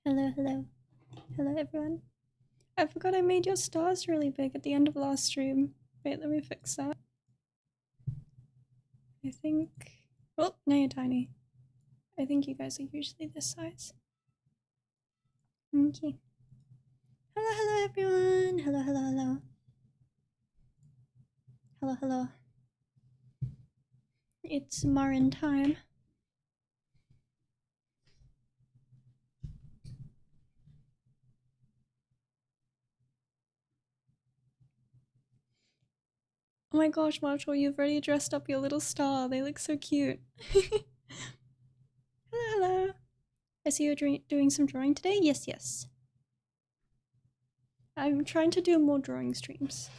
Hello, hello. Hello, everyone. I forgot I made your stars really big at the end of last stream. Wait, let me fix that. I think... Oh, now you're tiny. I think you guys are usually this size. Okay. Hello, hello, everyone. Hello, hello, hello. Hello, hello. It's marin time. Oh my gosh, Marshall, you've already dressed up your little star. They look so cute. Hello, hello. I see you're doing some drawing today? Yes, yes. I'm trying to do more drawing streams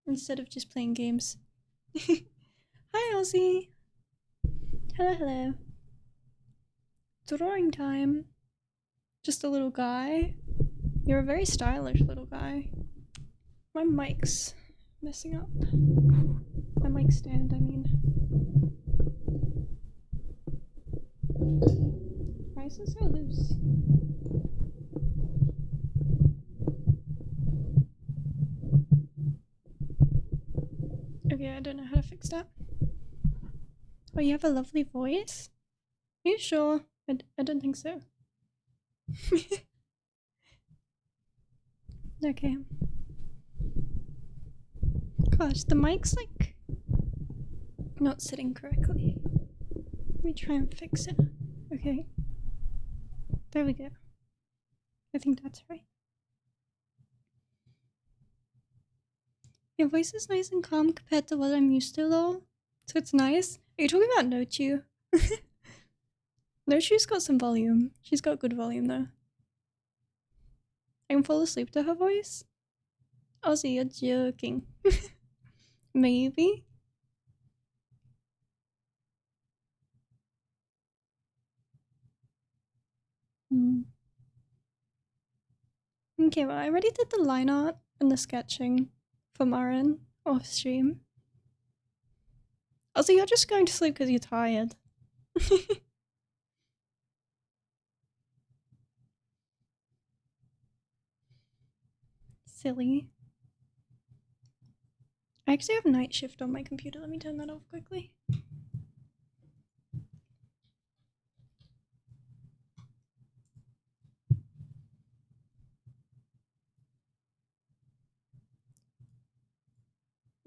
instead of just playing games. Hi, Ozzy. Hello, hello. Drawing time. Just a little guy. You're a very stylish little guy. My mic's messing up. My mic stand, I mean. Why is it so loose? Okay, I don't know how to fix that. Oh, you have a lovely voice? Are you sure? I don't think so. Okay. Gosh, the mic's like not sitting correctly. Let me try and fix it. Okay. There we go. I think that's right. Your voice is nice and calm compared to what I'm used to, though. So it's nice. Are you talking about Nochu? Nochu's got some volume. She's got good volume, though. I can fall asleep to her voice. Ozzy, you're joking. Maybe? Okay, well, I already did the line art and the sketching for Marin off stream. Ozzy, you're just going to sleep because you're tired. Silly. I actually have night shift on my computer. Let me turn that off quickly.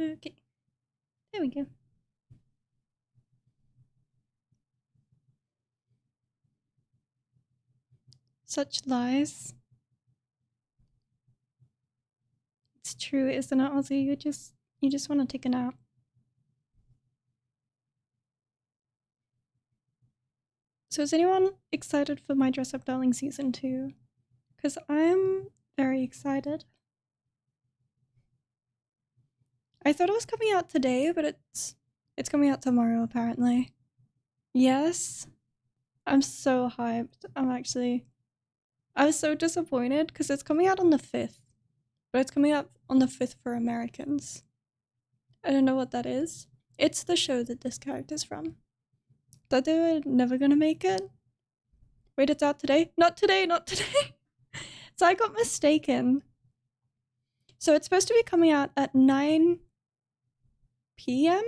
Okay. There we go. Such lies. It's true, isn't it, Ozzy? You just want to take a nap. So is anyone excited for My Dress Up Darling Season 2? Because I'm very excited. I thought it was coming out today, but it's coming out tomorrow, apparently. Yes. I'm so hyped. I was so disappointed because it's coming out on the 5th. But it's coming out on the 5th for Americans. I don't know what that is. It's the show that this character's from. Thought they were never gonna make it. Wait, it's out today? Not today, not today! So I got mistaken. So it's supposed to be coming out at 9 p.m.?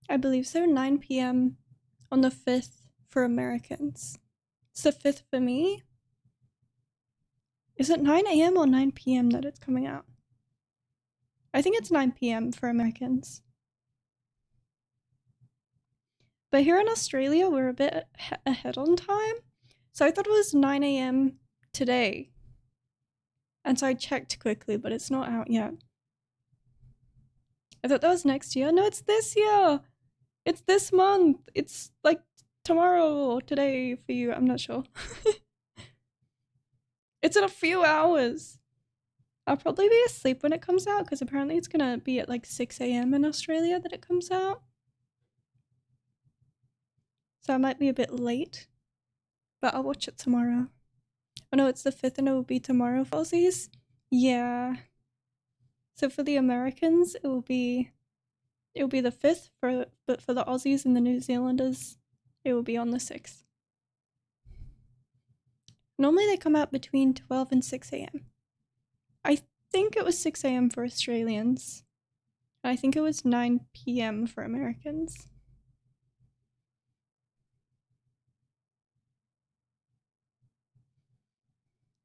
I believe so, 9 p.m. on the 5th for Americans. It's the 5th for me. Is it 9 a.m. or 9 p.m. that it's coming out? I think it's 9 p.m. for Americans. But here in Australia, we're a bit ahead on time. So I thought it was 9 a.m. today. And so I checked quickly, but it's not out yet. I thought that was next year. No, it's this year. It's this month. It's like tomorrow or today for you. I'm not sure. It's in a few hours. I'll probably be asleep when it comes out because apparently it's going to be at like 6 a.m. in Australia that it comes out. So I might be a bit late, but I'll watch it tomorrow. Oh no, it's the 5th and it will be tomorrow for Aussies. Yeah. So for the Americans, it will be the 5th, but for the Aussies and the New Zealanders, it will be on the 6th. Normally they come out between 12 and 6 a.m. I think it was 6 a.m. for Australians. I think it was 9 p.m. for Americans.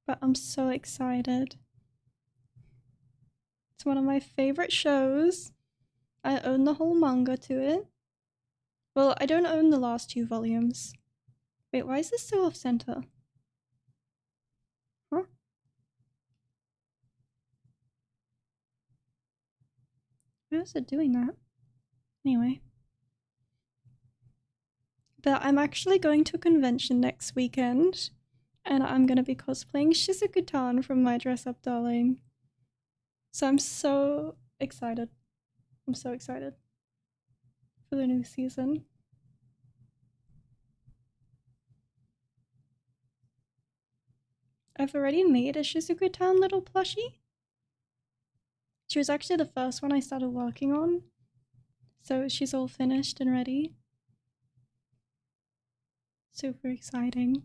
But I'm so excited. It's one of my favorite shows. I own the whole manga to it. Well, I don't own the last 2 volumes. Wait, why is this so off center? Huh? Why is it doing that? Anyway. But I'm actually going to a convention next weekend, and I'm gonna be cosplaying Shizuku-tan from My Dress Up Darling. So I'm so excited. I'm so excited for the new season. I've already made a Shizuku-tan little plushie. She was actually the first one I started working on, so she's all finished and ready. Super exciting.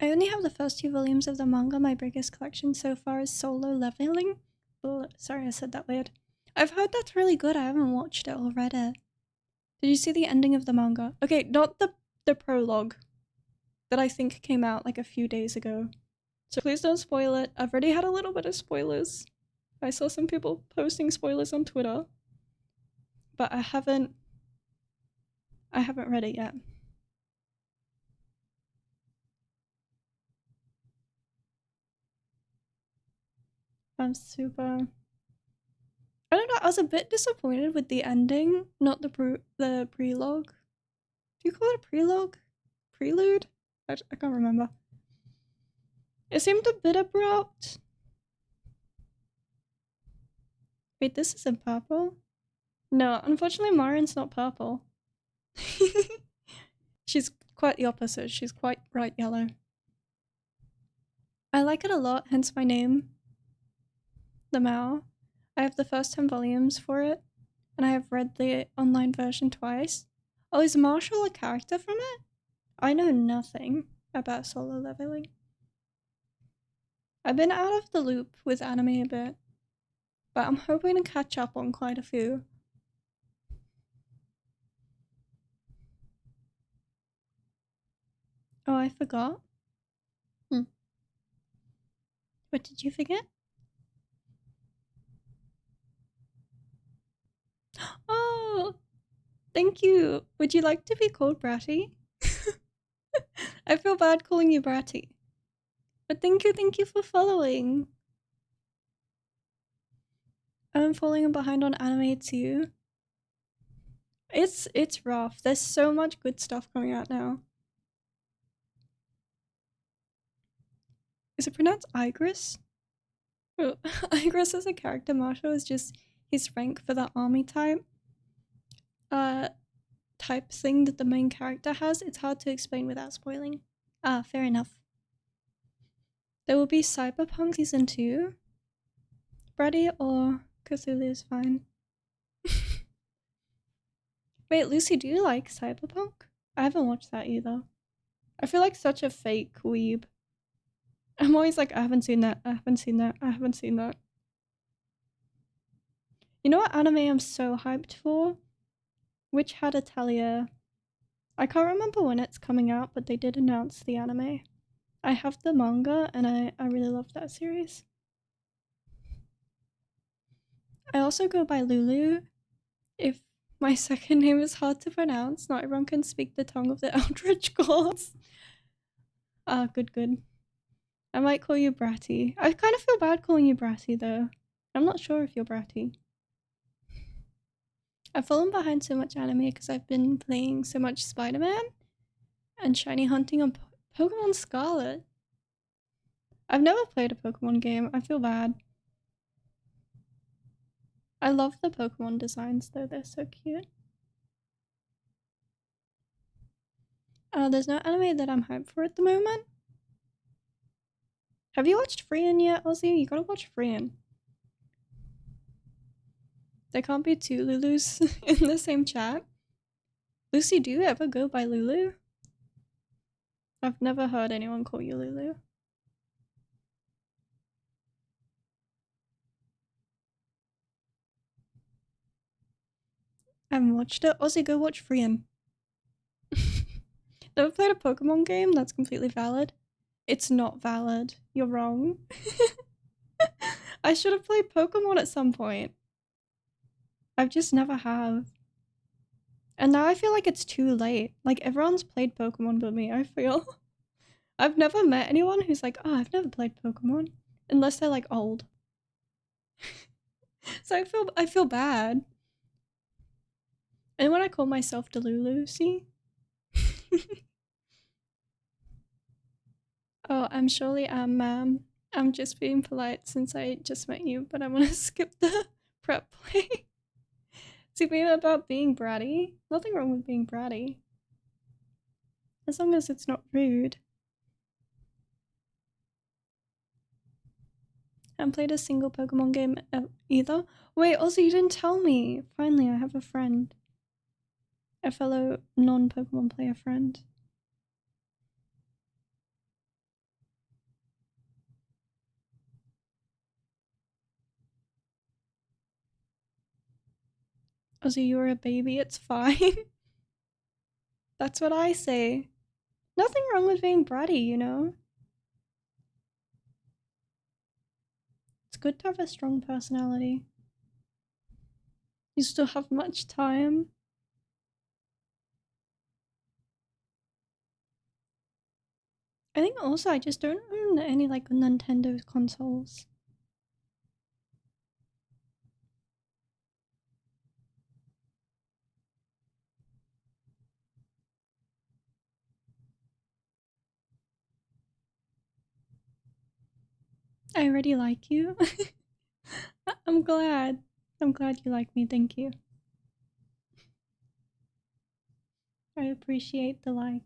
I only have the first 2 volumes of the manga. My biggest collection so far is Solo Leveling. Oh, sorry, I said that weird. I've heard that's really good. I haven't watched it or read it. Did you see the ending of the manga? Okay, not the prologue that I think came out like a few days ago. So please don't spoil it. I've already had a little bit of spoilers. I saw some people posting spoilers on Twitter, but I haven't read it yet. I'm super... I don't know, I was a bit disappointed with the ending, not the prelogue. Do you call it a prelogue? Prelude? I can't remember. It seemed a bit abrupt. Wait, this isn't purple? No, unfortunately Marin's not purple. She's quite the opposite. She's quite bright yellow. I like it a lot, hence my name. The Mao. I have the first 10 volumes for it, and I have read the online version twice. Oh, is Marshall a character from it? I know nothing about Solo Leveling. I've been out of the loop with anime a bit, but I'm hoping to catch up on quite a few. Oh, I forgot. What did you forget? Oh, thank you. Would you like to be called Bratty? I feel bad calling you Bratty. But thank you for following. I'm falling behind on anime too. It's rough. There's so much good stuff coming out now. Is it pronounced Igris? Oh, Igris as a character, Marshall, is just his rank for the army type thing that the main character has. It's hard to explain without spoiling. Ah, fair enough. There will be Cyberpunk Season 2. Brady or Cthulhu is fine. Wait, Lucy, do you like Cyberpunk? I haven't watched that either. I feel like such a fake weeb. I'm always like, I haven't seen that, I haven't seen that, I haven't seen that. You know what anime I'm so hyped for? Witch Hat Atelier. I can't remember when it's coming out, but they did announce the anime. I have the manga, and I really love that series. I also go by Lulu. If my second name is hard to pronounce, not everyone can speak the tongue of the Eldritch gods. Ah, good. I might call you Bratty. I kind of feel bad calling you Bratty, though. I'm not sure if you're Bratty. I've fallen behind so much anime because I've been playing so much Spider-Man and shiny hunting on Pokemon Scarlet. I've never played a Pokemon game. I feel bad. I love the Pokemon designs, though. They're so cute. There's no anime that I'm hyped for at the moment. Have you watched Freein yet, Ozzy? You gotta watch Freein. There can't be two Lulus in the same chat. Lucy, do you ever go by Lulu? I've never heard anyone call you Lulu. I haven't watched it. Ozzy, go watch Freein. Never played a Pokemon game? That's completely valid. It's not valid. You're wrong. I should have played Pokemon at some point. I've just never have. And now I feel like it's too late. Like, everyone's played Pokemon but me, I feel. I've never met anyone who's like, oh, I've never played Pokemon. Unless they're, like, old. So I feel bad. And when I call myself Delulu, see? Oh, I'm surely am, ma'am. I'm just being polite since I just met you, but I want to skip the prep play. See, being about being bratty. Nothing wrong with being bratty. As long as it's not rude. I haven't played a single Pokemon game either. Wait, also you didn't tell me. Finally, I have a friend. A fellow non-Pokemon player friend. Ozzy, you're a baby, it's fine. That's what I say. Nothing wrong with being bratty, you know? It's good to have a strong personality. You still have much time. I think also I just don't own any like Nintendo consoles. I already like you. I'm glad. I'm glad you like me, thank you. I appreciate the like.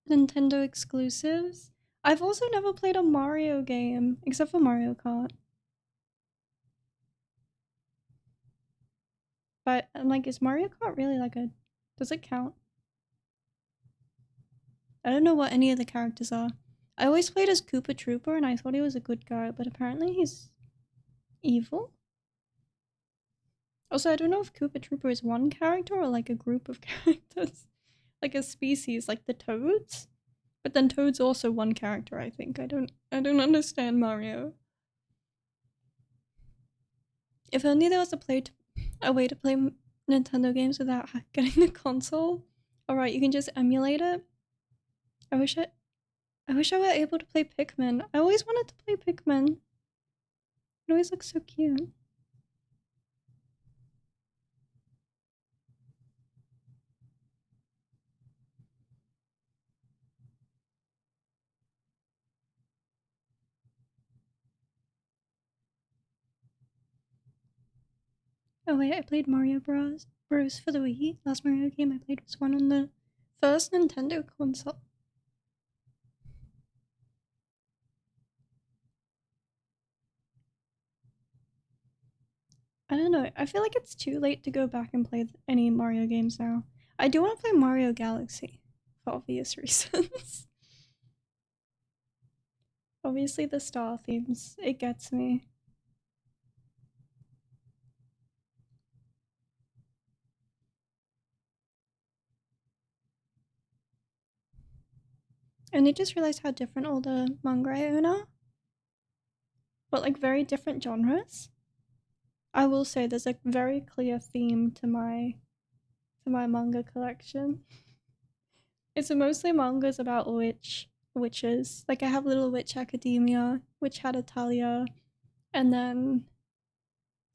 Nintendo exclusives? I've also never played a Mario game, except for Mario Kart. But I'm like, is Mario Kart really like a... Does it count? I don't know what any of the characters are. I always played as Koopa Trooper and I thought he was a good guy, but apparently he's evil? Also, I don't know if Koopa Trooper is one character or like a group of characters. Like a species, like the Toads? But then Toad's also one character, I think. I don't understand Mario. If only there was a way to play Nintendo games without getting the console. Alright, you can just emulate it. I wish I were able to play Pikmin. I always wanted to play Pikmin. It always looks so cute. Oh wait, I played Mario Bros. For the Wii. Last Mario game I played was one on the first Nintendo console. I don't know. I feel like it's too late to go back and play any Mario games now. I do want to play Mario Galaxy for obvious reasons. Obviously, the star themes, it gets me. And I just realized how different all the manga I own are. But like very different genres. I will say there's a very clear theme to my manga collection. It's mostly mangas about witches. Like I have Little Witch Academia, Witch Hat Italia, and then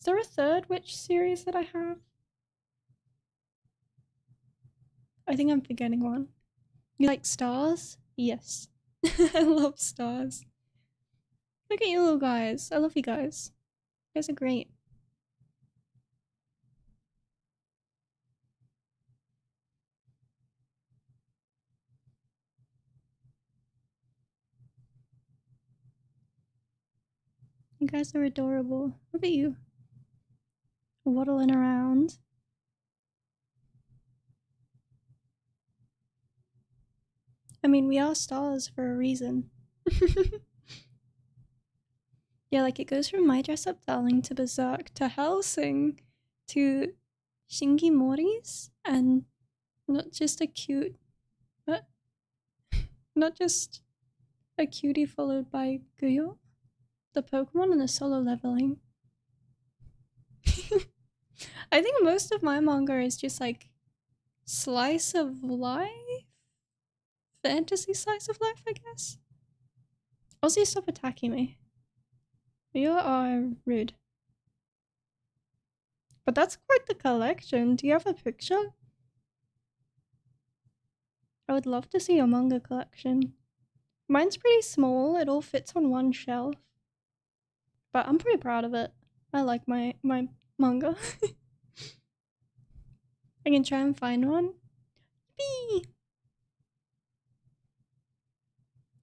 is there a third witch series that I have? I think I'm forgetting one. You like stars? Yes. I love stars. Look at you little guys. I love you guys. You guys are great. You guys are adorable. Look at you. Waddling around. I mean, we are stars for a reason. Yeah, like it goes from My Dress Up Darling to Berserk to Hellsing to Shingi Mori's, and not just a cute, uh, not just a cutie followed by Guyo, the Pokemon, and the solo leveling. I think most of my manga is just like slice of life, fantasy slice of life, I guess. Ozzy, stop attacking me. You are rude. But that's quite the collection. Do you have a picture? I would love to see your manga collection. Mine's pretty small, it all fits on one shelf. But I'm pretty proud of it. I like my manga. I can try and find one. Yippee!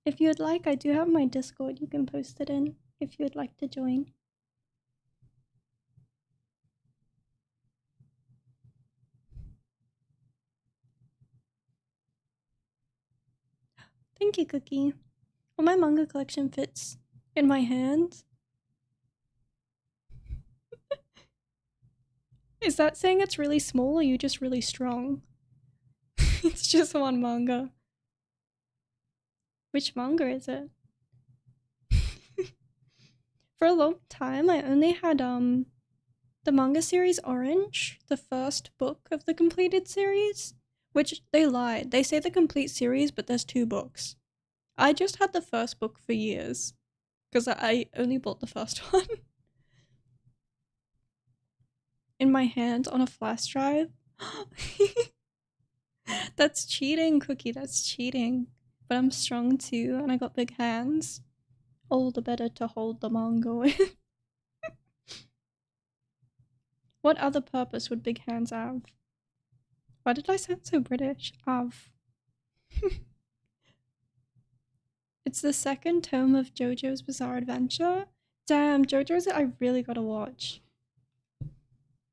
If you would like, I do have my Discord. You can post it in if you would like to join. Thank you, Cookie. Well, my manga collection fits in my hand. Is that saying it's really small or you just really strong? It's just one manga. Which manga is it? For a long time, I only had the manga series Orange, the first book of the completed series, which they lied. They say the complete series, but there's 2 books. I just had the first book for years because I only bought the first one in my hand on a flash drive. That's cheating, Cookie. That's cheating. But I'm strong too, and I got big hands. All the better to hold the manga with. What other purpose would big hands have? Why did I sound so British? Have. It's the second tome of JoJo's Bizarre Adventure. Damn, JoJo's I really gotta watch.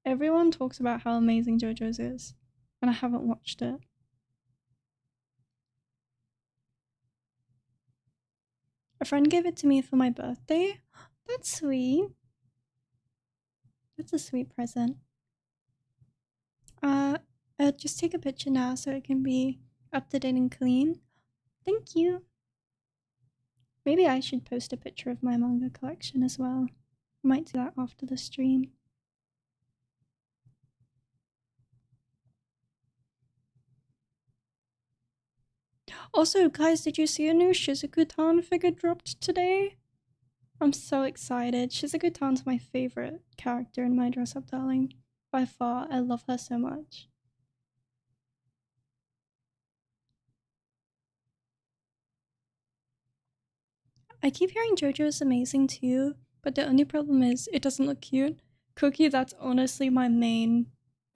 Everyone talks about how amazing JoJo's is, and I haven't watched it. A friend gave it to me for my birthday. That's sweet. That's a sweet present. I'll just take a picture now so it can be up to date and clean. Thank you. Maybe I should post a picture of my manga collection as well. I might do that after the stream. Also, guys, did you see a new Shizuku-tan figure dropped today? I'm so excited. Shizuku-tan's my favorite character in My Dress Up Darling. By far, I love her so much. I keep hearing JoJo is amazing too, but the only problem is it doesn't look cute. Cookie, that's honestly my main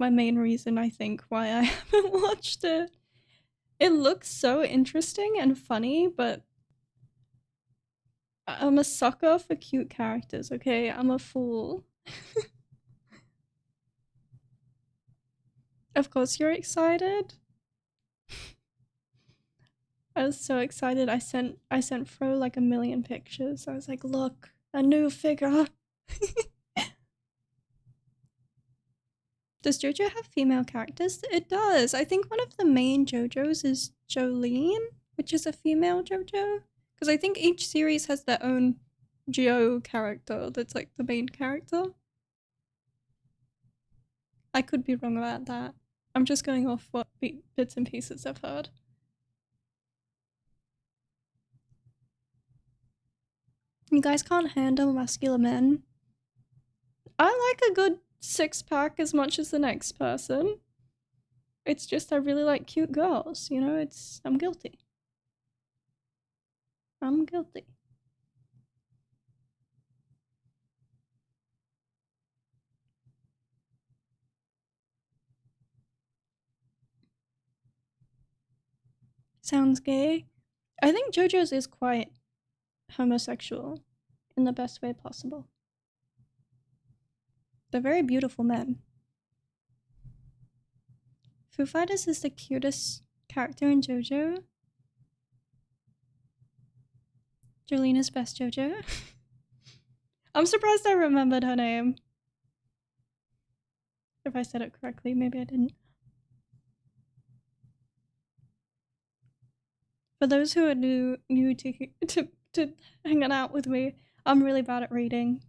reason I think why I haven't watched it. It looks so interesting and funny, but I'm a sucker for cute characters, okay? I'm a fool. Of course you're excited. I was so excited. I sent Fro like a million pictures. I was like, look, a new figure. Does JoJo have female characters? It does. I think one of the main JoJos is Jolene, which is a female JoJo. Because I think each series has their own Jo character that's like the main character. I could be wrong about that. I'm just going off what bits and pieces I've heard. You guys can't handle muscular men. I like a good 6-pack as much as the next person. It's just I really like cute girls, you know, I'm guilty. I'm guilty. sounds gay. I think JoJo's is quite homosexual in the best way possible. They're very beautiful men. Foo Fighters is the cutest character in JoJo. Jolina's best JoJo. I'm surprised I remembered her name. If I said it correctly, maybe I didn't. For those who are new to hanging out with me, I'm really bad at reading.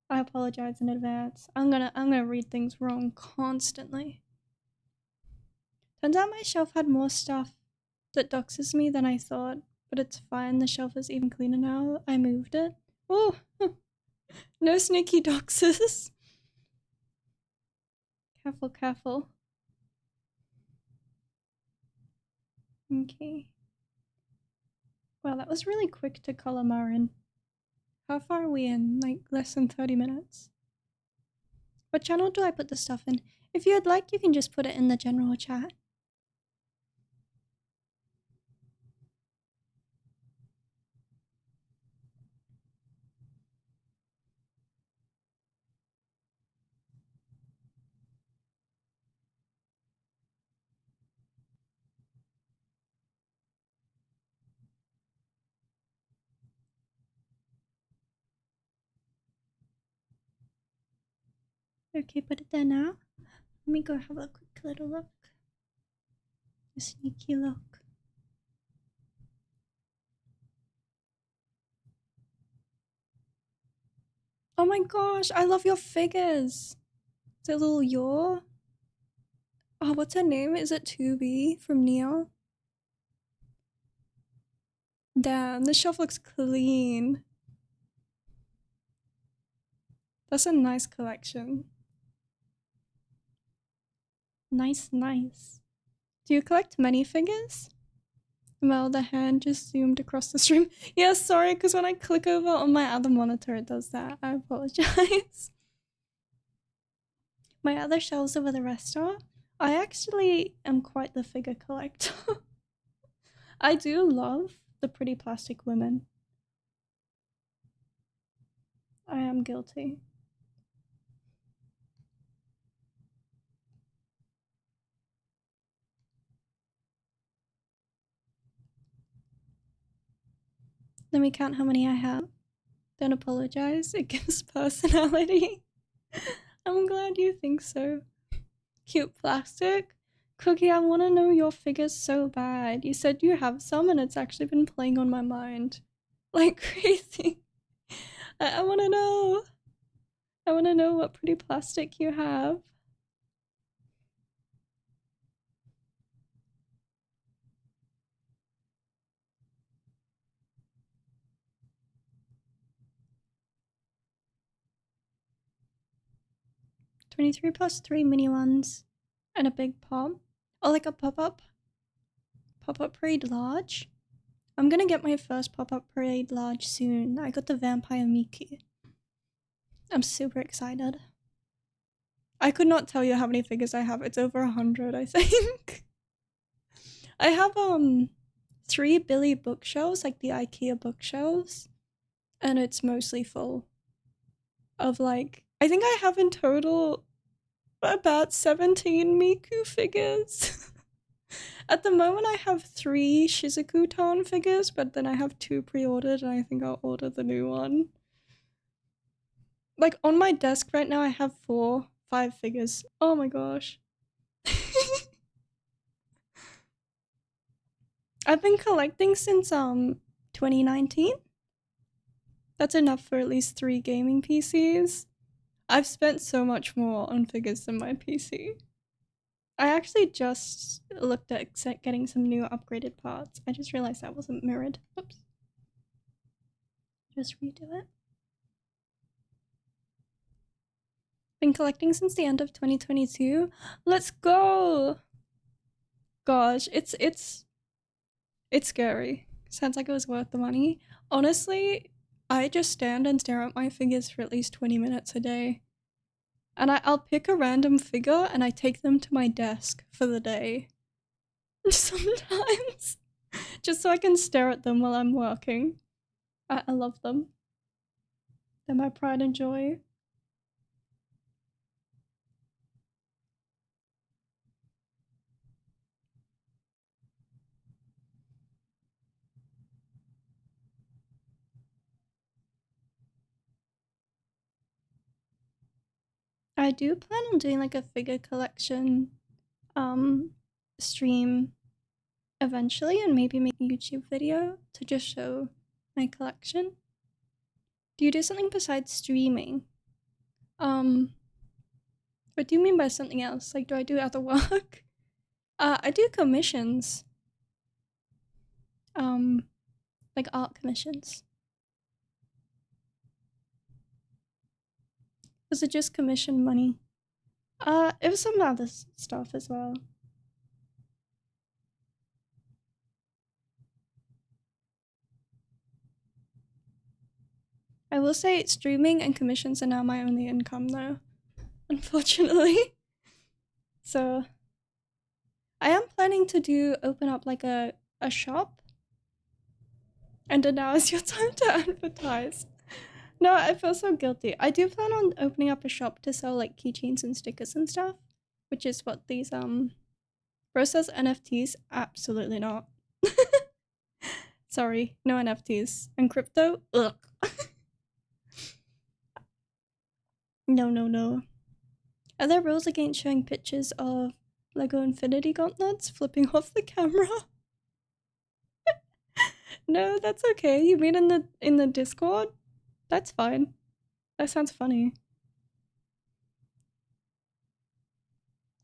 I apologize in advance. I'm gonna read things wrong constantly. Turns out my shelf had more stuff that doxes me than I thought, but it's fine. The shelf is even cleaner now. I moved it. Oh, no sneaky doxes. Careful, careful. Okay. Wow, that was really quick to color Marin. How far are we in? Like less than 30 minutes. What channel do I put the stuff in? If you'd like, you can just put it in the general chat. Okay, put it there now. Let me go have a quick little look. A sneaky look. Oh my gosh, I love your figures. Is it a little Yor? Oh, what's her name? Is it 2B from Neo? Damn, this shelf looks clean. That's a nice collection. Nice, nice. Do you collect many figures? Well, the hand just zoomed across the stream. Yeah, sorry, because when I click over on my other monitor, it does that. I apologize. My other shelves are where the rest are. I actually am quite the figure collector. I do love the pretty plastic women. I am guilty. Let me count how many I have. Don't apologize, it gives personality. I'm glad you think so. Cute plastic. Cookie, I want to know your figures so bad. You said you have some and it's actually been playing on my mind. Like crazy. I want to know. I want to know what pretty plastic you have. $23 plus 3 mini ones. And a big pop. Oh, like a pop-up? Pop-up parade large? I'm gonna get my first pop-up parade large soon. I got the Vampire Mickey. I'm super excited. I could not tell you how many figures I have. It's over 100, I think. I have 3 Billy bookshelves, like the IKEA bookshelves, and it's mostly full of like, I think I have in total about 17 Miku figures. At the moment I have 3 Shizuku-tan figures, but then I have 2 pre-ordered and I think I'll order the new one. Like on my desk right now I have 5 figures. Oh my gosh. I've been collecting since 2019. That's enough for at least 3 gaming PCs. I've spent so much more on figures than my PC. I actually just looked at getting some new upgraded parts. I just realized that wasn't mirrored. Oops. Just redo it. Been collecting since the end of 2022. Let's go! Gosh, it's scary. Sounds like it was worth the money. Honestly, I just stand and stare at my figures for at least 20 minutes a day. And I'll pick a random figure and I take them to my desk for the day. Sometimes. Just so I can stare at them while I'm working. I love them. They're my pride and joy. I do plan on doing like a figure collection stream eventually, and maybe make a YouTube video to just show my collection. Do you do something besides streaming? What do you mean by something else? Like, do I do other work? I do commissions. Like art commissions. Was it just commission money? It was some other stuff as well. I will say streaming and commissions are now my only income though, unfortunately. So I am planning to open up like a shop. And then now is your time to advertise. No, I feel so guilty. I do plan on opening up a shop to sell like keychains and stickers and stuff, which is what these Bro says NFTs. Absolutely not. Sorry, no NFTs. And crypto? Ugh. No. Are there rules against showing pictures of Lego Infinity Gauntlets flipping off the camera? No, that's okay. You mean in the Discord? That's fine. That sounds funny.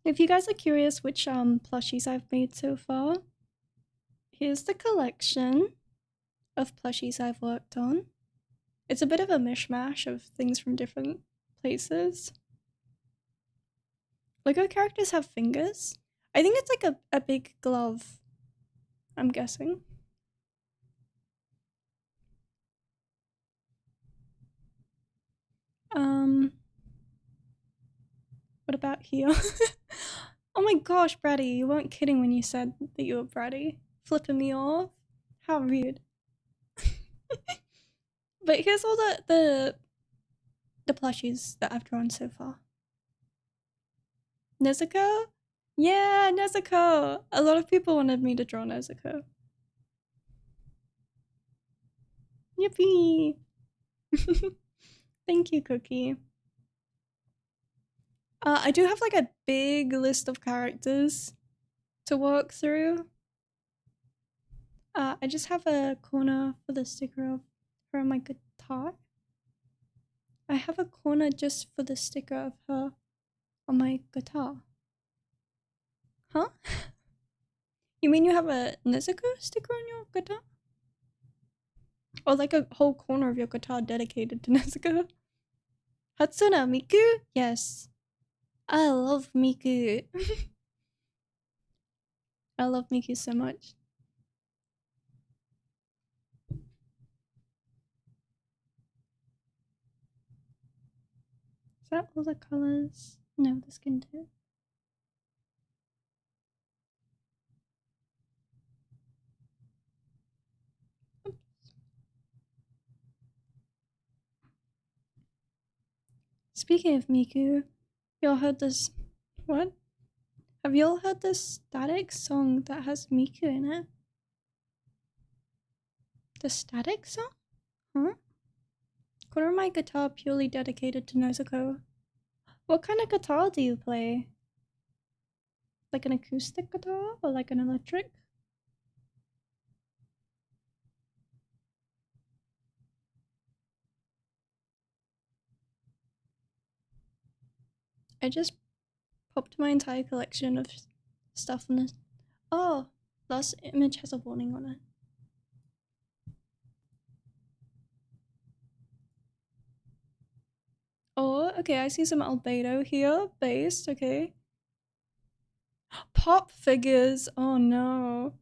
If you guys are curious which plushies I've made so far, here's the collection of plushies I've worked on. It's a bit of a mishmash of things from different places. Lego characters have fingers. I think it's like a big glove, I'm guessing. What about here? Oh my gosh, Bratty, you weren't kidding when you said that you were bratty. Flipping me off? How rude. But here's all the plushies that I've drawn so far. Nezuko? Yeah, Nezuko! A lot of people wanted me to draw Nezuko. Yippee! Thank you, Cookie. I do have like a big list of characters to work through. I just have a corner for the sticker of her on my guitar. I have a corner just for the sticker of her on my guitar. Huh? You mean you have a Nezuko sticker on your guitar? Or like a whole corner of your guitar dedicated to Nezuko? Hatsuna Miku? Yes. I love Miku. I love Miku so much. Is that all the colors? No, the skin tone. Speaking of Miku, y'all heard this? What? Have y'all heard this Static song that has Miku in it? The Static song? Huh? Corner my guitar purely dedicated to Nezuko. What kind of guitar do you play? Like an acoustic guitar or like an electric? I just popped my entire collection of stuff on this. Oh, last image has a warning on it. Oh, okay, I see some albedo here, based, okay. Pop figures, oh no.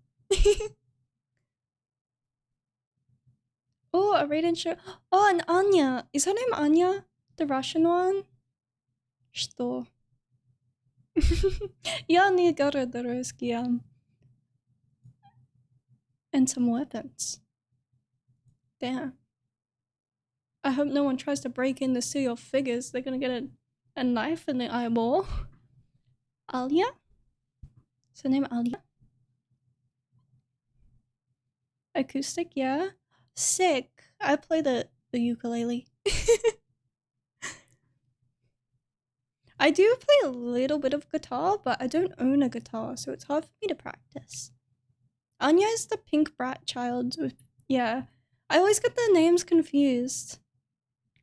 Oh, a Raiden shirt. Oh, and Anya. Is her name Anya? The Russian one? Что? Я не говорю по-русски. And some weapons. Damn. I hope no one tries to break in to steal your figures. They're gonna get a knife in the eyeball. Alia? Is her name Alia? Acoustic, yeah. Sick. I play the ukulele. I do play a little bit of guitar, but I don't own a guitar, so it's hard for me to practice. Anya is the pink brat child with, yeah. I always get the names confused.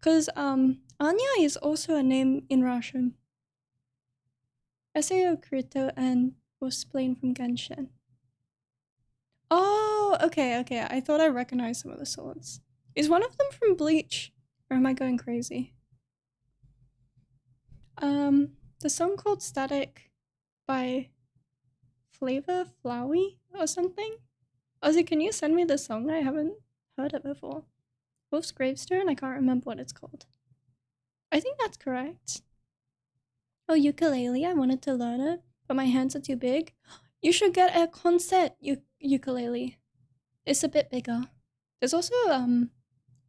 Cause Anya is also a name in Russian. Sao Krito and was playing from Genshin. Oh, okay. I thought I recognized some of the swords. Is one of them from Bleach? Or am I going crazy? The song called Static by Flavor Flowey or something? Ozzy, can you send me the song? I haven't heard it before. Wolf's Gravestone? I can't remember what it's called. I think that's correct. Oh, ukulele. I wanted to learn it, but my hands are too big. You should get a concert ukulele. It's a bit bigger. There's also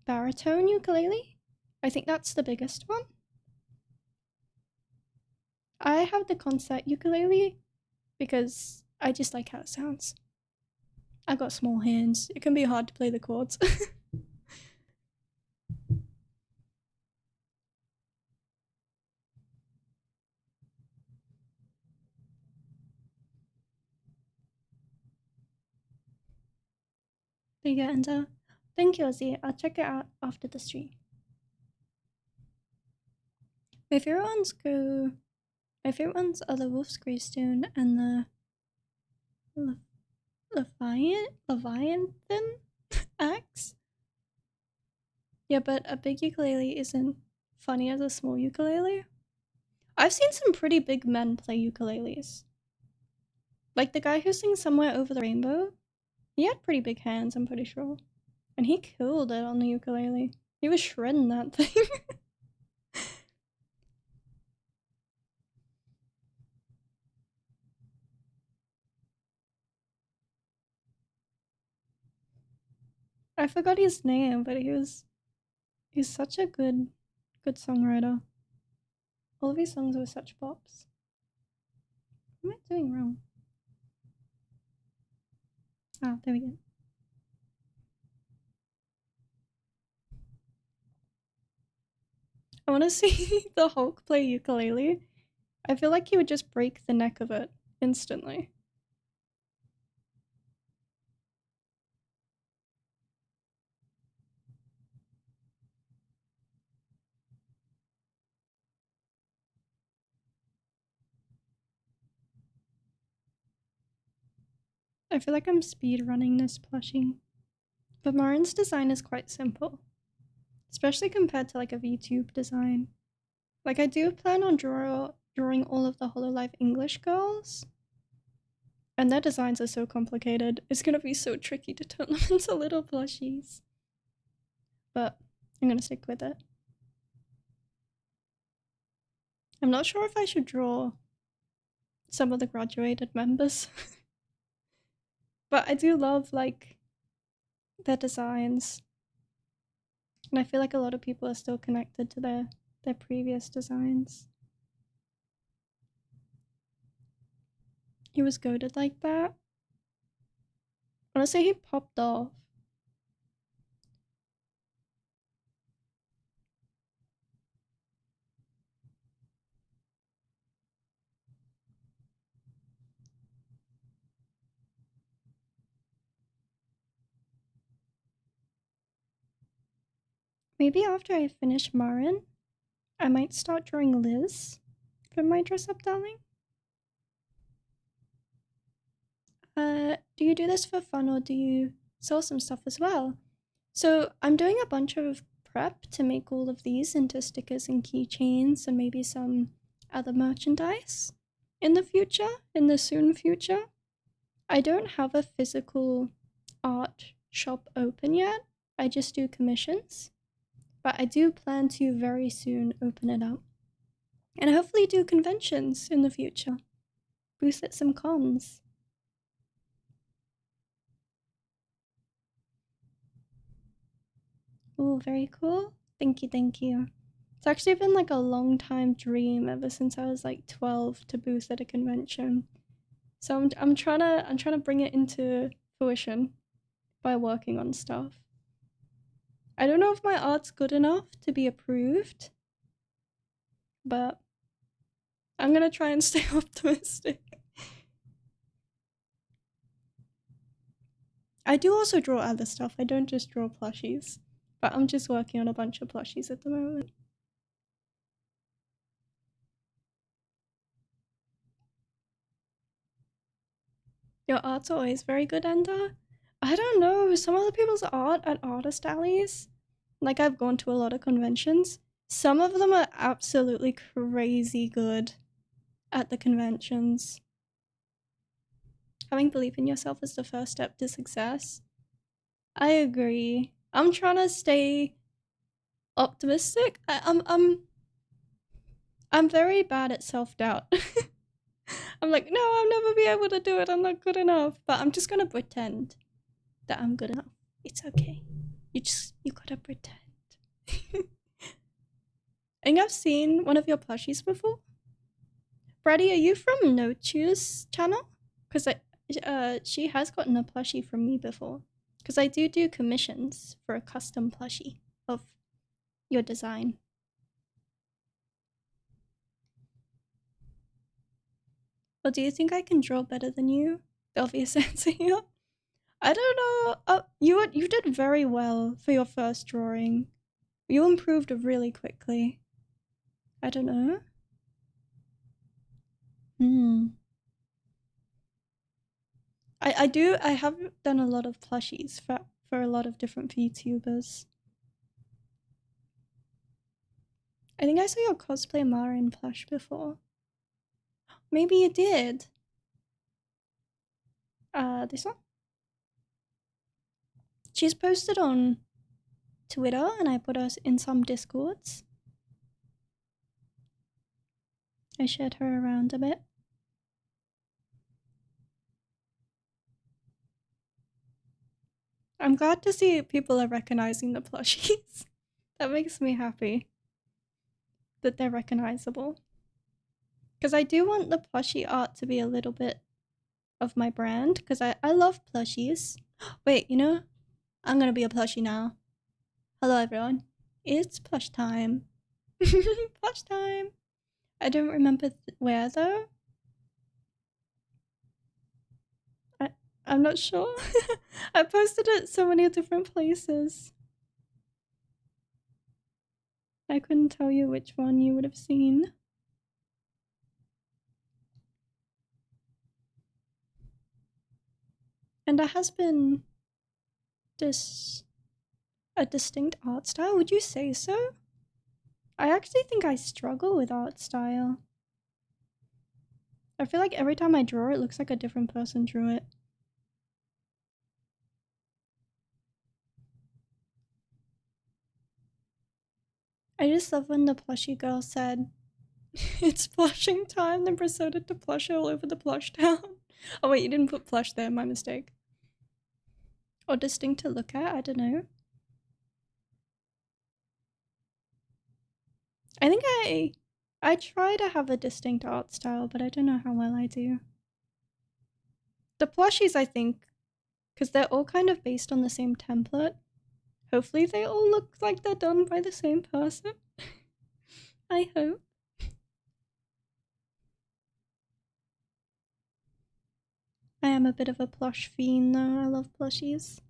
baritone ukulele. I think that's the biggest one. I have the concert ukulele because I just like how it sounds. I got small hands. It can be hard to play the chords. There you go, Enter. Thank you, Ozzy. I'll check it out after the stream. My favorite ones are the Wolf's Gravestone and the Leviathan axe. Yeah, but a big ukulele isn't funny as a small ukulele. I've seen some pretty big men play ukuleles. Like the guy who sings Somewhere Over the Rainbow. He had pretty big hands, I'm pretty sure. And he killed it on the ukulele. He was shredding that thing. I forgot his name, but he's such a good songwriter. All of his songs were such pops. What am I doing wrong? Ah, there we go. I want to see the Hulk play ukulele. I feel like he would just break the neck of it instantly. I feel like I'm speed running this plushie. But Marin's design is quite simple, especially compared to like a VTube design. Like I do plan on drawing all of the Hololive English girls, and their designs are so complicated. It's gonna be so tricky to turn them into little plushies. But I'm gonna stick with it. I'm not sure if I should draw some of the graduated members. But I do love like their designs. And I feel like a lot of people are still connected to their previous designs. He was goated like that. Honestly, he popped off. Maybe after I finish Marin, I might start drawing Liz for my dress up darling. Do you do this for fun or do you sell some stuff as well? So I'm doing a bunch of prep to make all of these into stickers and keychains and maybe some other merchandise in the future, in the soon future. I don't have a physical art shop open yet. I just do commissions. But I do plan to very soon open it up. And hopefully do conventions in the future. Boost at some cons. Oh, very cool. Thank you, thank you. It's actually been like a long time dream ever since I was like 12 to booth at a convention. So I'm trying to bring it into fruition by working on stuff. I don't know if my art's good enough to be approved, but I'm gonna try and stay optimistic. I do also draw other stuff. I don't just draw plushies, but I'm just working on a bunch of plushies at the moment. Your art's always very good, Ender. I don't know, some other people's art at artist alleys, like I've gone to a lot of conventions, some of them are absolutely crazy good at the conventions. Having belief in yourself is the first step to success. I agree. I'm trying to stay optimistic. I'm very bad at self-doubt. I'm like, no, I'll never be able to do it. I'm not good enough. But I'm just gonna pretend that I'm good enough. It's okay. You gotta pretend. I think I've seen one of your plushies before. Brady, are you from No Choose channel? Because she has gotten a plushie from me before. Because I do commissions for a custom plushie of your design. Well, do you think I can draw better than you? The obvious answer here. I don't know. You did very well for your first drawing. You improved really quickly. I don't know. I have done a lot of plushies for a lot of different VTubers. I think I saw your cosplay Marin plush before. Maybe you did. This one? She's posted on Twitter and I put her in some discords. I shared her around a bit. I'm glad to see people are recognizing the plushies. That makes me happy that they're recognizable. Because I do want the plushie art to be a little bit of my brand, because I love plushies. Wait, you know, I'm gonna be a plushie now. Hello everyone, it's plush time. Plush time. I don't remember where though. I'm not sure. I posted it so many different places. I couldn't tell you which one you would have seen. And there has been a distinct art style, would you say so? I actually think I struggle with art style. I feel like every time I draw it looks like a different person drew it. I just love when the plushie girl said, it's plushing time, then proceeded to plush all over the plush town. Oh wait, you didn't put plush there, my mistake. Or distinct to look at, I don't know. I think I try to have a distinct art style, but I don't know how well I do. The plushies, I think, because they're all kind of based on the same template, hopefully they all look like they're done by the same person. I hope. I am a bit of a plush fiend though, I love plushies.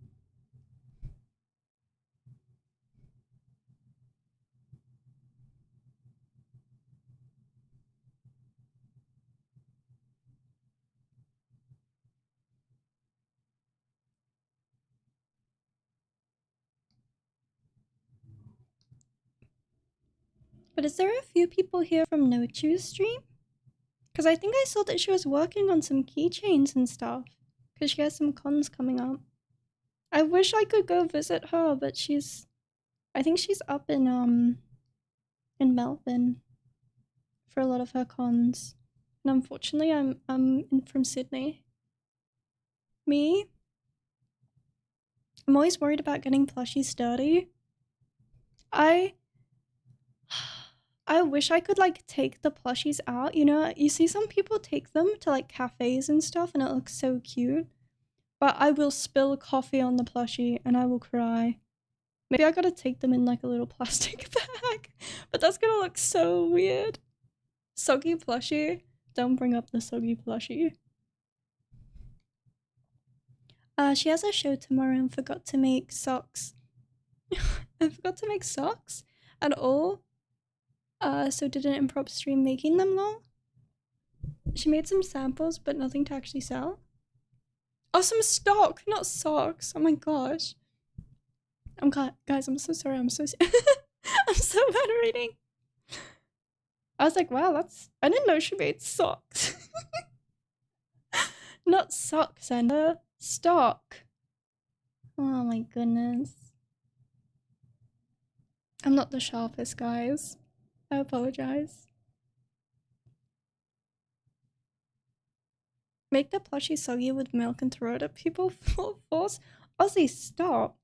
But is there a few people here from No Choose stream? Because I think I saw that she was working on some keychains and stuff. Because she has some cons coming up. I wish I could go visit her, but I think she's up in Melbourne for a lot of her cons. And unfortunately, I'm from Sydney. Me? I'm always worried about getting plushies dirty. I wish I could like take the plushies out. You know, you see some people take them to like cafes and stuff and it looks so cute. But I will spill coffee on the plushie and I will cry. Maybe I gotta take them in like a little plastic bag. But that's gonna look so weird. Soggy plushie. Don't bring up the soggy plushie. She has a show tomorrow and forgot to make socks. I forgot to make socks at all. So did an improv stream making them long. She made some samples, but nothing to actually sell. Oh, some stock, not socks. Oh my gosh. Guys, I'm so sorry. I'm so I'm so bad at reading. I was like, wow, I didn't know she made socks. Not socks, and stock. Oh my goodness. I'm not the sharpest, guys. I apologize. Make the plushie soggy with milk and throw it at people full force. Ozzy, stop.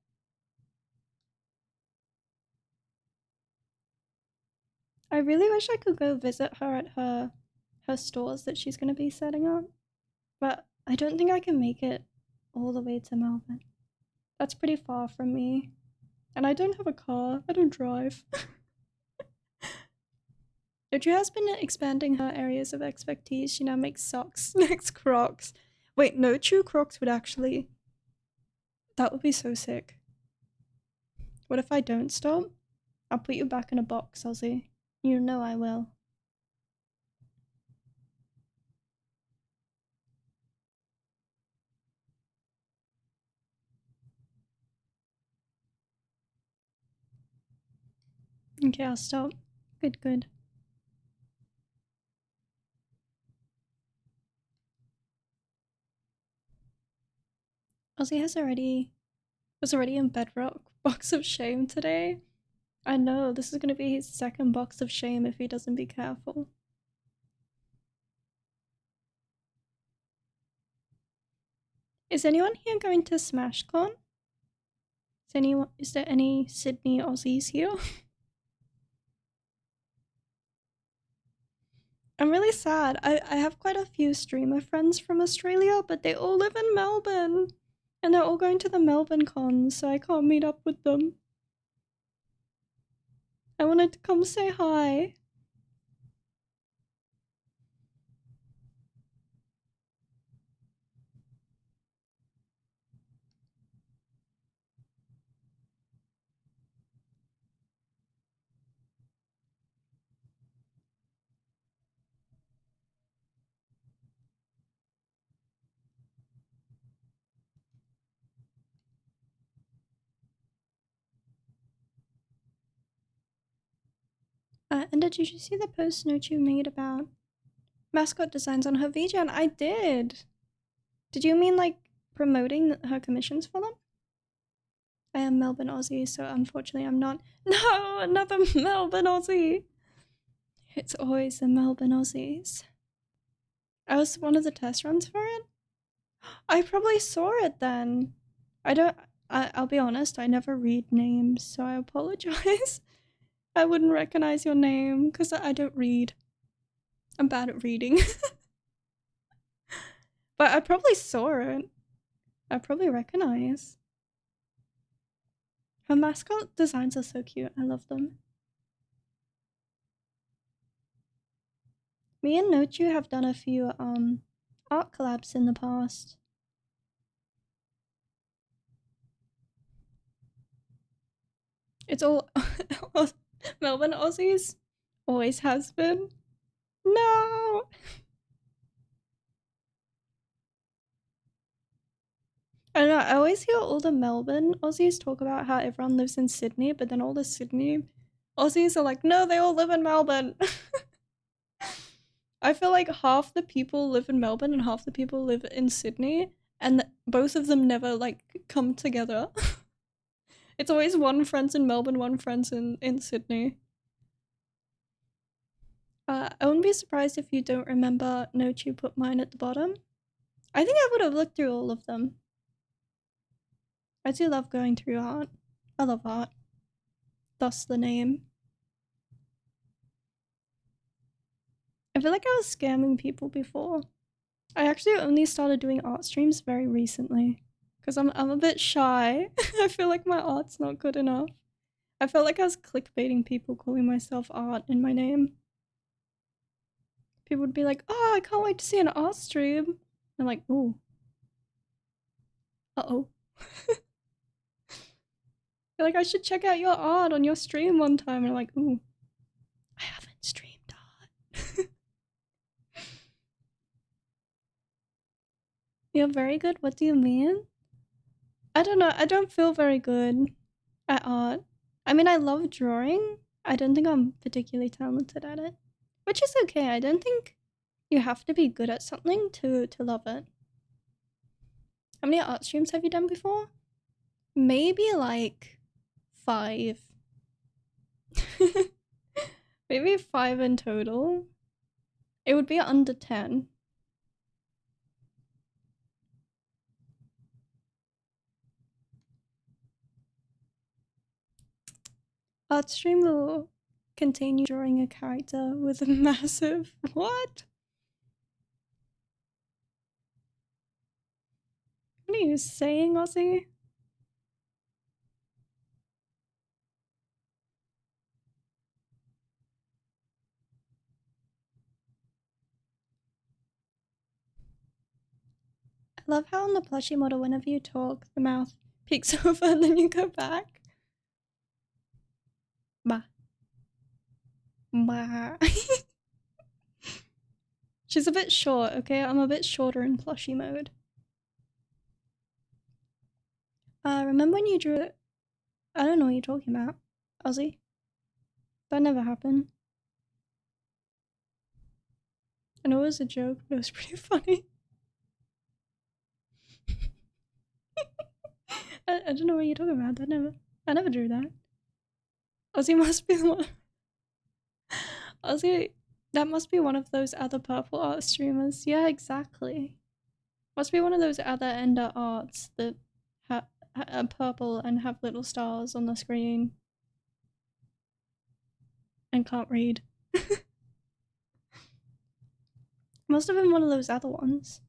I really wish I could go visit her at her stores that she's going to be setting up. But I don't think I can make it all the way to Melbourne. That's pretty far from me. And I don't have a car. I don't drive. Doju has been expanding her areas of expertise. She now makes socks next Crocs. Wait, no, true Crocs would actually... That would be so sick. What if I don't stop? I'll put you back in a box, Ozzy. You know I will. Okay, I'll stop. Good, good. Ozzy was already in Bedrock box of shame today. I know, this is gonna be his second box of shame if he doesn't be careful. Is anyone here going to SmashCon? Is there any Sydney Aussies here? I'm really sad. I have quite a few streamer friends from Australia, but they all live in Melbourne. And they're all going to the Melbourne con, so I can't meet up with them. I wanted to come say hi. And did you see the post Nochu made about mascot designs on her vgen? I did. Did you mean like promoting her commissions for them? I am Melbourne Aussie, so unfortunately I'm not. No, another Melbourne Aussie. It's always the Melbourne Aussies. I was one of the test runs for it. I probably saw it then. I'll be honest, I never read names, so I apologize. I wouldn't recognize your name because I don't read. I'm bad at reading. But I probably saw it. I probably recognize. Her mascot designs are so cute. I love them. Me and Nochu have done a few art collabs in the past. It's all Melbourne Aussies. Always has been. No! I don't know, I always hear all the Melbourne Aussies talk about how everyone lives in Sydney, but then all the Sydney Aussies are like, no, they all live in Melbourne. I feel like half the people live in Melbourne and half the people live in Sydney, and both of them never like come together. It's always one friend's in Melbourne, one friend's in Sydney. I wouldn't be surprised if you don't remember Note you put mine at the bottom. I think I would have looked through all of them. I do love going through art. I love art. thus the name. I feel like I was scamming people before. I actually only started doing art streams very recently because I'm a bit shy. I feel like my art's not good enough. I felt like I was clickbaiting people calling myself art in my name. People would be like, "Oh, I can't wait to see an art stream." I'm like, "Ooh, uh-oh." You're like, "I should check out your art on your stream one time." And I'm like, "Ooh, I haven't streamed art." You're very good? What do you mean? I don't know. I don't feel very good at art. I mean, I love drawing. I don't think I'm particularly talented at it, which is okay. I don't think you have to be good at something to love it. How many art streams have you done before? Maybe like 5. Maybe 5 in total. It would be under 10. Art stream will continue drawing a character with a massive what? What are you saying, Ozzy? I love how on the plushie model, whenever you talk, the mouth peeks over and then you go back. Bah. Bah. She's a bit short, okay? I'm a bit shorter in plushie mode. Remember when you drew it? I don't know what you're talking about, Ozzy. That never happened. I know it was a joke, but it was pretty funny. I don't know what you're talking about. I never drew that. Ozzy must be the one. Ozzy, that must be one of those other purple art streamers. Yeah, exactly. Must be one of those other Ender arts that are purple and have little stars on the screen and can't read. Must have been one of those other ones.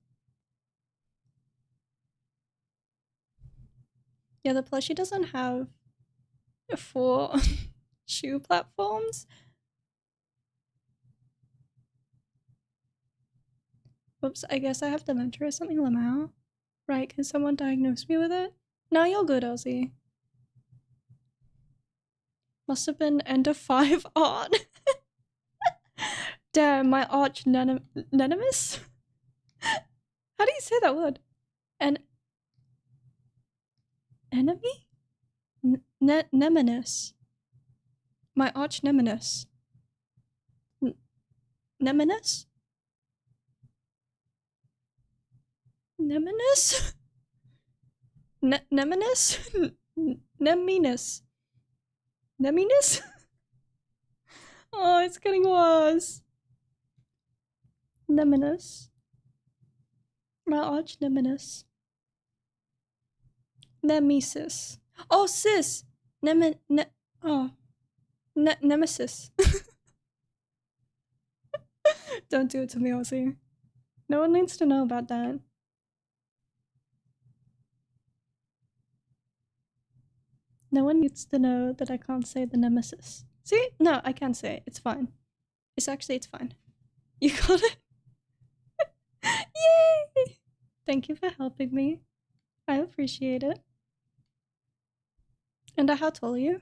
Yeah, the plushie doesn't have 4 shoe platforms. Whoops, I guess I have dementia or something, Lamau. Right, can someone diagnose me with it? No, you're good, Ozzy. Must have been Ender 5 art. Damn, my arch nemesis? How do you say that word? An enemy? Nemesis. My arch nemesis. Nemesis? Nemesis? Nemesis? Nemesis? Nemesis? Oh, it's getting worse. Nemesis. My arch nemesis. Nemesis. Oh, sis. Nemesis. Don't do it to me, Ozzy. No one needs to know about that. No one needs to know that I can't say the nemesis. See? No, I can say it. It's fine. It's fine. You got it? Yay! Thank you for helping me. I appreciate it. And how tall are you?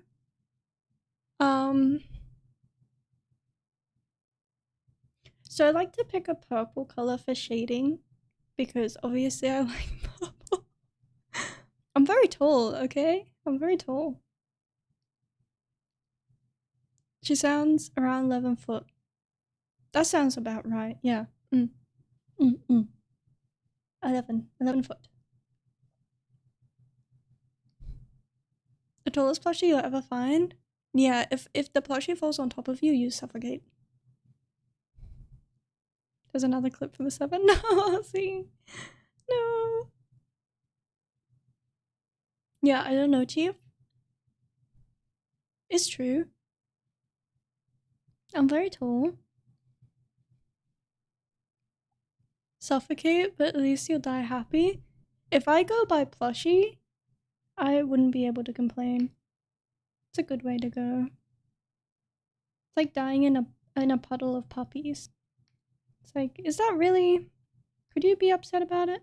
So I like to pick a purple color for shading because obviously I like purple. I'm very tall, okay? I'm very tall. She sounds around 11 foot. That sounds about right, yeah. 11 foot. The tallest plushie you'll ever find? Yeah, if the plushie falls on top of you, you suffocate. There's another clip for the 7. No, see? No. Yeah, I don't know, Chief. It's true. I'm very tall. Suffocate, but at least you'll die happy. If I go by plushie, I wouldn't be able to complain. It's a good way to go. It's like dying in a puddle of puppies. It's like, is that really... Could you be upset about it?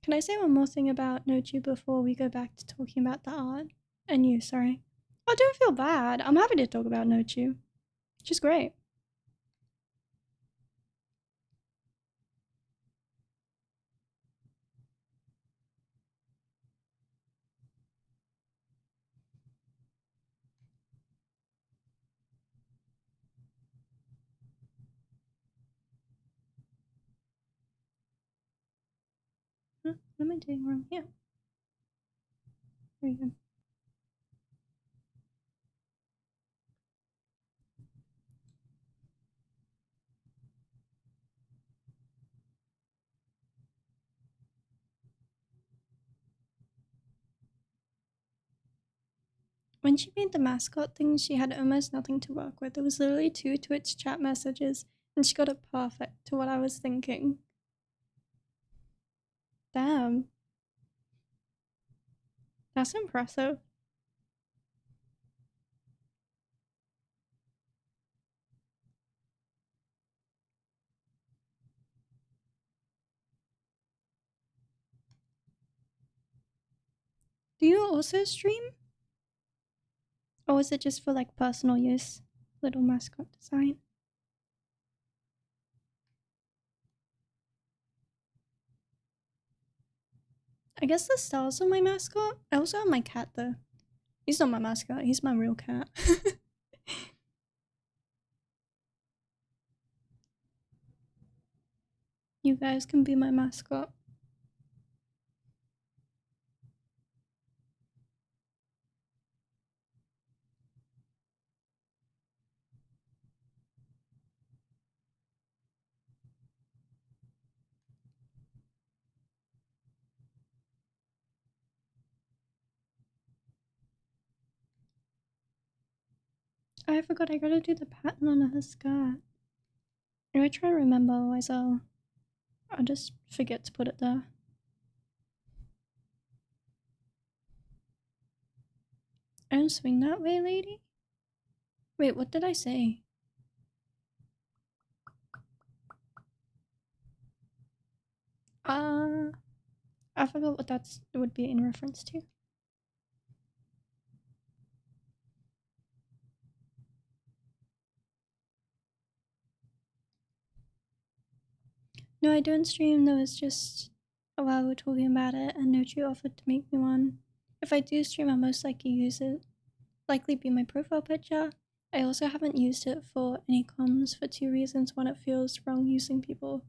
Can I say one more thing about Nochu before we go back to talking about the art? And you, sorry. Oh, don't feel bad. I'm happy to talk about Nochu. She's great. Huh? What am I doing wrong here? There you go. When she made the mascot thing, she had almost nothing to work with. It was literally 2 Twitch chat messages, and she got it perfect to what I was thinking. Damn. That's impressive. Do you also stream? Or is it just for like personal use? Little mascot design? I guess the stars are my mascot. I also have my cat though. He's not my mascot, he's my real cat. You guys can be my mascot. I forgot I gotta do the pattern on her skirt. I'm gonna try to remember, otherwise I'll just forget to put it there. I don't swing that way, lady? Wait, what did I say? I forgot what that would be in reference to. No, I don't stream though, it's just while we're talking about it and Nochi offered to make me one. If I do stream, I'll most likely use it. Likely be my profile picture. I also haven't used it for any comms for 2 reasons. 1, it feels wrong using people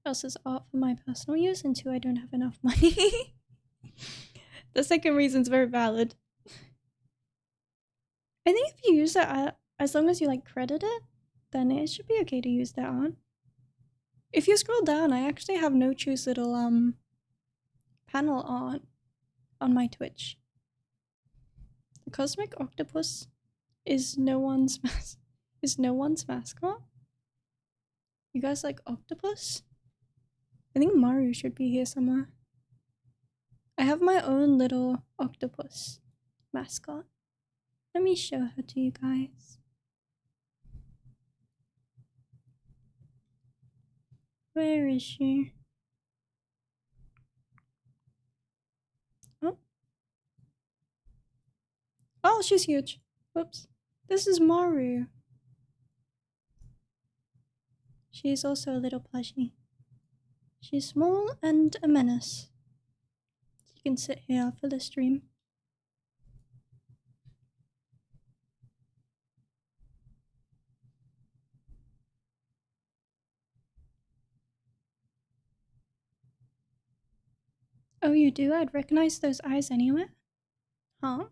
else's art for my personal use, and 2, I don't have enough money. The second reason's very valid. I think if you use it, as long as you like credit it, then it should be okay to use that on. If you scroll down, I actually have Nochu's little panel on my Twitch. The cosmic octopus is no one's mascot. You guys like octopus? I think Maru should be here somewhere. I have my own little octopus mascot. Let me show her to you guys. Where is she? Oh. Oh, she's huge. Whoops. This is Maru. She is also a little plushie. She's small and a menace. You can sit here for the stream. Oh, you do? I'd recognize those eyes anywhere. Huh?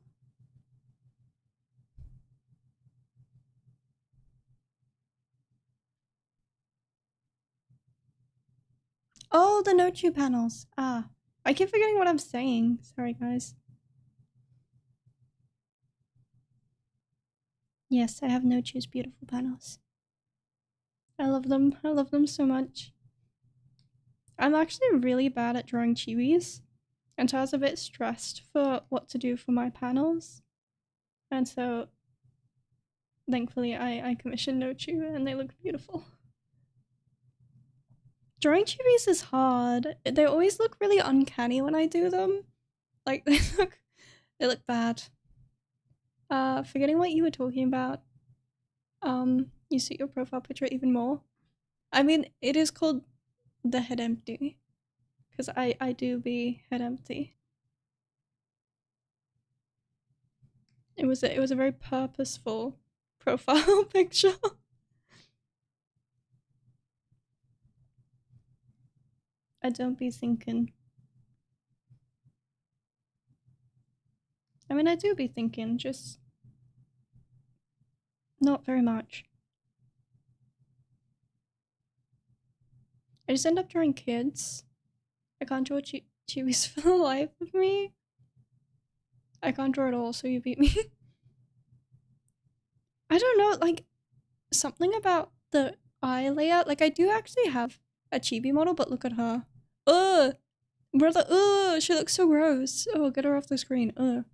Oh, the Nochu panels. Ah, I keep forgetting what I'm saying. Sorry, guys. Yes, I have no choose beautiful panels. I love them. I love them so much. I'm actually really bad at drawing chibis, and so I was a bit stressed for what to do for my panels. And so, thankfully, I commissioned no chew, and they look beautiful. Drawing chibis is hard. They always look really uncanny when I do them. Like, they look bad. Forgetting what you were talking about. You suit your profile picture even more. I mean, it is called the head empty, because I do be head empty. It was a very purposeful profile picture. I don't be thinking. I mean, I do be thinking, just not very much. I just end up drawing kids. I can't draw chibis for the life of me. I can't draw at all, so you beat me. I don't know, like, something about the eye layout. Like, I do actually have a chibi model, but look at her. Ugh! Brother, ugh! She looks so gross. Oh, get her off the screen. Ugh.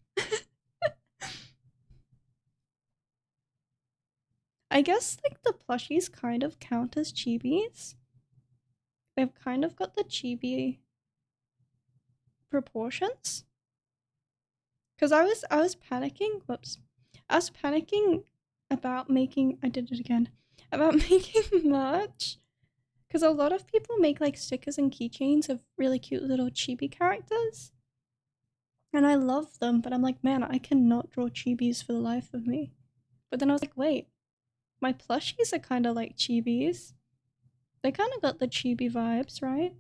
I guess, like, the plushies kind of count as chibis. They've kind of got the chibi proportions. Because I was panicking. Whoops. I was panicking about making. I did it again. About making merch. Because a lot of people make like stickers and keychains of really cute little chibi characters. And I love them, but I'm like, man, I cannot draw chibis for the life of me. But then I was like, wait, my plushies are kind of like chibis. They kind of got the chibi vibes, right?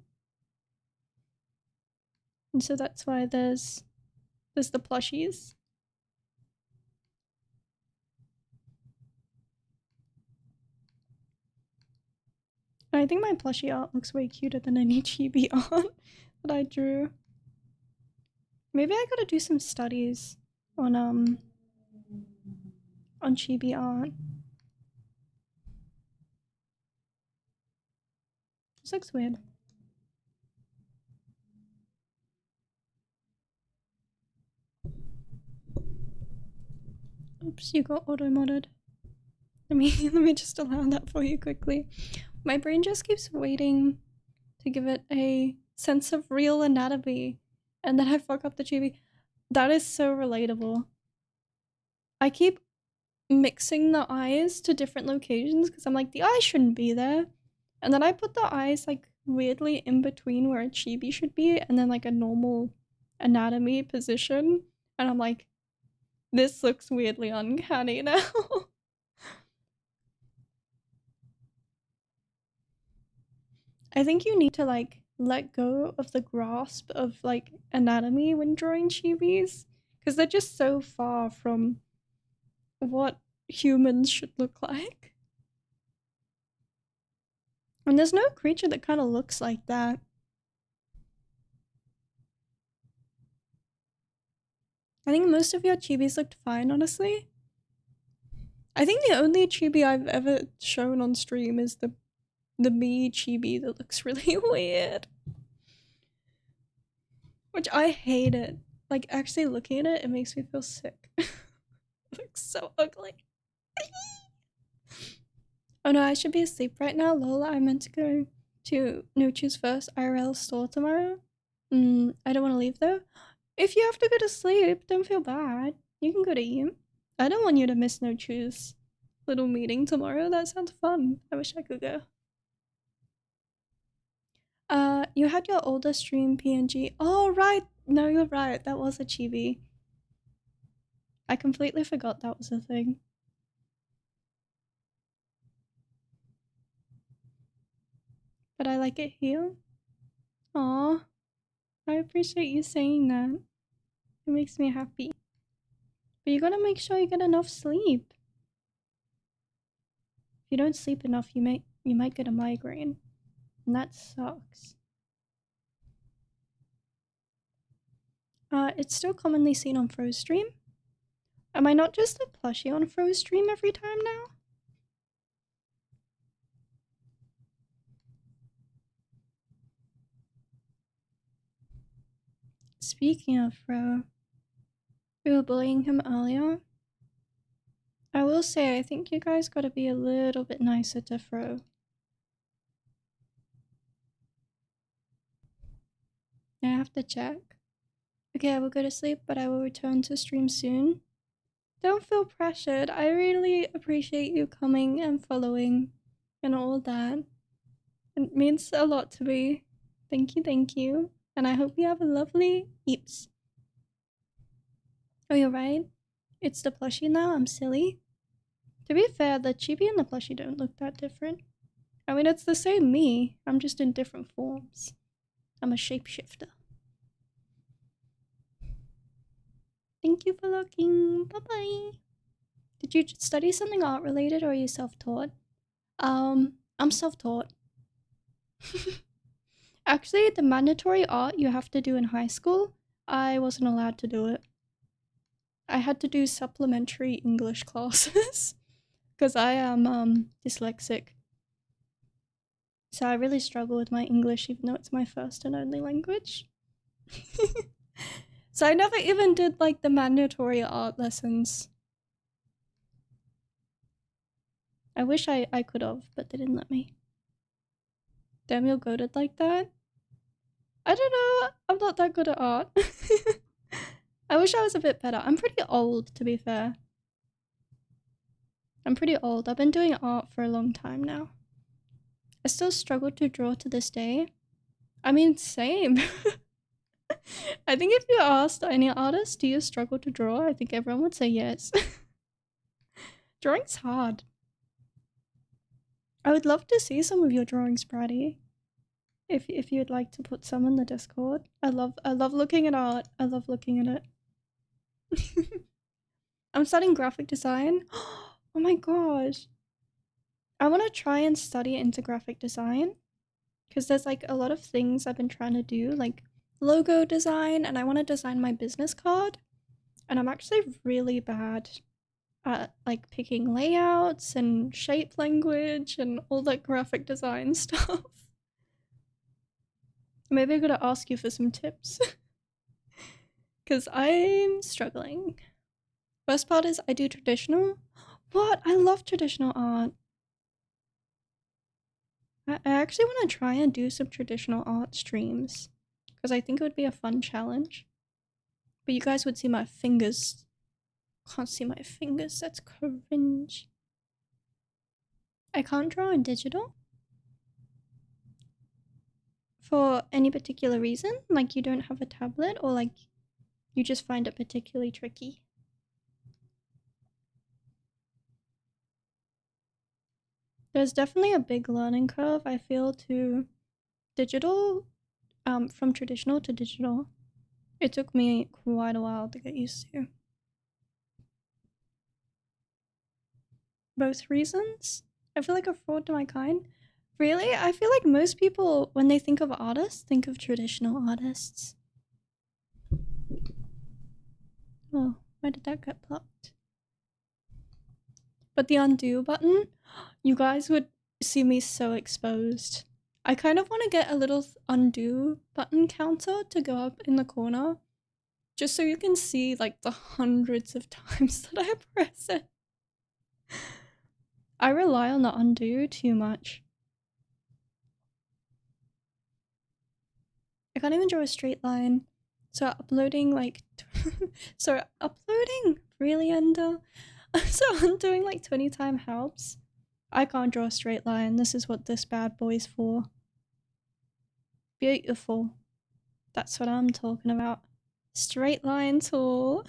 And so that's why there's the plushies. I think my plushie art looks way cuter than any chibi art that I drew. Maybe I gotta do some studies on chibi art. This looks weird. Oops, you got auto-modded. Let me just allow that for you quickly. My brain just keeps waiting to give it a sense of real anatomy, and then I fuck up the chibi. That is so relatable. I keep mixing the eyes to different locations because I'm like, the eye shouldn't be there. And then I put the eyes like weirdly in between where a chibi should be and then like a normal anatomy position. And I'm like, this looks weirdly uncanny now. I think you need to like let go of the grasp of like anatomy when drawing chibis because they're just so far from what humans should look like. And there's no creature that kind of looks like that. I think most of your chibis looked fine, honestly. I think the only chibi I've ever shown on stream is the me chibi that looks really weird. Which I hate it. Like, actually looking at it, it makes me feel sick. It looks so ugly. Oh no, I should be asleep right now. Lol, I meant to go to No Choose First IRL store tomorrow. I don't want to leave though. If you have to go to sleep, don't feel bad. You can go to eat. I don't want you to miss No Choose little meeting tomorrow. That sounds fun. I wish I could go. You had your older stream PNG. Oh, right. No, you're right. That was a chibi. I completely forgot that was a thing. But I like it here. Aw. I appreciate you saying that. It makes me happy. But you gotta make sure you get enough sleep. If you don't sleep enough, you might get a migraine. And that sucks. It's still commonly seen on Froze Stream. Am I not just a plushie on Fro stream every time now? Speaking of Fro, we were bullying him earlier. I will say, I think you guys gotta be a little bit nicer to Fro. I have to check. Okay, I will go to sleep, but I will return to stream soon. Don't feel pressured. I really appreciate you coming and following and all that. It means a lot to me. Thank you, thank you. And I hope you have a lovely eeps. Oh, you're right. It's the plushie now. I'm silly. To be fair, the chibi and the plushie don't look that different. I mean, it's the same me. I'm just in different forms. I'm a shapeshifter. Thank you for looking. Bye-bye. Did you study something art related or are you self-taught? I'm self-taught. Actually, the mandatory art you have to do in high school, I wasn't allowed to do it. I had to do supplementary English classes because I am dyslexic. So I really struggle with my English even though it's my first and only language. So I never even did like the mandatory art lessons. I wish I could have, but they didn't let me. Damn, you're goated like that? I don't know, I'm not that good at art. I wish I was a bit better. I'm pretty old, to be fair. I'm pretty old. I've been doing art for a long time now. I still struggle to draw to this day. I mean, same. I think if you asked any artist, do you struggle to draw? I think everyone would say yes. Drawing's hard. I would love to see some of your drawings, Brady. If you'd like to put some in the Discord. I love looking at art. I love looking at it. I'm studying graphic design. Oh my gosh. I want to try and study into graphic design because there's like a lot of things I've been trying to do, like logo design, and I want to design my business card. And I'm actually really bad at like picking layouts and shape language and all that graphic design stuff. Maybe I'm gonna ask you for some tips because I'm struggling. First part is I do traditional. What? I love traditional art. I actually want to try and do some traditional art streams because I think it would be a fun challenge. But you guys would see my fingers. Can't see my fingers, that's cringe. I can't draw in digital? For any particular reason? Like you don't have a tablet or like you just find it particularly tricky? There's definitely a big learning curve, I feel, to digital, from traditional to digital. It took me quite a while to get used to. Both reasons? I feel like a fraud to my kind. Really? I feel like most people, when they think of artists, think of traditional artists. Oh, why did that get blocked? But the undo button, you guys would see me so exposed. I kind of want to get a little undo button counter to go up in the corner, just so you can see like the hundreds of times that I press it. I rely on the undo too much. I can't even draw a straight line. So uploading like, so uploading really Ender. So undoing like 20 time helps. I can't draw a straight line. This is what this bad boy's for. Beautiful. That's what I'm talking about. Straight line tool.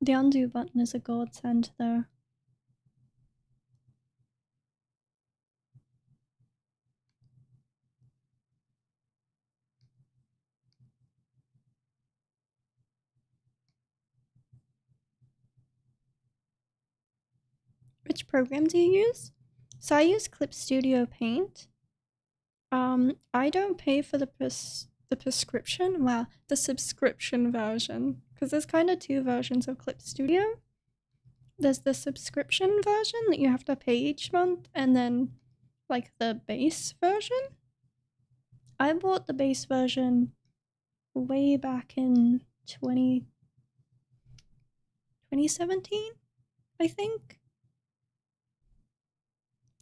The undo button is a godsend though. Which program do you use? So I use Clip Studio Paint. I don't pay for the prescription. Wow, the subscription version, because there's kind of two versions of Clip Studio. There's the subscription version that you have to pay each month, and then like the base version. I bought the base version way back in 2017, I think.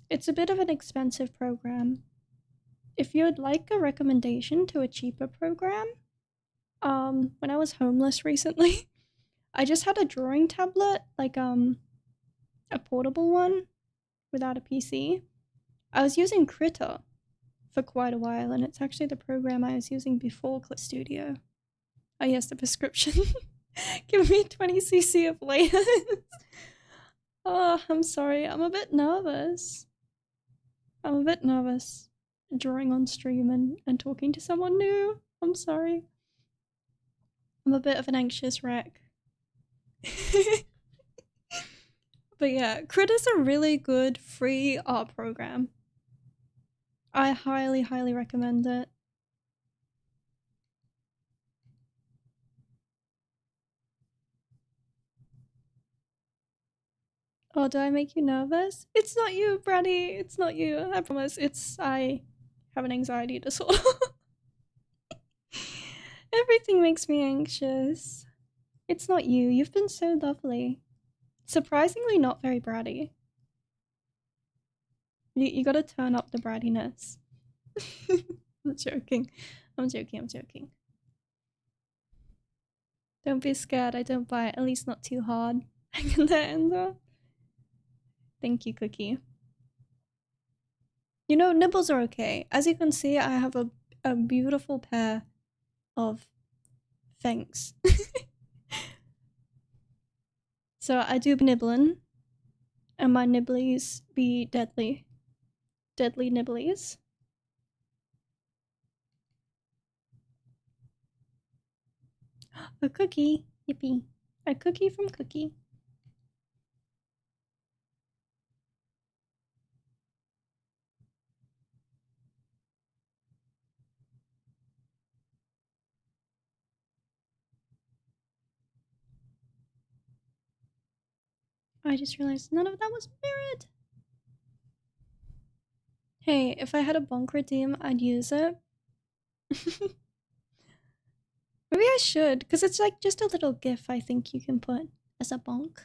It's a bit of an expensive program. If you'd like a recommendation to a cheaper program, when I was homeless recently, I just had a drawing tablet, like a portable one without a PC. I was using Critter for quite a while, and it's actually the program I was using before Clip Studio. Oh yes, the prescription. Give me 20cc of layers. Oh, I'm sorry. I'm a bit nervous. Drawing on stream and talking to someone new. I'm sorry. I'm a bit of an anxious wreck. But yeah, Critter's a really good free art program. I highly, highly recommend it. Oh, do I make you nervous? It's not you, Brady. It's not you. I promise. I have an anxiety disorder. Everything makes me anxious. It's not you. You've been so lovely. Surprisingly not very bratty. You gotta turn up the brattiness. I'm joking. I'm joking. Don't be scared. I don't bite. At least not too hard. Hang in there, Ender. Thank you, Cookie. You know, nibbles are okay. As you can see, I have a beautiful pair of fangs. So I do nibbling, and my nibblies be deadly. Deadly nibblies. A cookie. Yippee. A cookie from Cookie. I just realized none of that was mirrored. Hey, if I had a bonk redeem, I'd use it. Maybe I should, because it's like just a little gif I think you can put as a bonk.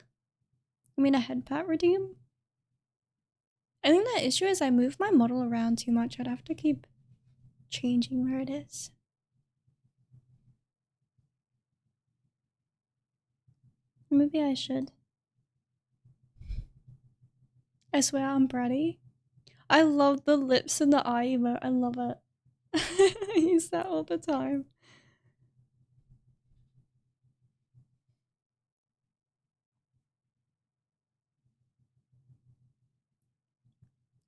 I mean a head pat redeem. I think the issue is I move my model around too much. I'd have to keep changing where it is. Maybe I should. I swear I'm bratty. I love the lips and the eye emote. I love it. I use that all the time.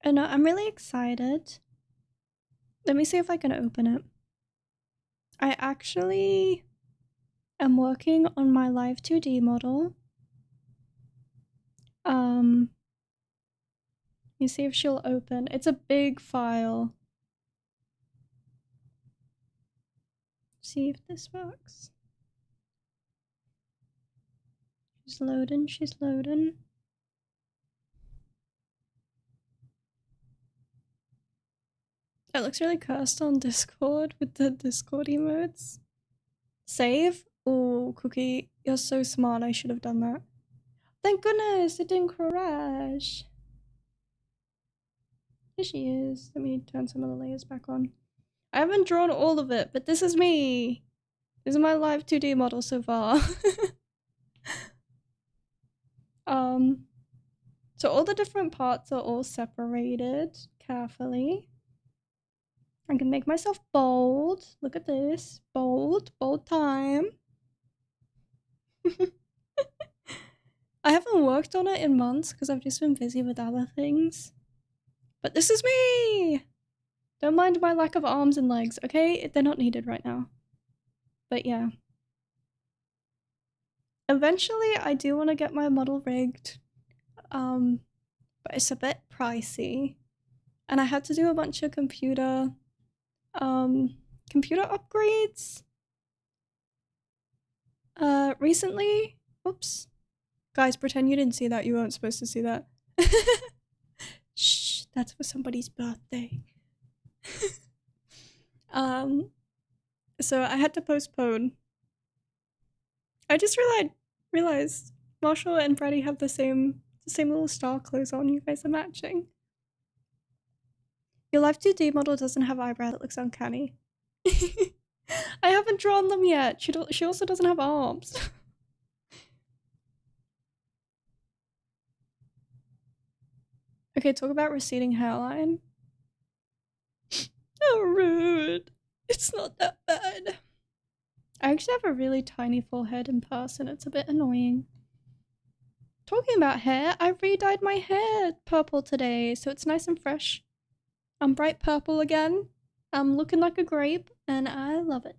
And I'm really excited. Let me see if I can open it. I actually am working on my live 2D model. You see if she'll open. It's a big file. See if this works. She's loading, she's loading. It looks really cursed on Discord with the Discord emotes. Save? Oh, Cookie, you're so smart. I should have done that. Thank goodness it didn't crash. Here she is. Let me turn some of the layers back on. I haven't drawn all of it, but this is me. This is my live 2D model so far. So all the different parts are all separated carefully. I can make myself bold. Look at this. Bold. Bold time. I haven't worked on it in months because I've just been busy with other things. But this is me! Don't mind my lack of arms and legs, okay? They're not needed right now. But yeah. Eventually, I do want to get my model rigged. But it's a bit pricey. And I had to do a bunch of computer Computer upgrades. Recently, oops. Guys, pretend you didn't see that. You weren't supposed to see that. Shh, that's for somebody's birthday. So I had to postpone. I just realized Marshall and Brady have the same little star clothes on. You guys are matching. Your Life 2D model doesn't have eyebrows. It looks uncanny. I haven't drawn them yet. She also doesn't have arms. Okay, talk about receding hairline. Oh, rude. It's not that bad. I actually have a really tiny forehead in person. It's a bit annoying. Talking about hair, I re-dyed my hair purple today, so it's nice and fresh. I'm bright purple again. I'm looking like a grape, and I love it.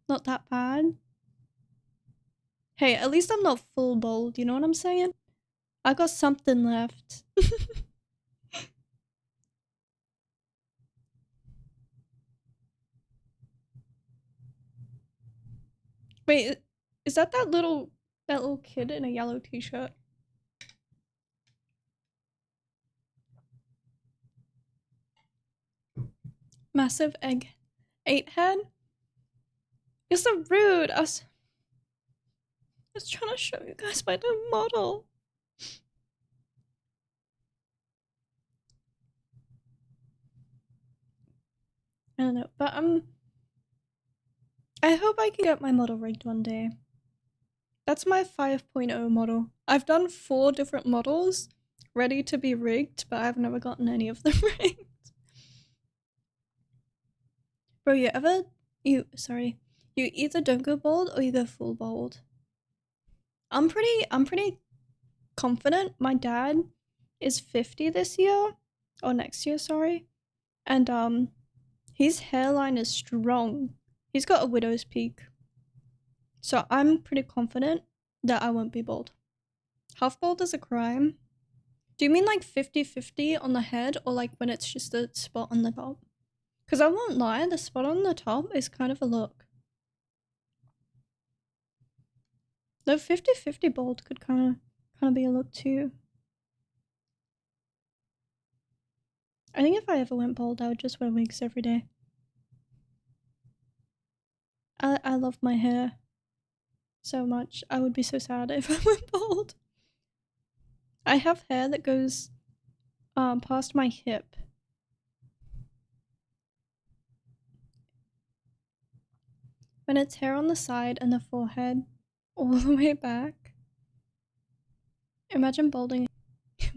Not that bad. Hey, at least I'm not full bald, you know what I'm saying? I got something left. Wait, is that little kid in a yellow t-shirt? Massive egg 8 head? You're so rude. I was trying to show you guys my new model. I don't know, but I hope I can get my model rigged one day. That's my 5.0 model. I've done 4 different models ready to be rigged, but I've never gotten any of them rigged. Bro, you either don't go bald or you go full bald. I'm pretty confident. My dad is 50 this year, or next year, sorry. And his hairline is strong. He's got a widow's peak. So I'm pretty confident that I won't be bald. Half bald is a crime. Do you mean like 50-50 on the head, or like when it's just a spot on the top? Because I won't lie, the spot on the top is kind of a look. Though 50-50 bald could kind of be a look too. I think if I ever went bald, I would just wear wigs every day. I love my hair so much. I would be so sad if I went bald. I have hair that goes past my hip. When it's hair on the side and the forehead all the way back. Imagine balding.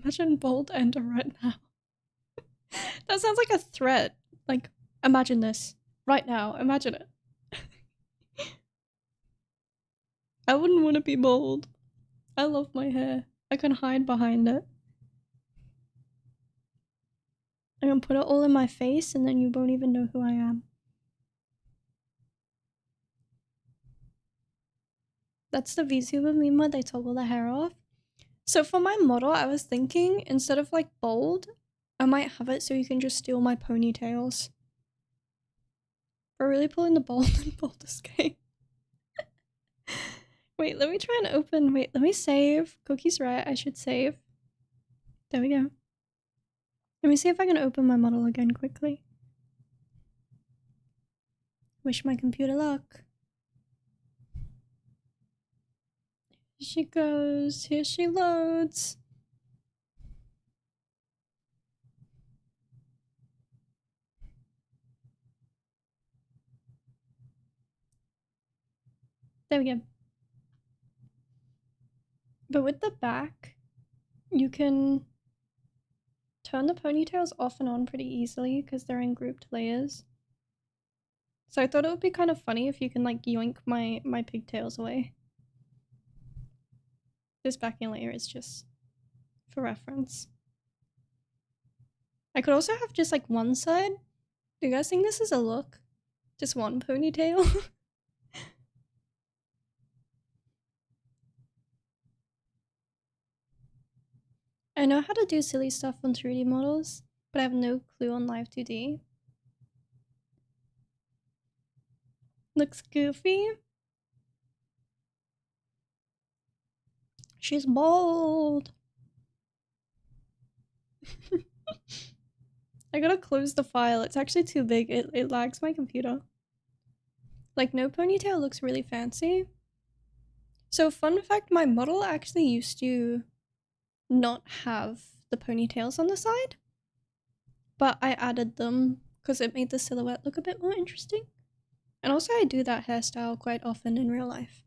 Imagine bald ender right now. That sounds like a threat. Like, imagine this. Right now. Imagine it. I wouldn't want to be bald. I love my hair. I can hide behind it. I can put it all in my face and then you won't even know who I am. That's the VTuber meme where they toggle the hair off. So for my model, I was thinking, instead of like bald, I might have it so you can just steal my ponytails. We're really pulling the bald and bald escape. Wait, let me try and open. Wait, let me save. Cookie's right, I should save. There we go. Let me see if I can open my model again quickly. Wish my computer luck. Here she goes. Here she loads. There we go. But with the back, you can turn the ponytails off and on pretty easily because they're in grouped layers. So I thought it would be kind of funny if you can like yoink my pigtails away. This backing layer is just for reference. I could also have just like one side. Do you guys think this is a look? Just one ponytail? I know how to do silly stuff on 3D models. but I have no clue on Live 2D. Looks goofy. She's bald. I gotta close the file. It's actually too big. It lags my computer. Like, no ponytail looks really fancy. So, fun fact, my model actually used to not have the ponytails on the side, but I added them because it made the silhouette look a bit more interesting. And also, I do that hairstyle quite often in real life.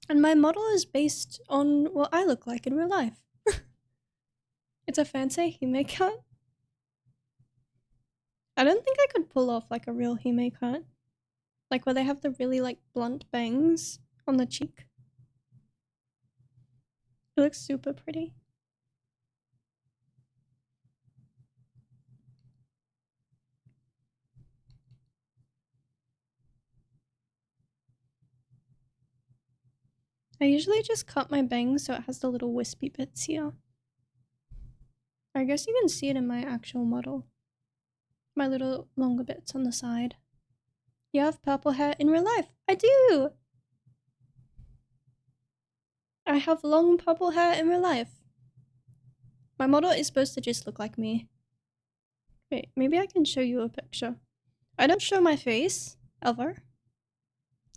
And my model is based on what I look like in real life. It's a fancy Hime cut. I don't think I could pull off like a real Hime cut. Like where they have the really like blunt bangs on the cheek. It looks super pretty. I usually just cut my bangs so it has the little wispy bits here. I guess you can see it in my actual model. My little longer bits on the side. You have purple hair in real life. I do! I have long purple hair in real life. My model is supposed to just look like me. Wait, maybe I can show you a picture. I don't show my face, ever.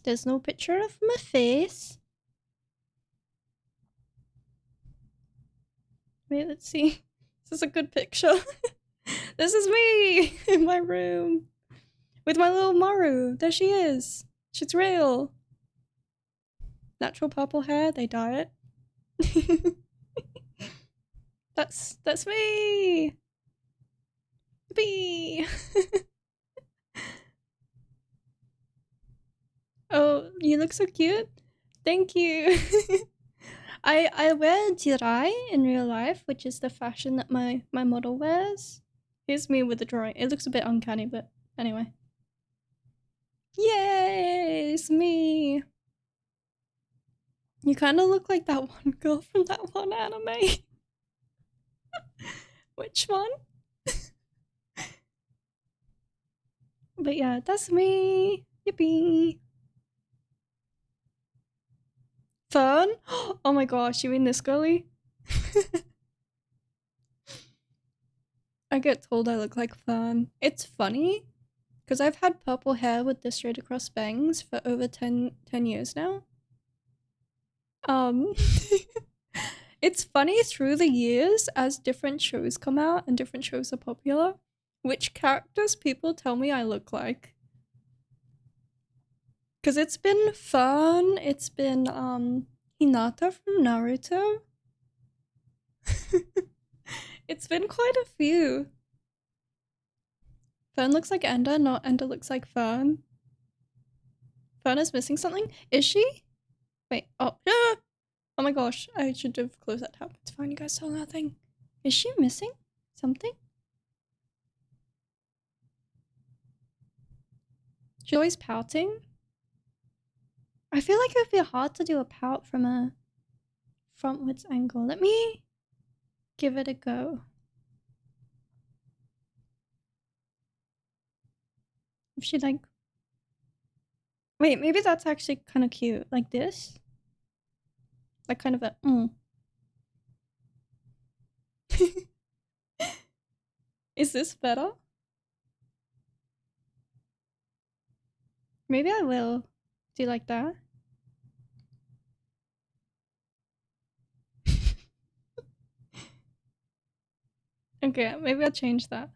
There's no picture of my face. Wait, let's see. This is a good picture. This is me in my room with my little Maru. There she is. She's real. Natural purple hair, they dye it. That's me. Bee. Oh, you look so cute. Thank you. I wear jirai in real life, which is the fashion that my model wears. Here's me with the drawing. It looks a bit uncanny, but anyway. Yay, it's me. You kind of look like that one girl from that one anime. Which one? But yeah, that's me. Yippee. Fern? Oh my gosh, you mean this girly? I get told I look like Fern. It's funny, because I've had purple hair with the straight across bangs for over 10 years now. It's funny through the years as different shows come out and different shows are popular, which characters people tell me I look like. Because it's been Fern, it's been Hinata from Naruto. It's been quite a few. Fern looks like Enda, not Enda looks like Fern. Fern is missing something? Is she? Wait, oh, ah! Oh my gosh, I should have closed that tab. It's fine, you guys saw nothing. Is she missing something? She's always pouting. I feel like it would be hard to do a pout from a frontwards angle. Let me give it a go. If she like... Wait, maybe that's actually kind of cute. Like this? Like kind of a Is this better? Maybe I will do like that. Okay, maybe I'll change that.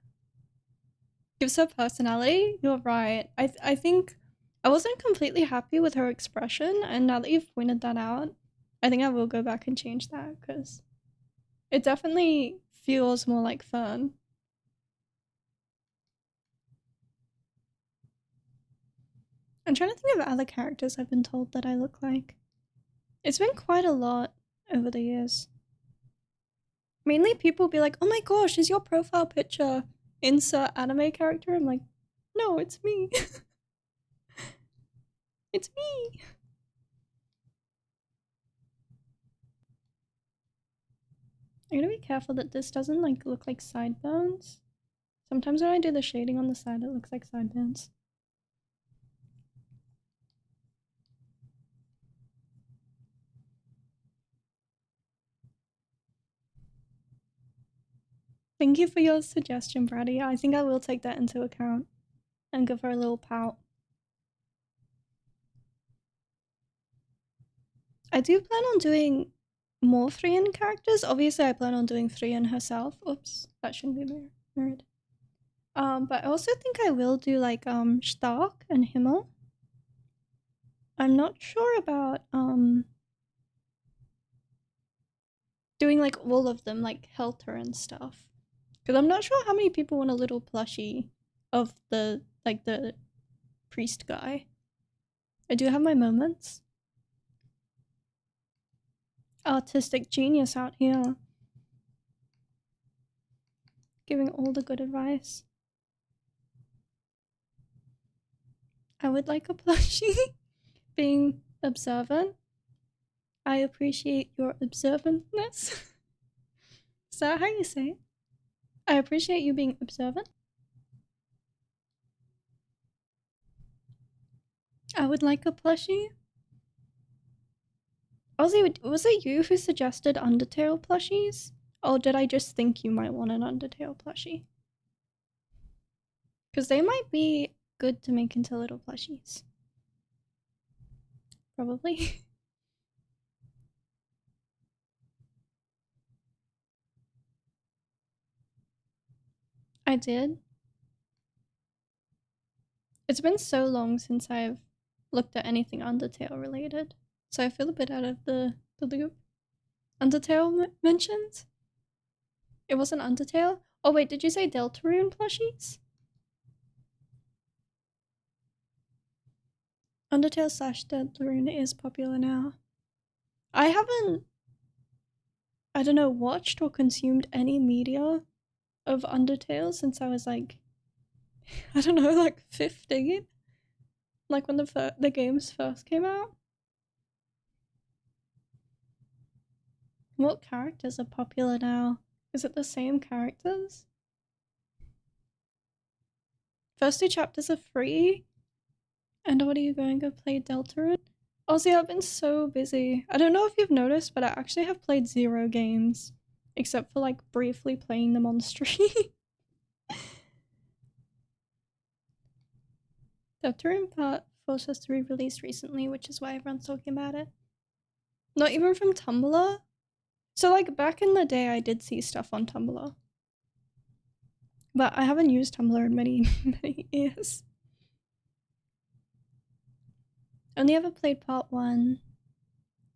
Gives her personality? You're right. I think I wasn't completely happy with her expression, and now that you've pointed that out, I think I will go back and change that, because it definitely feels more like Fern. I'm trying to think of other characters I've been told that I look like. It's been quite a lot over the years. Mainly people be like, oh my gosh, is your profile picture insert anime character? I'm like, no, it's me. It's me. I gotta be careful that this doesn't like look like sideburns. Sometimes when I do the shading on the side, it looks like sideburns. Thank you for your suggestion, Brady. I think I will take that into account and give her a little pout. I do plan on doing more Frien characters. Obviously, I plan on doing Frien herself. Oops, that shouldn't be mirrored. But I also think I will do like Stark and Himmel. I'm not sure about doing like all of them, like Helter and stuff. Because I'm not sure how many people want a little plushie of the priest guy. I do have my moments. Artistic genius out here. Giving all the good advice. I would like a plushie being observant. I appreciate your observantness. Is that how you say it? I appreciate you being observant. I would like a plushie. Ozzy, was it you who suggested Undertale plushies? Or did I just think you might want an Undertale plushie? Because they might be good to make into little plushies. Probably. I did. It's been so long since I've looked at anything Undertale related, so I feel a bit out of the loop. Undertale mentions? It wasn't Undertale? Oh wait, did you say Deltarune plushies? Undertale / Deltarune is popular now. I haven't, I don't know, watched or consumed any media of Undertale since I was like, I don't know, like 15? Like when the games first came out? What characters are popular now? Is it the same characters? First 2 chapters are free? And what are you going to play Deltarune? Ozzy, I've been so busy. I don't know if you've noticed, but I actually have played 0 games. Except for like briefly playing them on stream. Deltarune Part 4 was to be released recently, which is why everyone's talking about it. Not even from Tumblr? So like back in the day I did see stuff on Tumblr. But I haven't used Tumblr in many, many years. Only ever played part 1.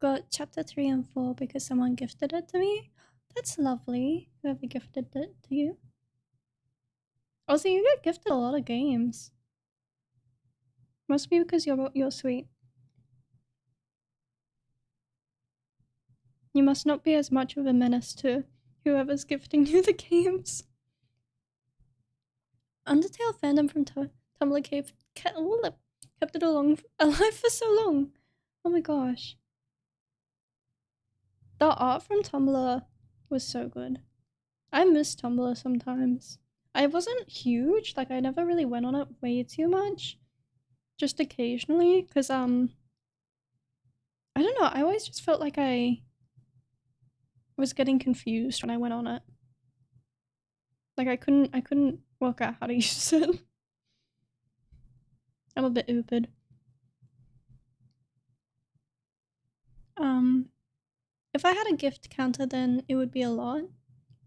Got chapter 3 and 4 because someone gifted it to me. That's lovely, whoever gifted it to you. Also, you get gifted a lot of games. Must be because you're sweet. You must not be as much of a menace to whoever's gifting you the games. Undertale fandom from Tumblr kept it alive for so long. Oh my gosh. The art from Tumblr was so good. I miss Tumblr sometimes. I wasn't huge, like I never really went on it way too much. Just occasionally, because I don't know, I always just felt like I was getting confused when I went on it. Like I couldn't work out how to use it. I'm a bit stupid. If I had a gift counter, then it would be a lot.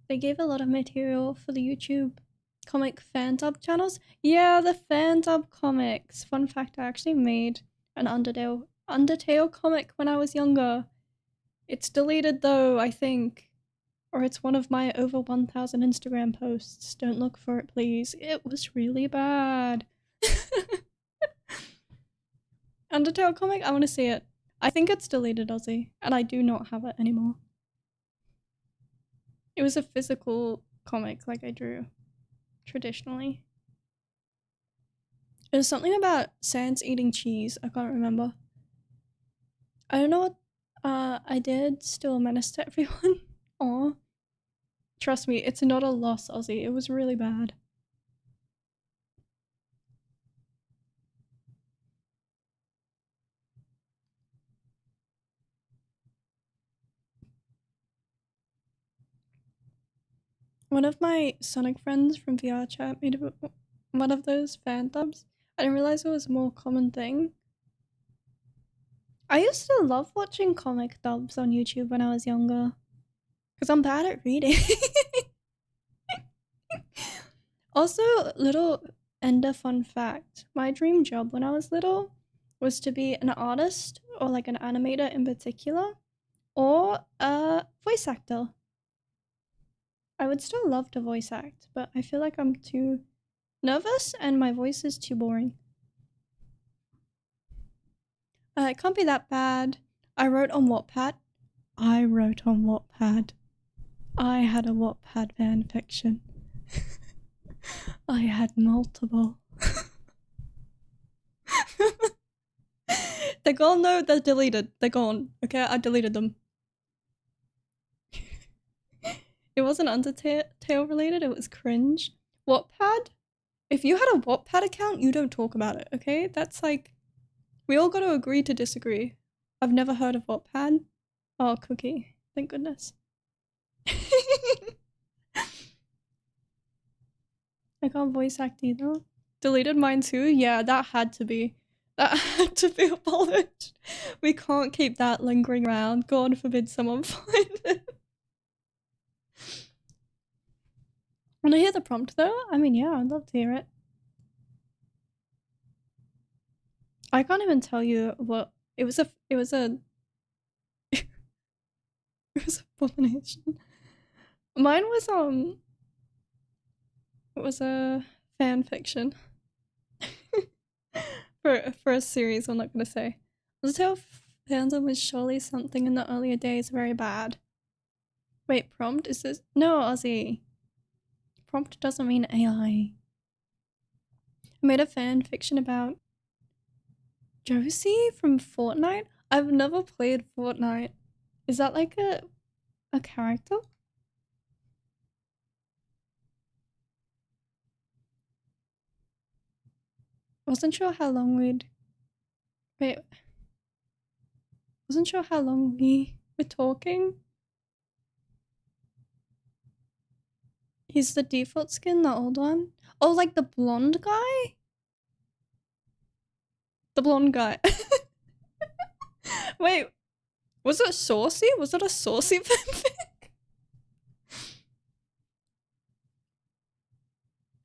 They gave a lot of material for the YouTube comic fan dub channels. Yeah, the fan dub comics. Fun fact, I actually made an Undertale comic when I was younger. It's deleted though, I think. Or it's one of my over 1,000 Instagram posts. Don't look for it, please. It was really bad. Undertale comic? I want to see it. I think it's deleted, Ozzy, and I do not have it anymore. It was a physical comic like I drew traditionally. It was something about Sans eating cheese. I can't remember. I don't know what I did. Still a menace to everyone. Aw. Trust me, it's not a loss, Ozzy. It was really bad. One of my Sonic friends from VR chat made one of those fan dubs. I didn't realize it was a more common thing. I used to love watching comic dubs on YouTube when I was younger. Because I'm bad at reading. Also, little ender fun fact. My dream job when I was little was to be an artist or like an animator in particular or a voice actor. I would still love to voice act, but I feel like I'm too nervous and my voice is too boring. It can't be that bad. I wrote on Wattpad. I had a Wattpad fan fiction. I had multiple. They're gone, no, they're deleted. They're gone. Okay, I deleted them. It wasn't Undertale related, it was cringe. Wattpad? If you had a Wattpad account, you don't talk about it, okay? That's like, we all gotta agree to disagree. I've never heard of Wattpad. Oh, Cookie. Thank goodness. I can't voice act either. Deleted mine too? Yeah, that had to be. That had to be abolished. We can't keep that lingering around. God forbid someone find it. Wanna hear the prompt though? I mean, yeah, I'd love to hear it. I can't even tell you what it was. It was a abomination. Mine was a fan fiction for a series. I'm not gonna say. Undertale fandom was surely something in the earlier days very bad. Wait, prompt is this? No, Ozzy. Prompt doesn't mean AI. I made a fan fiction about Josie from Fortnite. I've never played Fortnite. Is that like a character? Wasn't sure how long we'd wait. Wasn't sure how long we were talking. He's the default skin, the old one. Oh, like the blonde guy? The blonde guy. Wait, was it saucy? Was it a saucy fanfic?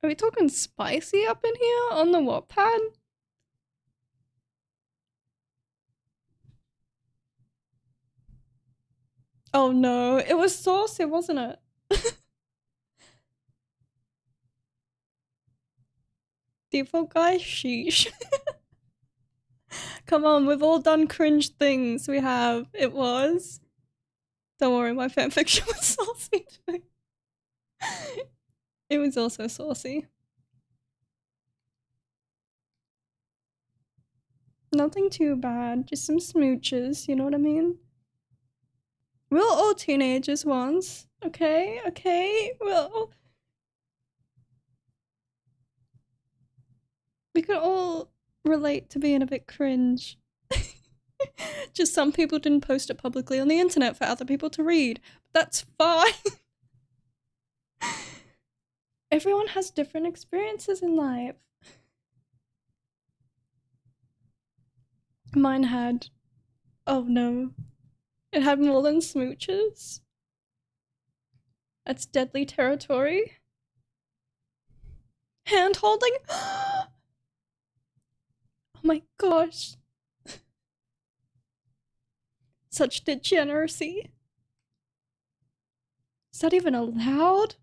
Are we talking spicy up in here on the Wattpad? Oh no, it was saucy, wasn't it? Default guy? Sheesh. Come on, we've all done cringe things. We have. It was. Don't worry, my fanfiction was saucy too. It was also saucy. Nothing too bad, just some smooches, you know what I mean? We were all teenagers once, okay? Well, we could all relate to being a bit cringe. Just some people didn't post it publicly on the internet for other people to read. But that's fine. Everyone has different experiences in life. Mine had... Oh no. It had more than smooches. That's deadly territory. Hand holding? Oh my gosh. Such degeneracy. Is that even allowed?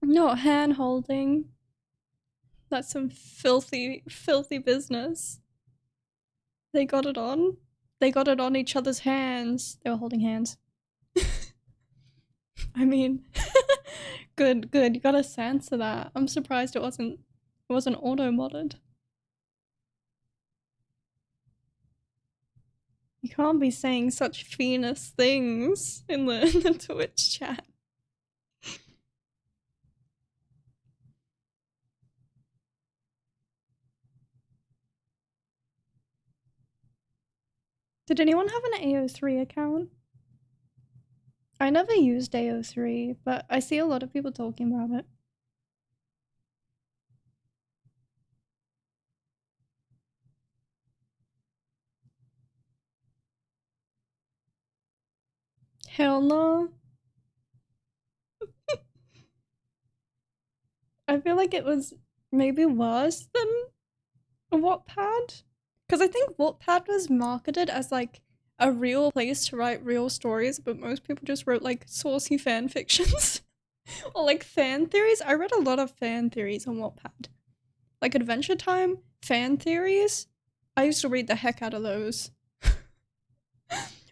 No, hand holding. That's some filthy, filthy business. They got it on. They got it on each other's hands. They were holding hands. I mean, good. You gotta censor that. I'm surprised it wasn't auto-modded. You can't be saying such Venus things in the Twitch chat. Did anyone have an AO3 account? I never used AO3, but I see a lot of people talking about it. Hell no. I feel like it was maybe worse than Wattpad. Because I think Wattpad was marketed as like a real place to write real stories, but most people just wrote like saucy fan fictions. Or like fan theories. I read a lot of fan theories on Wattpad. Like Adventure Time, fan theories. I used to read the heck out of those.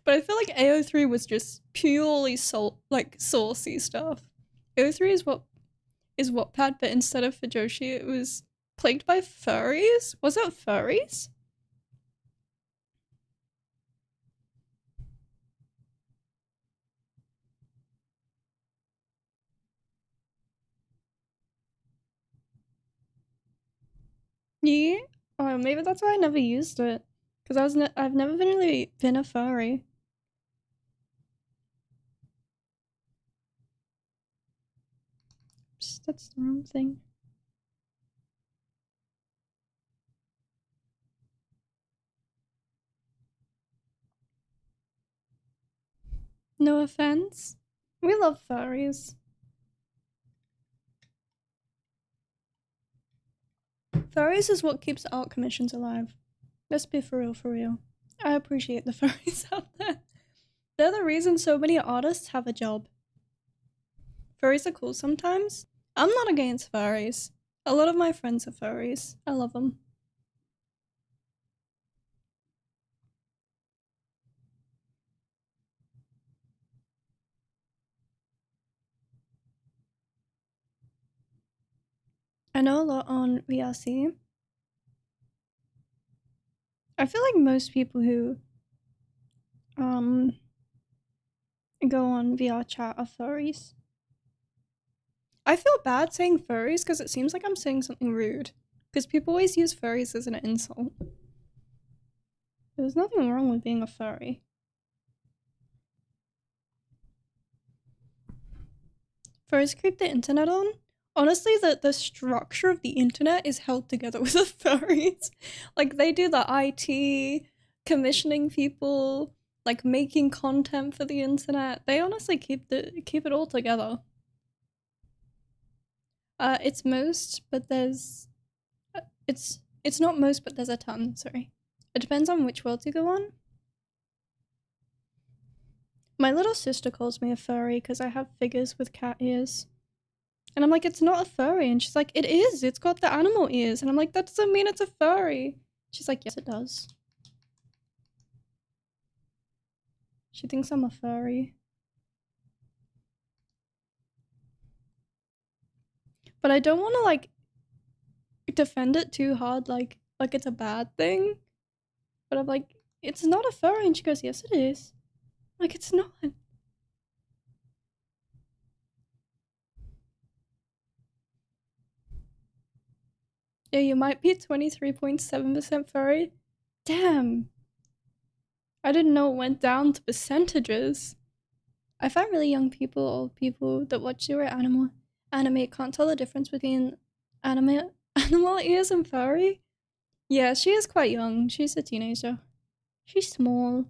But I feel like AO3 was just purely like saucy stuff. AO3 is Wattpad, but instead of Fujoshi, it was plagued by furries. Was it furries? Yeah. Oh, maybe that's why I never used it. Because I've never been really been a furry. Oops, that's the wrong thing. No offense. We love furries. Furries is what keeps art commissions alive. Let's be for real, for real. I appreciate the furries out there. They're the reason so many artists have a job. Furries are cool sometimes. I'm not against furries. A lot of my friends are furries. I love them. I know a lot on VRC. I feel like most people who go on VR chat are furries. I feel bad saying furries because it seems like I'm saying something rude. Because people always use furries as an insult. There's nothing wrong with being a furry. Furries creep the internet on? Honestly, the structure of the internet is held together with the furries. Like, they do the IT, commissioning people, like, making content for the internet. They honestly keep it all together. It's most, but there's... It's not most, but there's a ton, sorry. It depends on which world you go on. My little sister calls me a furry because I have figures with cat ears. And I'm like, it's not a furry. And she's like, it is. It's got the animal ears. And I'm like, that doesn't mean it's a furry. She's like, yes, it does. She thinks I'm a furry. But I don't want to, like, defend it too hard, like it's a bad thing. But I'm like, it's not a furry. And she goes, yes, it is. Like, it's not. Yeah, you might be 23.7% furry. Damn. I didn't know it went down to percentages. I find really young people, old people that watch zero anime can't tell the difference between animal ears and furry. Yeah, she is quite young. She's a teenager. She's small.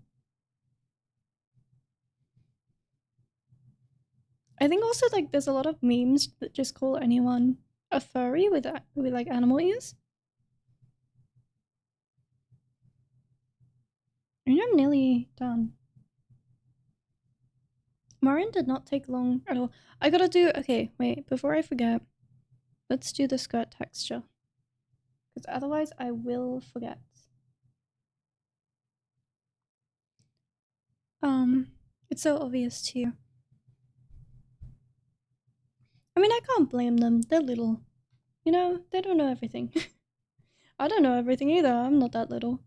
I think also like there's a lot of memes that just call anyone a furry with like animal ears. And I'm nearly done. Marin did not take long at all. I gotta do okay, wait, before I forget, let's do the skirt texture. Because otherwise I will forget. It's so obvious too. I mean, I can't blame them. They're little. You know, they don't know everything. I don't know everything either. I'm not that little.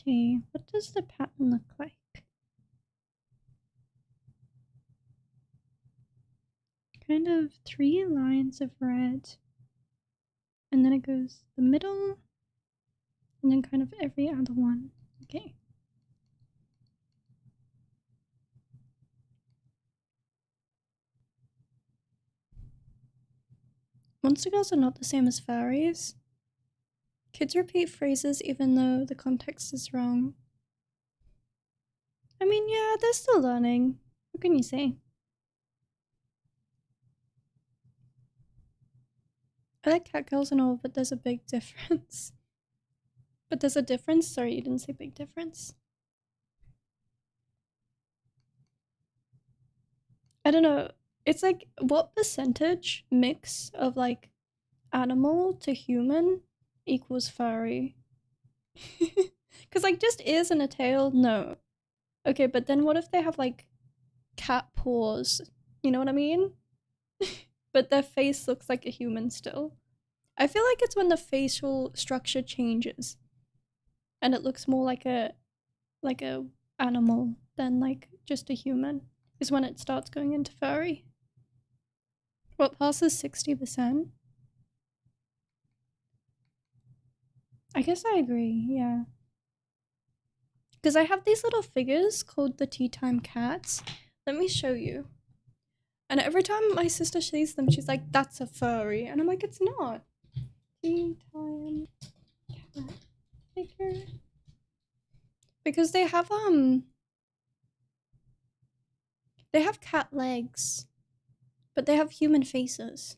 Okay, what does the pattern look like? Kind of 3 lines of red. And then it goes the middle, and then kind of every other one. Okay. Monster girls are not the same as furries. Kids repeat phrases even though the context is wrong. I mean, yeah, they're still learning. What can you say? I like cat girls and all, but there's a big difference. But there's a difference? Sorry, you didn't say big difference. I don't know. It's like, what percentage mix of like animal to human equals furry? Because like just ears and a tail, no. Okay, but then what if they have like cat paws? You know what I mean? But their face looks like a human still. I feel like it's when the facial structure changes and it looks more like a animal than like just a human is when it starts going into furry. What passes 60%? I guess I agree, yeah. Because I have these little figures called the Tea Time Cats. Let me show you. And every time my sister sees them, she's like, that's a furry. And I'm like, it's not. Tea Time Cat figure. Because they have cat legs, but they have human faces.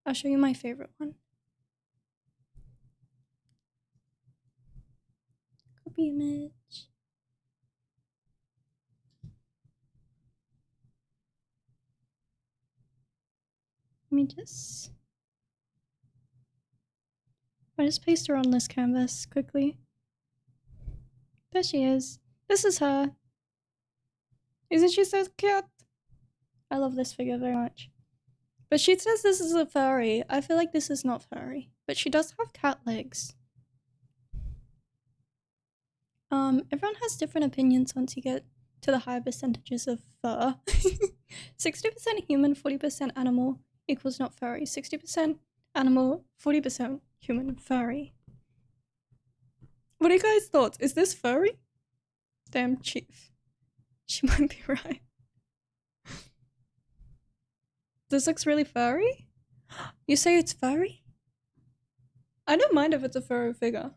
I'll show you my favorite one. Copy image. Let me just... I just paste her on this canvas quickly. There she is. This is her. Isn't she so cute? I love this figure very much. But she says this is a furry. I feel like this is not furry. But she does have cat legs. Everyone has different opinions once you get to the higher percentages of fur. 60% human, 40% animal equals not furry. 60% animal, 40% human furry. What are you guys' thoughts? Is this furry? Damn, Chief. She might be right. This looks really furry? You say it's furry? I don't mind if it's a furry figure.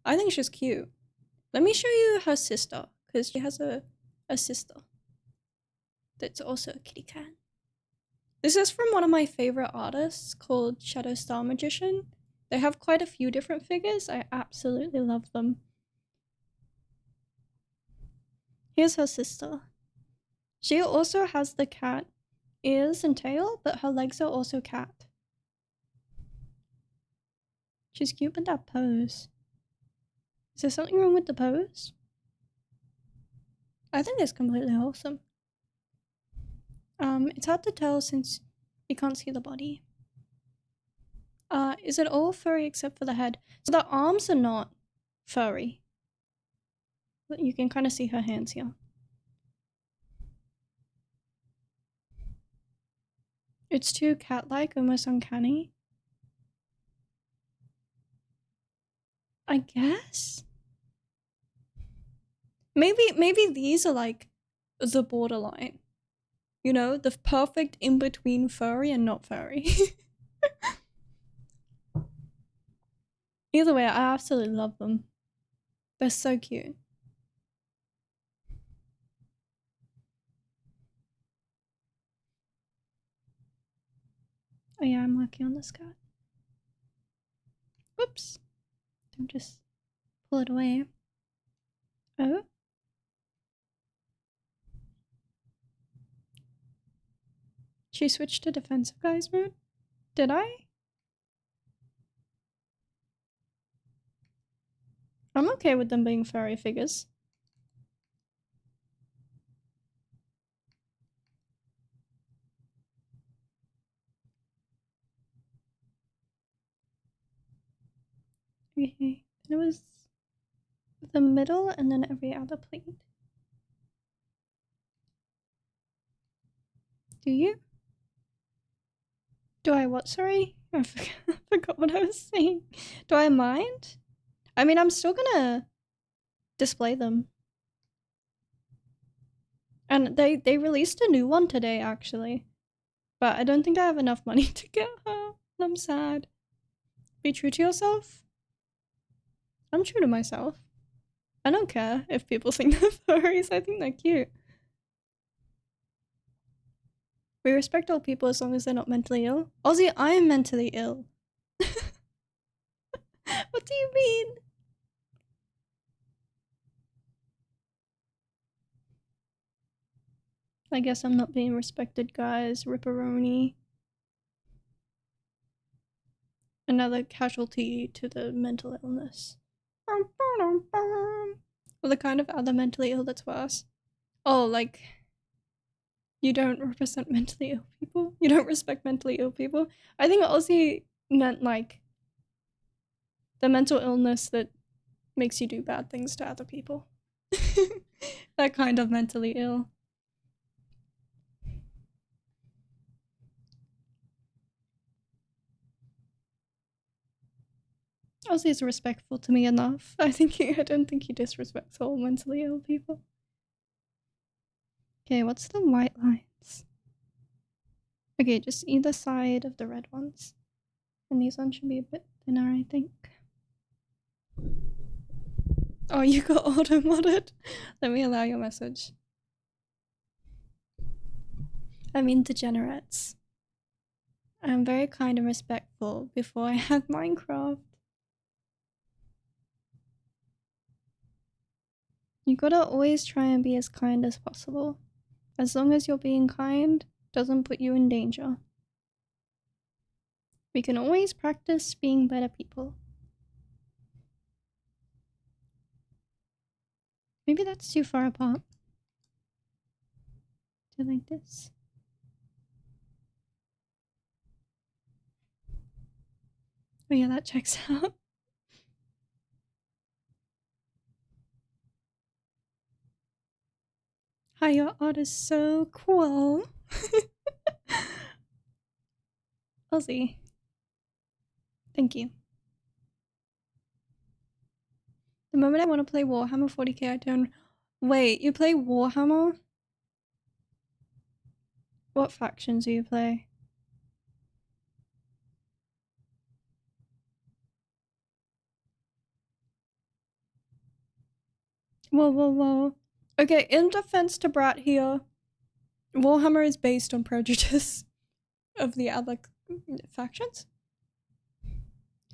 I think she's cute. Let me show you her sister, because she has a sister that's also a kitty cat. This is from one of my favorite artists called Shadow Star Magician. They have quite a few different figures. I absolutely love them. Here's her sister. She also has the cat ears and tail, but her legs are also cat. She's cute with that pose. Is there something wrong with the pose? I think it's completely wholesome. It's hard to tell since you can't see the body. Is it all furry except for the head? So the arms are not furry. But you can kind of see her hands here. It's too cat-like, almost uncanny. I guess? Maybe these are like the borderline. You know, the perfect in-between furry and not furry. Either way, I absolutely love them. They're so cute. Oh yeah, I'm working on this card. Whoops. Don't just pull it away. Oh. She switched to defensive guys mode? Did I? I'm okay with them being furry figures. Okay. It was The middle and then every other plate. Do you? Do I what? Sorry? I forgot what I was saying. Do I mind? I mean, I'm still gonna display them. And they released a new one today, actually. But I don't think I have enough money to get her. I'm sad. Be true to yourself? I'm true to myself. I don't care if people think they're furries. I think they're cute. We respect all people as long as they're not mentally ill. Ozzy, I am mentally ill. What do you mean? I guess I'm not being respected, guys. Ripperoni. Another casualty to the mental illness. Well, the kind of other mentally ill that's worse. Oh, like, you don't represent mentally ill people? You don't respect mentally ill people? I think Ozzy meant, like, the mental illness that makes you do bad things to other people. That kind of mentally ill. Ozzy is respectful to me enough. I don't think he disrespects all mentally ill people. Okay, what's the white lines? Okay, just either side of the red ones. And these ones should be a bit thinner, I think. Oh, you got auto-modded? Let me allow your message. I mean degenerates. I'm very kind and respectful before I had Minecraft. You gotta always try and be as kind as possible. As long as you're being kind, doesn't put you in danger. We can always practice being better people. Maybe that's too far apart. Do like this. Oh yeah, that checks out. Hi, your art is so cool. Ozzy. Thank you. The moment I want to play Warhammer 40k, I don't... Wait, you play Warhammer? What factions do you play? Whoa, whoa, whoa. Okay, in defense to Brat here, Warhammer is based on prejudice of the other factions.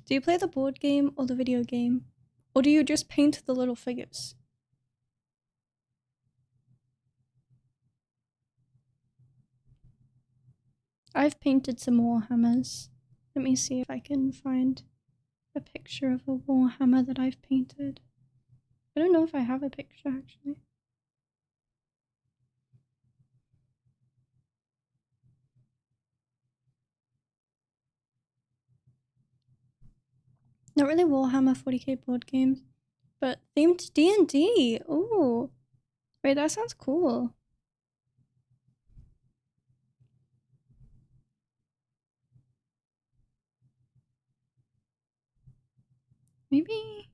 Do you play the board game or the video game? Or do you just paint the little figures? I've painted some Warhammers. Let me see if I can find a picture of a Warhammer that I've painted. I don't know if I have a picture actually. Not really Warhammer 40k board games, but themed D&D. Ooh. Wait, that sounds cool. Maybe...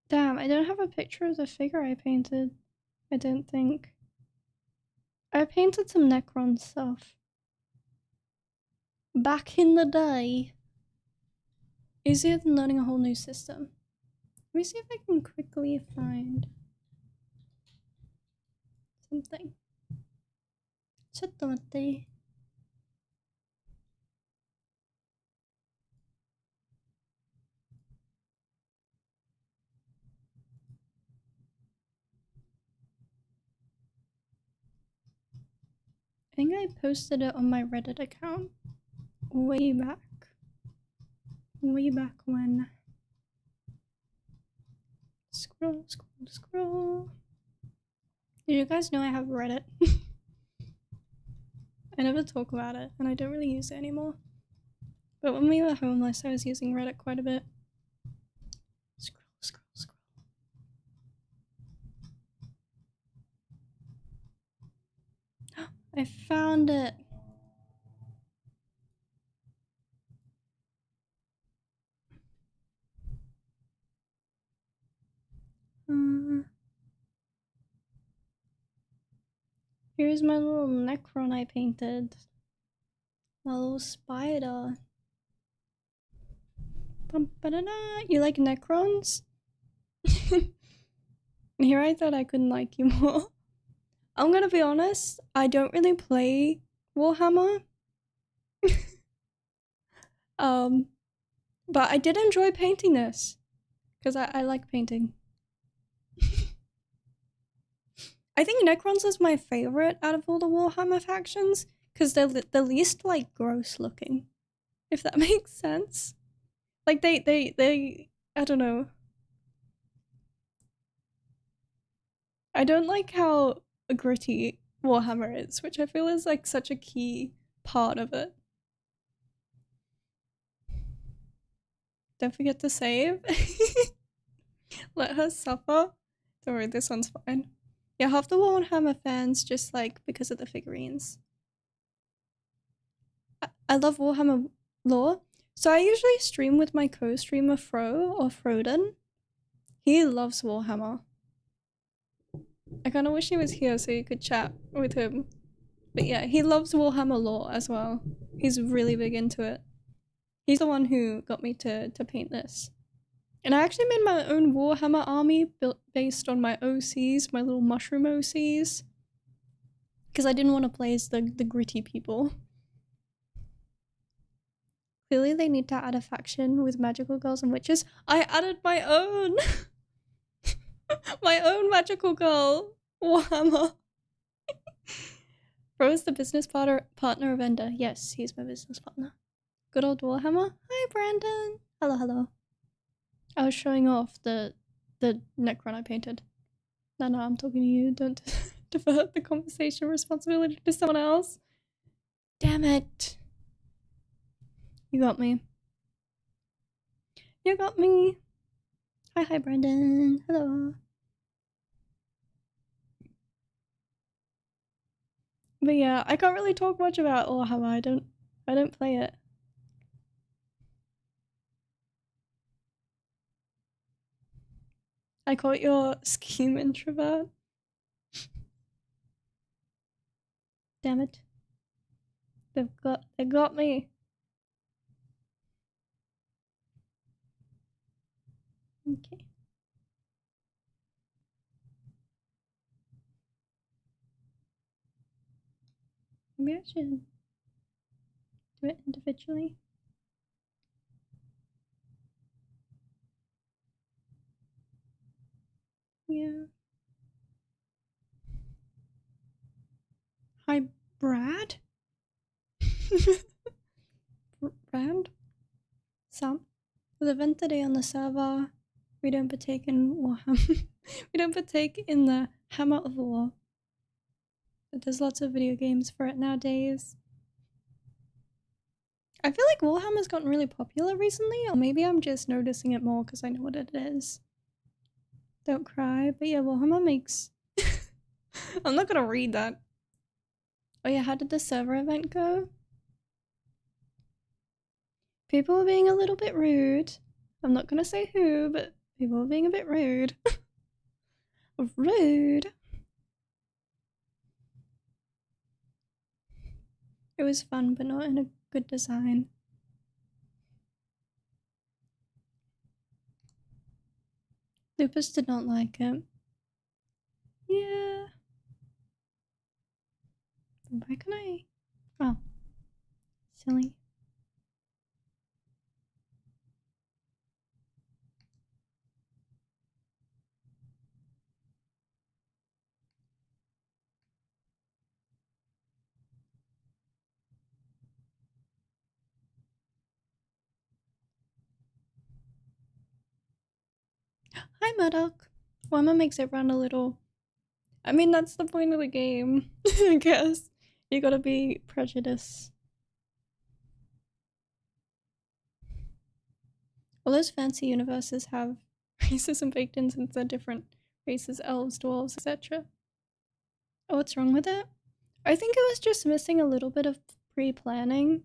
Damn, I don't have a picture of the figure I painted. I don't think. I painted some Necron stuff. Back in the day. Easier than learning a whole new system. Let me see if I can quickly find something. Chattamate. I think I posted it on my Reddit account way back. Way back when. Scroll, scroll, scroll. Did you guys know I have Reddit? I never talk about it, and I don't really use it anymore. But when we were homeless, I was using Reddit quite a bit. Scroll, scroll, scroll. I found it. Here's my little Necron I painted. My little spider. You like Necrons? Here I thought I couldn't like you more. I'm gonna be honest, I don't really play Warhammer. But I did enjoy painting this. Because I like painting. I think Necrons is my favorite out of all the Warhammer factions. Because they're the least, like, gross looking. If that makes sense. Like, they I don't know. I don't like how gritty Warhammer is, which I feel is, like, such a key part of it. Don't forget to save. Let her suffer. Don't worry, this one's fine. Yeah, half the Warhammer fans just, like, because of the figurines. I love Warhammer lore. So I usually stream with my co-streamer Fro, or Froden. He loves Warhammer. I kind of wish he was here so you could chat with him. But yeah, he loves Warhammer lore as well. He's really big into it. He's the one who got me to paint this. And I actually made my own Warhammer army built based on my OCs, my little mushroom OCs. Because I didn't want to play as the gritty people. Clearly they need to add a faction with magical girls and witches. I added my own! My own magical girl! Warhammer. Bro is the business partner of Ender. Yes, he's my business partner. Good old Warhammer. Hi, Brandon. Hello, hello. I was showing off the Necron I painted. No, I'm talking to you. Don't divert the conversation responsibility to someone else. Damn it. You got me. You got me. Hi, Brandon. Hello. But yeah, I can't really talk much about Warhammer. I don't play it. I caught your scheme introvert. Damn it. They got me. Okay. Maybe I should do it individually. Yeah. Hi, Brad? Brad? Sam? With event today on the server, we don't partake in Warhammer. We don't partake in the Hammer of War. But there's lots of video games for it nowadays. I feel like Warhammer's gotten really popular recently, or maybe I'm just noticing it more because I know what it is. Don't cry, but yeah, Warhammer makes... I'm not gonna read that. Oh yeah, how did the server event go? People were being a little bit rude. I'm not gonna say who, but people were being a bit rude. Rude. It was fun, but not in a good design. Lupus did not like it. Yeah. Why can I? Oh. Silly. Hi, Murdoch. Whamma makes it run a little... I mean, that's the point of the game, I guess. You gotta be prejudiced. All those fancy universes have racism baked in since they're different races, elves, dwarves, etc. Oh, what's wrong with it? I think it was just missing a little bit of pre-planning.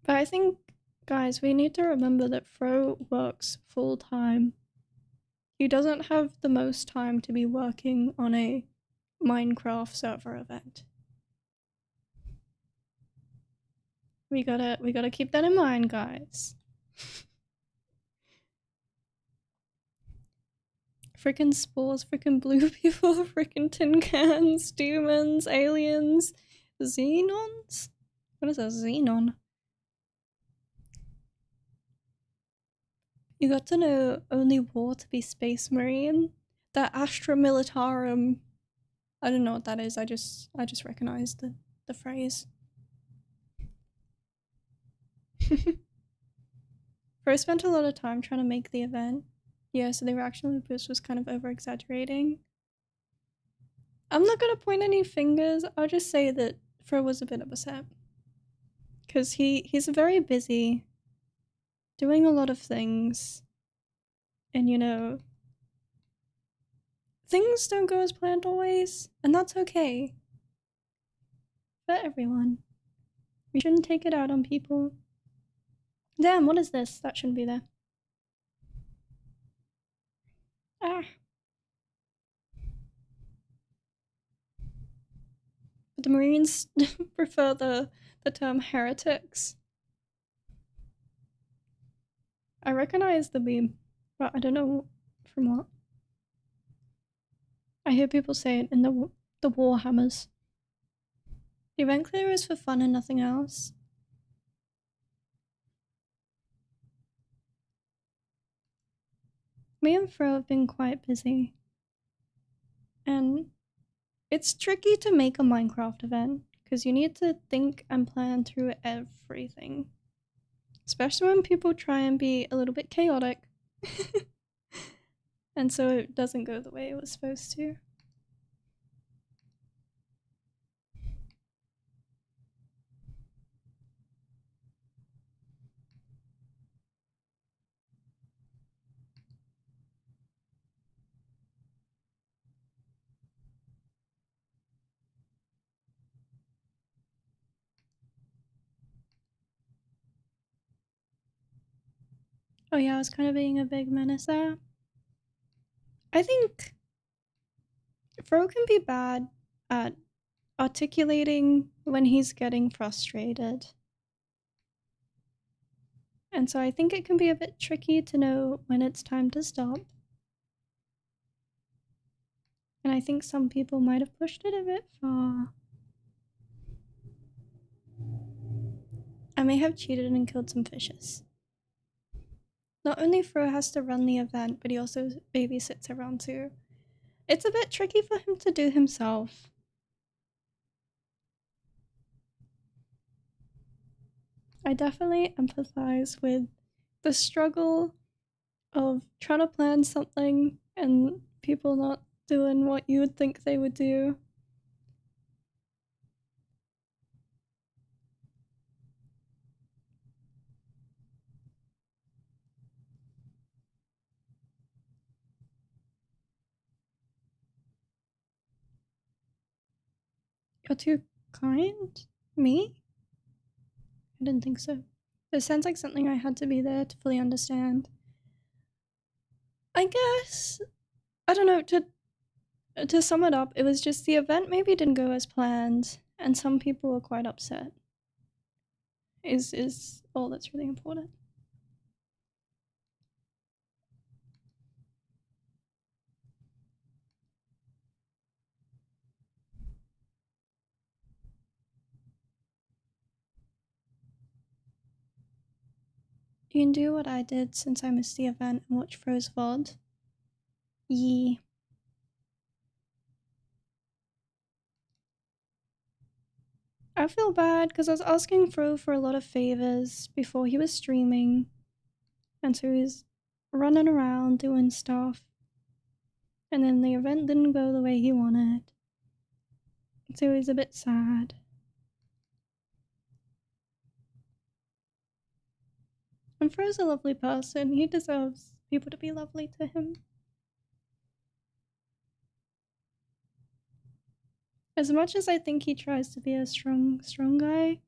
But I think, guys, we need to remember that Fro works full time. He doesn't have the most time to be working on a Minecraft server event. We gotta keep that in mind, guys. Freaking spores, freaking blue people, freaking tin cans, demons, aliens, xenons? What is a xenon? You got to know only war to be space marine? That Astra Militarum. I don't know what that is, I just recognized the phrase. Bro spent a lot of time trying to make the event. Yeah, so the reaction boost was kind of over exaggerating. I'm not gonna point any fingers, I'll just say that Fro was a bit upset. Because he's very busy, doing a lot of things, and you know, things don't go as planned always, and that's okay. For everyone. We shouldn't take it out on people. Damn, what is this? That shouldn't be there. Ah. But the Marines prefer the term heretics. I recognize the meme, but I don't know from what. I hear people say it in the Warhammers. The event clear is for fun and nothing else. Me and Fro have been quite busy. And it's tricky to make a Minecraft event, because you need to think and plan through everything. Especially when people try and be a little bit chaotic. And so it doesn't go the way it was supposed to. Oh yeah, I was kind of being a big menace there. I think Fro can be bad at articulating when he's getting frustrated. And so I think it can be a bit tricky to know when it's time to stop. And I think some people might have pushed it a bit far. I may have cheated and killed some fishes. Not only Fro has to run the event, but he also babysits around too. It's a bit tricky for him to do himself. I definitely empathize with the struggle of trying to plan something and people not doing what you would think they would do. You're too kind? Me? I didn't think so. This sounds like something I had to be there to fully understand. I guess, I don't know, to sum it up, it was just the event maybe didn't go as planned, and some people were quite upset. Is all that's really important. You can do what I did since I missed the event and watch Fro's VOD. Yee. I feel bad because I was asking Fro for a lot of favors before he was streaming, and so he's running around doing stuff, and then the event didn't go the way he wanted, so he's a bit sad. And Fro's a lovely person. He deserves people to be lovely to him. As much as I think he tries to be a strong guy,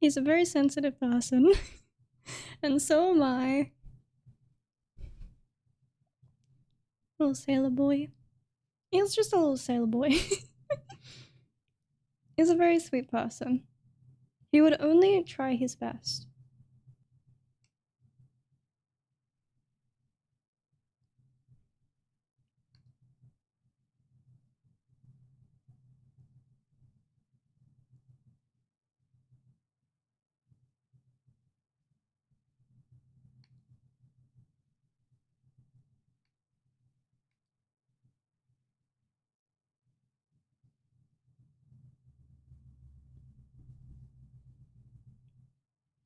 he's a very sensitive person. And so am I. Little sailor boy. He's just a little sailor boy. He's a very sweet person. He would only try his best.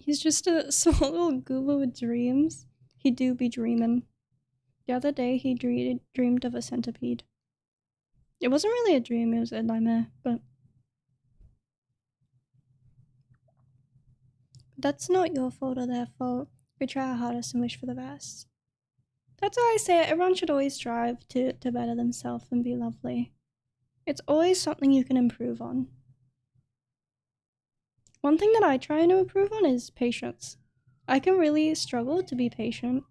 He's just a small little goober with dreams. He do be dreaming. The other day he dreamed of a centipede. It wasn't really a dream, it was a nightmare, but that's not your fault or their fault. We try our hardest and wish for the best. That's why I say everyone should always strive to better themselves and be lovely. It's always something you can improve on. One thing that I try to improve on is patience. I can really struggle to be patient.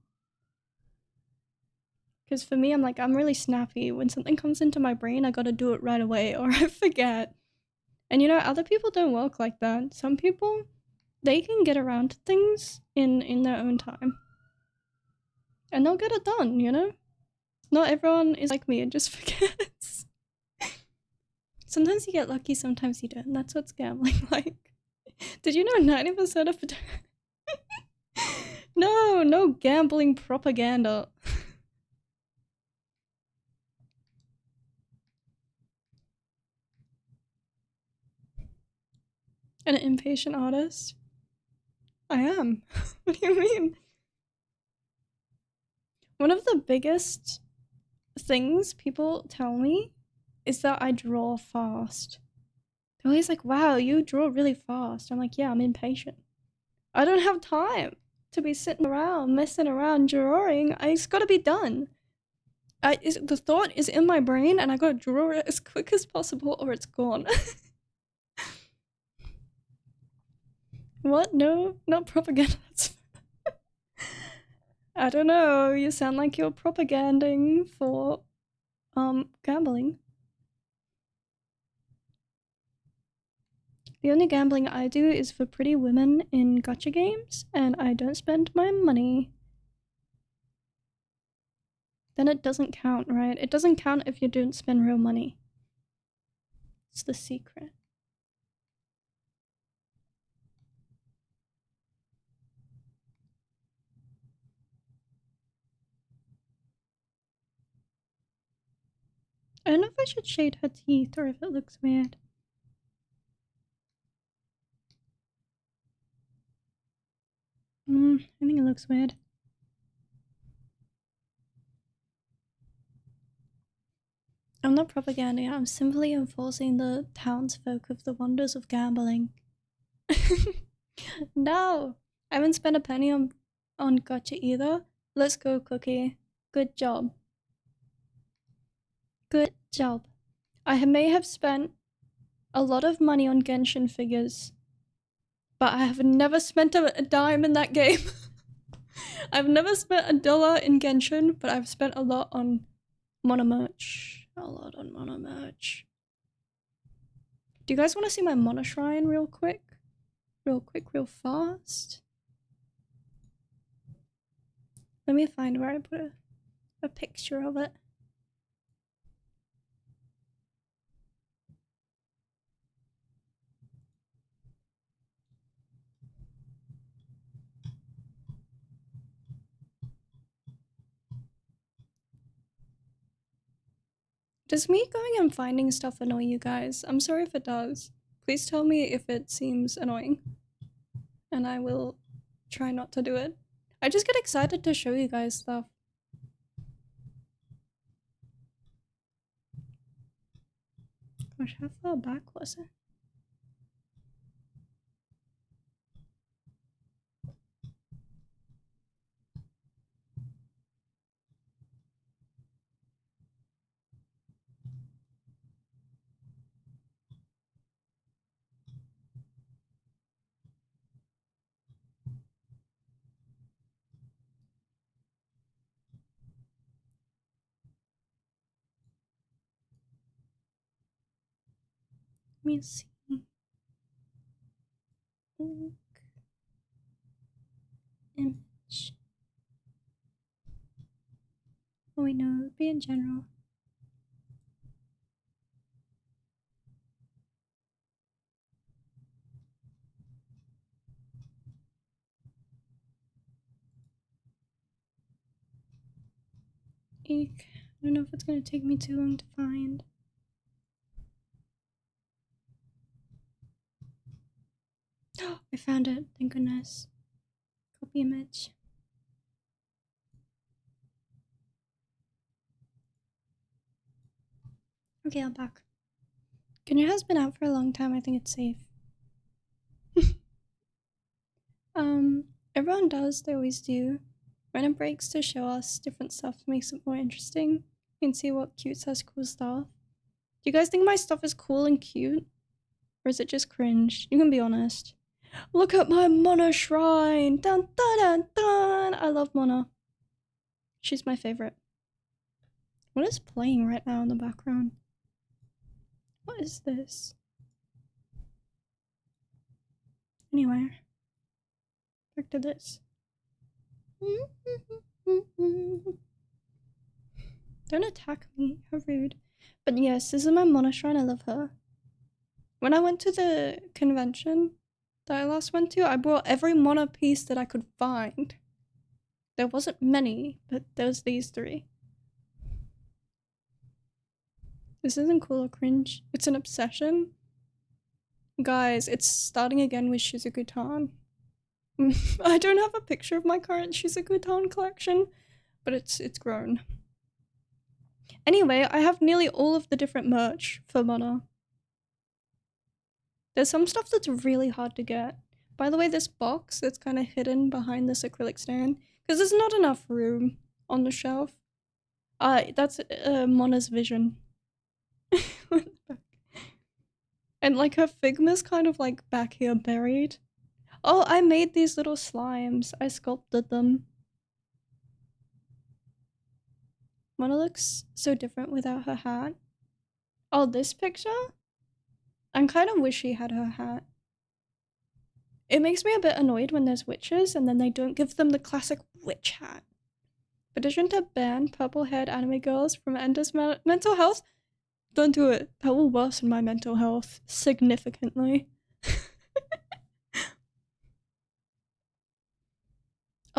Because for me, I'm really snappy. When something comes into my brain, I gotta do it right away or I forget. And you know, other people don't work like that. Some people, they can get around to things in their own time. And they'll get it done, you know? Not everyone is like me and just forgets. Sometimes you get lucky, sometimes you don't. And that's what's gambling like. Did you know 90% of No gambling propaganda. An impatient artist? I am. What do you mean? One of the biggest things people tell me is that I draw fast. They're always like, wow, you draw really fast. I'm like, yeah, I'm impatient. I don't have time to be sitting around, messing around, drawing. It's gotta be done. The thought is in my brain and I gotta draw it as quick as possible or it's gone. What? No, not propaganda. I don't know, you sound like you're propaganding for, gambling. The only gambling I do is for pretty women in gacha games, and I don't spend my money. Then it doesn't count, right? It doesn't count if you don't spend real money. It's the secret. I don't know if I should shade her teeth or if it looks weird. I think it looks weird. I'm not propaganding, I'm simply enforcing the townsfolk of the wonders of gambling. No! I haven't spent a penny on gacha either. Let's go, Cookie. Good job. Good job. I may have spent a lot of money on Genshin figures, but I have never spent a dime in that game. I've never spent $1 in Genshin, but I've spent a lot on mono merch. A lot on mono merch. Do you guys want to see my mono shrine real quick? Real quick, real fast? Let me find where I put a picture of it. Does me going and finding stuff annoy you guys? I'm sorry if it does. Please tell me if it seems annoying. And I will try not to do it. I just get excited to show you guys stuff. Gosh, how far back was it? me see. Look. Image. Oh wait, no, it would be in general. Eek. I don't know if it's gonna take me too long to find. I found it, thank goodness. Copy image. Okay, I'm back. Gunnar has been out for a long time, I think it's safe. Everyone does, they always do. Random breaks to show us different stuff makes it more interesting. You can see what cute says cool stuff. Do you guys think my stuff is cool and cute? Or is it just cringe? You can be honest. Look at my Mona shrine! Dun dun dun dun! I love Mona. She's my favorite. What is playing right now in the background? What is this? Anyway. Back to this. Don't attack me, how rude. But yes, this is my Mona shrine, I love her. When I went to the convention that I last went to, I brought every Mona piece that I could find. There wasn't many, but there was these three. This isn't cool or cringe. It's an obsession. Guys, it's starting again with Shizuku-tan. I don't have a picture of my current Shizuku-tan collection, but it's grown. Anyway, I have nearly all of the different merch for Mona. There's some stuff that's really hard to get. By the way, this box that's kind of hidden behind this acrylic stand, because there's not enough room on the shelf. That's Mona's vision. And like her Figma's kind of like back here buried. Oh, I made these little slimes. I sculpted them. Mona looks so different without her hat. Oh, this picture? I kind of wish she had her hat. It makes me a bit annoyed when there's witches and then they don't give them the classic witch hat. Petition to ban purple-haired anime girls from Ender's mental health? Don't do it. That will worsen my mental health significantly.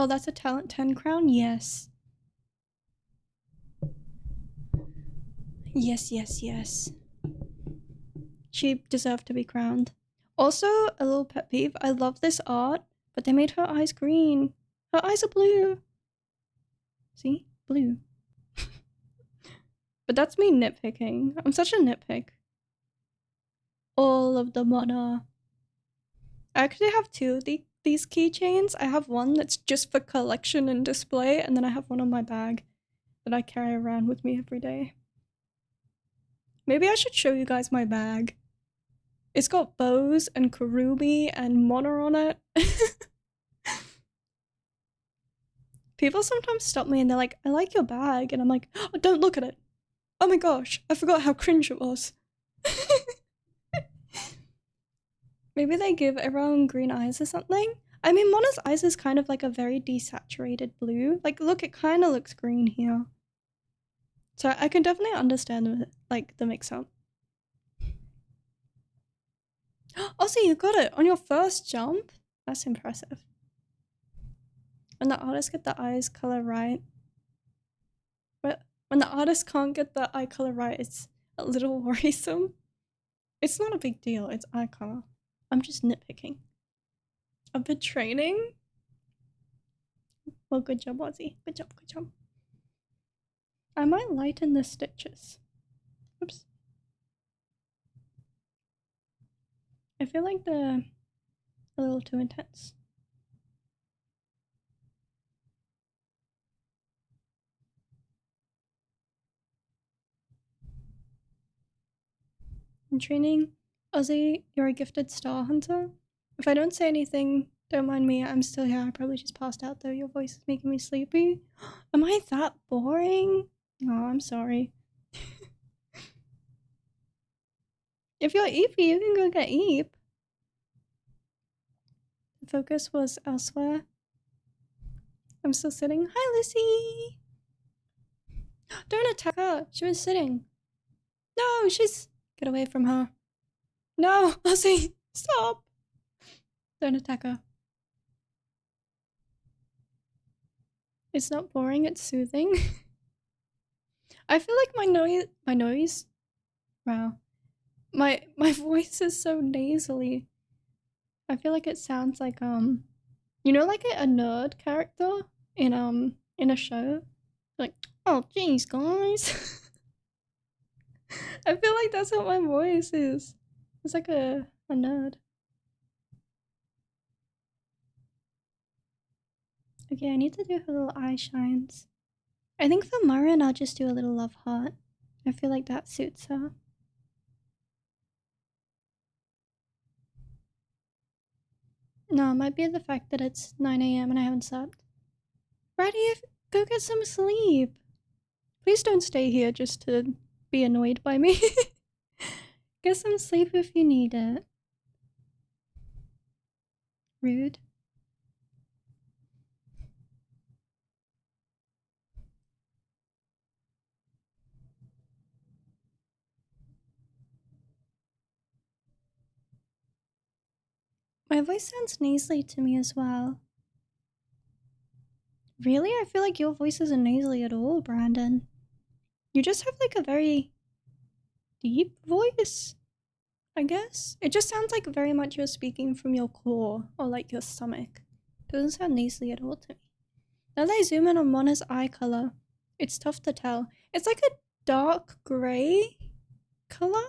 Oh, that's a talent 10 crown? Yes. Yes, yes, yes. She deserved to be crowned. Also, a little pet peeve, I love this art, but they made her eyes green. Her eyes are blue. See? Blue. But that's me nitpicking. I'm such a nitpick. All of the Mona. I actually have two of these keychains. I have one that's just for collection and display, and then I have one on my bag that I carry around with me every day. Maybe I should show you guys my bag. It's got bows and Kurubi and Mona on it. People sometimes stop me and they're like, I like your bag. And I'm like, oh, don't look at it. Oh my gosh, I forgot how cringe it was. Maybe they give everyone green eyes or something. I mean, Mona's eyes is kind of like a very desaturated blue. Like, look, it kind of looks green here. So I can definitely understand, like, the mix-up. Also, you got it on your first jump. That's impressive. When the artists get the eyes color right. But when the artist can't get the eye color right, it's a little worrisome. It's not a big deal, it's eye color. I'm just nitpicking. I've been training. Well, good job, Ozzy. Good job, good job. I might lighten the stitches. Oops. I feel like they're a little too intense. In training, Ozzy, you're a gifted star hunter. If I don't say anything, don't mind me, I'm still here. I probably just passed out though. Your voice is making me sleepy. Am I that boring? Oh, I'm sorry. If you're Eepy, you can go get Eep. The focus was elsewhere. I'm still sitting. Hi, Lissy! Don't attack her. She was sitting. No, she's... Get away from her. No, Lissy, stop. Don't attack her. It's not boring, it's soothing. I feel like my noise? Wow. My voice is so nasally. I feel like it sounds like, you know, like a nerd character in a show? Like, oh, jeez, guys. I feel like that's what my voice is. It's like a nerd. Okay, I need to do her little eye shines. I think for Marin, I'll just do a little love heart. I feel like that suits her. No, it might be the fact that it's 9 a.m. and I haven't slept. Ready? Go get some sleep. Please don't stay here just to be annoyed by me. Get some sleep if you need it. Rude. My voice sounds nasally to me as well. Really? I feel like your voice isn't nasally at all, Brandon. You just have like a very deep voice, I guess. It just sounds like very much you're speaking from your core or like your stomach. Doesn't sound nasally at all to me. Now that I zoom in on Mona's eye color, it's tough to tell. It's like a dark gray color.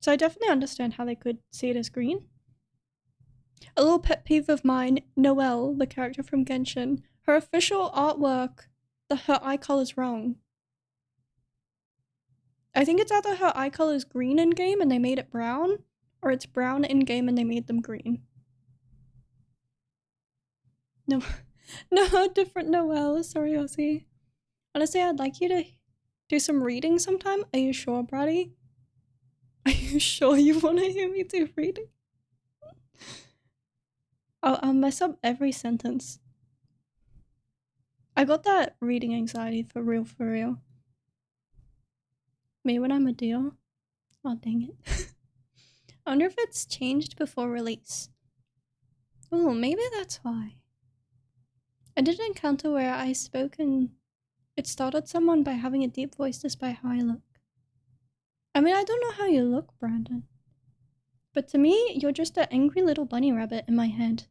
So I definitely understand how they could see it as green. A little pet peeve of mine, Noelle, the character from Genshin, her official artwork, her eye color's wrong. I think it's either her eye color is green in game and they made it brown, or it's brown in game and they made them green. No, no, different Noelle. Sorry, Ozzy. Honestly, I'd like you to do some reading sometime. Are you sure, Brady? Are you sure you want to hear me do reading? I'll mess up every sentence. I got that reading anxiety for real, for real. Me when I'm a deal? Oh, dang it. I wonder if it's changed before release. Oh, maybe that's why. I did an encounter where I spoke and it startled someone by having a deep voice despite how I look. I mean, I don't know how you look, Brandon. But to me, you're just an angry little bunny rabbit in my head.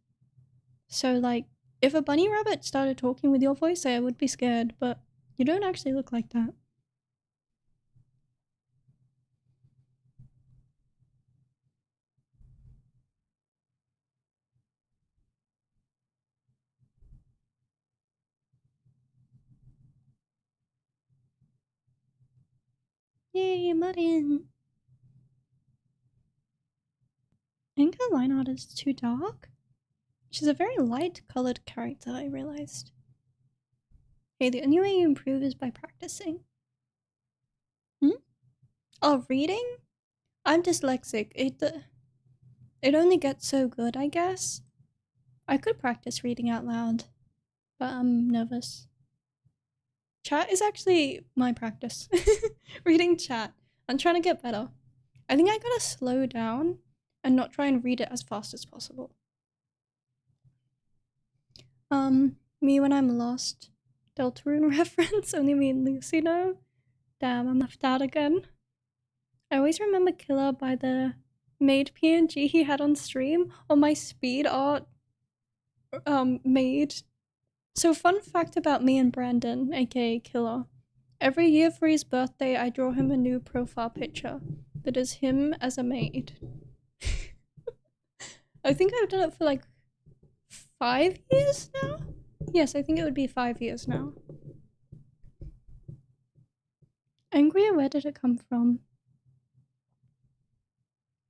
So, like, if a bunny rabbit started talking with your voice, I would be scared, but you don't actually look like that. Yay, Marin! I think her line art is too dark. She's a very light-colored character, I realized. Hey, the only way you improve is by practicing. Oh, reading? I'm dyslexic. It only gets so good, I guess. I could practice reading out loud, but I'm nervous. Chat is actually my practice. Reading chat. I'm trying to get better. I think I gotta slow down and not try and read it as fast as possible. Me when I'm lost. Deltarune reference, only me and Lucy know. Damn, I'm left out again. I always remember Killer by the made PNG he had on stream, or my speed art made. So fun fact about me and Brandon, aka Killer. Every year for his birthday, I draw him a new profile picture that is him as a maid. I think I've done it for like 5 years now? Yes, I think it would be 5 years now. Angry, where did it come from?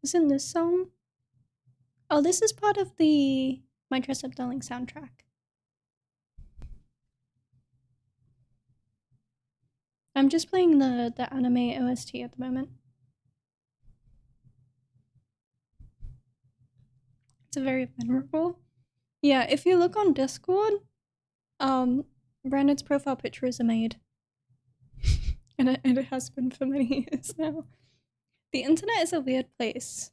Isn't this song? Oh, this is part of the My Dress Up Darling soundtrack. I'm just playing the anime OST at the moment. It's very venerable. Yeah, if you look on Discord, Brandon's profile picture is a maid. and it has been for many years now. The internet is a weird place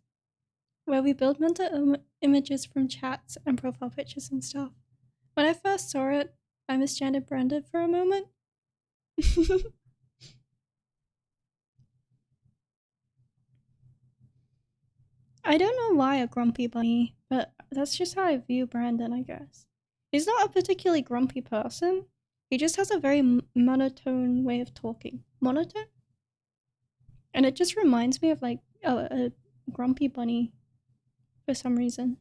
where we build mental images from chats and profile pictures and stuff. When I first saw it, I misgendered Brandon for a moment. I don't know why a grumpy bunny, but that's just how I view Brandon, I guess. He's not a particularly grumpy person. He just has a very monotone way of talking. Monotone? And it just reminds me of like a grumpy bunny for some reason.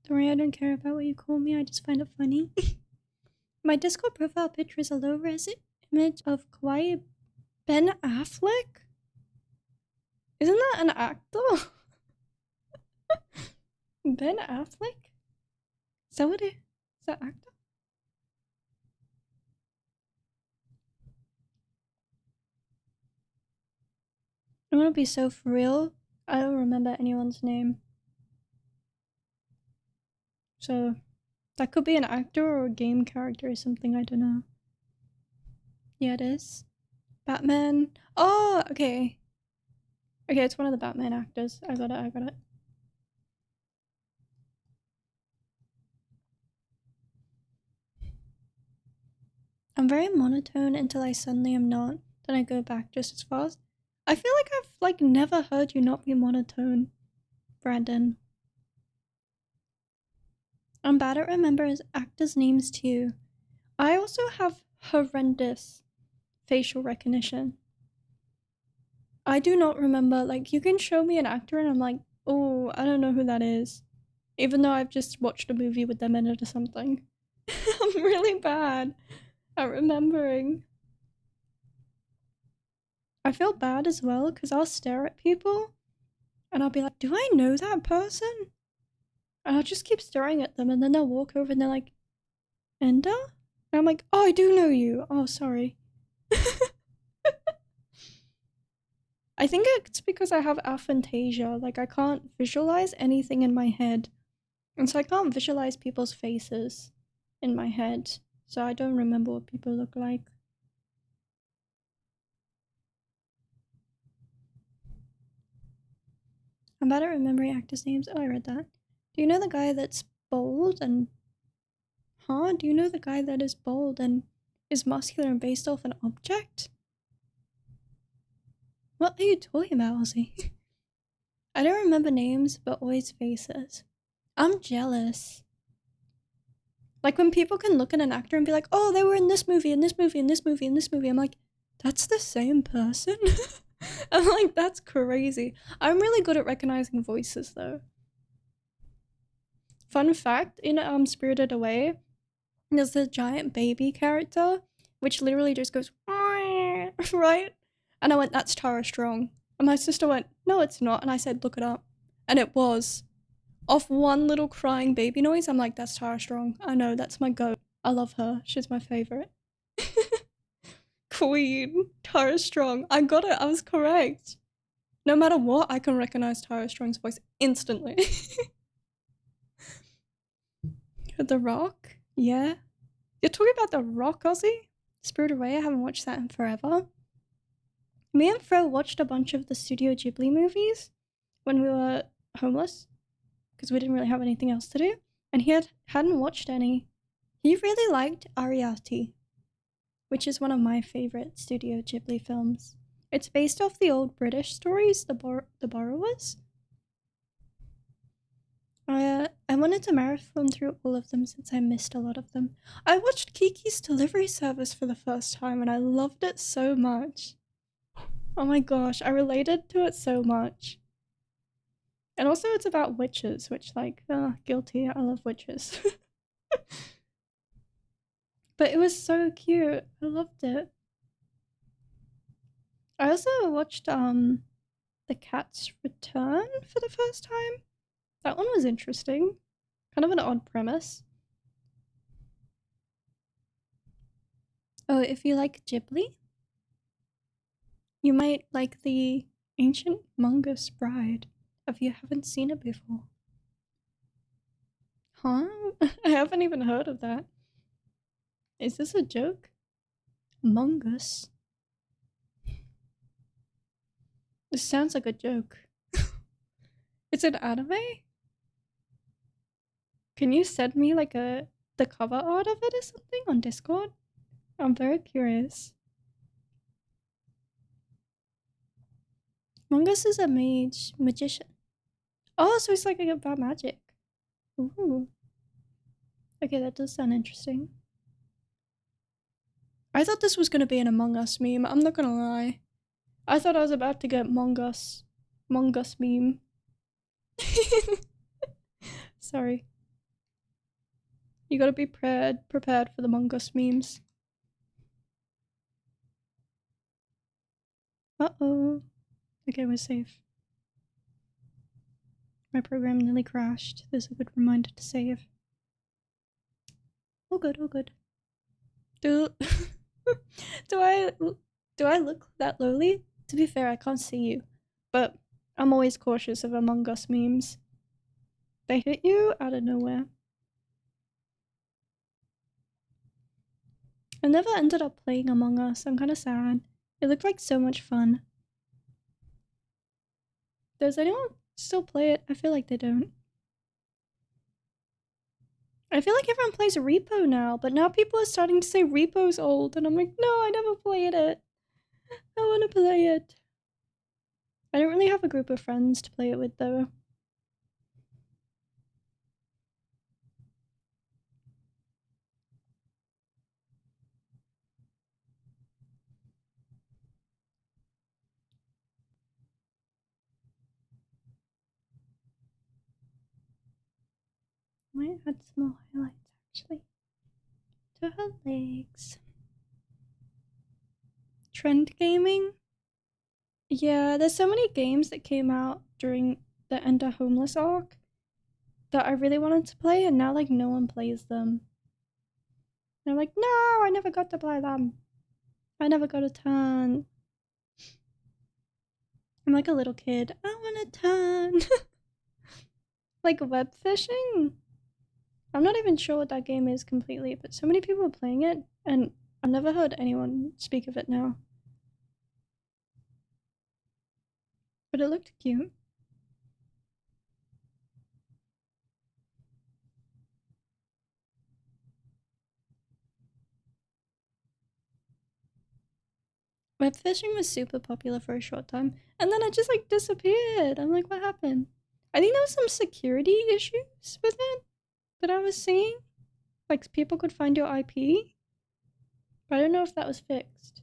Don't worry, I don't care about what you call me, I just find it funny. My Discord profile picture is a low-res image of Kawaii Ben Affleck? Isn't that an actor? Ben Affleck? Is that what it is? Is that actor? I'm gonna be so for real. I don't remember anyone's name. So, that could be an actor or a game character or something, I don't know. Yeah, it is. Batman. Oh, okay. Okay, it's one of the Batman actors. I got it. I'm very monotone until I suddenly am not. Then I go back just as fast. I feel like I've like never heard you not be monotone, Brandon. I'm bad at remembering actors' names too. I also have horrendous facial recognition. I do not remember, like, you can show me an actor and I'm like, oh, I don't know who that is. Even though I've just watched a movie with them in it or something. I'm really bad at remembering. I feel bad as well because I'll stare at people and I'll be like, do I know that person? And I'll just keep staring at them and then they'll walk over and they're like, Enda? And I'm like, oh, I do know you. Oh, sorry. I think it's because I have aphantasia. Like, I can't visualize anything in my head. And so I can't visualize people's faces in my head. So I don't remember what people look like. I'm bad at remembering actors' names. Oh, I read that. Do you know the guy that's bold and... Huh? Do you know the guy that is bold and is muscular and based off an object? What are you talking about, Ozzy? I don't remember names, but always faces. I'm jealous. Like when people can look at an actor and be like, oh, they were in this movie, in this movie, in this movie, in this movie. I'm like, that's the same person? I'm like, that's crazy. I'm really good at recognizing voices though. Fun fact, in Spirited Away, there's the giant baby character, which literally just goes, right? And I went, that's Tara Strong. And my sister went, no, it's not. And I said, look it up. And it was. Off one little crying baby noise, I'm like, that's Tara Strong. I know, that's my goat. I love her. She's my favorite. Queen. Tara Strong. I got it. I was correct. No matter what, I can recognize Tara Strong's voice instantly. The Rock? Yeah. You're talking about The Rock, Ozzy? Spirited Away? I haven't watched that in forever. Me and Fro watched a bunch of the Studio Ghibli movies when we were homeless because we didn't really have anything else to do, and he hadn't watched any. He really liked Ariati, which is one of my favorite Studio Ghibli films. It's based off the old British stories, The Borrowers. I wanted to marathon through all of them since I missed a lot of them. I watched Kiki's Delivery Service for the first time and I loved it so much. Oh my gosh, I related to it so much. And also it's about witches, which like, guilty, I love witches. But it was so cute, I loved it. I also watched the The Cat's Return for the first time. That one was interesting. Kind of an odd premise. Oh, if you like Ghibli, you might like the Ancient Mongoose Bride if you haven't seen it before. Huh? I haven't even heard of that. Is this a joke? Mongoose? This sounds like a joke. It's an anime? Can you send me like the cover art of it or something on Discord? I'm very curious. Mongoose is a magician. Oh, so it's like about magic. Ooh. Okay, that does sound interesting. I thought this was gonna be an Among Us meme, I'm not gonna lie. I thought I was about to get Mongoose meme. Sorry. You gotta be prepared for the Mongoose memes. Uh-oh. Okay, we're safe. My program nearly crashed. There's a good reminder to save. Oh good, oh good. Do do I look that lowly? To be fair, I can't see you. But I'm always cautious of Among Us memes. They hit you out of nowhere. I never ended up playing Among Us. I'm kind of sad. It looked like so much fun. Does anyone still play it? I feel like they don't. I feel like everyone plays Repo now, but now people are starting to say Repo's old, and I'm like, no, I never played it. I want to play it. I don't really have a group of friends to play it with, though. Might add some more highlights, actually. To her legs. Trend gaming? Yeah, there's so many games that came out during the Ender Homeless arc that I really wanted to play, and now, like, no one plays them. And I'm like, no, I never got to play them. I never got a turn. I'm like a little kid. I want a turn. Like web fishing? I'm not even sure what that game is completely, but so many people are playing it, and I've never heard anyone speak of it now. But it looked cute. Web fishing was super popular for a short time, and then it just like disappeared. I'm like, what happened? I think there was some security issues with it that I was seeing. Like people could find your IP, but I don't know if that was fixed.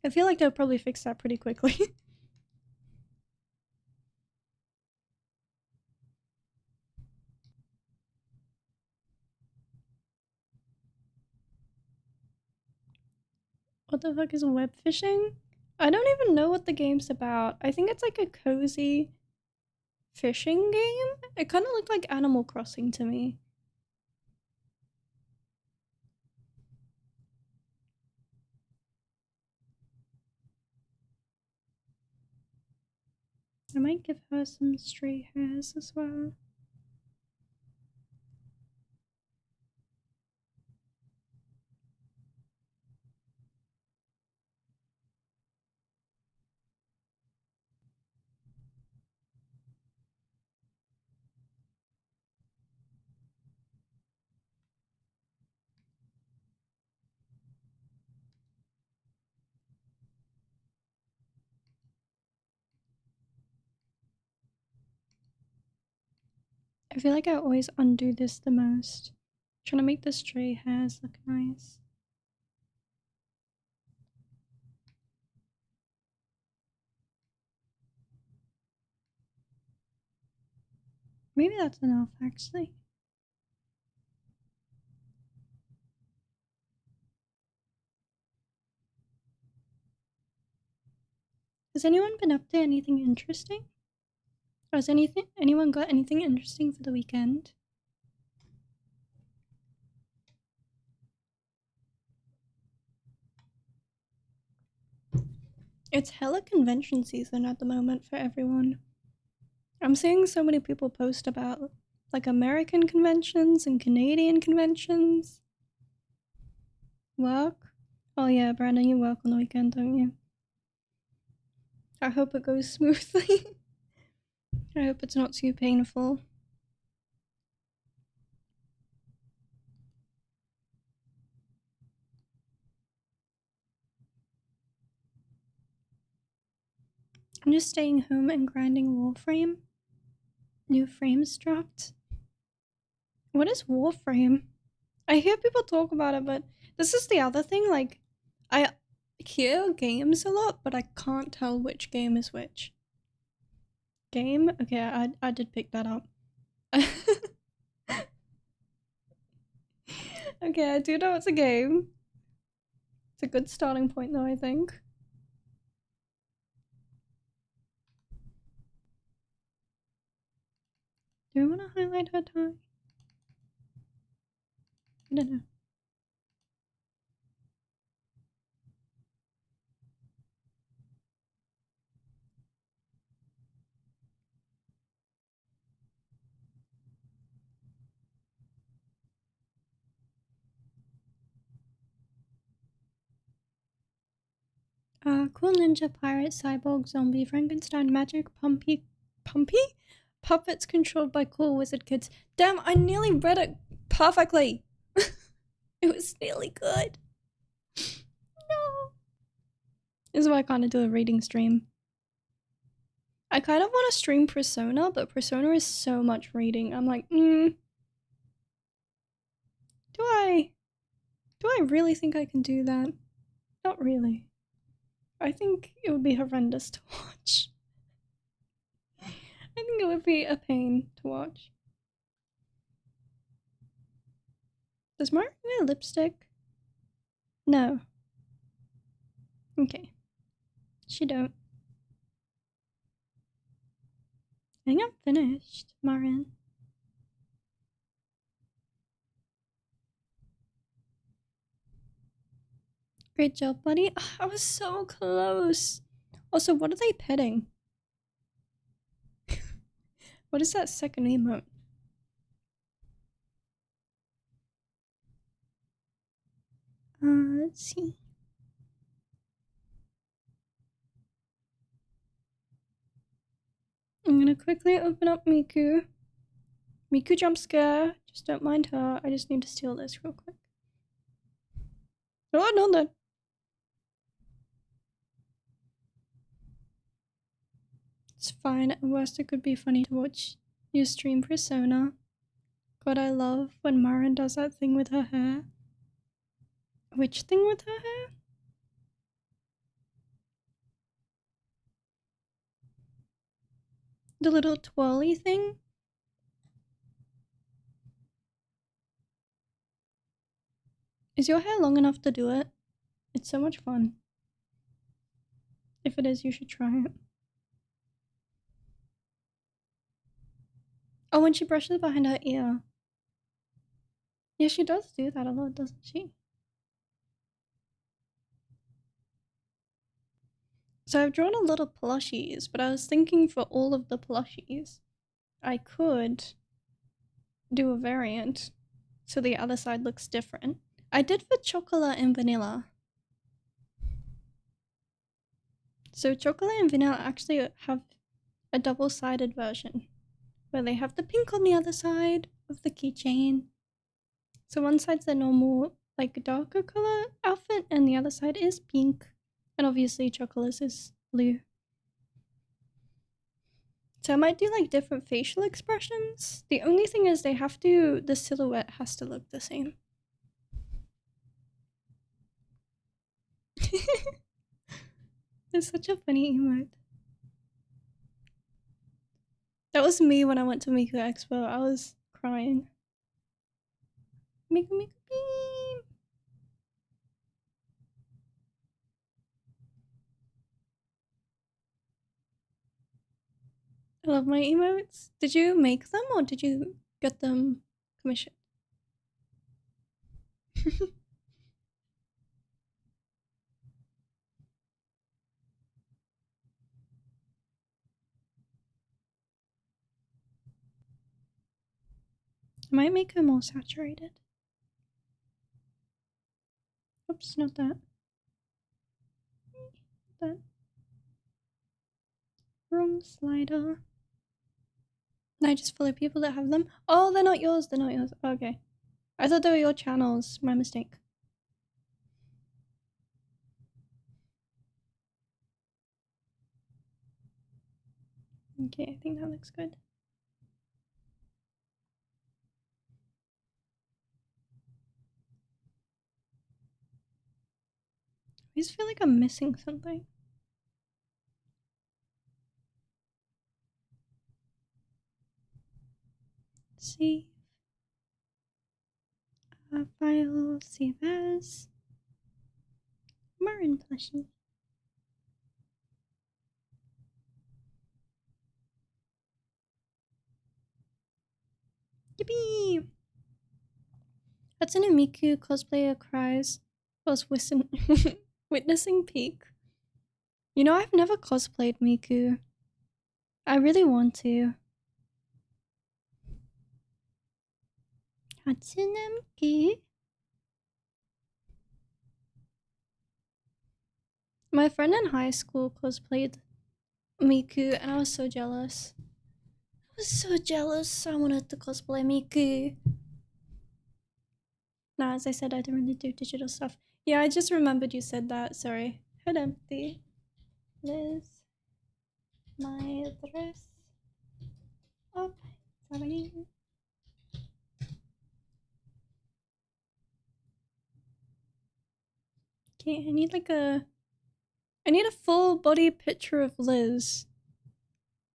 I feel like they'll probably fix that pretty quickly. What the fuck is web fishing? I don't even know what the game's about. I think it's like a cozy fishing game. It kind of looked like Animal Crossing to me. I might give her some stray hairs as well. I feel like I always undo this the most. Trying to make the stray hairs look nice. Maybe that's enough, actually. Has anyone been up to anything interesting? Or has anyone got anything interesting for the weekend? It's hella convention season at the moment for everyone. I'm seeing so many people post about like American conventions and Canadian conventions. Work? Oh yeah, Brandon, you work on the weekend, don't you? I hope it goes smoothly. I hope it's not too painful. I'm just staying home and grinding Warframe. New frames dropped. What is Warframe? I hear people talk about it, but this is the other thing. Like, I hear games a lot, but I can't tell which game is which. Game? Okay, I did pick that up. Okay, I do know it's a game. It's a good starting point, though, I think. Do we want to highlight her tie? I don't know. Cool ninja, pirate, cyborg, zombie, Frankenstein, magic, pumpy? Puppets controlled by cool wizard kids. Damn, I nearly read it perfectly. It was nearly good. No. This is why I kind of do a reading stream. I kind of want to stream Persona, but Persona is so much reading. I'm like, do I really think I can do that? Not really. I think it would be horrendous to watch. I think it would be a pain to watch. Does Mark wear lipstick? No. Okay. She don't. I think I'm finished, Marin. Great job, buddy. I was so close. Also, what are they petting? What is that second emote? Let's see. I'm gonna quickly open up Miku. Miku jump scare. Just don't mind her. I just need to steal this real quick. Oh, no, that. It's fine. At worst, it could be funny to watch you stream Persona. God, I love when Marin does that thing with her hair. Which thing with her hair? The little twirly thing? Is your hair long enough to do it? It's so much fun. If it is, you should try it. Oh, when she brushes behind her ear. Yeah, she does do that a lot, doesn't she? So I've drawn a lot of plushies, but I was thinking for all of the plushies, I could do a variant so the other side looks different. I did for chocolate and vanilla. So chocolate and vanilla actually have a double-sided version where they have the pink on the other side of the keychain. So one side's the normal, like darker color outfit, and the other side is pink. And obviously chocolate is blue. So I might do like different facial expressions. The only thing is the silhouette has to look the same. It's such a funny emote. That was me when I went to Miku Expo. I was crying. Miku Miku Beam! I love my emotes. Did you make them or did you get them commissioned? I might make her more saturated. Oops, not that. That. Wrong slider. And I just follow people that have them. Oh, they're not yours. They're not yours. Okay. I thought they were your channels. My mistake. Okay, I think that looks good. I just feel like I'm missing something. See. File, save as. Marin plushie. Yippee! Hatsune Miku cosplayer cries whilst witnessing peak. You know, I've never cosplayed Miku. I really want to. Hatsune Miku? My friend in high school cosplayed Miku and I was so jealous. I was so jealous. I wanted to cosplay Miku. Nah, as I said, I don't really do digital stuff. Yeah, I just remembered you said that. Sorry. Head empty. Liz. My dress. Up. Sorry. Okay, I need a full body picture of Liz.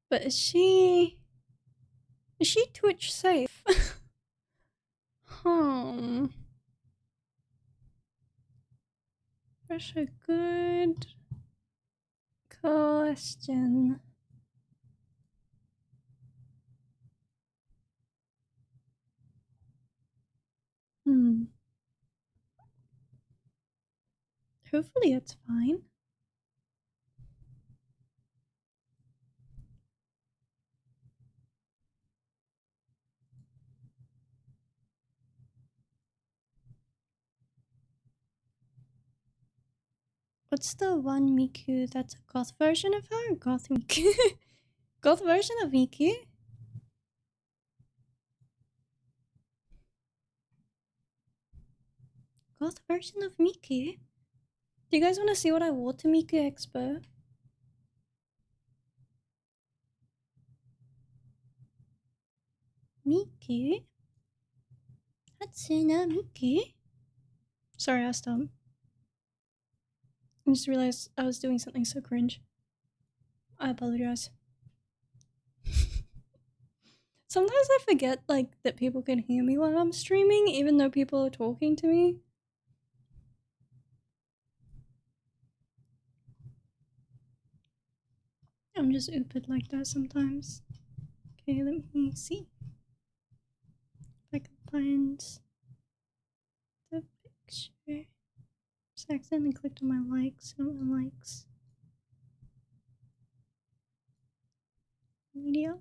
But is she Twitch safe? That's a good question. Hopefully it's fine. What's the one Miku that's a goth version of her? Goth Miku? Goth version of Miku? Goth version of Miku? Do you guys want to see what I wore to Miku Expo? Miku? Hatsune Miku? Sorry, I stopped. I just realized I was doing something so cringe. I apologize. Sometimes I forget like that people can hear me while I'm streaming, even though people are talking to me. I'm just ooped like that sometimes. Okay, let me see if I can find the picture. Just accidentally clicked on my likes. I don't want likes. Media.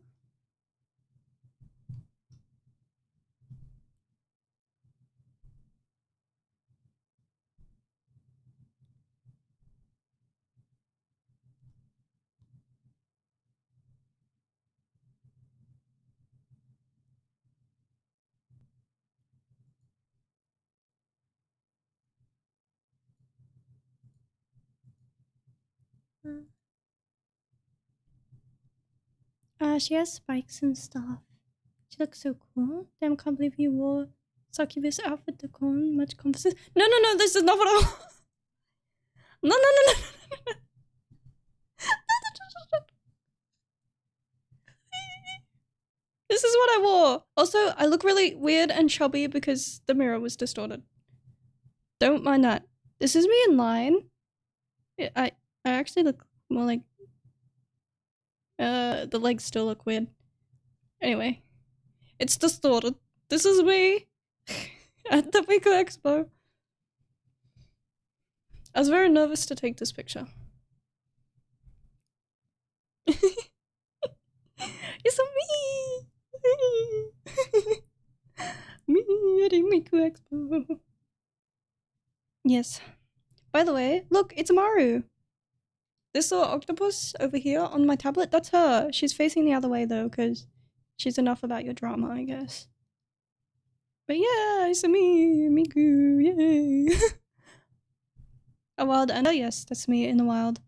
She has spikes and stuff. She looks so cool. Damn, can't believe you wore succubus outfit to con. Much confidence. No, this is not what I want. No. This is what I wore. Also, I look really weird and chubby because the mirror was distorted. Don't mind that. This is me in line. I actually look more like The legs still look weird. Anyway, it's distorted. This is me at the Miku Expo. I was very nervous to take this picture. It's me! Me at the Miku Expo. Yes. By the way, look, it's Maru. This little octopus over here on my tablet, that's her. She's facing the other way though, because she's enough about your drama, I guess. But yeah, it's me, Miku, yay! A wild ender? Yes, that's me in the wild.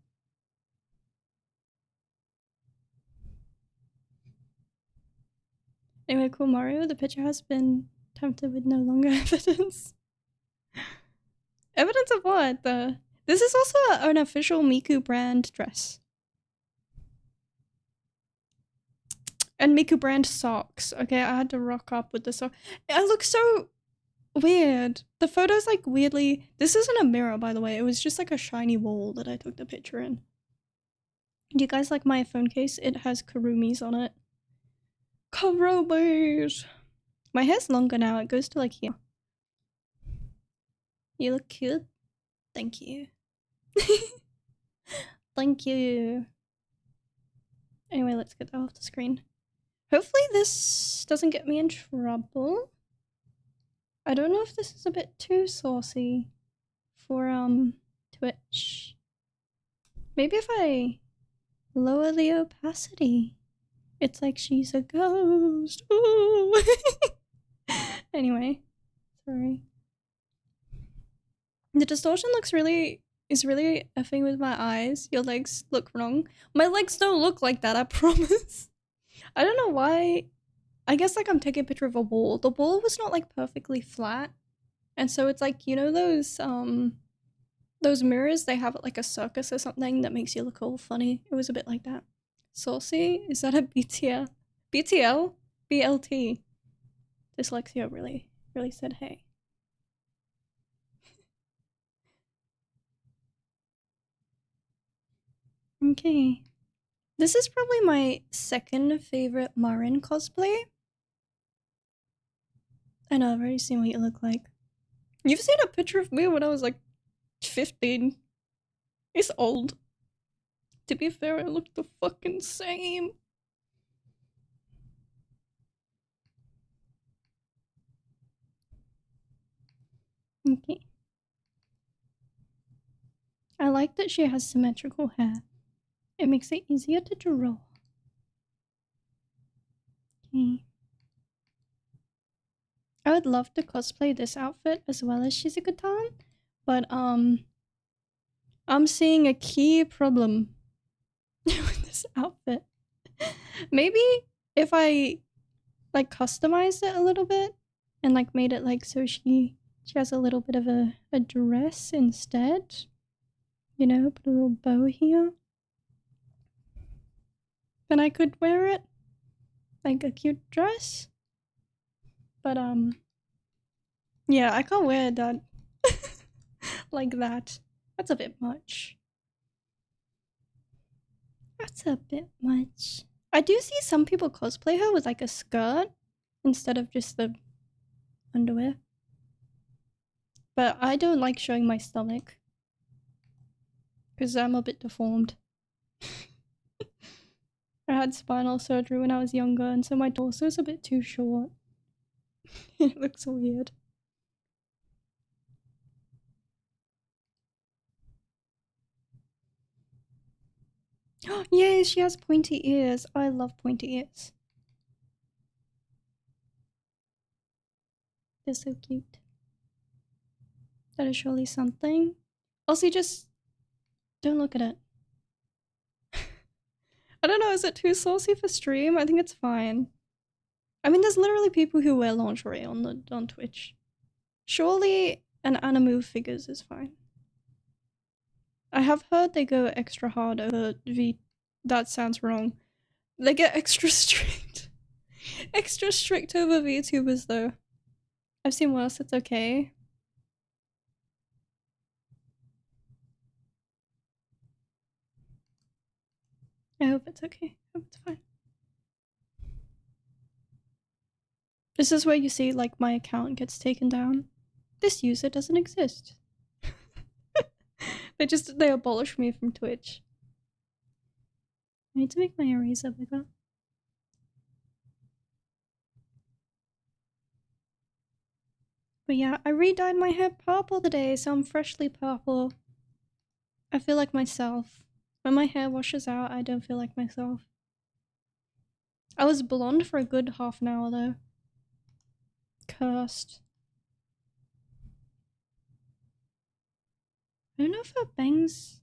Anyway, cool Mario, the picture has been tempted with no longer evidence. Evidence of what? This is also an official Miku brand dress. And Miku brand socks. Okay, I had to rock up with the sock. I look so weird. The photo's like weirdly... This isn't a mirror, by the way. It was just like a shiny wall that I took the picture in. Do you guys like my phone case? It has Kurumis on it. Kurumis! My hair's longer now. It goes to like here. You look cute. Thank you. Thank you. Anyway, let's get that off the screen. Hopefully this doesn't get me in trouble. I don't know if this is a bit too saucy for Twitch. Maybe if I lower the opacity. It's like she's a ghost. Ooh. Anyway, sorry. The distortion is really effing with my eyes. Your legs look wrong. My legs don't look like that, I promise. I don't know why. I guess like I'm taking a picture of a wall. The wall was not like perfectly flat. And so it's like, you know those mirrors, they have like a circus or something that makes you look all funny. It was a bit like that. Saucy? Is that a BTL? BTL? BLT. Dyslexia really said hey. Okay. This is probably my second favorite Marin cosplay. I know, I've already seen what you look like. You've seen a picture of me when I was like 15. It's old. To be fair, I look the fucking same. Okay. I like that she has symmetrical hair. It makes it easier to draw. Okay. I would love to cosplay this outfit as well as Shizuka-tan, but I'm seeing a key problem with this outfit. Maybe if I like customized it a little bit and like made it like so she has a little bit of a dress instead. You know, put a little bow here. Then I could wear it like a cute dress. But yeah, I can't wear that like that. That's a bit much. That's a bit much. I do see some people cosplay her with like a skirt instead of just the underwear. But I don't like showing my stomach. Because I'm a bit deformed. I had spinal surgery when I was younger, and so my torso is a bit too short. It looks weird. Yay, she has pointy ears. I love pointy ears. They're so cute. That is surely something. Also, just don't look at it. I don't know, is it too saucy for stream? I think it's fine. I mean, there's literally people who wear lingerie on Twitch. Surely an anime figures is fine. I have heard they go extra hard over that sounds wrong. They get extra strict. Extra strict over VTubers though. I've seen worse, it's okay. I hope it's okay. I hope it's fine. This is where you see, like, my account gets taken down. This user doesn't exist. They abolish me from Twitch. I need to make my eraser bigger. But yeah, I re-dyed my hair purple today, so I'm freshly purple. I feel like myself. When my hair washes out, I don't feel like myself. I was blonde for a good half an hour though. Cursed. I don't know if her bangs...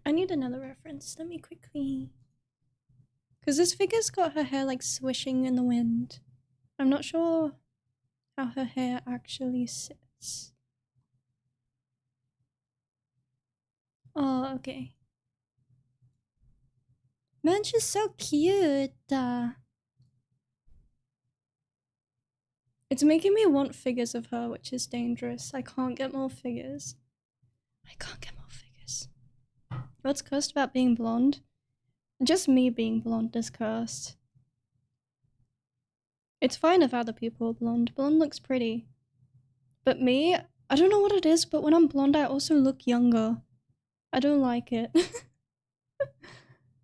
I need another reference. Let me quickly... Because this figure's got her hair like swishing in the wind. I'm not sure how her hair actually sits. Oh, okay. Man, she's so cute. It's making me want figures of her, which is dangerous. I can't get more figures. I can't get more figures. What's cursed about being blonde? Just me being blonde is cursed. It's fine if other people are blonde. Blonde looks pretty. But me, I don't know what it is, but when I'm blonde, I also look younger. I don't like it.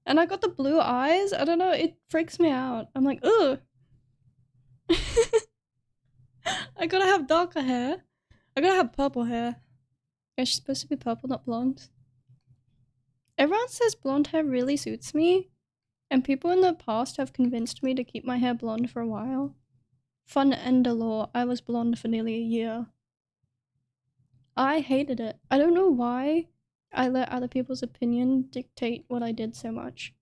And I got the blue eyes. I don't know, it freaks me out. I'm like, ugh. I gotta have darker hair. I gotta have purple hair. Yeah, she's supposed to be purple, not blonde. Everyone says blonde hair really suits me, and people in the past have convinced me to keep my hair blonde for a while. Fun ender lore, I was blonde for nearly a year. I hated it. I don't know why I let other people's opinion dictate what I did so much.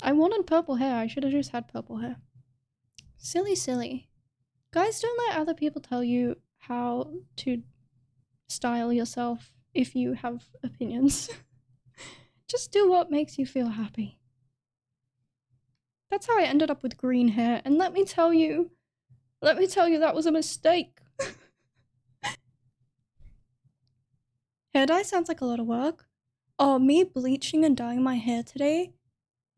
I wanted purple hair, I should have just had purple hair. Silly, silly. Guys, don't let other people tell you how to style yourself if you have opinions. Just do what makes you feel happy. That's how I ended up with green hair, and let me tell you that was a mistake. Hair dye sounds like a lot of work. Oh, me bleaching and dyeing my hair today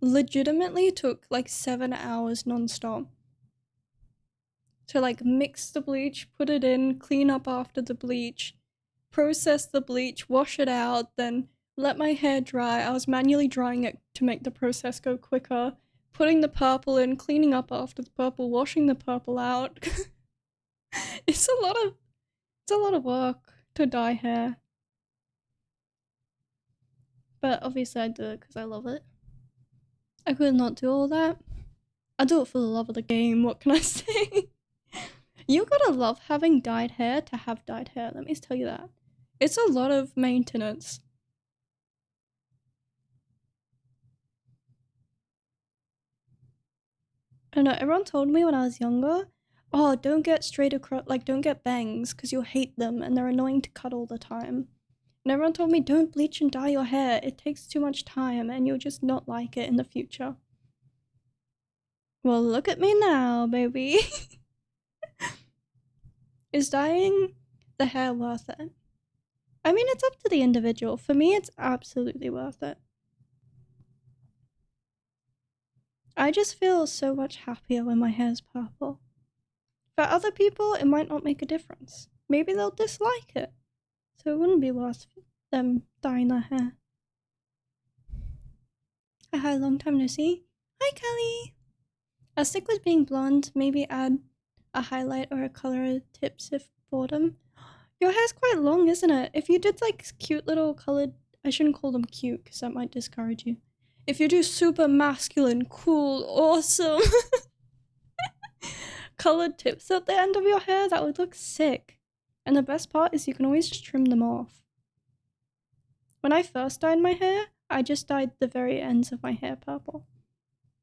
legitimately took like 7 hours non-stop. To like mix the bleach, put it in, clean up after the bleach, process the bleach, wash it out, then let my hair dry. I was manually drying it to make the process go quicker, putting the purple in, cleaning up after the purple, washing the purple out. It's a lot of work to dye hair. But obviously I do it because I love it. I could not do all that. I do it for the love of the game, what can I say? You gotta love having dyed hair to have dyed hair, let me tell you that. It's a lot of maintenance. I don't know, everyone told me when I was younger, oh, don't get straight across, like, don't get bangs, because you'll hate them, and they're annoying to cut all the time. And everyone told me, don't bleach and dye your hair, it takes too much time, and you'll just not like it in the future. Well, look at me now, baby. Is dyeing the hair worth it? I mean, it's up to the individual. For me, it's absolutely worth it. I just feel so much happier when my hair's purple. For other people, it might not make a difference. Maybe they'll dislike it. So it wouldn't be worth them dyeing their hair. Hi, long time no see. Hi, Kelly! I'll stick with being blonde, maybe add a highlight or a color tips if boredom. Your hair's quite long, isn't it? If you did like cute little colored... I shouldn't call them cute because that might discourage you. If you do super masculine, cool, awesome colored tips at the end of your hair, that would look sick. And the best part is you can always just trim them off. When I first dyed my hair, I just dyed the very ends of my hair purple.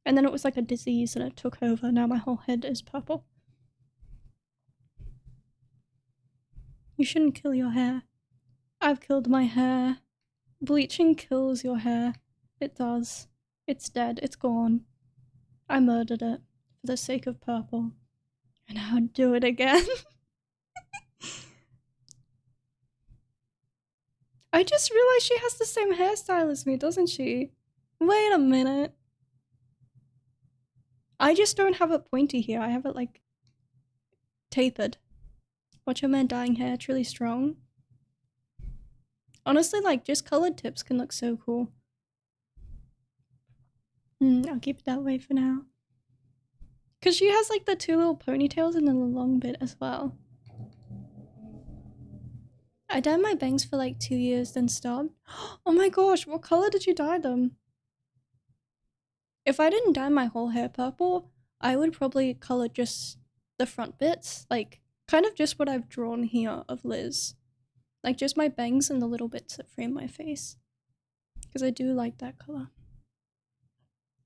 And then it was like a disease and it took over. Now my whole head is purple. You shouldn't kill your hair. I've killed my hair. Bleaching kills your hair. It does. It's dead. It's gone. I murdered it for the sake of purple. And I'd do it again. I just realized she has the same hairstyle as me, doesn't she? Wait a minute. I just don't have it pointy here. I have it like tapered. Watch a man dyeing hair, truly strong. Honestly, like just colored tips can look so cool. I'll keep it that way for now. Cause she has like the two little ponytails and then the long bit as well. I dyed my bangs for like 2 years, then stopped. Oh my gosh, what color did you dye them? If I didn't dye my whole hair purple, I would probably color just the front bits, like kind of just what I've drawn here of Liz. Like just my bangs and the little bits that frame my face. Because I do like that color.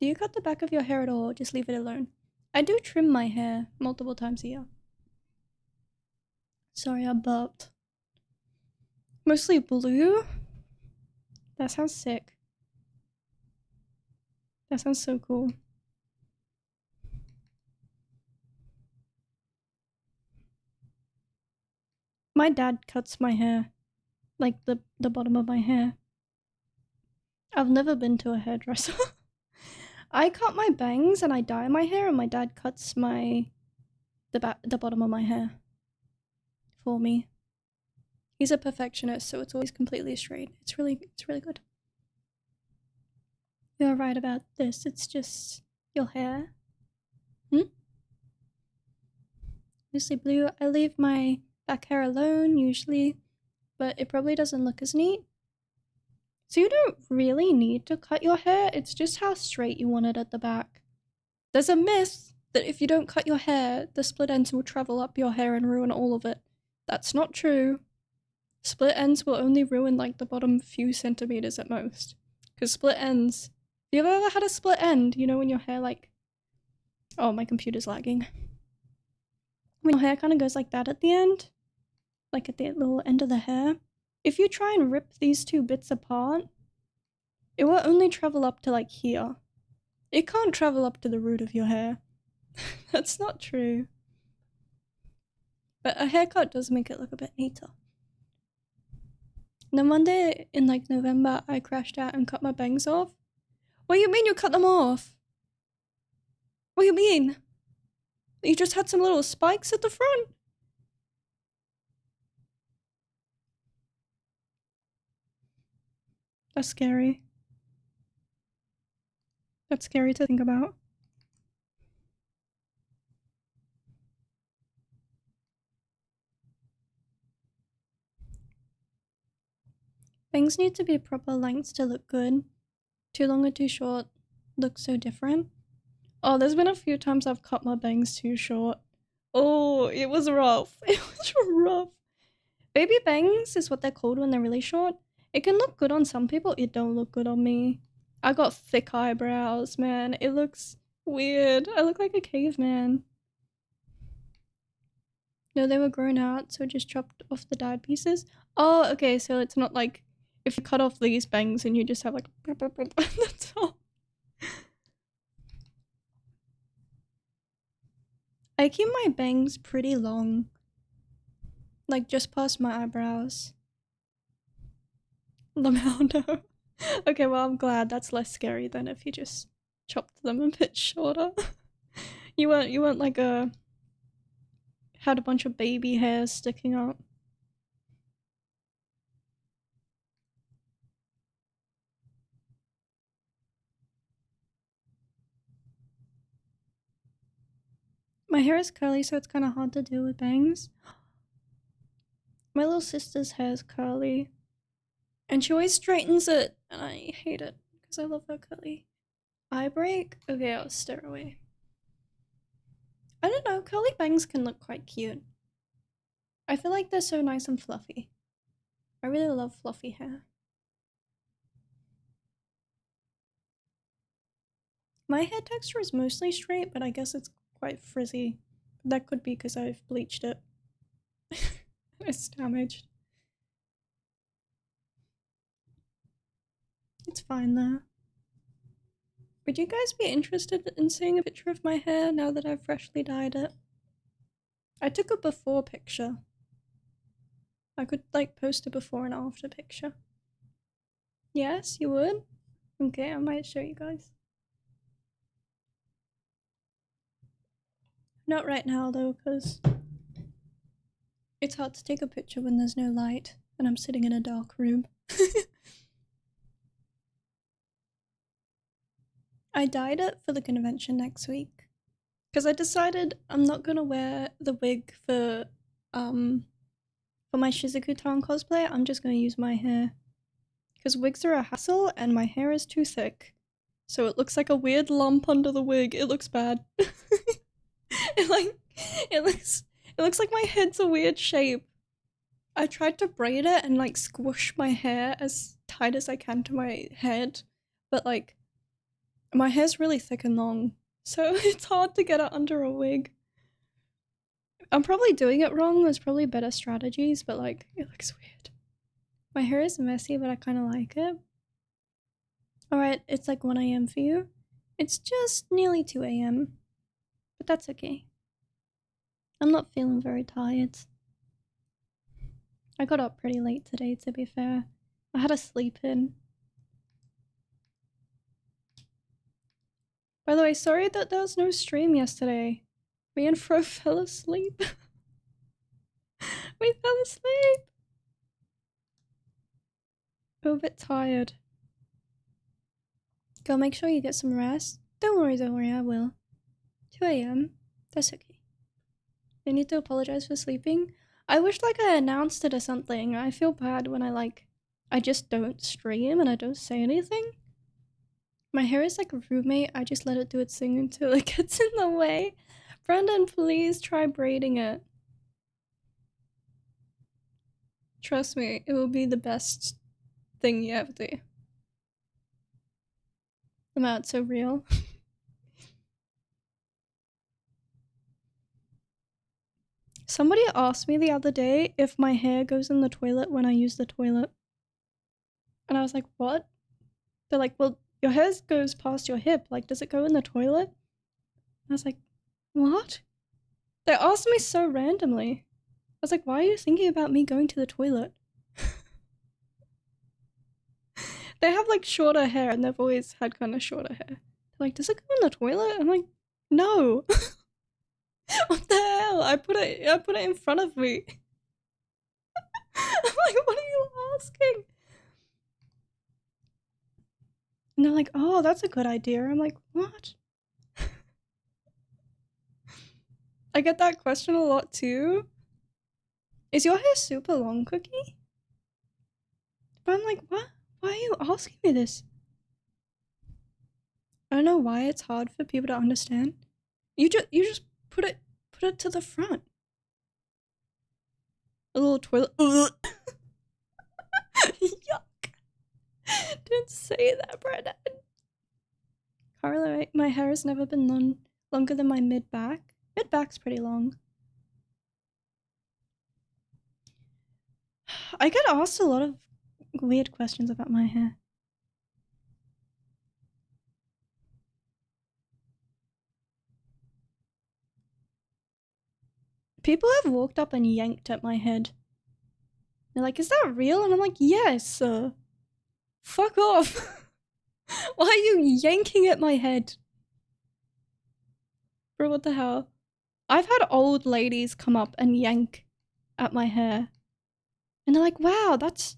Do you cut the back of your hair at all or just leave it alone? I do trim my hair multiple times a year. Sorry, I burped. Mostly blue? That sounds sick. That sounds so cool. My dad cuts my hair. Like the bottom of my hair. I've never been to a hairdresser. I cut my bangs and I dye my hair and my dad cuts the bottom of my hair for me. He's a perfectionist, so it's always completely straight. It's really good. You're right about this. It's just your hair. Mostly blue. I leave my back hair alone usually, but it probably doesn't look as neat. So you don't really need to cut your hair. It's just how straight you want it at the back. There's a myth that if you don't cut your hair, the split ends will travel up your hair and ruin all of it. That's not true. Split ends will only ruin like the bottom few centimeters at most. Because split ends, if you've ever had a split end, you know when your hair like, oh my computer's lagging. When your hair kind of goes like that at the end, like at the little end of the hair, if you try and rip these two bits apart, it will only travel up to like here. It can't travel up to the root of your hair. That's not true. But a haircut does make it look a bit neater. And then one day in like November, I crashed out and cut my bangs off. What do you mean you cut them off? What do you mean? You just had some little spikes at the front? That's scary. That's scary to think about. Bangs need to be proper lengths to look good. Too long or too short looks so different. Oh, there's been a few times I've cut my bangs too short. Oh, it was rough. It was rough. Baby bangs is what they're called when they're really short. It can look good on some people, it don't look good on me. I got thick eyebrows, man. It looks weird. I look like a caveman. No, they were grown out, so just chopped off the dyed pieces. Oh, okay, so it's not like if you cut off these bangs and you just have like that's all. I keep my bangs pretty long. Like just past my eyebrows. Lamau, no. Okay, well I'm glad that's less scary than if you just chopped them a bit shorter. you weren't like had a bunch of baby hairs sticking up. My hair is curly, so it's kind of hard to do with bangs. My little sister's hair is curly, and she always straightens it, and I hate it because I love her curly. Eye break? Okay, I'll stare away. I don't know, curly bangs can look quite cute. I feel like they're so nice and fluffy. I really love fluffy hair. My hair texture is mostly straight, but I guess it's quite frizzy. That could be because I've bleached it. It's damaged. It's fine though. Would you guys be interested in seeing a picture of my hair now that I've freshly dyed it? I took a before picture. I could like post a before and after picture. Yes, you would? Okay, I might show you guys. Not right now though, because it's hard to take a picture when there's no light and I'm sitting in a dark room. I dyed it for the convention next week because I decided I'm not gonna wear the wig for my Shizuku-tan cosplay. I'm just gonna use my hair because wigs are a hassle and my hair is too thick, so it looks like a weird lump under the wig. It looks bad. it like it looks like my head's a weird shape. I tried to braid it and like squish my hair as tight as I can to my head, but like my hair's really thick and long, so it's hard to get it under a wig. I'm probably doing it wrong. There's probably better strategies, but like it looks weird. My hair is messy, but I kind of like it. Alright, it's like 1 a.m. for you. It's just nearly 2 a.m. But that's okay. I'm not feeling very tired. I got up pretty late today, to be fair. I had a sleep in. By the way, sorry that there was no stream yesterday. Me and Fro fell asleep. We fell asleep. We're a bit tired. Go make sure you get some rest. Don't worry, I will. 2 a.m. That's okay. I need to apologize for sleeping. I wish like I announced it or something. I feel bad when I just don't stream and I don't say anything. My hair is like a roommate. I just let it do its thing until it gets in the way. Brendan, please try braiding it. Trust me, it will be the best thing you ever do. Wow, it's so real. Somebody asked me the other day if my hair goes in the toilet when I use the toilet. And I was like, what? They're like, well, your hair goes past your hip. Like, does it go in the toilet? I was like, what? They asked me so randomly. I was like, why are you thinking about me going to the toilet? They have like shorter hair and they've always had kind of shorter hair. They're like, does it go in the toilet? I'm like, no. What the hell? I put it in front of me. I'm like, what are you asking? And they're like, oh, that's a good idea. I'm like, what? I get that question a lot too. Is your hair super long, Cookie? But I'm like, what? Why are you asking me this? I don't know why it's hard for people to understand. You just put it to the front. A little toilet. Yuck. Don't say that, Brendan. Carla, my hair has never been longer than my mid back. Mid back's pretty long. I get asked a lot of weird questions about my hair. People have walked up and yanked at my head. They're like, is that real? And I'm like, yes. Fuck off. Why are you yanking at my head? Bro, what the hell? I've had old ladies come up and yank at my hair. And they're like, wow, is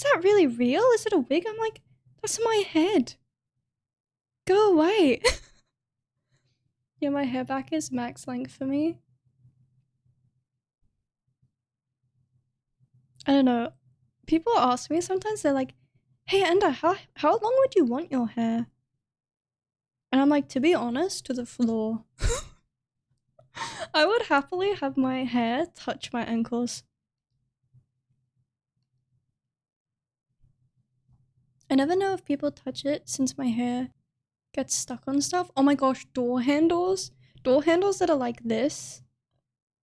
that really real? Is it a wig? I'm like, that's my head. Go away. Yeah, my hair back is max length for me. I don't know. People ask me sometimes, they're like, hey, Enda, how long would you want your hair? And I'm like, to be honest, to the floor. I would happily have my hair touch my ankles. I never know if people touch it since my hair gets stuck on stuff. Oh my gosh, door handles. Door handles that are like this.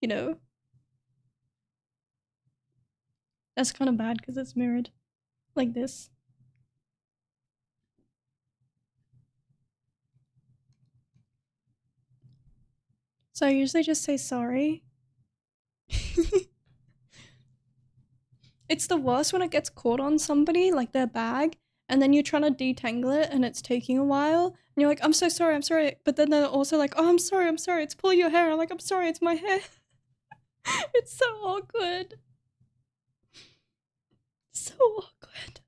You know? That's kind of bad because it's mirrored. Like this. So I usually just say sorry. It's the worst when it gets caught on somebody, like their bag, and then you're trying to detangle it and it's taking a while, and you're like, I'm so sorry, I'm sorry. But then they're also like, oh, I'm sorry, it's pulling your hair. I'm like, I'm sorry, it's my hair. It's so awkward. So awkward.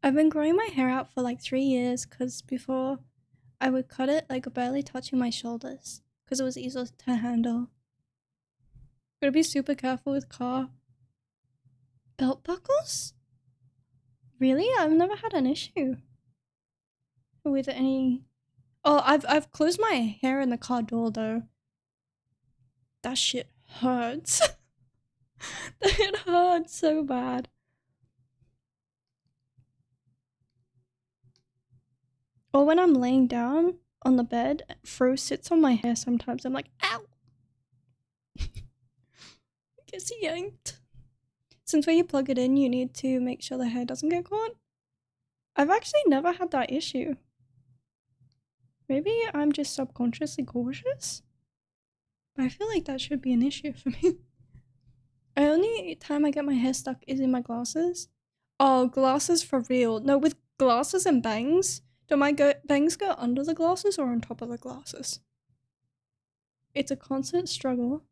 I've been growing my hair out for like 3 years because before I would cut it like barely touching my shoulders because it was easier to handle. Gotta be super careful with car belt buckles? Really? I've never had an issue with any. Oh, I've closed my hair in the car door though. That shit hurts. It hurts so bad. Or when I'm laying down on the bed, Fro sits on my hair sometimes. I'm like, ow! Gets yanked. Since when you plug it in, you need to make sure the hair doesn't get caught. I've actually never had that issue. Maybe I'm just subconsciously cautious? But I feel like that should be an issue for me. The only time I get my hair stuck is in my glasses. Oh, glasses for real. No, with glasses and bangs, do my bangs go under the glasses or on top of the glasses? It's a constant struggle.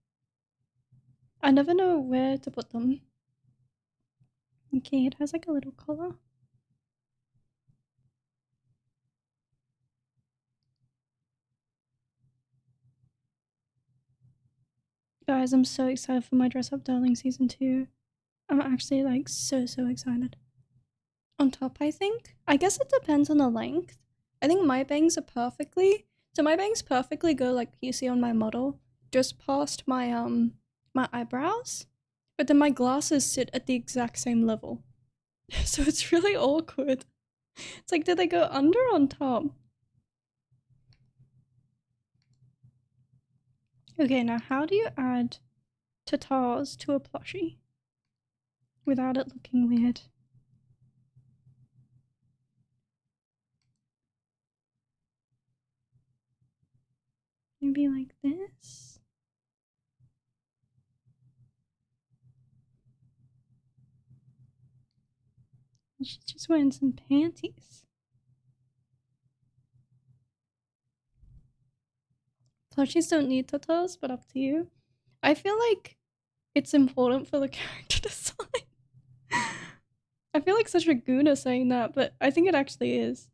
I never know where to put them. Okay, it has like a little collar. Guys, I'm so excited for my Dress Up Darling season 2. I'm actually like so excited. On top, I think. I guess it depends on the length. I think my bangs are perfectly. So my bangs perfectly go like you see on my model, just past my my eyebrows. But then my glasses sit at the exact same level. So it's really awkward. It's like, do they go under or on top? Okay, now how do you add tatars to a plushie without it looking weird? Maybe like this? She's just wearing some panties. Plushies don't need tatars, but up to you. I feel like it's important for the character design. I feel like such a gooner saying that, but I think it actually is.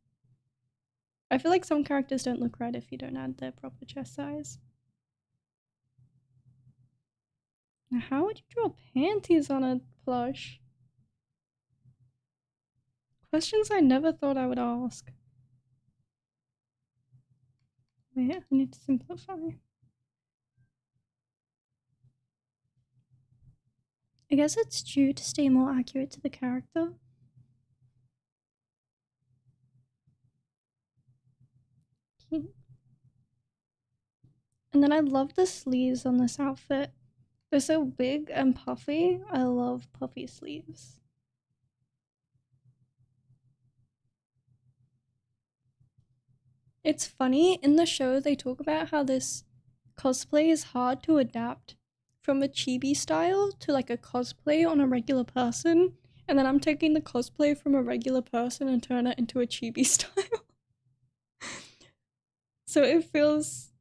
I feel like some characters don't look right if you don't add their proper chest size. Now, how would you draw panties on a plush? Questions I never thought I would ask. Wait, I need to simplify. I guess it's due to stay more accurate to the character. Okay. And then I love the sleeves on this outfit. They're so big and puffy. I love puffy sleeves. It's funny, in the show they talk about how this cosplay is hard to adapt from a chibi style to like a cosplay on a regular person, and then I'm taking the cosplay from a regular person and turn it into a chibi style. So it feels,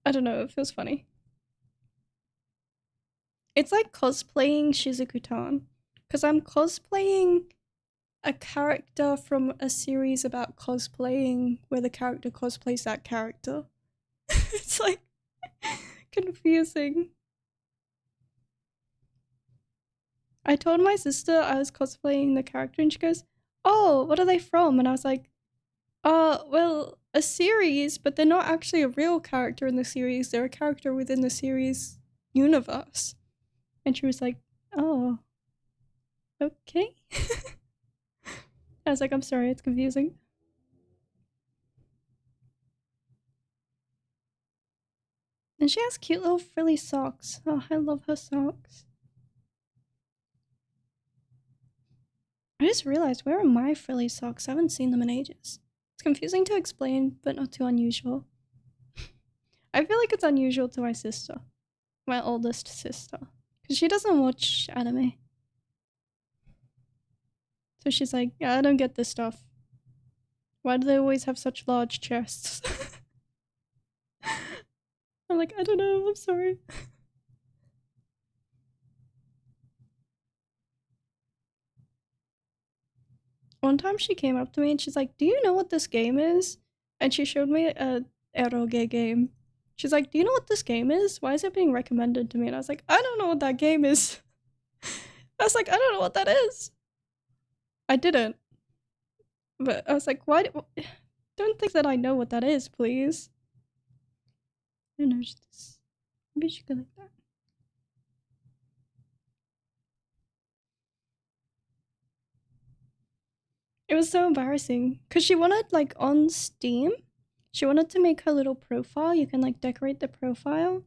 I don't know, it feels funny. It's like cosplaying Shizuku-tan, because I'm cosplaying a character from a series about cosplaying where the character cosplays that character. It's like confusing. I told my sister I was cosplaying the character and she goes, "Oh, what are they from?" And I was like, well, a series, but they're not actually a real character in the series. They're a character within the series universe." And she was like, "Oh, okay." I was like, "I'm sorry, it's confusing." And she has cute little frilly socks. Oh, I love her socks. I just realized, where are my frilly socks? I haven't seen them in ages. It's confusing to explain, but not too unusual. I feel like it's unusual to my sister. My oldest sister. Because she doesn't watch anime. So she's like, yeah, I don't get this stuff. Why do they always have such large chests? I'm like, I don't know, I'm sorry. One time she came up to me and she's like, do you know what this game is? And she showed me a eroge game. She's like, do you know what this game is? Why is it being recommended to me? And I was like, I don't know what that game is. I was like, I don't know what that is. I didn't. But I was like, why? Don't think that I know what that is, please. I don't know, just maybe she could like that. It was so embarrassing because she wanted, like, on Steam, she wanted to make her little profile. You can, like, decorate the profile.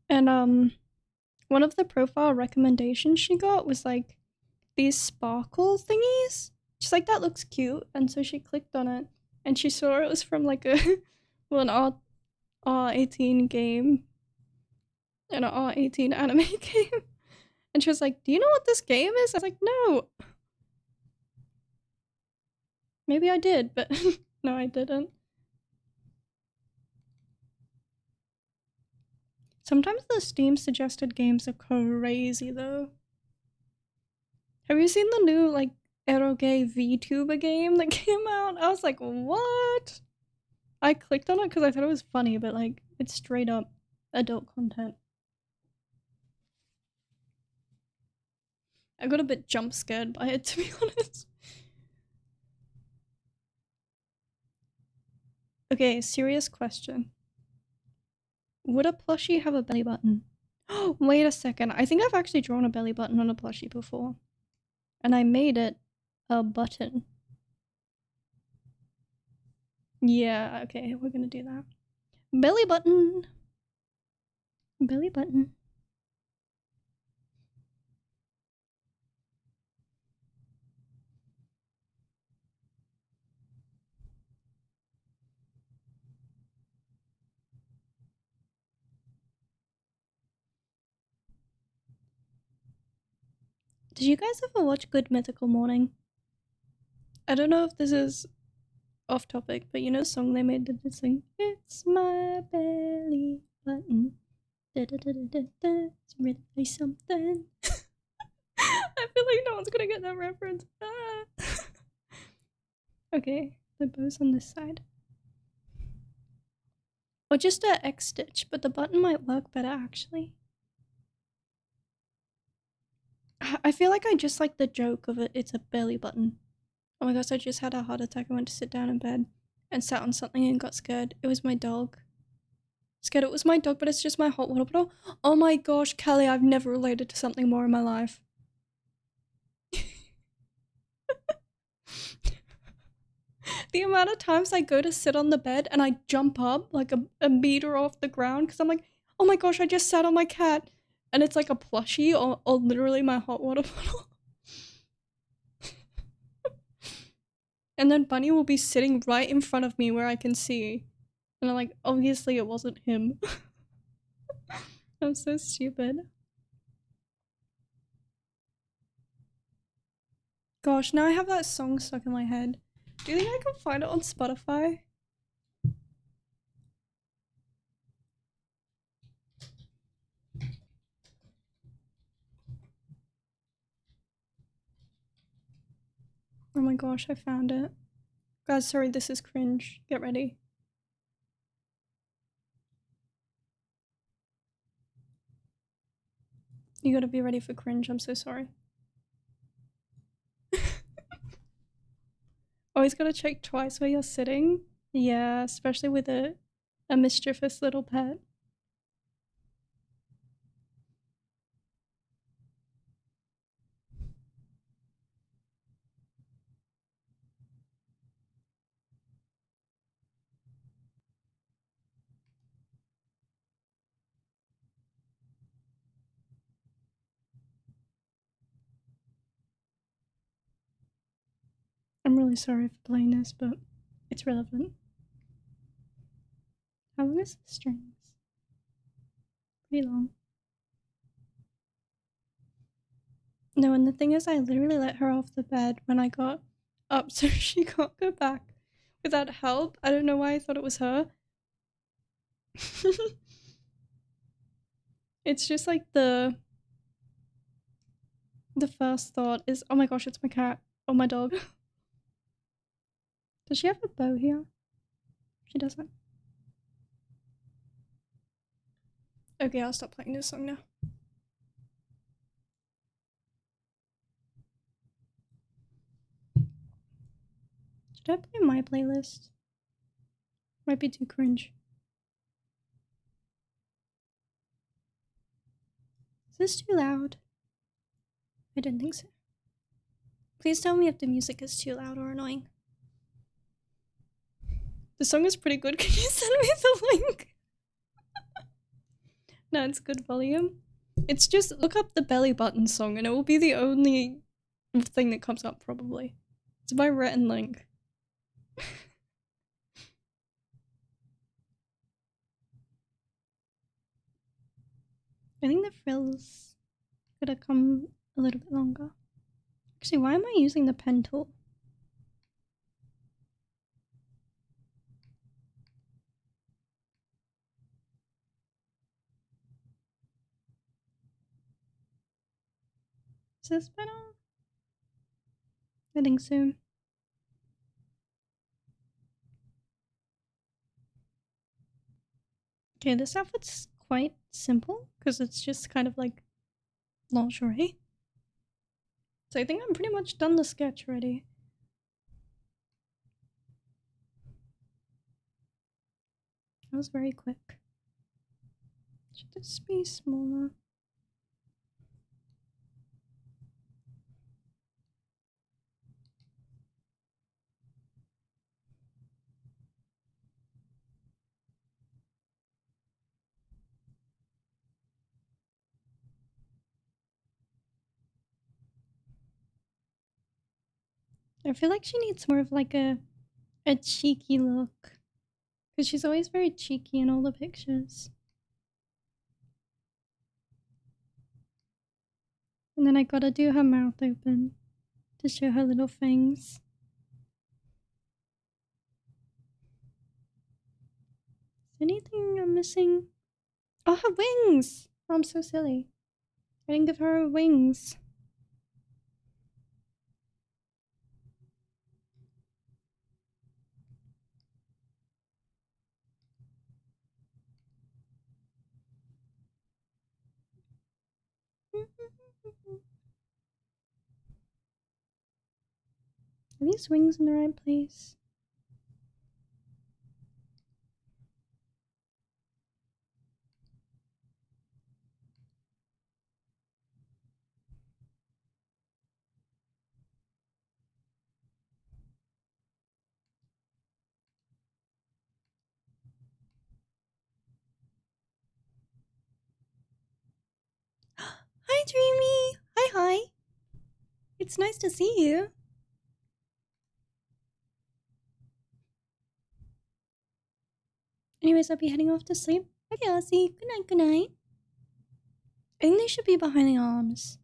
And one of the profile recommendations she got was like these sparkle thingies. She's like, that looks cute, and so she clicked on it and she saw it was from like a well, an R18 game and an R18 anime game. And she was like, do you know what this game is? I was like, no. Maybe I did, but no, I didn't. Sometimes the Steam suggested games are crazy though. Have you seen the new like eroge VTuber game that came out? I was like, what? I clicked on it because I thought it was funny, but like it's straight up adult content. I got a bit jump scared by it, to be honest. Okay, serious question. Would a plushie have a belly button? Oh, wait a second. I think I've actually drawn a belly button on a plushie before. And I made it a button. Yeah, okay, we're gonna do that. Belly button. Belly button. Did you guys ever watch Good Mythical Morning? I don't know if this is off topic, but you know the song they made that this thing? It's my belly button. Da, da, da, da, da, da. It's really something. I feel like no one's gonna get that reference. Ah. Okay, the bow's on this side. Or just a X stitch, but the button might work better actually. I feel like I just like the joke of it. It's a belly button. Oh my gosh, I just had a heart attack. I went to sit down in bed and sat on something and got scared. It was my dog. Scared it was my dog, but it's just my hot water bottle. Oh my gosh, Kelly, I've never related to something more in my life. The amount of times I go to sit on the bed and I jump up like a meter off the ground because I'm like, oh my gosh, I just sat on my cat. And it's like a plushie or literally my hot water bottle. And then Bunny will be sitting right in front of me where I can see. And I'm like, obviously it wasn't him. I'm so stupid. Gosh, now I have that song stuck in my head. Do you think I can find it on Spotify? Oh my gosh, I found it. Guys, sorry, this is cringe. Get ready. You gotta be ready for cringe, I'm so sorry. Always gotta check twice where you're sitting. Yeah, especially with a mischievous little pet. I'm really sorry for playing this, but it's relevant. How long is the strings? Pretty long. No, and the thing is, I literally let her off the bed when I got up, so she can't go back without help. I don't know why I thought it was her. It's just like the first thought is, oh my gosh, it's my cat or my dog. Does she have a bow here? She doesn't. Okay, I'll stop playing this song now. Should I play my playlist? Might be too cringe. Is this too loud? I didn't think so. Please tell me if the music is too loud or annoying. The song is pretty good. Can you send me the link? No, it's good volume. It's just look up the belly button song and it will be the only thing that comes up probably. It's by Rhett and Link. I think the frills could have come a little bit longer. Actually, why am I using the pen tool? Is this better? I think so. Okay, this outfit's quite simple because it's just kind of like lingerie. So I think I'm pretty much done the sketch already. That was very quick. Should this be smaller? I feel like she needs more of like a cheeky look. Because she's always very cheeky in all the pictures. And then I gotta do her mouth open to show her little fangs. Is there anything I'm missing? Oh, her wings! Oh, I'm so silly. I didn't give her wings. Are these wings in the right place? Hi, Dreamy! Hi! It's nice to see you. Anyways, I'll be heading off to sleep. Okay, I'll see you. Good night. I think they should be behind the arms.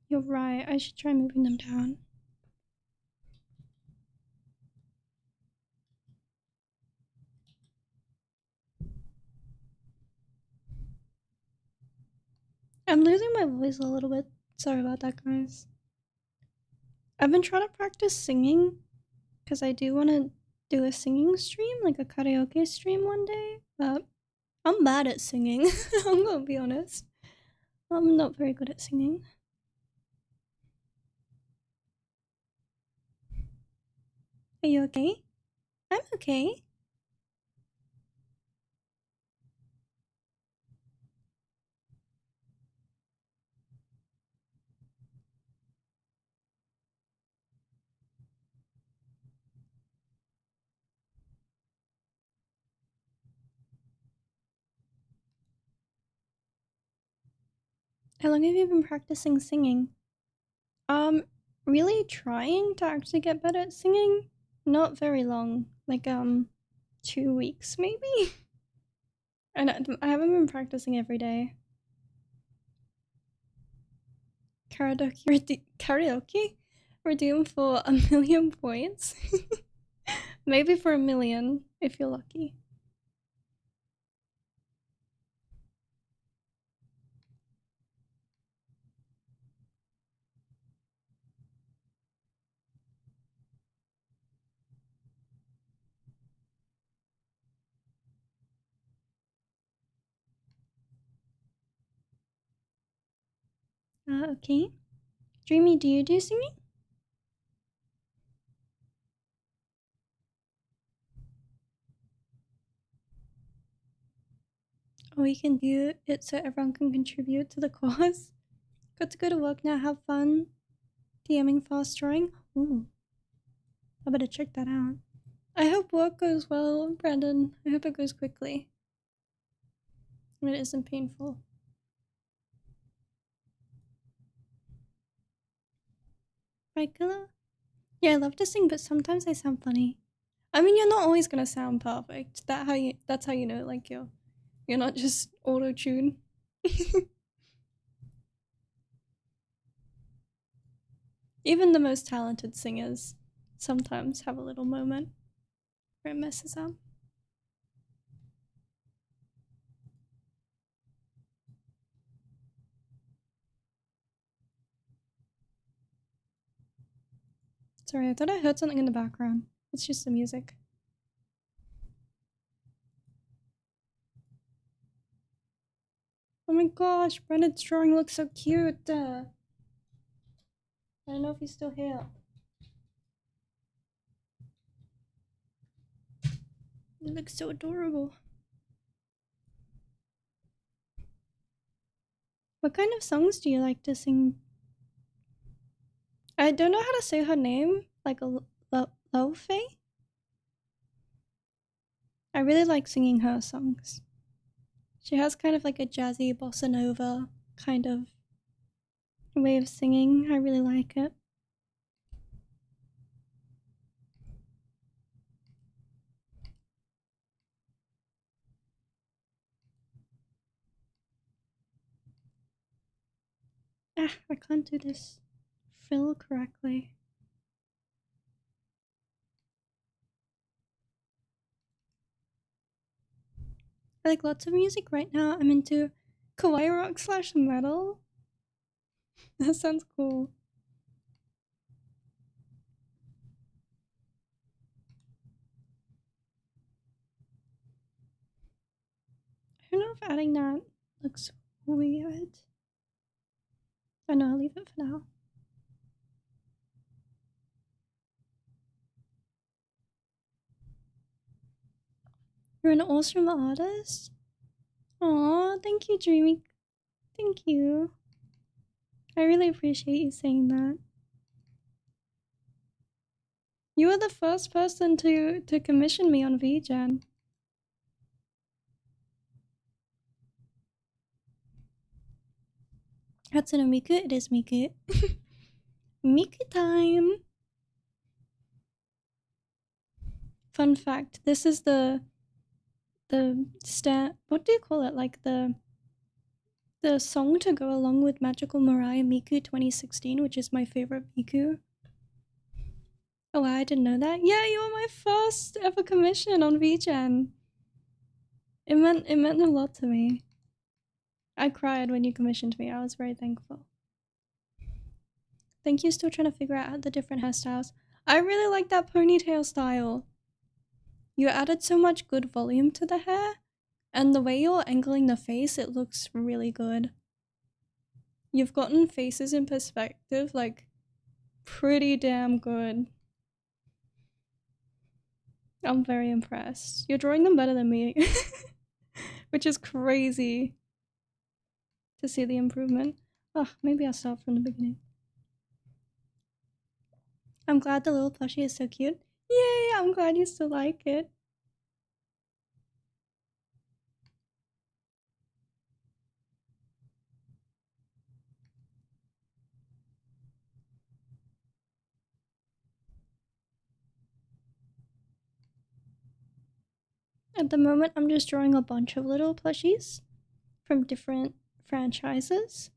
You're right, I should try moving them down. I'm losing my voice a little bit. Sorry about that, guys. I've been trying to practice singing because I do want to do a singing stream, like a karaoke stream one day, but I'm bad at singing. I'm gonna be honest. I'm not very good at singing. Are you okay? I'm okay. How long have you been practicing singing? Really trying to actually get better at singing. Not very long. Like, 2 weeks maybe? And I haven't been practicing every day. Karaoke? Redeem for 1,000,000 points? Maybe for 1,000,000 if you're lucky. Okay. Dreamy, do you do singing? Or we can do it so everyone can contribute to the cause. Got to go to work now, have fun. DMing fast drawing. Ooh. I better check that out. I hope work goes well, Brandon. I hope it goes quickly. And it isn't painful. Right, Killa? Yeah, I love to sing, but sometimes I sound funny. I mean, you're not always gonna sound perfect. That's how you know, like you're not just auto-tune. Even the most talented singers sometimes have a little moment where it messes up. Sorry, I thought I heard something in the background. It's just the music. Oh my gosh, Brandon's drawing looks so cute. I don't know if he's still here. It looks so adorable. What kind of songs do you like to sing? I don't know how to say her name. Like a Lofe? I really like singing her songs. She has kind of like a jazzy bossa nova kind of way of singing. I really like it. I can't do this fill correctly. I like lots of music right now. I'm into kawaii rock / metal. That sounds cool. I don't know if adding that looks weird. I know, I'll leave it for now. You're an awesome artist. Aw, thank you, Dreamy. Thank you. I really appreciate you saying that. You were the first person to commission me on vgen. Hatsune Miku, it is Miku. Miku time! Fun fact, this is the what do you call it? Like the song to go along with Magical Mariah Miku 2016, which is my favorite Miku. Oh wow, I didn't know that. Yeah, you were my first ever commission on vgen. It meant a lot to me. I cried when you commissioned me. I was very thankful. Thank you. Still trying to figure out the different hairstyles. I really like that ponytail style. You added so much good volume to the hair, and the way you're angling the face, it looks really good. You've gotten faces in perspective, like, pretty damn good. I'm very impressed. You're drawing them better than me. Which is crazy to see the improvement. Oh, maybe I'll start from the beginning. I'm glad the little plushie is so cute. Yay, I'm glad you still like it. At the moment, I'm just drawing a bunch of little plushies from different franchises.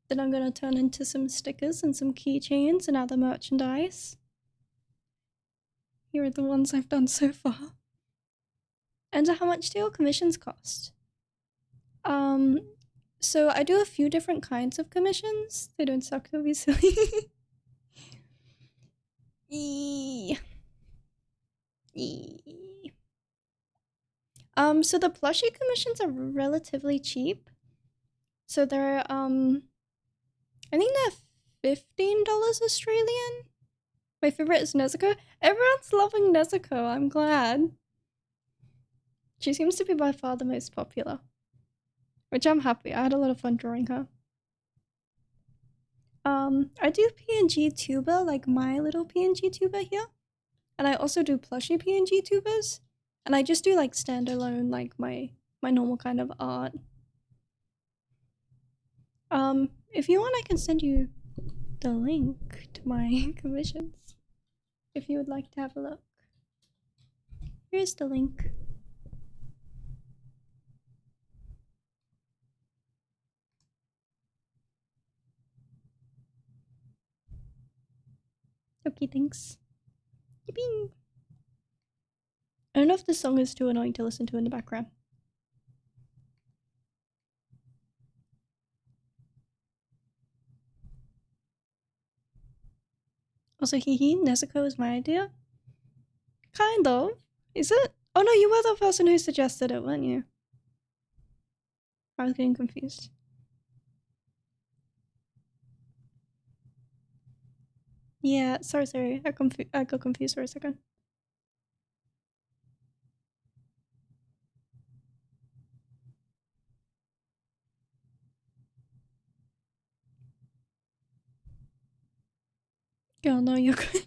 that I'm gonna turn into some stickers and some keychains and other merchandise. Here are the ones I've done so far. And how much do your commissions cost? So I do a few different kinds of commissions. They don't suck, don't be silly. Eee. Eee. So the plushie commissions are relatively cheap. So they're I think they're $15 Australian. My favorite is Nezuko. Everyone's loving Nezuko, I'm glad. She seems to be by far the most popular. Which I'm happy. I had a lot of fun drawing her. I do PNG tuber, like my little PNG tuber here. And I also do plushie PNG tubers. And I just do like standalone, like my normal kind of art. If you want, I can send you the link to my commissions. If you would like to have a look. Here's the link. Okay, thanks. Yippee. I don't know if this song is too annoying to listen to in the background. Also, Nezuko is my idea? Kind of. Is it? Oh no, you were the person who suggested it, weren't you? I was getting confused. Yeah, sorry. I got confused for a second. Oh no, you're good.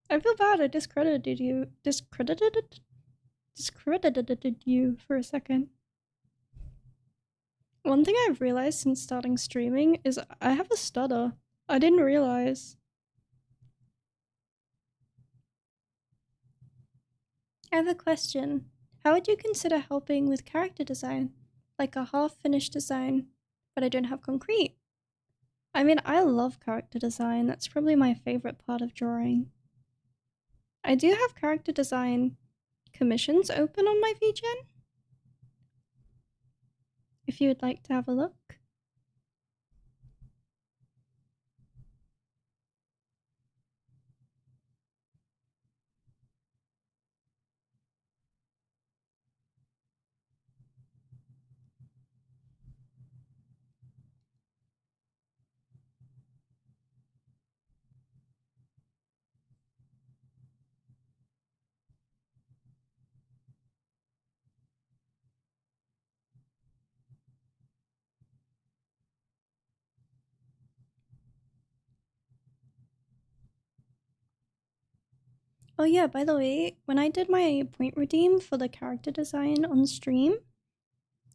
I feel bad. I discredited you. Discredited you for a second. One thing I've realized since starting streaming is I have a stutter. I didn't realize. I have a question. How would you consider helping with character design? Like a half-finished design, but I don't have concrete. I mean, I love character design. That's probably my favorite part of drawing. I do have character design commissions open on my vgen, if you would like to have a look. Oh yeah, by the way, when I did my point redeem for the character design on stream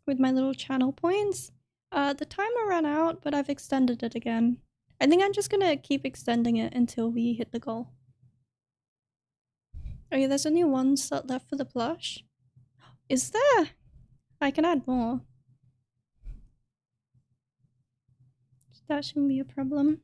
with my little channel points, the timer ran out, but I've extended it again. I think I'm just gonna keep extending it until we hit the goal. Oh yeah, there's only one slot left for the plush. Is there? I can add more. That shouldn't be a problem.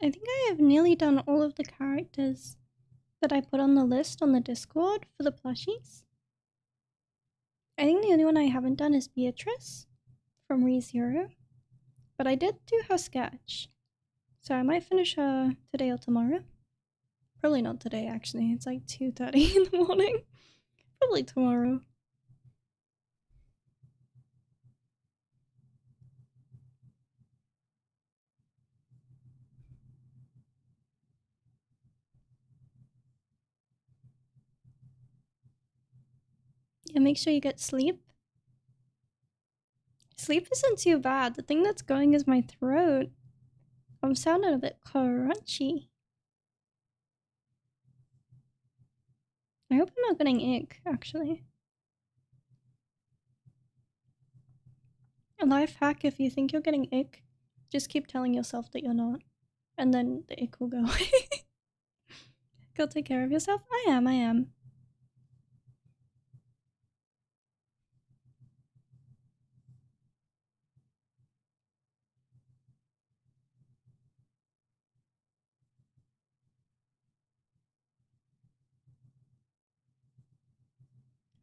I think I have nearly done all of the characters that I put on the list on the Discord for the plushies. I think the only one I haven't done is Beatrice from ReZero, but I did do her sketch. So I might finish today or tomorrow. Probably not today, actually. It's like 2:30 in the morning. Probably tomorrow. Yeah, make sure you get sleep. Sleep isn't too bad. The thing that's going is my throat. I'm sounding a bit crunchy. I hope I'm not getting ick, actually. A life hack: if you think you're getting ick, just keep telling yourself that you're not. And then the ick will go away. Go take care of yourself. I am.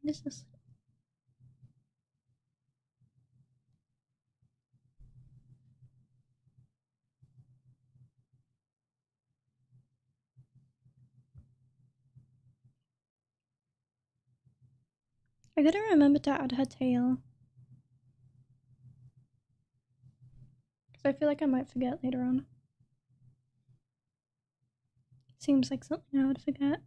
This is. I gotta remember to add her tail. Because I feel like I might forget later on. Seems like something I would forget.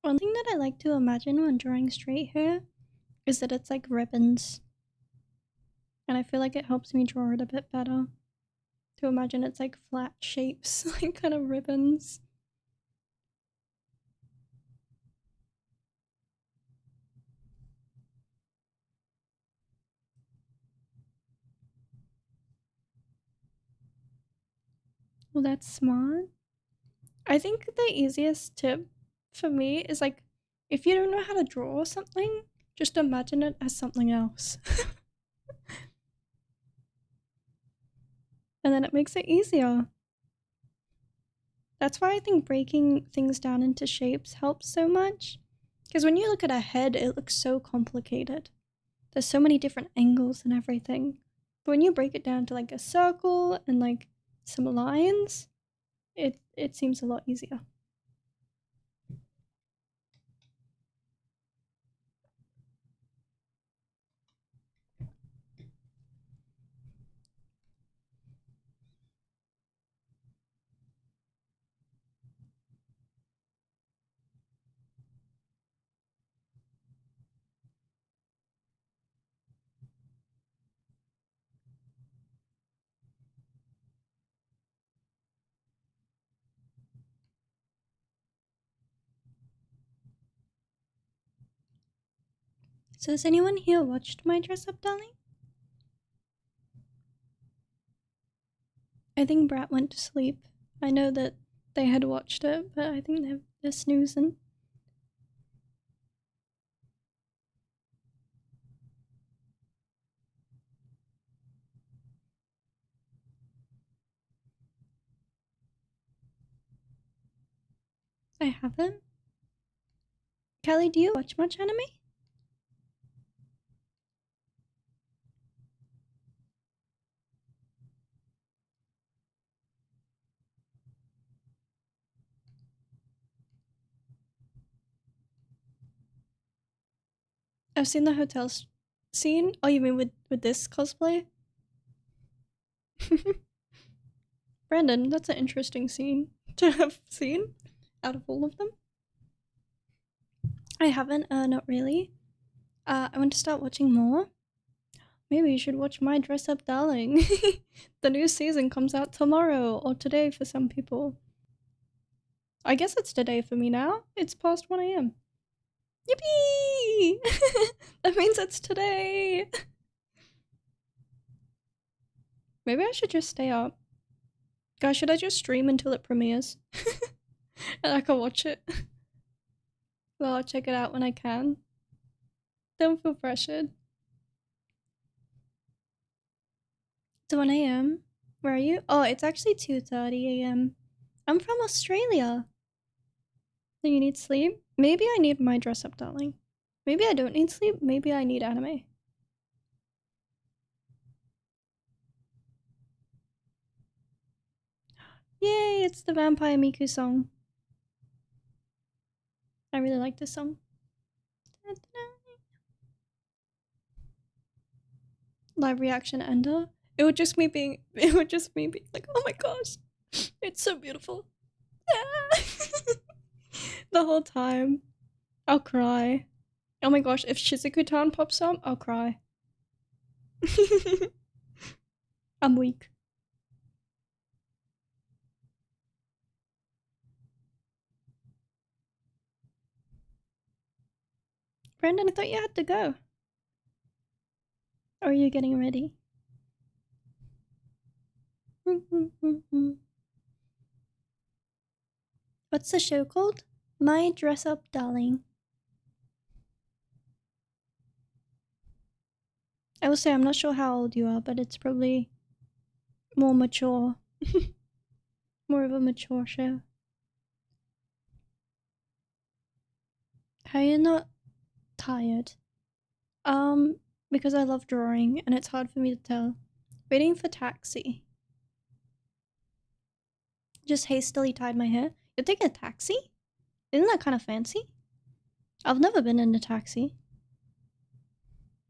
One thing that I like to imagine when drawing straight hair is that it's like ribbons. And I feel like it helps me draw it a bit better. To imagine it's like flat shapes, like kind of ribbons. Well, that's smart. I think the easiest tip for me is like, if you don't know how to draw something, just imagine it as something else. And then it makes it easier. That's why I think breaking things down into shapes helps so much. Because when you look at a head, it looks so complicated. There's so many different angles and everything. But when you break it down to like a circle and like some lines, it seems a lot easier. So has anyone here watched my dress up darling? I think Brat went to sleep. I know that they had watched it, but I think they're snoozing. I haven't. Kelly, do you watch much anime? I've seen the hotel scene. Oh, you mean with this cosplay? Brandon, that's an interesting scene to have seen out of all of them. I haven't, not really. I want to start watching more. Maybe you should watch My Dress Up Darling. The new season comes out tomorrow, or today for some people. I guess it's today for me now. It's past 1 a.m. Yippee! That means it's today! Maybe I should just stay up. Guys, should I just stream until it premieres? And I can watch it? Well, I'll check it out when I can. Don't feel pressured. It's 1 a.m. Where are you? Oh, it's actually 2:30 a.m. I'm from Australia. Do you need sleep? Maybe I need my dress up, darling. Maybe I don't need sleep. Maybe I need anime. Yay, it's the Vampire Miku song. I really like this song. Live reaction ender. It would just me being like, oh my gosh, it's so beautiful. The whole time. I'll cry. Oh my gosh, if Shizuku-tan pops up, I'll cry. I'm weak. Brandon, I thought you had to go. Or are you getting ready? What's the show called? My Dress Up Darling. I will say I'm not sure how old you are, but it's probably more mature. More of a mature show. How are you not tired? Because I love drawing and it's hard for me to tell. Waiting for taxi. Just hastily tied my hair. You're taking a taxi? Isn't that kind of fancy? I've never been in a taxi.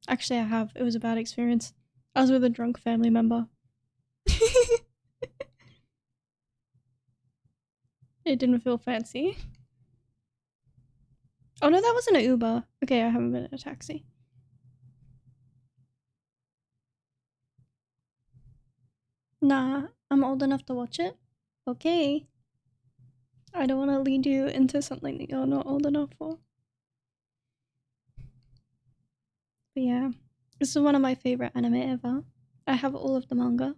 Actually, I have. It was a bad experience. I was with a drunk family member. It didn't feel fancy. Oh no, that wasn't an Uber. Okay, I haven't been in a taxi. Nah, I'm old enough to watch it. Okay. I don't want to lead you into something that you're not old enough for. But yeah, this is one of my favorite anime ever. I have all of the manga.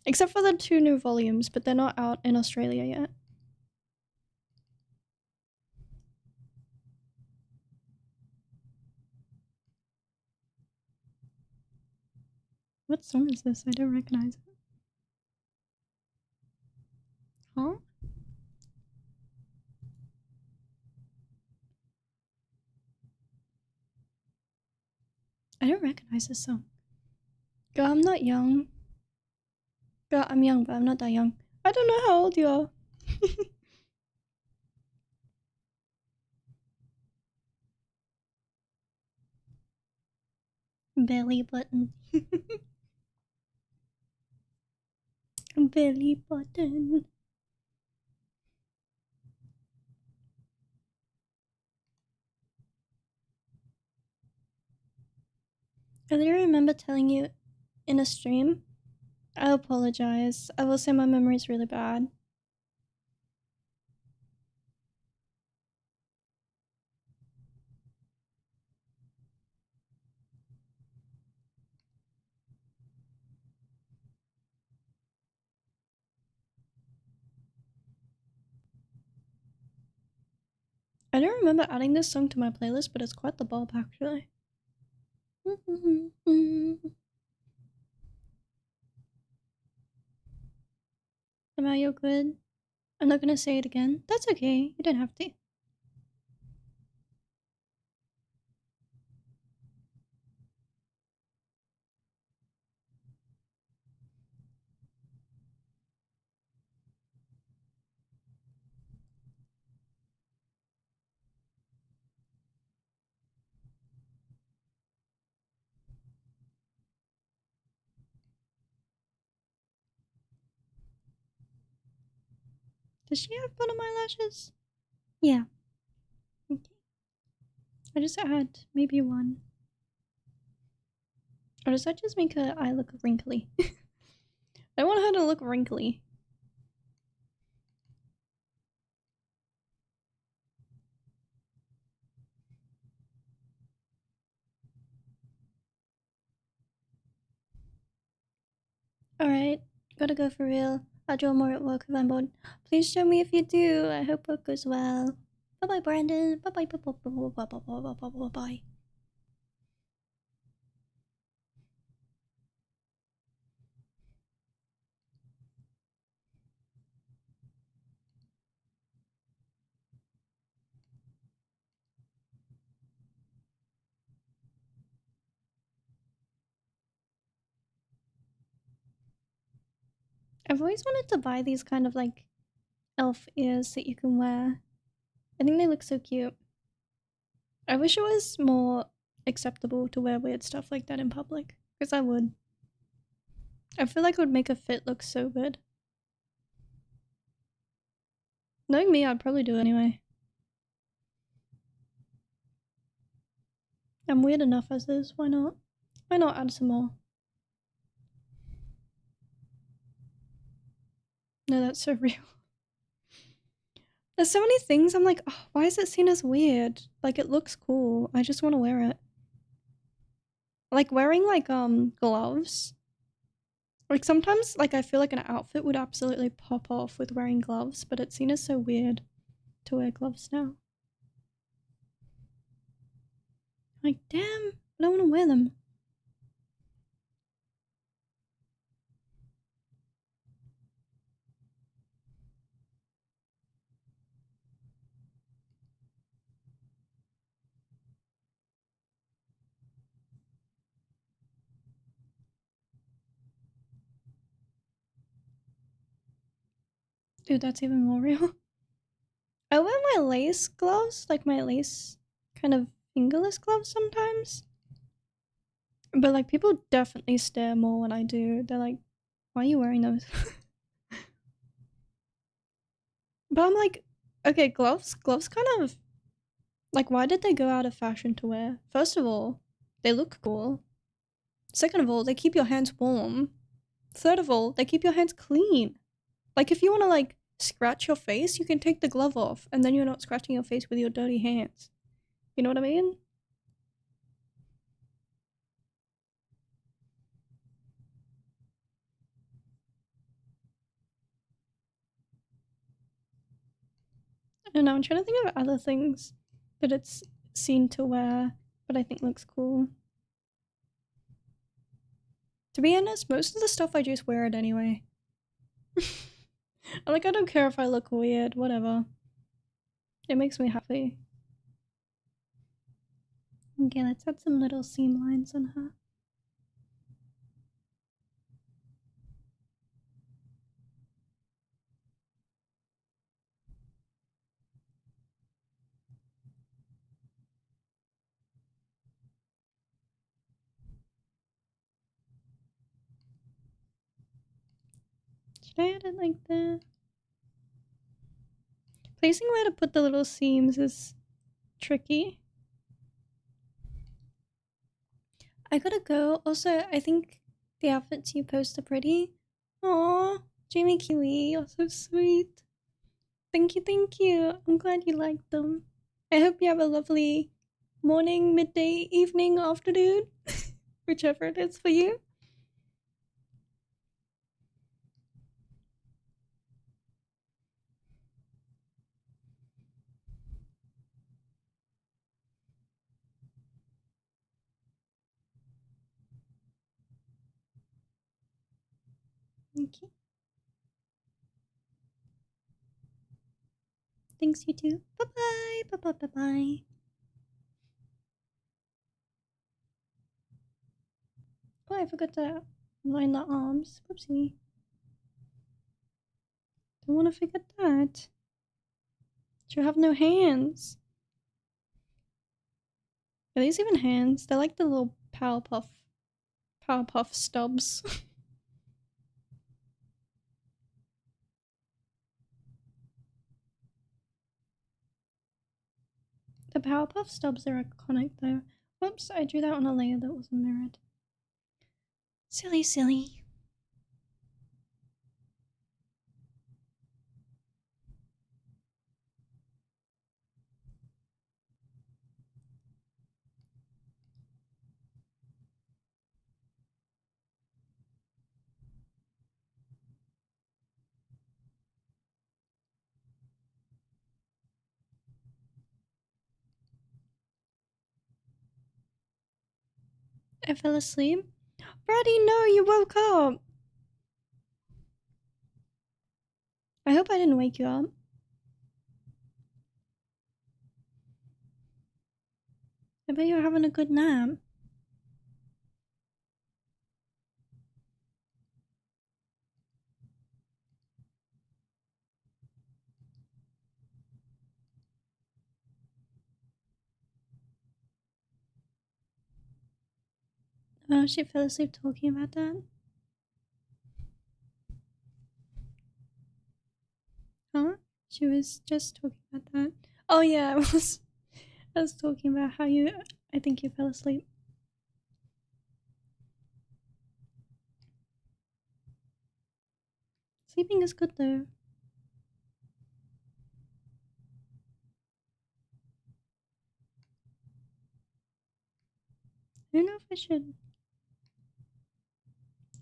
Except for the 2 new volumes, but they're not out in Australia yet. What song is this? I don't recognize it. Huh? I don't recognize this song. Girl, I'm not young. Girl, I'm young, but I'm not that young. I don't know how old you are. Belly button. Belly button. I literally remember telling you in a stream. I apologize. I will say my memory is really bad. I don't remember adding this song to my playlist, but it's quite the bop actually. Am you good? I'm not gonna say it again. That's okay. You don't have to. Does she have fun on my lashes? Yeah. Okay. I just add maybe one. Or does that just make her eye look wrinkly? I want her to look wrinkly. Alright, gotta go for real. I'll draw more at work if I'm bored. Please show me if you do. I hope work goes well. Bye bye, Brandon. Bye bye, bye bye, bye bye, bye bye, bye bye, bye bye. I've always wanted to buy these kind of like elf ears that you can wear. I think they look so cute. I wish it was more acceptable to wear weird stuff like that in public, because I would. I feel like it would make a fit look so good. Knowing me, I'd probably do it anyway. I'm weird enough as is, why not? Why not add some more? No, that's so real. There's so many things I'm like, oh, why is it seen as weird? Like, it looks cool. I just want to wear it. Like, wearing, like, gloves. Like, sometimes, like, I feel like an outfit would absolutely pop off with wearing gloves, but it's seen as so weird to wear gloves now. Like, damn, I don't want to wear them. Dude, that's even more real. I wear my lace gloves, like my lace kind of fingerless gloves sometimes. But like people definitely stare more when I do. They're like, why are you wearing those? But I'm like, okay, gloves kind of like, why did they go out of fashion to wear? First of all, they look cool. Second of all, they keep your hands warm. Third of all, they keep your hands clean. Like if you want to like scratch your face, you can take the glove off and then you're not scratching your face with your dirty hands. You know what I mean? I don't know, I'm trying to think of other things that it's seen to wear, but I think looks cool. To be honest, most of the stuff I just wear it anyway. I'm like, I don't care if I look weird, whatever. It makes me happy. Okay, let's add some little seam lines on her. Should I add it like that? Placing where to put the little seams is tricky. I gotta go. Also, I think the outfits you post are pretty. Aww, Jamie Kiwi, you're so sweet. Thank you, thank you. I'm glad you liked them. I hope you have a lovely morning, midday, evening, afternoon, whichever it is for you. Okay. Thanks, you too. Bye bye. Bye bye. Bye bye. Oh, I forgot to line the arms. Whoopsie. Don't want to forget that. You have no hands. Are these even hands? They're like the little Powerpuff stubs. The Powerpuff stubs are iconic though. Whoops, I drew that on a layer that wasn't mirrored. Silly, silly. I fell asleep. Brady, no, you woke up. I hope I didn't wake you up. I bet you're having a good nap. Oh, she fell asleep talking about that. Huh? She was just talking about that. Oh yeah, I was talking about how I think you fell asleep. Sleeping is good though. I don't know if I should.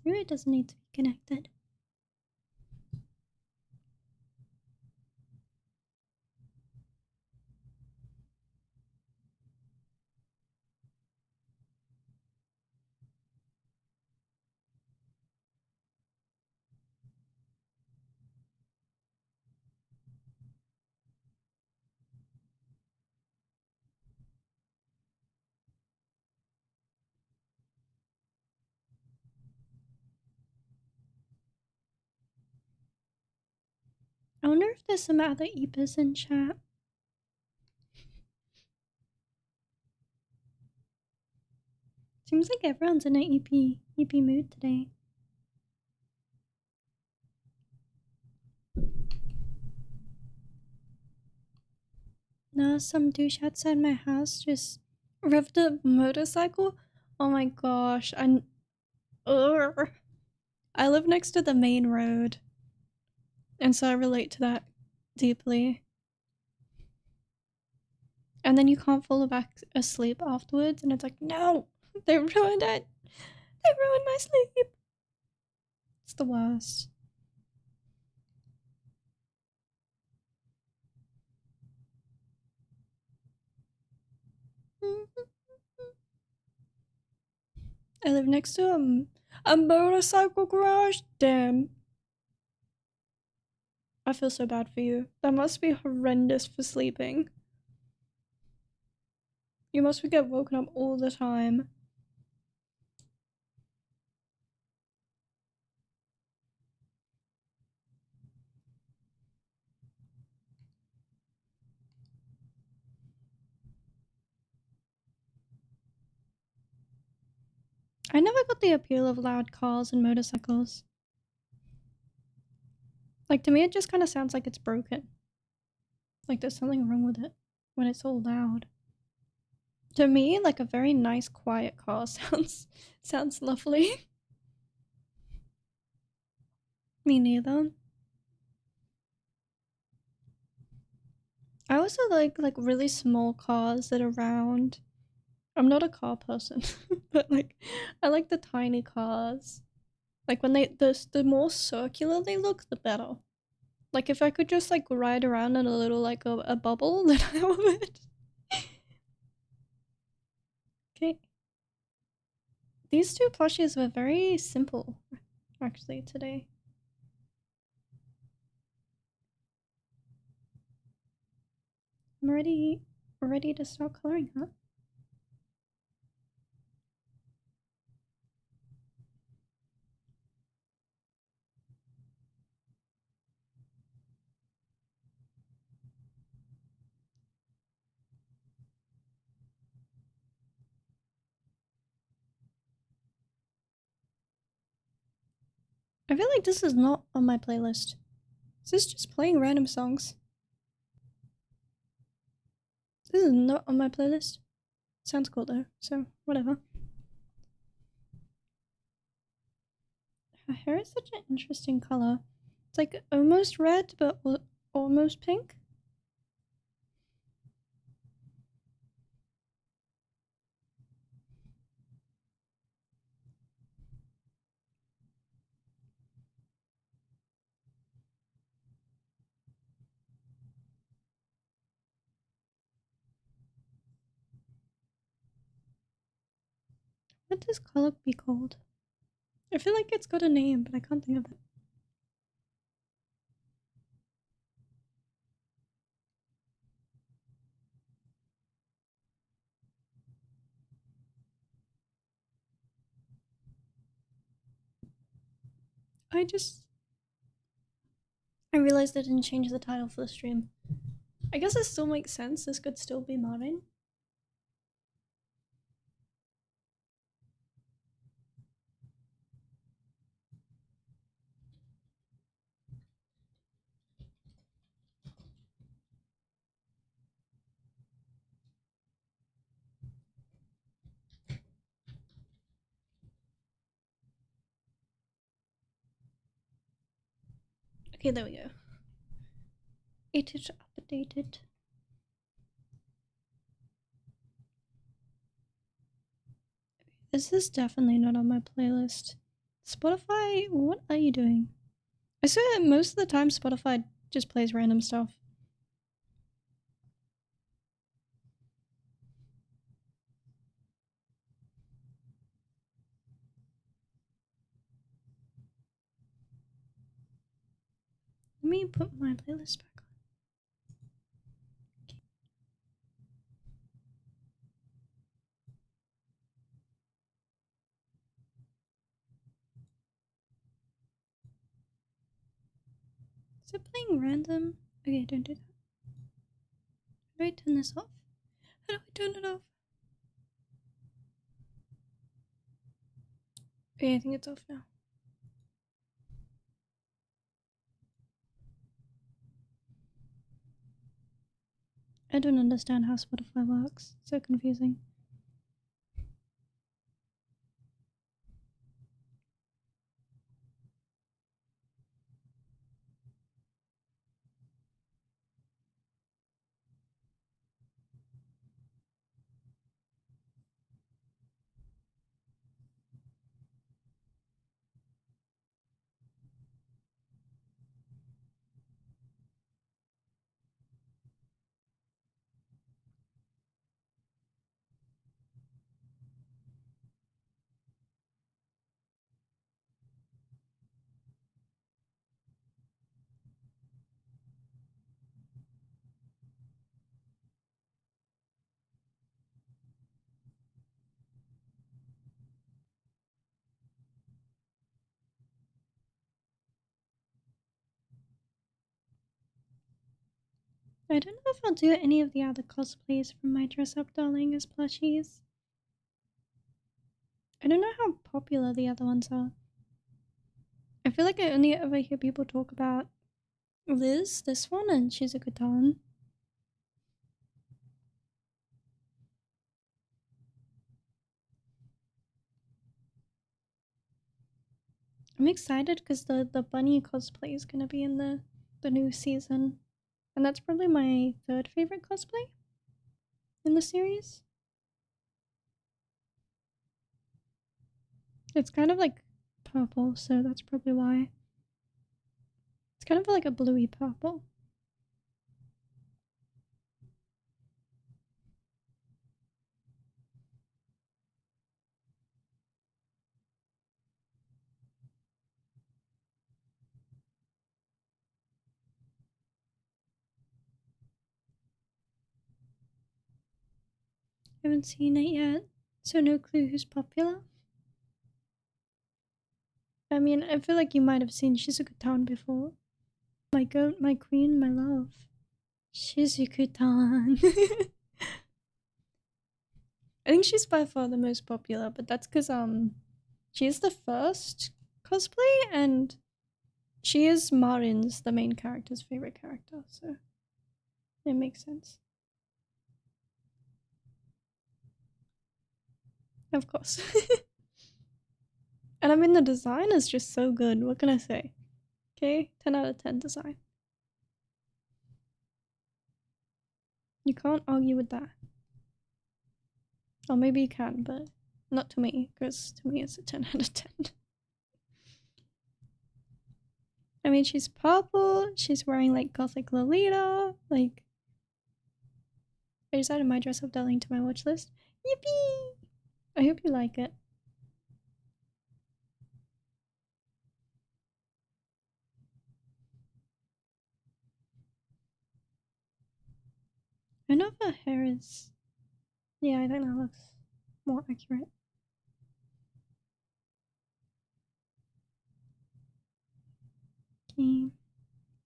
Maybe it doesn't need to be connected. I wonder if there's some other EPers in chat. Seems like everyone's in an EP mood today. Now some douche outside my house just revved a motorcycle. Oh my gosh, I live next to the main road, and so I relate to that deeply. And then you can't fall back asleep afterwards, and it's like, no, they ruined it. They ruined my sleep. It's the worst. I live next to a motorcycle garage. Damn. I feel so bad for you. That must be horrendous for sleeping. You must get woken up all the time. I never got the appeal of loud cars and motorcycles. Like, to me, it just kind of sounds like it's broken. Like, there's something wrong with it when it's so loud. To me, like a very nice, quiet car sounds lovely. Me neither. I also like really small cars that are round. I'm not a car person, but like I like the tiny cars. Like when the more circular they look, the better. Like if I could just like ride around in a little like a bubble, then I would. Okay. These two plushies were very simple, actually, today. I'm ready to start coloring that. I feel like this is not on my playlist. Is this just playing random songs? This is not on my playlist. Sounds cool though, so whatever. Her hair is such an interesting color. It's like almost red, but almost pink. What does color be called? I feel like it's got a name, but I can't think of it. I realized I didn't change the title for the stream. I guess it still makes sense. This could still be marin. Okay, there we go. It is updated. This is definitely not on my playlist. Spotify, what are you doing? I swear that most of the time Spotify just plays random stuff. Let me put my playlist back on. Is it playing random? Okay, don't do that. How do I turn this off? How do I turn it off? Okay, I think it's off now. I don't understand how Spotify works. It's so confusing. I don't know if I'll do any of the other cosplays from my Dress Up Darling as plushies. I don't know how popular the other ones are. I feel like I only ever hear people talk about Liz, this one, and she's a Catan. I'm excited because the bunny cosplay is gonna be in the new season. And that's probably my third favorite cosplay in the series. It's kind of like purple, so that's probably why. It's kind of like a bluey purple. I haven't seen it yet, so no clue who's popular. I mean, I feel like you might have seen Shizuku-tan before. My goat, my queen, my love. Shizuku-tan. I think she's by far the most popular, but that's because she's the first cosplay and she is Marin's, the main character's favorite character, so it makes sense. Of course. And I mean the design is just so good, what can I say? Okay, 10 out of 10 design. You can't argue with that. Or maybe you can, but not to me, because to me it's a 10 out of 10. I mean, she's purple, she's wearing like gothic Lolita, like... I just added my Dress Up Darling to my watch list. Yippee! I hope you like it. I know if her hair is... Yeah, I think that looks more accurate. Okay.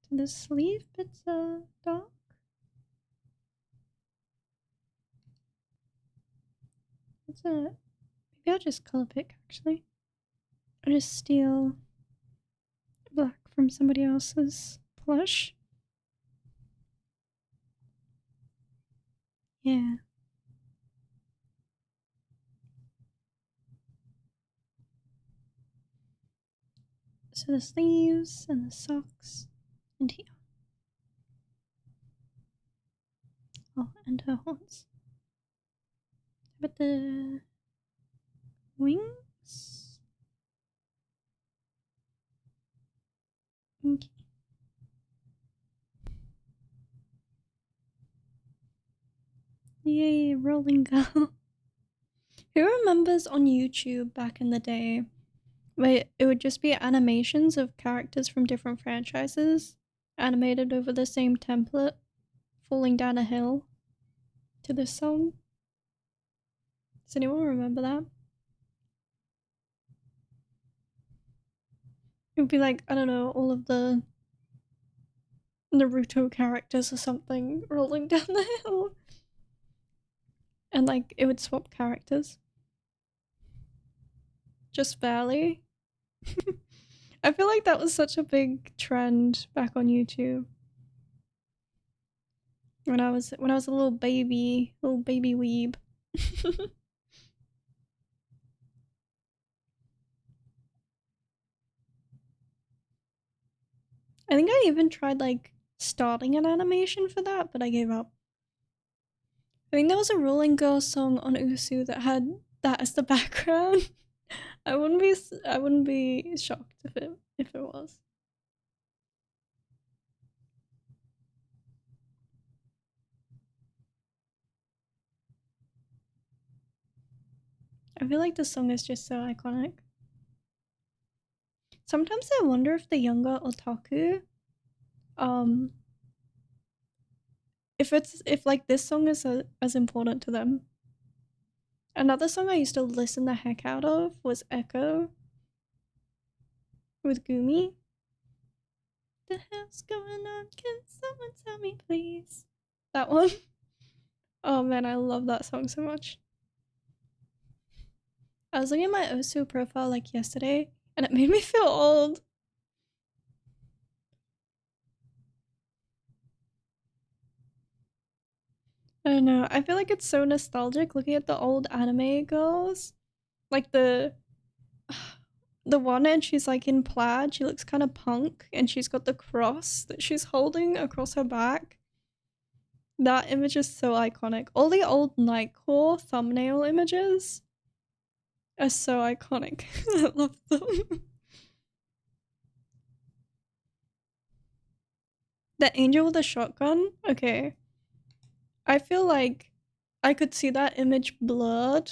So the sleeve bits are dark. That's it. Maybe I'll just color pick, actually. I'll just steal black from somebody else's plush. Yeah. So the sleeves and the socks and here. Oh, and her horns. But the wings? Okay. Yay, rolling girl. Who remembers on YouTube back in the day where it would just be animations of characters from different franchises animated over the same template falling down a hill to this song? Does anyone remember that? It would be like, I don't know, all of the Naruto characters or something rolling down the hill. And like, it would swap characters. Just barely. I feel like that was such a big trend back on YouTube. When I was a little baby weeb. I think I even tried like starting an animation for that, but I gave up. I think there was a Rolling Girl song on Usu that had that as the background. I wouldn't be shocked if it was. I feel like the song is just so iconic. Sometimes I wonder if the younger otaku, if like this song is as important to them. Another song I used to listen the heck out of was Echo with Gumi. The hell's going on? Can someone tell me, please? That one. Oh man, I love that song so much. I was looking at my Osu profile like yesterday, and it made me feel old. I don't know. I feel like it's so nostalgic looking at the old anime girls. Like the one, and she's like in plaid. She looks kind of punk, and she's got the cross that she's holding across her back. That image is so iconic. All the old Nightcore thumbnail images are so iconic. I love them. The angel with a shotgun? Okay. I feel like I could see that image blurred,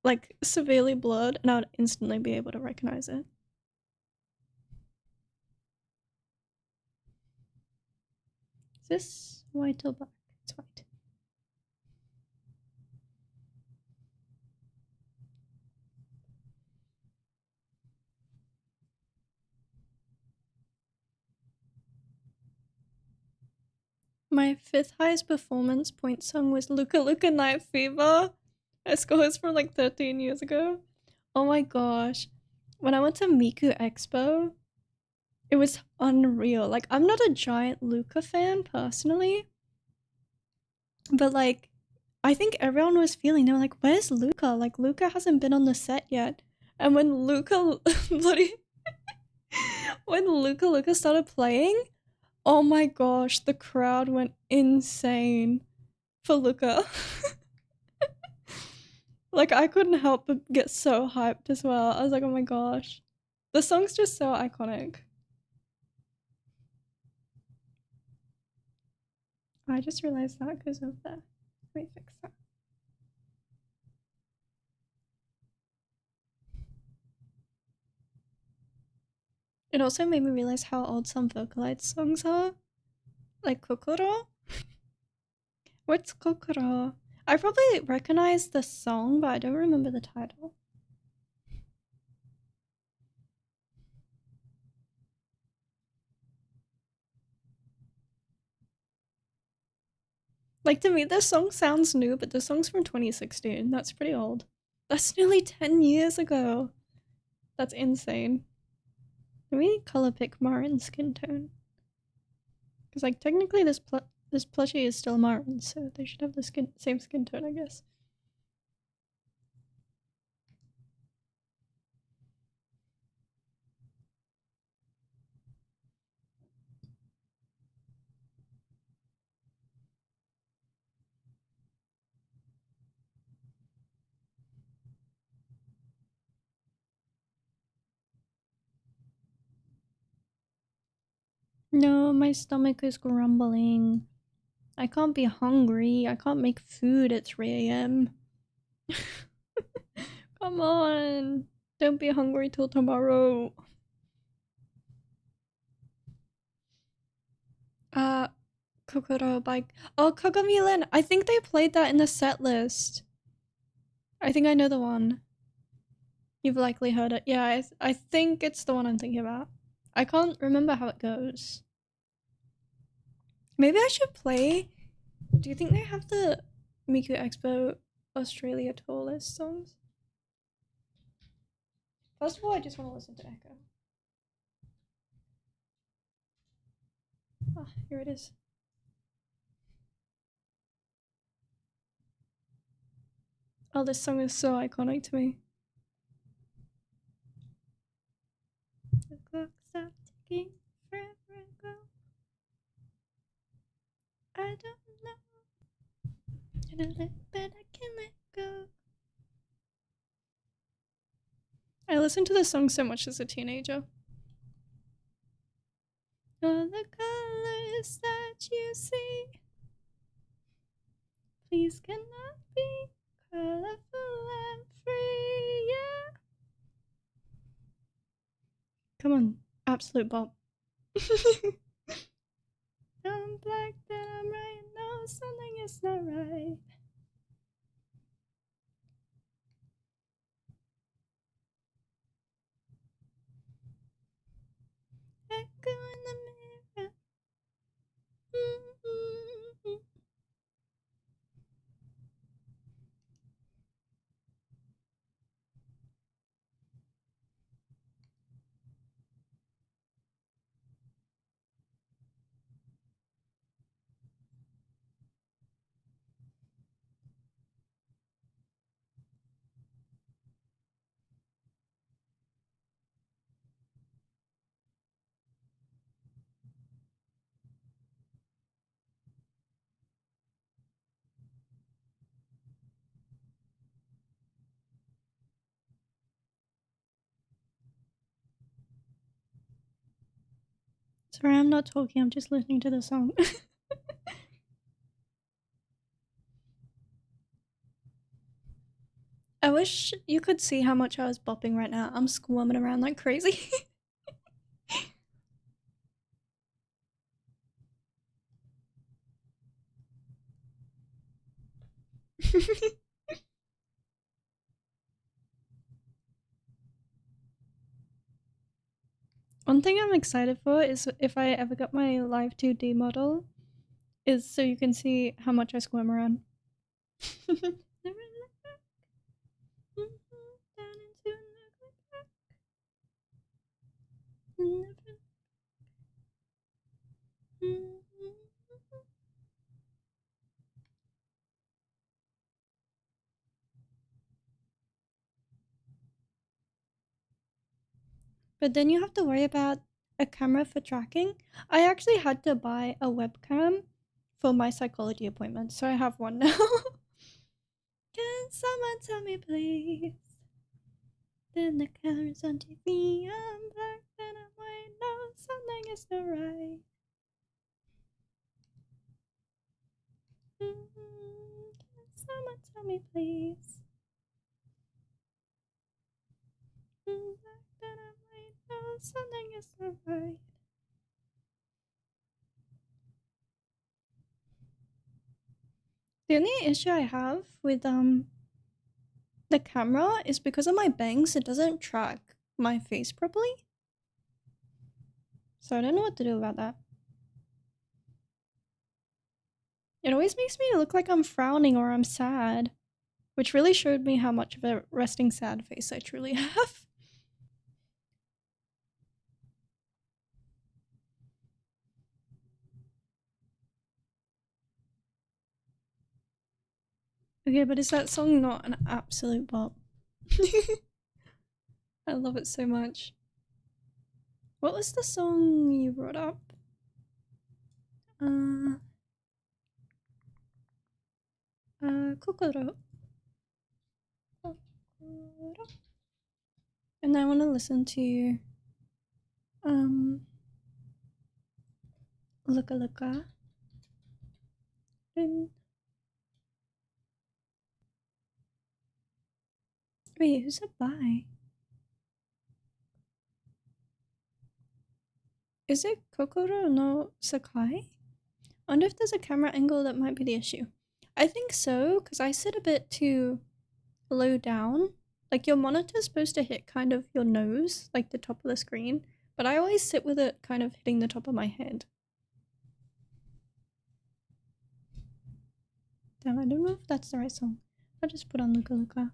like severely blurred, and I would instantly be able to recognize it. Is this white or black? It's white. My fifth highest performance point song was Luka Luka Night Fever. I scored this from like 13 years ago. Oh my gosh. When I went to Miku Expo, it was unreal. Like, I'm not a giant Luka fan personally, but like, I think everyone was feeling, they were like, where's Luka? Like, Luka hasn't been on the set yet. And when Luka, bloody, when Luka started playing, oh my gosh, the crowd went insane for Luka. Like, I couldn't help but get so hyped as well. I was like, oh my gosh. The song's just so iconic. I just realized that goes over there. Let me fix that. It also made me realize how old some Vocalites songs are. Like Kokoro. What's Kokoro? I probably recognize the song, but I don't remember the title. Like, to me, this song sounds new, but the song's from 2016. That's pretty old. That's nearly 10 years ago. That's insane. Let me color pick Marin's skin tone. Because, like, technically this plushie is still Marin, so they should have the same skin tone, I guess. No, my stomach is grumbling. I can't be hungry. I can't make food at 3 a.m. Come on. Don't be hungry till tomorrow. Kokoro by... Oh, Kogamilen. I think they played that in the set list. I think I know the one. You've likely heard it. Yeah, I think it's the one I'm thinking about. I can't remember how it goes. Maybe I should play... Do you think they have the Miku Expo Australia tour list songs? First of all, I just want to listen to Echo. Ah, here it is. Oh, this song is so iconic to me. The clock stopped ticking forever ago. I don't know. But I can let go. I listened to this song so much as a teenager. All the colors that you see, please cannot be colorful and free, yeah. Come on, absolute bop. I'm black, then I'm right, no, something is not right. Echo in the mirror. Mm-hmm. Sorry, I'm not talking, I'm just listening to the song. I wish you could see how much I was bopping right now. I'm squirming around like crazy. One thing I'm excited for is if I ever get my Live 2D model, is so you can see how much I squirm around. But then you have to worry about a camera for tracking. I actually had to buy a webcam for my psychology appointment, so I have one now. Can someone tell me, please? Then the camera's on TV. I'm black, then I'm white. No, something is not right. Can someone tell me, please? Black, then I'm white. No, something is not right. The only issue I have with the camera is because of my bangs, it doesn't track my face properly. So I don't know what to do about that. It always makes me look like I'm frowning or I'm sad, which really showed me how much of a resting sad face I truly have. Okay, but is that song not an absolute bop? I love it so much. What was the song you brought up? Kokoro. And I want to listen to Luka Luka. And wait, who's it by? Is it Kokoro no Sakai? I wonder if there's a camera angle that might be the issue. I think so, because I sit a bit too low down. Like your monitor's supposed to hit kind of your nose, like the top of the screen, but I always sit with it kind of hitting the top of my head. Damn, I don't know if that's the right song. I'll just put on Luka Luka.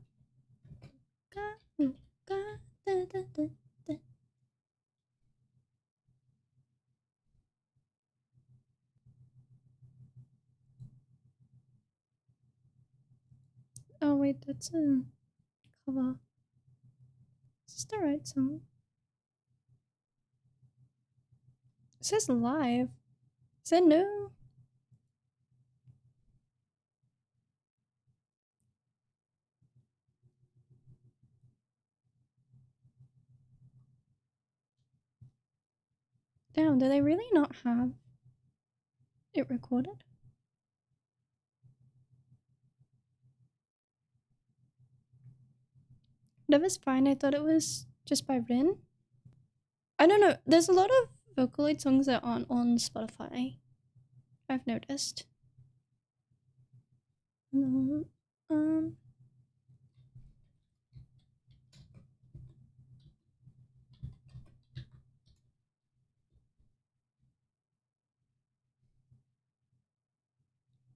Oh wait, that's a cover. Is this the right song? It says live. Is it no? Damn, do they really not have it recorded? Whatever's fine, I thought it was just by Rin. I don't know, there's a lot of Vocaloid songs that aren't on Spotify, I've noticed.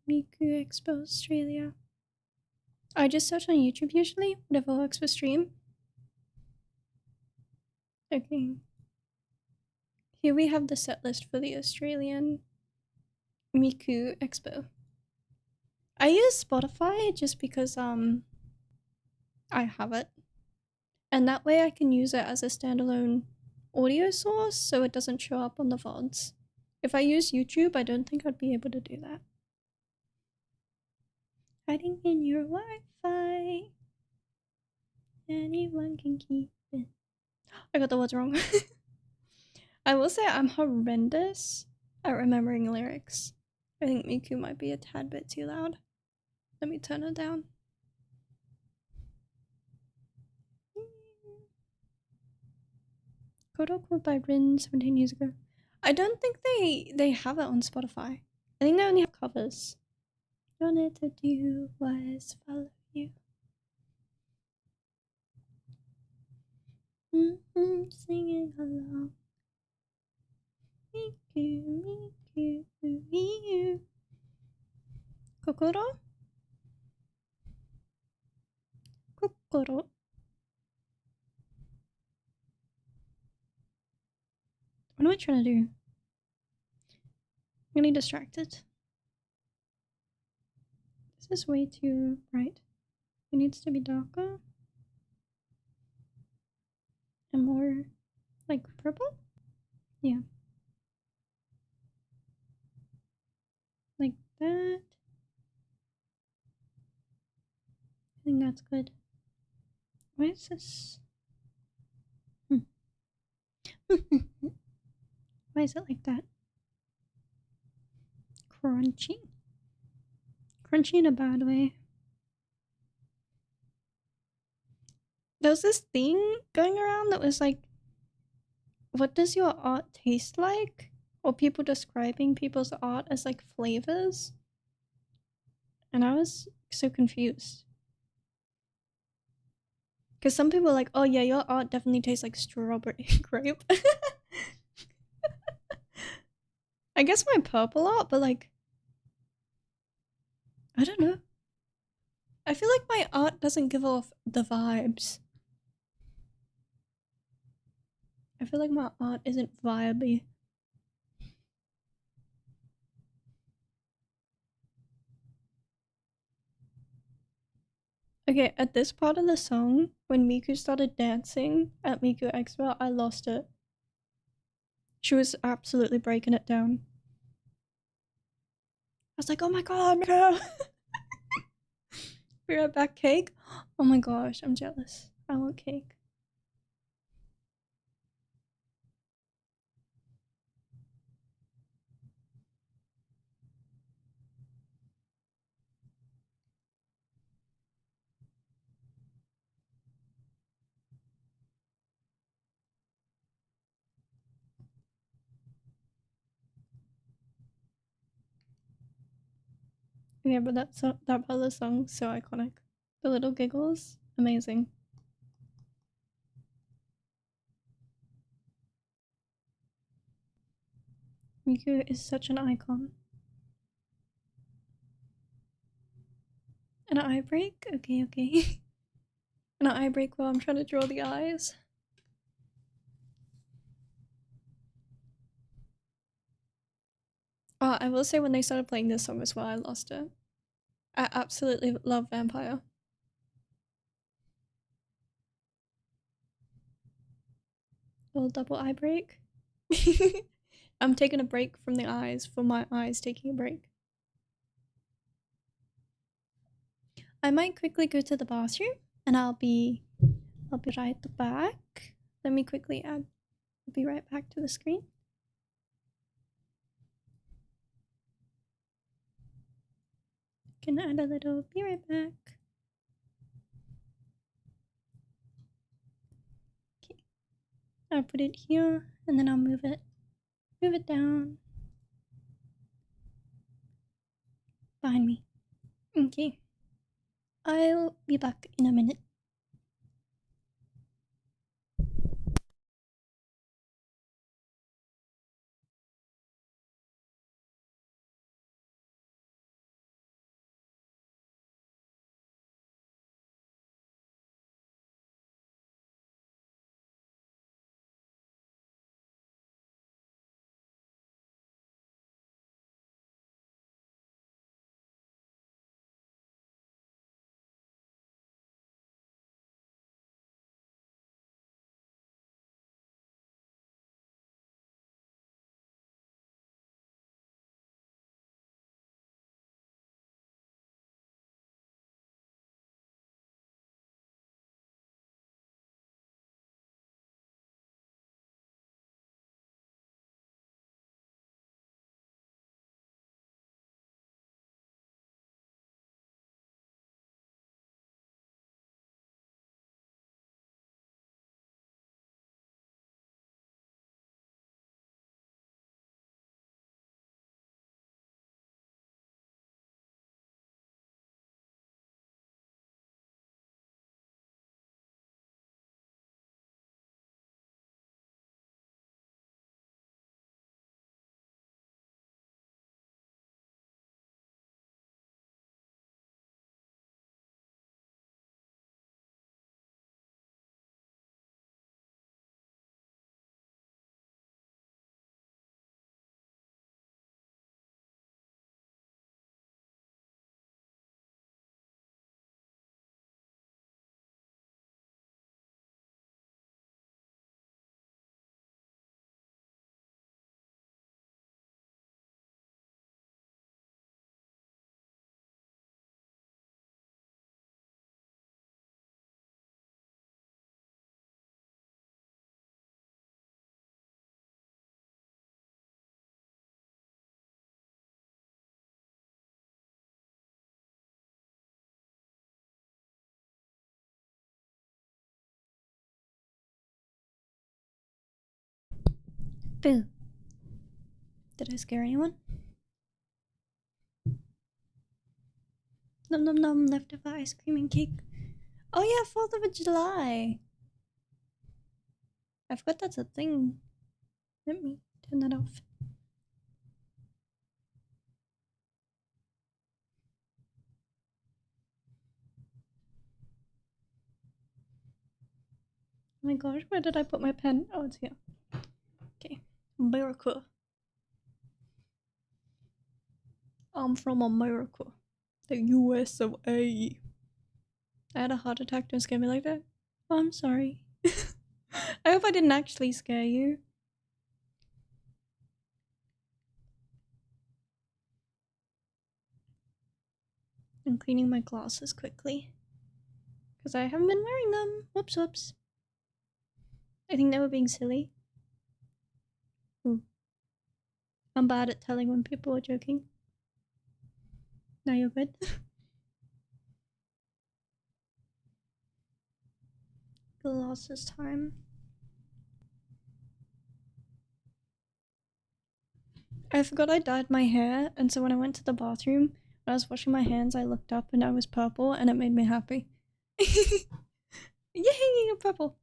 Miku Expo Australia. I just search on YouTube usually, whatever works for stream. Okay. Here we have the set list for the Australian Miku Expo. I use Spotify just because I have it. And that way I can use it as a standalone audio source so it doesn't show up on the VODs. If I use YouTube, I don't think I'd be able to do that. Hiding in your Wi-Fi. Anyone can keep it. I got the words wrong. I will say I'm horrendous at remembering lyrics. I think Miku might be a tad bit too loud. Let me turn it down. Kodoko by Rin 17 years ago. I don't think they have it on Spotify. I think they only have covers. All I wanted to do was follow you. Singing along. Miku, Miku, you. Kokoro? Kokoro. What am I trying to do? I'm getting distracted. This is way too bright. It needs to be darker. And more like purple? Yeah. Like that. I think that's good. Why is this? Why is it like that? Crunchy. Crunchy in a bad way. There was this thing going around that was like, what does your art taste like? Or people describing people's art as like flavors. And I was so confused. Because some people are like, oh yeah, your art definitely tastes like strawberry grape. I guess my purple art, but like, I don't know. I feel like my art doesn't give off the vibes. I feel like my art isn't vibey. Okay, at this part of the song, when Miku started dancing at Miku Expert, I lost it. She was absolutely breaking it down. I was like, oh my god, Miku! Be right back, cake? Oh my gosh, I'm jealous. I want cake. Yeah, but that part of the song so iconic. The little giggles, amazing. Miku is such an icon. An eye break? Okay, okay. An eye break while I'm trying to draw the eyes. Oh, I will say when they started playing this song as well, I lost it. I absolutely love Vampire. A little double eye break. I'm taking a break from the eyes for my eyes taking a break. I might quickly go to the bathroom and I'll be right back. Let me quickly add. I'll be right back to the screen. Can add a little. Be right back. Okay. I'll put it here and then I'll move it down behind me. Okay. I'll be back in a minute. Boo. Did I scare anyone? Nom nom nom, leftover ice cream and cake. Oh yeah, 4th of July. I forgot that's a thing. Let me turn that off. Oh my gosh, where did I put my pen? Oh, it's here. Okay. America. I'm from America. The US of A. I had a heart attack, don't scare me like that. Oh, I'm sorry. I hope I didn't actually scare you. I'm cleaning my glasses quickly. Because I haven't been wearing them. Whoops, whoops. I think they were being silly. Ooh. I'm bad at telling when people are joking. Now you're good. Glasses time. I forgot I dyed my hair, and so when I went to the bathroom, when I was washing my hands, I looked up and I was purple, and it made me happy. Yay, purple!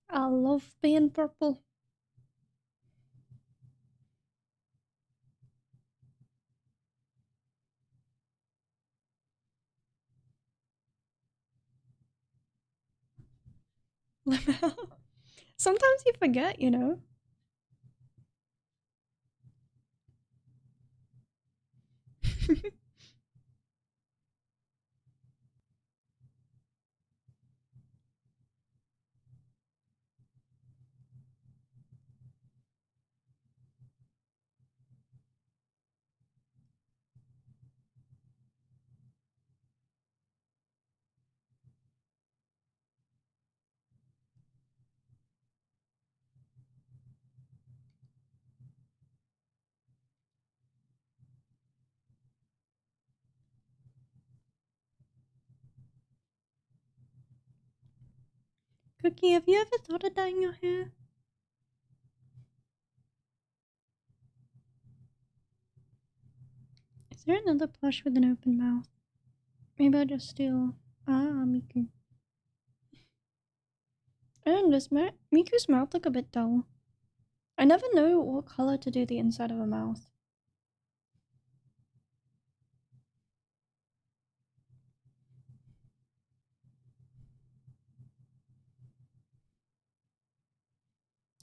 I love being purple. Sometimes you forget, you know. Cookie, have you ever thought of dyeing your hair? Is there another plush with an open mouth? Maybe I'll just steal. Ah, Miku. And does Miku's mouth look a bit dull? I never know what color to do the inside of a mouth.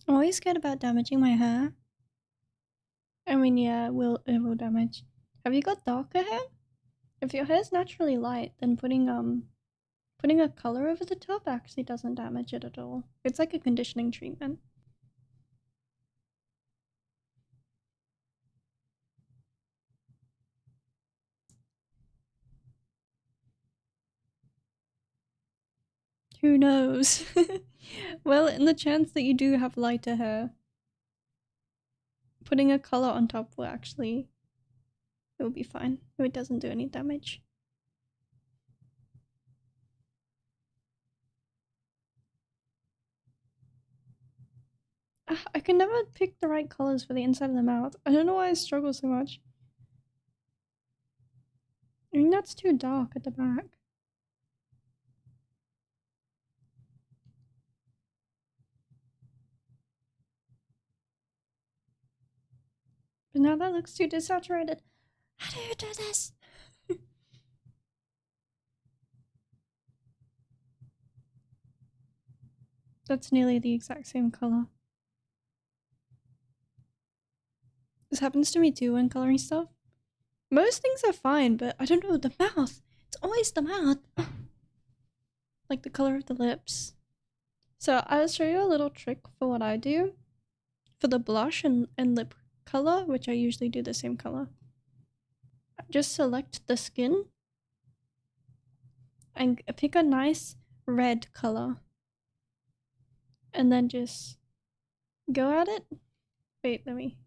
I'm always scared about damaging my hair. I mean, yeah, it will damage. Have you got darker hair? If your hair's naturally light, then putting a color over the top actually doesn't damage it at all. It's like a conditioning treatment. Who knows? Well, in the chance that you do have lighter hair, putting a color on top will actually, it will be fine. It doesn't do any damage. I can never pick the right colors for the inside of the mouth. I don't know why I struggle so much. I mean, that's too dark at the back. But now that looks too desaturated. How do you do this? That's nearly the exact same color. This happens to me too when coloring stuff. Most things are fine, but I don't know, the mouth. It's always the mouth. Like the color of the lips. So I'll show you a little trick for what I do. For the blush and lip color, which I usually do the same color. Just select the skin and pick a nice red color. And then just go at it. Wait, let me.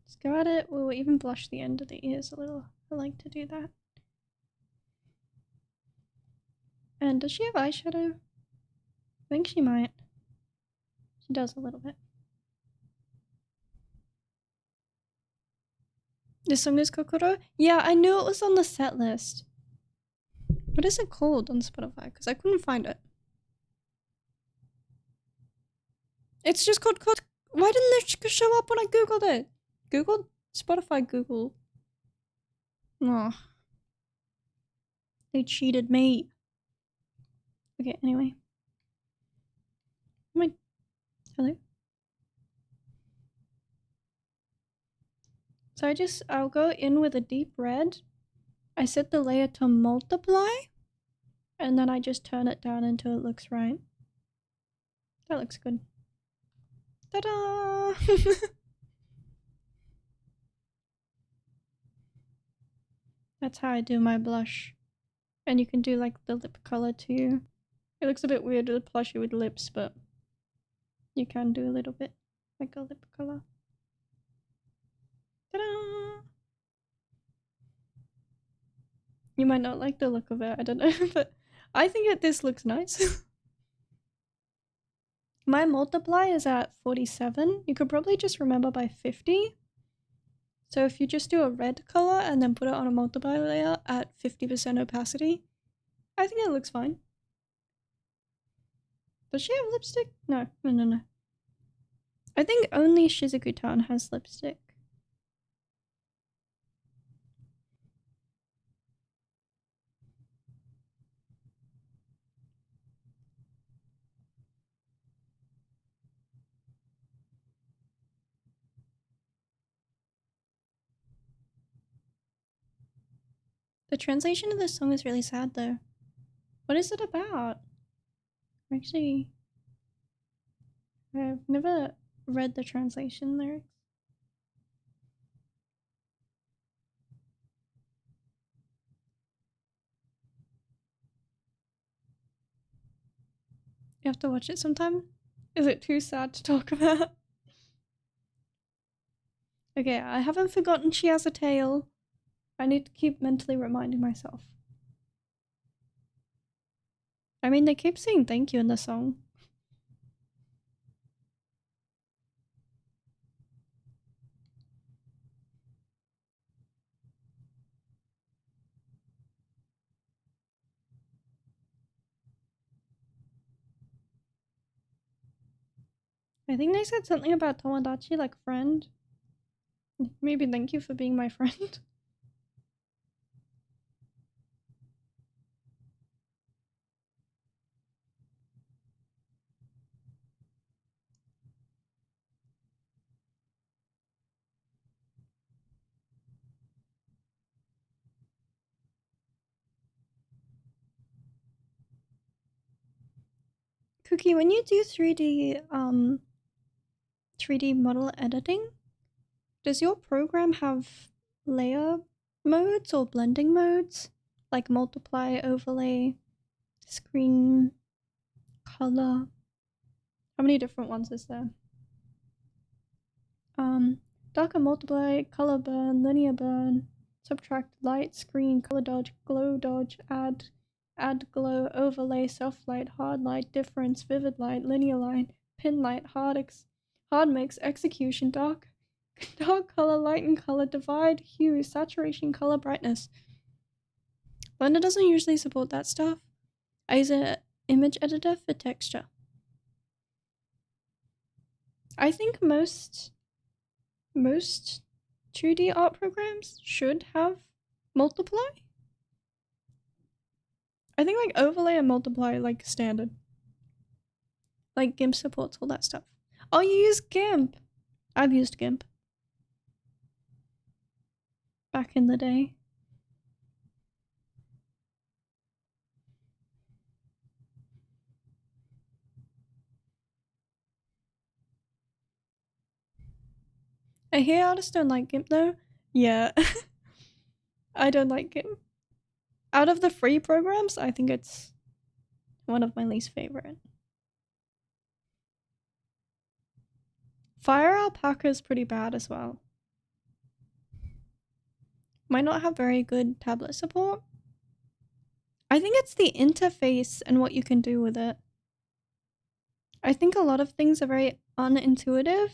Just go at it. We'll even blush the end of the ears a little. I like to do that. And does she have eyeshadow? I think she might. She does a little bit. This song is Kokoro? Yeah, I knew it was on the set list. What is it called on Spotify? Because I couldn't find it. It's just called Why didn't it show up when I googled it? Googled? Spotify Google. Oh. They cheated me. Okay, anyway. Hello? So I'll go in with a deep red. I set the layer to multiply. And then I just turn it down until it looks right. That looks good. Ta-da! That's how I do my blush. And you can do like the lip color too. It looks a bit weird with blushy with lips, but you can do a little bit like a lip color. Ta-da! You might not like the look of it, I don't know, but I think this looks nice. My multiply is at 47. You could probably just remember by 50. So if you just do a red color and then put it on a multiply layer at 50% opacity, I think it looks fine. Does she have lipstick? No. I think only Shizuku-tan has lipstick. The translation of this song is really sad though. What is it about? Actually, I've never read the translation lyrics. You have to watch it sometime? Is it too sad to talk about? Okay, I haven't forgotten she has a tail. I need to keep mentally reminding myself. I mean, they keep saying thank you in the song. I think they said something about Tomodachi, like friend. Maybe thank you for being my friend. Cookie, when you do 3D model editing, does your program have layer modes or blending modes? Like multiply, overlay, screen, color? How many different ones is there? Darker multiply, color burn, linear burn, subtract, light, screen, color dodge, glow dodge, add glow, overlay, soft light, hard light, difference, vivid light, linear light, pin light, hard mix, execution, dark color, lighten color, divide, hue, saturation, color, brightness. Blender doesn't usually support that stuff. I use an image editor for texture. I think most 2D art programs should have multiply. I think like overlay and multiply are like standard. Like GIMP supports all that stuff. Oh, you use GIMP. I've used GIMP back in the day. I hear artists don't like GIMP though. Yeah. I don't like GIMP. Out of the free programs, I think it's one of my least favorite. Fire Alpaca is pretty bad as well. Might not have very good tablet support. I think it's the interface and what you can do with it. I think a lot of things are very unintuitive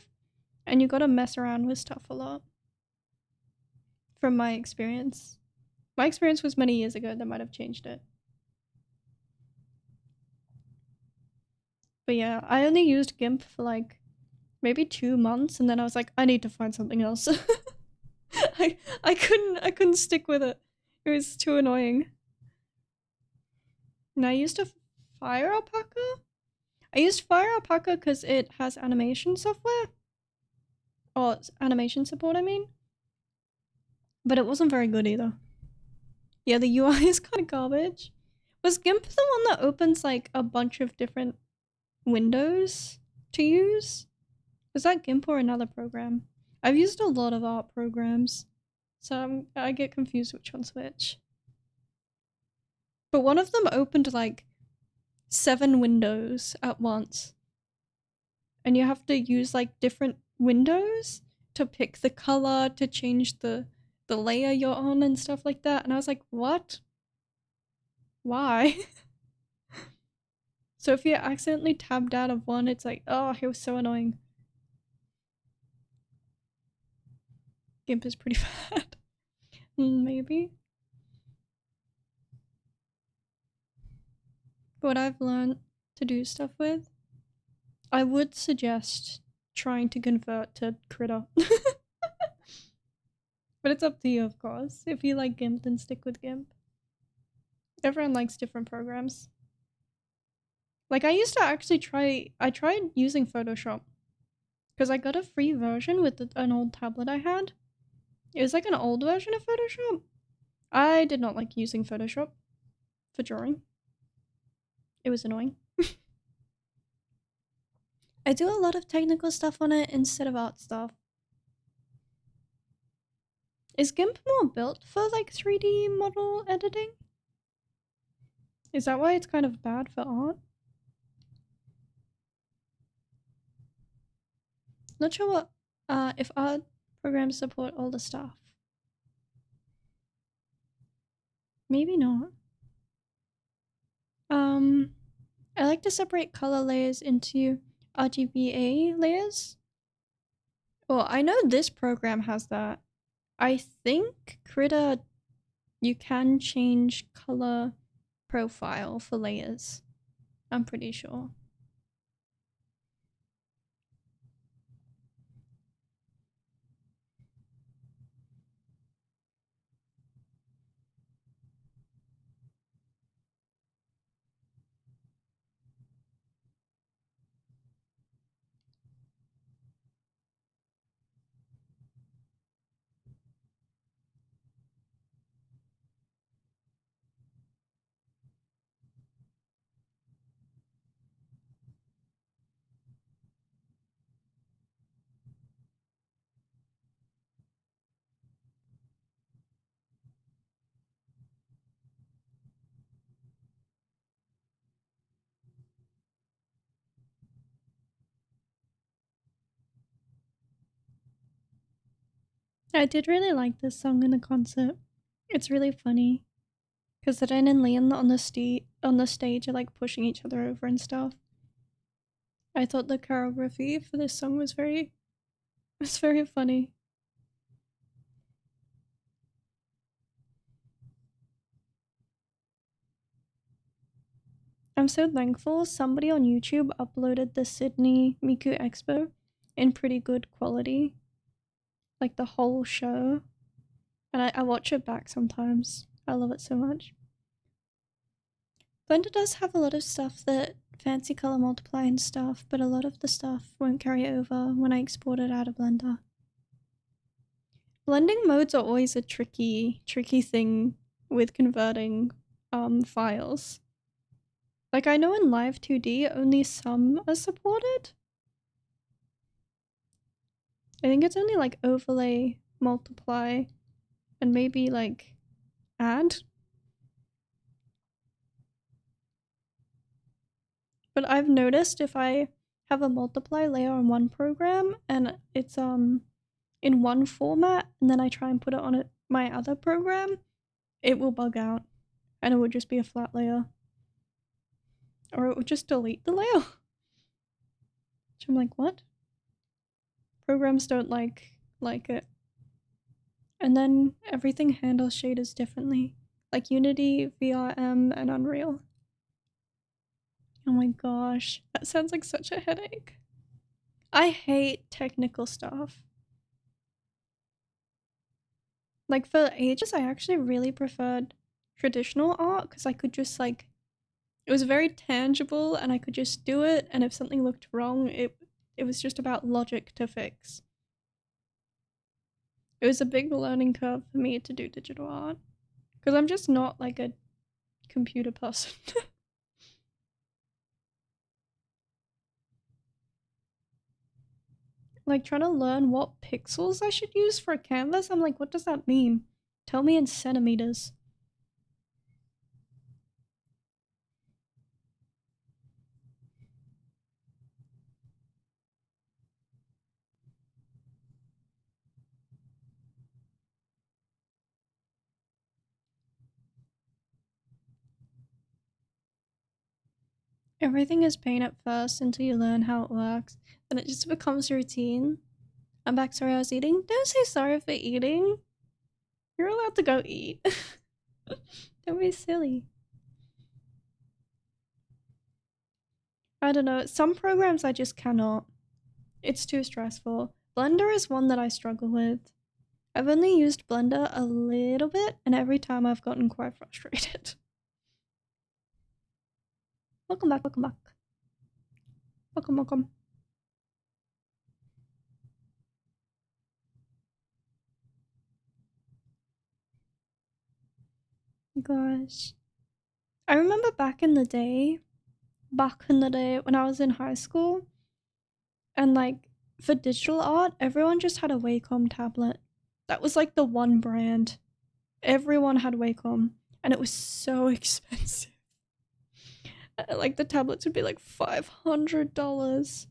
and you gotta mess around with stuff a lot. from my experience. My experience was many years ago, that might have changed it. But yeah, I only used GIMP for like maybe 2 months, and then I was like, I need to find something else. I couldn't stick with it. It was too annoying. And I used a Fire Alpaca. I used Fire Alpaca because it has animation software. Or animation support, I mean. But it wasn't very good either. Yeah, the UI is kind of garbage. Was GIMP the one that opens like a bunch of different windows to use? Was that GIMP or another program? I've used a lot of art programs, so I get confused which one's which. But one of them opened like 7 windows at once. And you have to use like different windows to pick the color, to change the layer you're on and stuff like that. And I was like, what? Why? So if you accidentally tabbed out of one, it's like, oh, it was so annoying. GIMP is pretty bad. Maybe. But what I've learned to do stuff with, I would suggest trying to convert to Krita. But it's up to you, of course. If you like GIMP, then stick with GIMP. Everyone likes different programs. Like, I used to actually I tried using Photoshop. Because I got a free version with an old tablet I had. It was like an old version of Photoshop. I did not like using Photoshop for drawing. It was annoying. I do a lot of technical stuff on it instead of art stuff. Is GIMP more built for like 3D model editing? Is that why it's kind of bad for art? Not sure what if art programs support all the stuff. Maybe not. I like to separate color layers into RGBA layers. Well, I know this program has that. I think Krita, you can change color profile for layers. I'm pretty sure. I did really like this song in the concert. It's really funny. Because Ren and Leon on the stage are like pushing each other over and stuff. I thought the choreography for this song was very funny. I'm so thankful somebody on YouTube uploaded the Sydney Miku Expo in pretty good quality. Like the whole show. And I watch it back sometimes. I love it so much. Blender does have a lot of stuff that fancy color multiply and stuff, but a lot of the stuff won't carry over when I export it out of Blender. Blending modes are always a tricky thing with converting files. Like, I know in Live 2D only some are supported. I think it's only like overlay, multiply, and maybe like add. But I've noticed if I have a multiply layer on one program and it's in one format and then I try and put it on my other program, it will bug out and it would just be a flat layer. Or it would just delete the layer. Which I'm like, what? Programs don't like it. And then everything handles shaders differently, like Unity, VRM, and Unreal. Oh my gosh, that sounds like such a headache. I hate technical stuff. Like for ages, I actually really preferred traditional art because I could just like, it was very tangible and I could just do it. And if something looked wrong, it was just about logic to fix. It was a big learning curve for me to do digital art because I'm just not like a computer person. Like trying to learn what pixels I should use for a canvas, I'm like, what does that mean? Tell me in centimeters. Everything is pain at first until you learn how it works, then it just becomes routine. I'm back, sorry I was eating. Don't say sorry for eating. You're allowed to go eat. Don't be silly. I don't know, some programs I just cannot. It's too stressful. Blender is one that I struggle with. I've only used Blender a little bit, and every time I've gotten quite frustrated. Welcome back, welcome back. Welcome, welcome. Gosh. I remember back in the day when I was in high school, and like for digital art, everyone just had a Wacom tablet. That was like the one brand. Everyone had Wacom, and it was so expensive. Like the tablets would be like $500.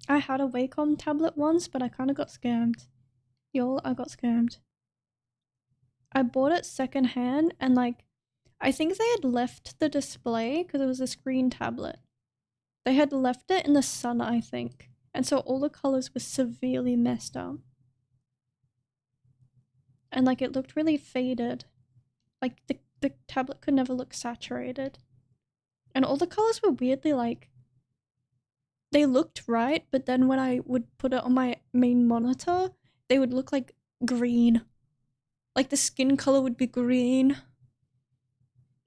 I had a Wacom tablet once, but I kind of got scammed. Y'all, I got scammed. I bought it secondhand, and like, I think they had left the display because it was a screen tablet. They had left it in the sun, I think, and so all the colors were severely messed up. And like, it looked really faded. Like, the tablet could never look saturated. And all the colors were weirdly like, they looked right, but then when I would put it on my main monitor, they would look like green. Like the skin color would be green.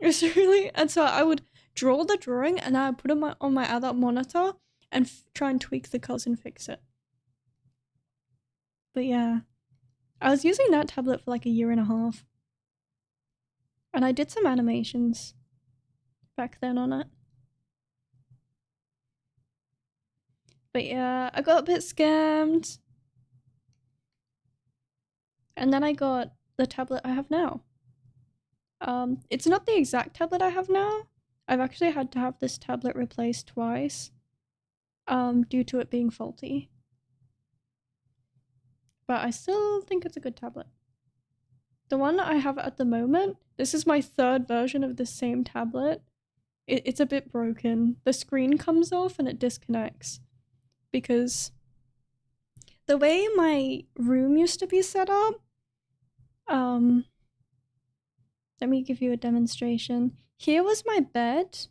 It's really, and so I would draw the drawing and I would put it on my other monitor and try and tweak the colors and fix it. But yeah, I was using that tablet for like a year and a half. And I did some animations back then on it. But yeah, I got a bit scammed. And then I got the tablet I have now. It's not the exact tablet I have now. I've actually had to have this tablet replaced twice, due to it being faulty. But I still think it's a good tablet. The one that I have at the moment, this is my third version of the same tablet. It's a bit broken. The screen comes off and it disconnects because the way my room used to be set up, let me give you a demonstration. Here was my bed,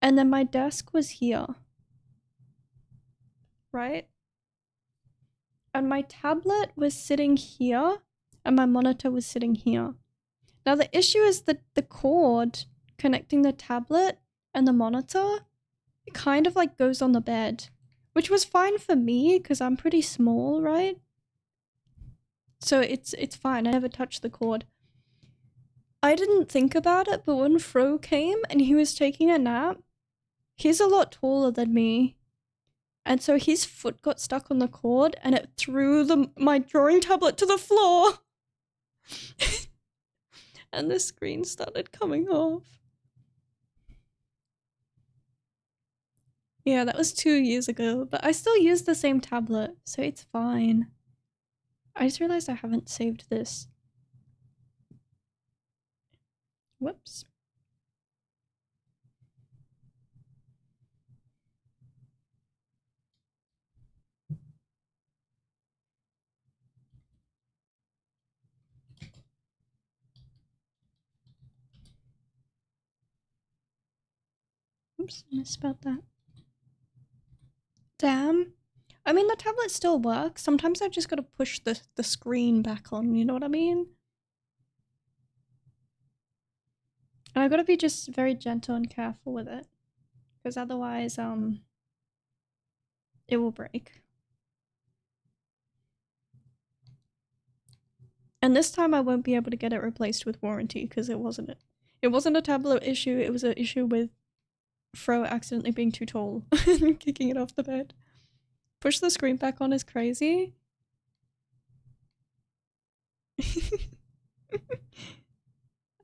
and then my desk was here, right? And my tablet was sitting here, and my monitor was sitting here. Now the issue is that the cord connecting the tablet and the monitor, it kind of like goes on the bed, which was fine for me because I'm pretty small, right? So it's fine. I never touched the cord. I didn't think about it, but when Fro came and he was taking a nap, he's a lot taller than me. And so his foot got stuck on the cord and it threw my drawing tablet to the floor. And the screen started coming off. Yeah, that was 2 years ago, but I still use the same tablet, so it's fine. I just realized I haven't saved this. Whoops. Oops, I misspelled that. Damn. I mean, the tablet still works. Sometimes I just gotta push the screen back on, you know what I mean? And I gotta be just very gentle and careful with it. Because otherwise, it will break. And this time I won't be able to get it replaced with warranty because it wasn't a tablet issue, it was an issue with Fro accidentally being too tall and kicking it off the bed. Push the screen back on is crazy.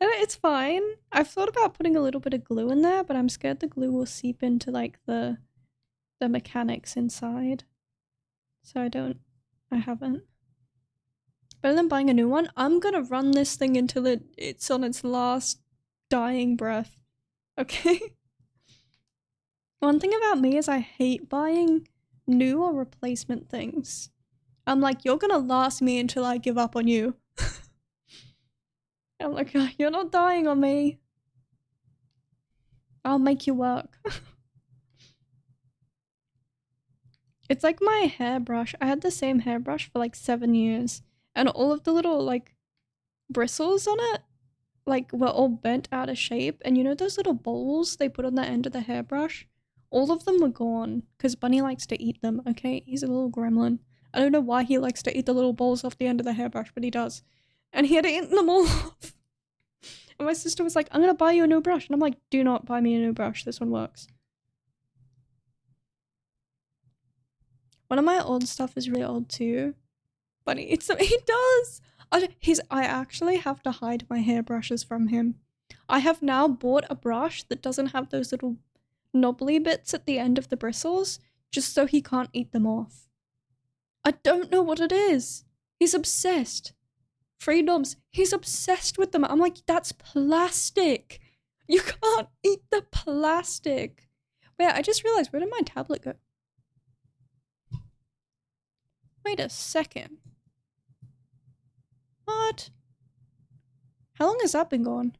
It's fine. I've thought about putting a little bit of glue in there, but I'm scared the glue will seep into like the mechanics inside. So I haven't. Better than buying a new one. I'm gonna run this thing until it's on its last dying breath. Okay? One thing about me is I hate buying new or replacement things. I'm like, you're gonna last me until I give up on you. I'm like, you're not dying on me. I'll make you work. It's like my hairbrush. I had the same hairbrush for like 7 years. And all of the little like bristles on it like were all bent out of shape. And you know those little balls they put on the end of the hairbrush? All of them were gone because Bunny likes to eat them, okay? He's a little gremlin. I don't know why he likes to eat the little balls off the end of the hairbrush, but he does. And he had eaten them all off. And my sister was like, I'm gonna buy you a new brush. And I'm like, do not buy me a new brush. This one works. One of my old stuff is really old too. But he does! I actually have to hide my hairbrushes from him. I have now bought a brush that doesn't have those little knobbly bits at the end of the bristles, just so he can't eat them off. I don't know what it is. He's obsessed. Free knobs. He's obsessed with them. I'm like, that's plastic. You can't eat the plastic. Wait, I just realized, where did my tablet go? Wait a second. What? How long has that been gone?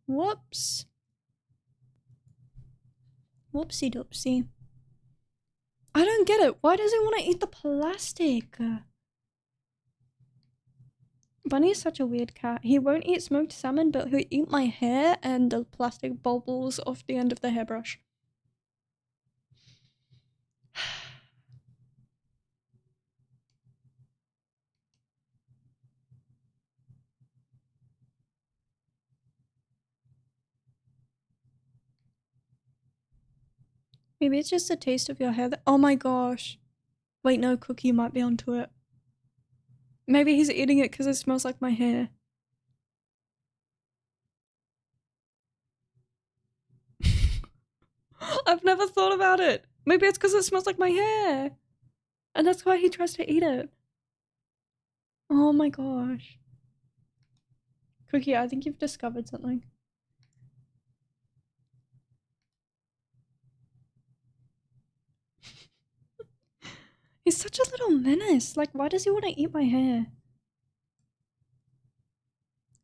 Whoops. Whoopsie doopsie. I don't get it. Why does he want to eat the plastic? Bunny is such a weird cat. He won't eat smoked salmon, but he'll eat my hair and the plastic bubbles off the end of the hairbrush. Maybe it's just a taste of your hair oh my gosh. Wait, no, Cookie might be onto it. Maybe he's eating it because it smells like my hair. I've never thought about it. Maybe it's because it smells like my hair. And that's why he tries to eat it. Oh my gosh. Cookie, I think you've discovered something. He's such a little menace. Like, why does he want to eat my hair?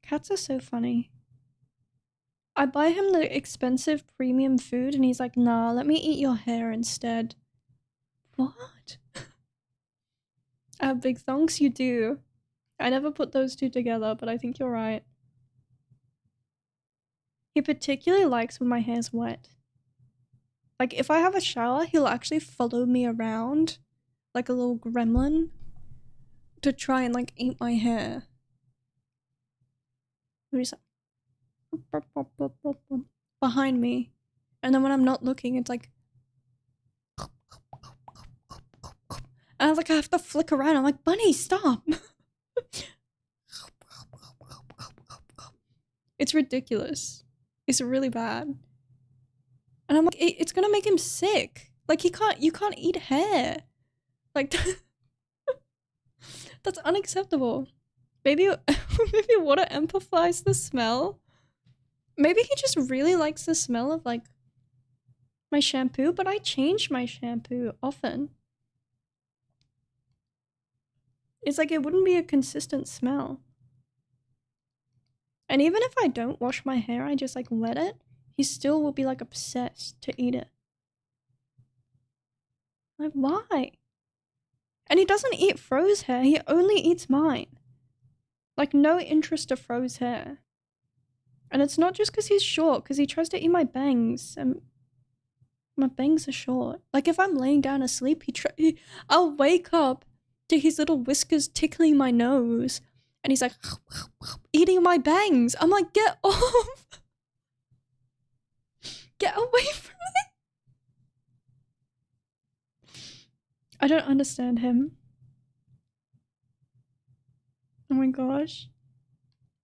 Cats are so funny. I buy him the expensive premium food and he's like, nah, let me eat your hair instead. What? Big thongs, you do. I never put those two together, but I think you're right. He particularly likes when my hair's wet. Like, if I have a shower, he'll actually follow me around like a little gremlin to try and, like, eat my hair. He's like, behind me. And then when I'm not looking, it's like... And I was like, I have to flick around. I'm like, Bunny, stop! It's ridiculous. It's really bad. And I'm like, it's gonna make him sick. Like, you can't eat hair. Like, that's unacceptable. Maybe water amplifies the smell. Maybe he just really likes the smell of, like, my shampoo, but I change my shampoo often. It's like, it wouldn't be a consistent smell. And even if I don't wash my hair, I just, like, let it, he still will be like obsessed to eat it. Like, why? And he doesn't eat Fro's hair, he only eats mine. Like, no interest to Fro's hair. And it's not just because he's short, because he tries to eat my bangs, and my bangs are short. Like, if I'm laying down asleep, I'll wake up to his little whiskers tickling my nose, and he's like, eating my bangs. I'm like, get off! Get away from me! I don't understand him. Oh my gosh.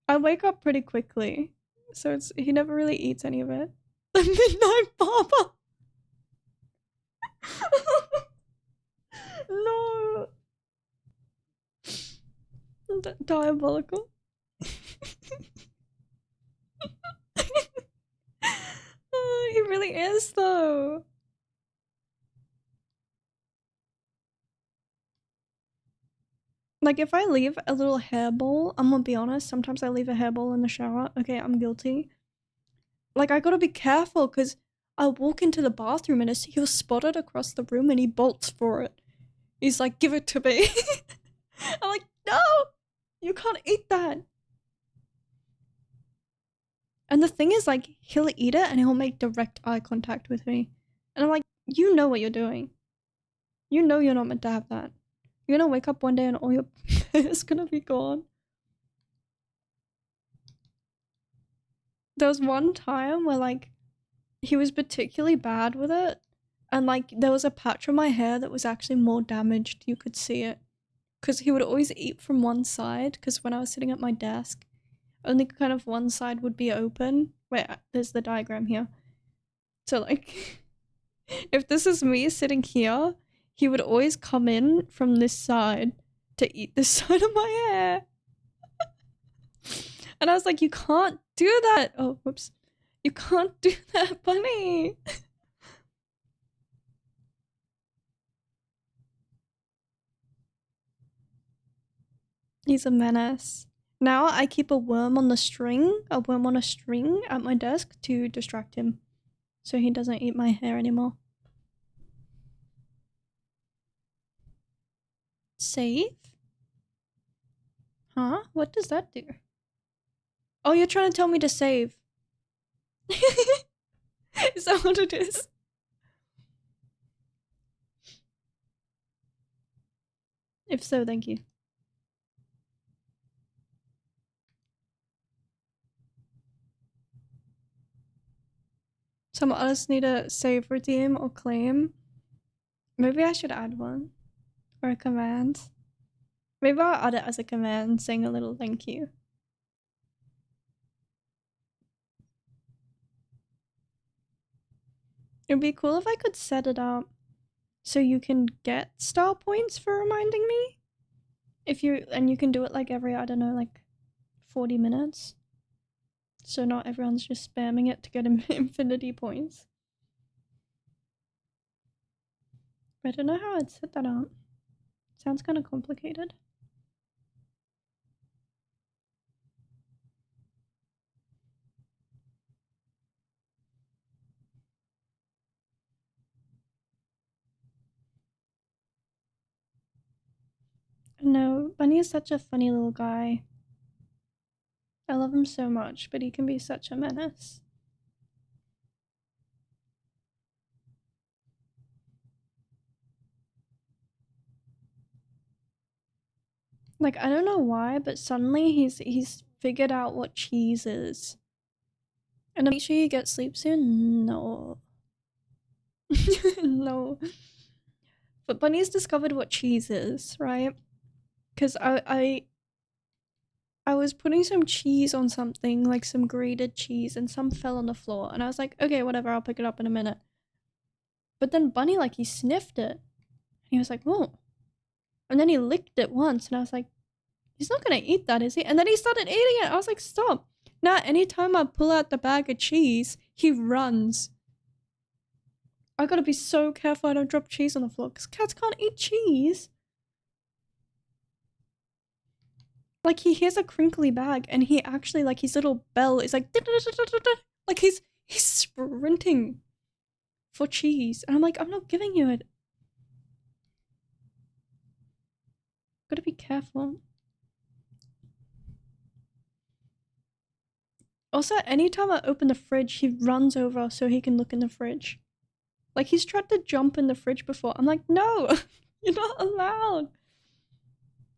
I wake up pretty quickly, so he never really eats any of it. The Midnight Barber! No! Diabolical. Oh, he really is, though. Like, if I leave a little hairball, I'm gonna be honest, sometimes I leave a hairball in the shower. Okay, I'm guilty. Like, I gotta be careful, because I walk into the bathroom and he'll spot it across the room and he bolts for it. He's like, give it to me. I'm like, no! You can't eat that. And the thing is, like, he'll eat it and he'll make direct eye contact with me. And I'm like, you know what you're doing. You know you're not meant to have that. You're gonna wake up one day and all your hair is gonna be gone. There was one time where, like, he was particularly bad with it. And, like, there was a patch on my hair that was actually more damaged. You could see it. Because he would always eat from one side. Because when I was sitting at my desk, only kind of one side would be open. Wait, there's the diagram here. So, like, if this is me sitting here, he would always come in from this side to eat this side of my hair. And I was like, you can't do that. Oh, whoops. You can't do that, Bunny. He's a menace. Now I keep a worm on a string at my desk to distract him. So he doesn't eat my hair anymore. Save? Huh? What does that do? Oh, you're trying to tell me to save. Is that what it is? If so, thank you. Some others need a save, redeem, or claim. Maybe I should add one. Or a command. Maybe I'll add it as a command, saying a little thank you. It'd be cool if I could set it up so you can get star points for reminding me. And you can do it like every, I don't know, like 40 minutes. So not everyone's just spamming it to get infinity points. But I don't know how I'd set that up. Sounds kind of complicated. No, Bunny is such a funny little guy. I love him so much, but he can be such a menace. Like, I don't know why, but suddenly he's figured out what cheese is. And make sure you get sleep soon? No. No. But Bunny's discovered what cheese is, right? Because I was putting some cheese on something, like some grated cheese, and some fell on the floor. And I was like, okay, whatever, I'll pick it up in a minute. But then Bunny, like, he sniffed it. And he was like, oh. And then he licked it once, and I was like, he's not gonna eat that, is he? And then he started eating it. I was like, stop. Now, anytime I pull out the bag of cheese, he runs. I gotta be so careful I don't drop cheese on the floor, because cats can't eat cheese. Like, he hears a crinkly bag, and he actually, like, his little bell is like, like, He's sprinting for cheese. And I'm like, I'm not giving you it. Gotta be careful. Also, anytime I open the fridge, he runs over so he can look in the fridge. Like, he's tried to jump in the fridge before. I'm like, no, you're not allowed.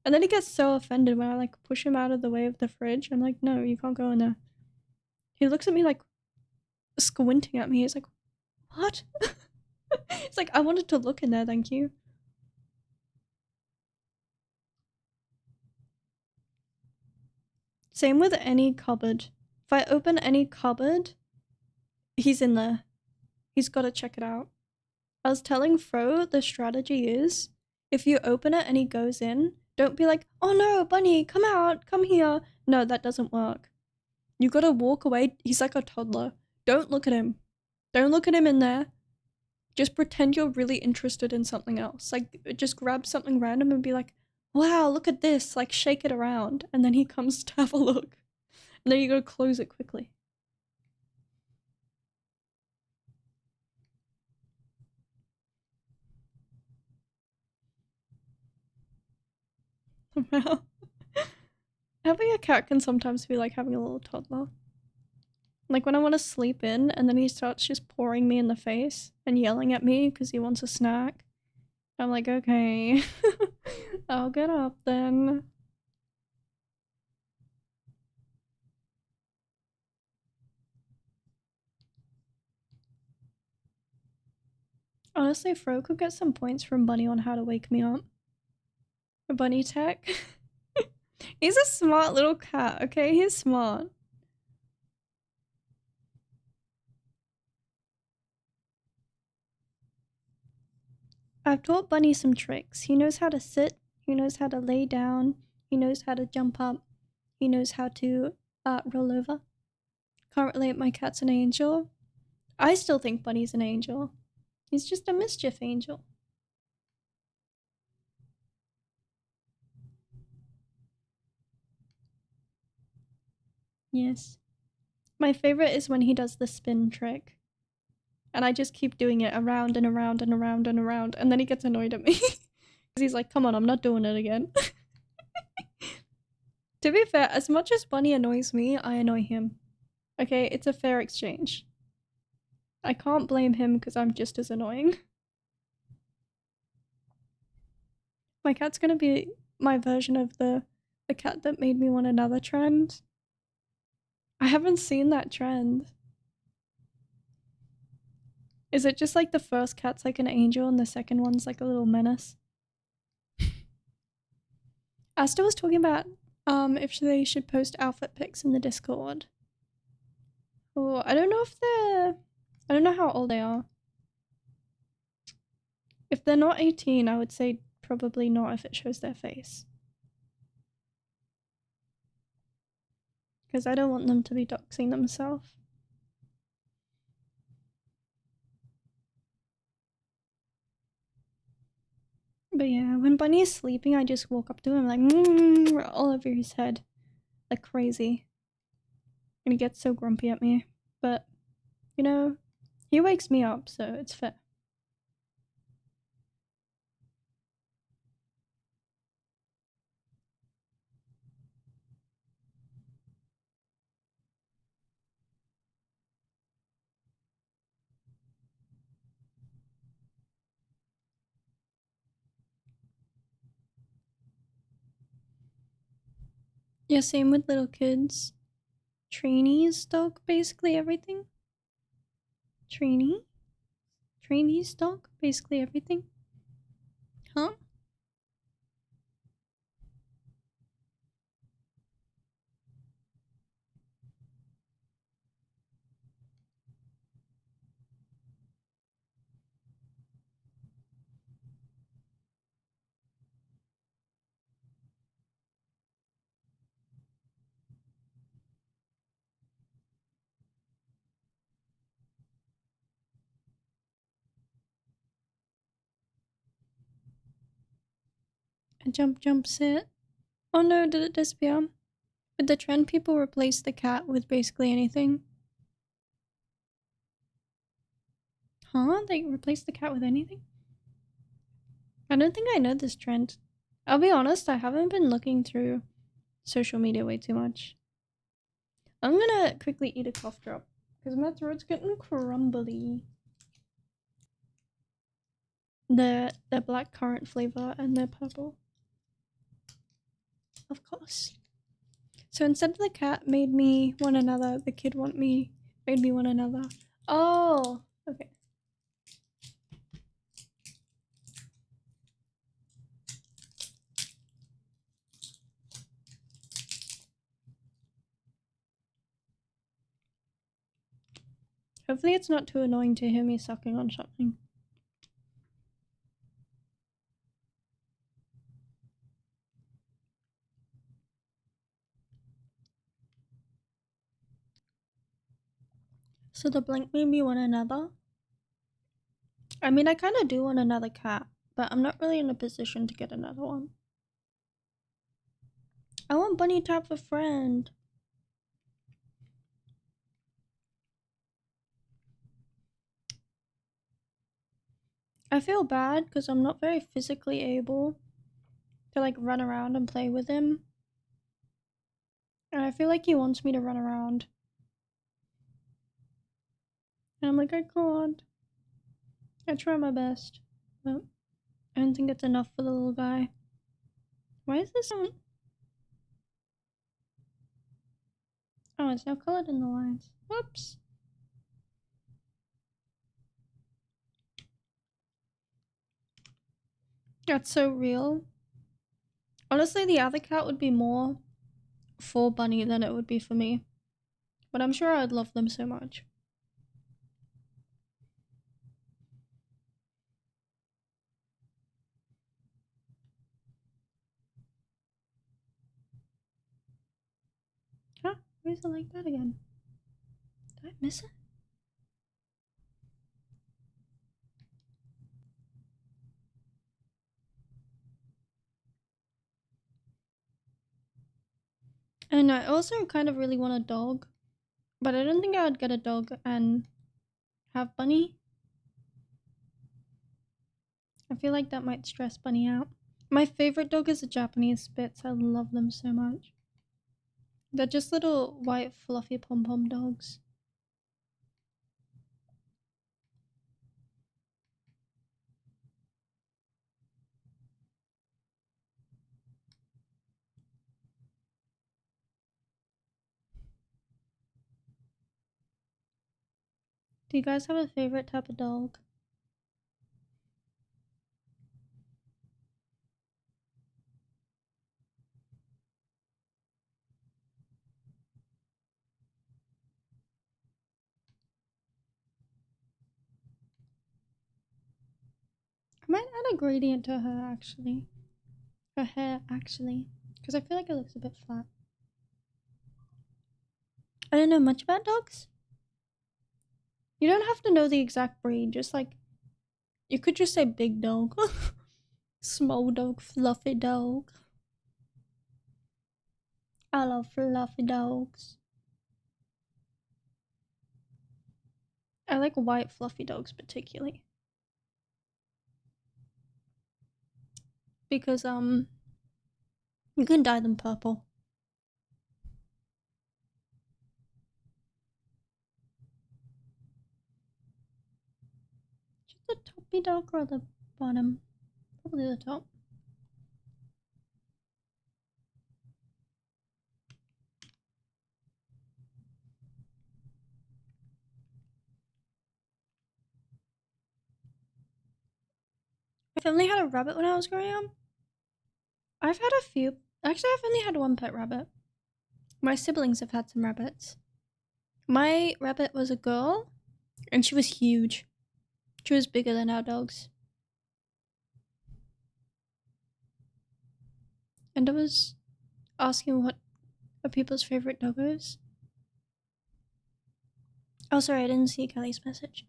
And then he gets so offended when I, like, push him out of the way of the fridge. I'm like, no, you can't go in there. He looks at me, like, squinting at me. He's like, what? It's like, I wanted to look in there, thank you. Same with any cupboard. If I open any cupboard, he's in there. He's got to check it out. I was telling Fro the strategy is, if you open it and he goes in, don't be like, oh no, bunny, come out, come here. No, that doesn't work. You gotta walk away. He's like a toddler. Don't look at him. Don't look at him in there. Just pretend you're really interested in something else. Like, just grab something random and be like, wow, look at this. Like, shake it around. And then he comes to have a look. And then you gotta close it quickly. Wow. Having a cat can sometimes be like having a little toddler. Like when I want to sleep in and then he starts just pouring me in the face and yelling at me because he wants a snack. I'm like, okay, I'll get up then. Honestly, Fro could get some points from Bunny on how to wake me up. Bunny tech. He's a smart little cat, okay? He's smart. I've taught Bunny some tricks. He knows how to sit, he knows how to lay down, he knows how to jump up, he knows how to roll over. Can't relate my cat's an angel. I still think Bunny's an angel. He's just a mischief angel. Yes. My favorite is when he does the spin trick. And I just keep doing it around and around and around and around. And then he gets annoyed at me. Because he's like, come on, I'm not doing it again. To be fair, as much as Bunny annoys me, I annoy him. Okay, it's a fair exchange. I can't blame him because I'm just as annoying. My cat's gonna be my version of the cat that made me want another trend. I haven't seen that trend. Is it just like the first cat's like an angel and the second one's like a little menace? Asta was talking about if they should post outfit pics in the Discord. Oh, I don't know if they're... I don't know how old they are. If they're not 18, I would say probably not if it shows their face. Because I don't want them to be doxing themselves. But yeah, when Bunny is sleeping, I just walk up to him like all over his head. Like crazy. And he gets so grumpy at me. But, you know, he wakes me up, so it's fair. Yeah, same with little kids. Trainees dog basically everything. Trainees dog basically everything. Huh? A jump sit. Oh no, did it disappear? With the trend, people replace the cat with basically anything. Huh? They replaced the cat with anything? I don't think I know this trend. I'll be honest, I haven't been looking through social media way too much. I'm gonna quickly eat a cough drop because my throat's getting crumbly. The black currant flavor and the purple. Of course. So instead of the cat made me want another, the kid made me want another. Oh, okay. Hopefully it's not too annoying to hear me sucking on something. So the blank made me want another. I mean, I kind of do want another cat, but I'm not really in a position to get another one. I want Bunny to have a friend. I feel bad because I'm not very physically able to like run around and play with him. And I feel like he wants me to run around. And I'm like, I can't. I try my best, but I don't think it's enough for the little guy. Why is this on? Oh, it's now colored in the lines. Whoops. That's so real. Honestly, the other cat would be more for Bunny than it would be for me. But I'm sure I'd love them so much. Huh? Why is it like that again? Did I miss it? And I also kind of really want a dog. But I don't think I would get a dog and have Bunny. I feel like that might stress Bunny out. My favorite dog is a Japanese Spitz. I love them so much. They're just little white fluffy pom-pom dogs. Do you guys have a favorite type of dog? I might add a gradient to her actually. Her hair actually. Because I feel like it looks a bit flat. I don't know much about dogs. You don't have to know the exact breed, just like you could just say big dog. Small dog, fluffy dog. I love fluffy dogs. I like white fluffy dogs particularly. Because you can dye them purple. Just the toppy dog or the bottom? Probably the top. My family had a rabbit when I was growing up. I've had a few. Actually, I've only had one pet rabbit. My siblings have had some rabbits. My rabbit was a girl, and she was huge. She was bigger than our dogs. And I was asking what are people's favorite doggos. Oh, sorry, I didn't see Kelly's message.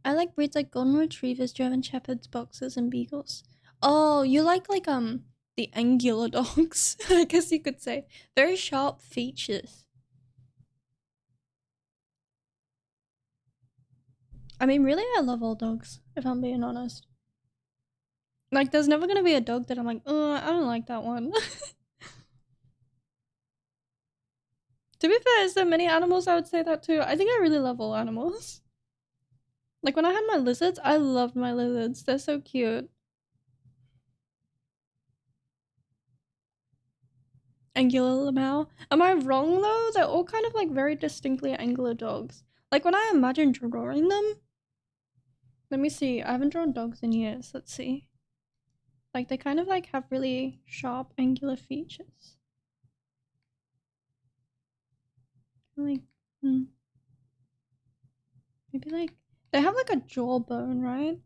I like breeds like golden retrievers, German shepherds, boxers, and beagles. Oh, you like the angular dogs? I guess you could say very sharp features. I mean, really, I love all dogs, if I'm being honest. Like, there's never gonna be a dog that I'm like, oh, I don't like that one. To be fair, is there many animals I would say that to? I think I really love all animals. Like, when I had my lizards, I loved my lizards. They're so cute. Angular lamau. Am I wrong, though? They're all kind of, like, very distinctly angular dogs. Like, when I imagine drawing them... Let me see. I haven't drawn dogs in years. Let's see. Like, they kind of, like, have really sharp angular features. Like, maybe, like... They have, like, a jawbone, right?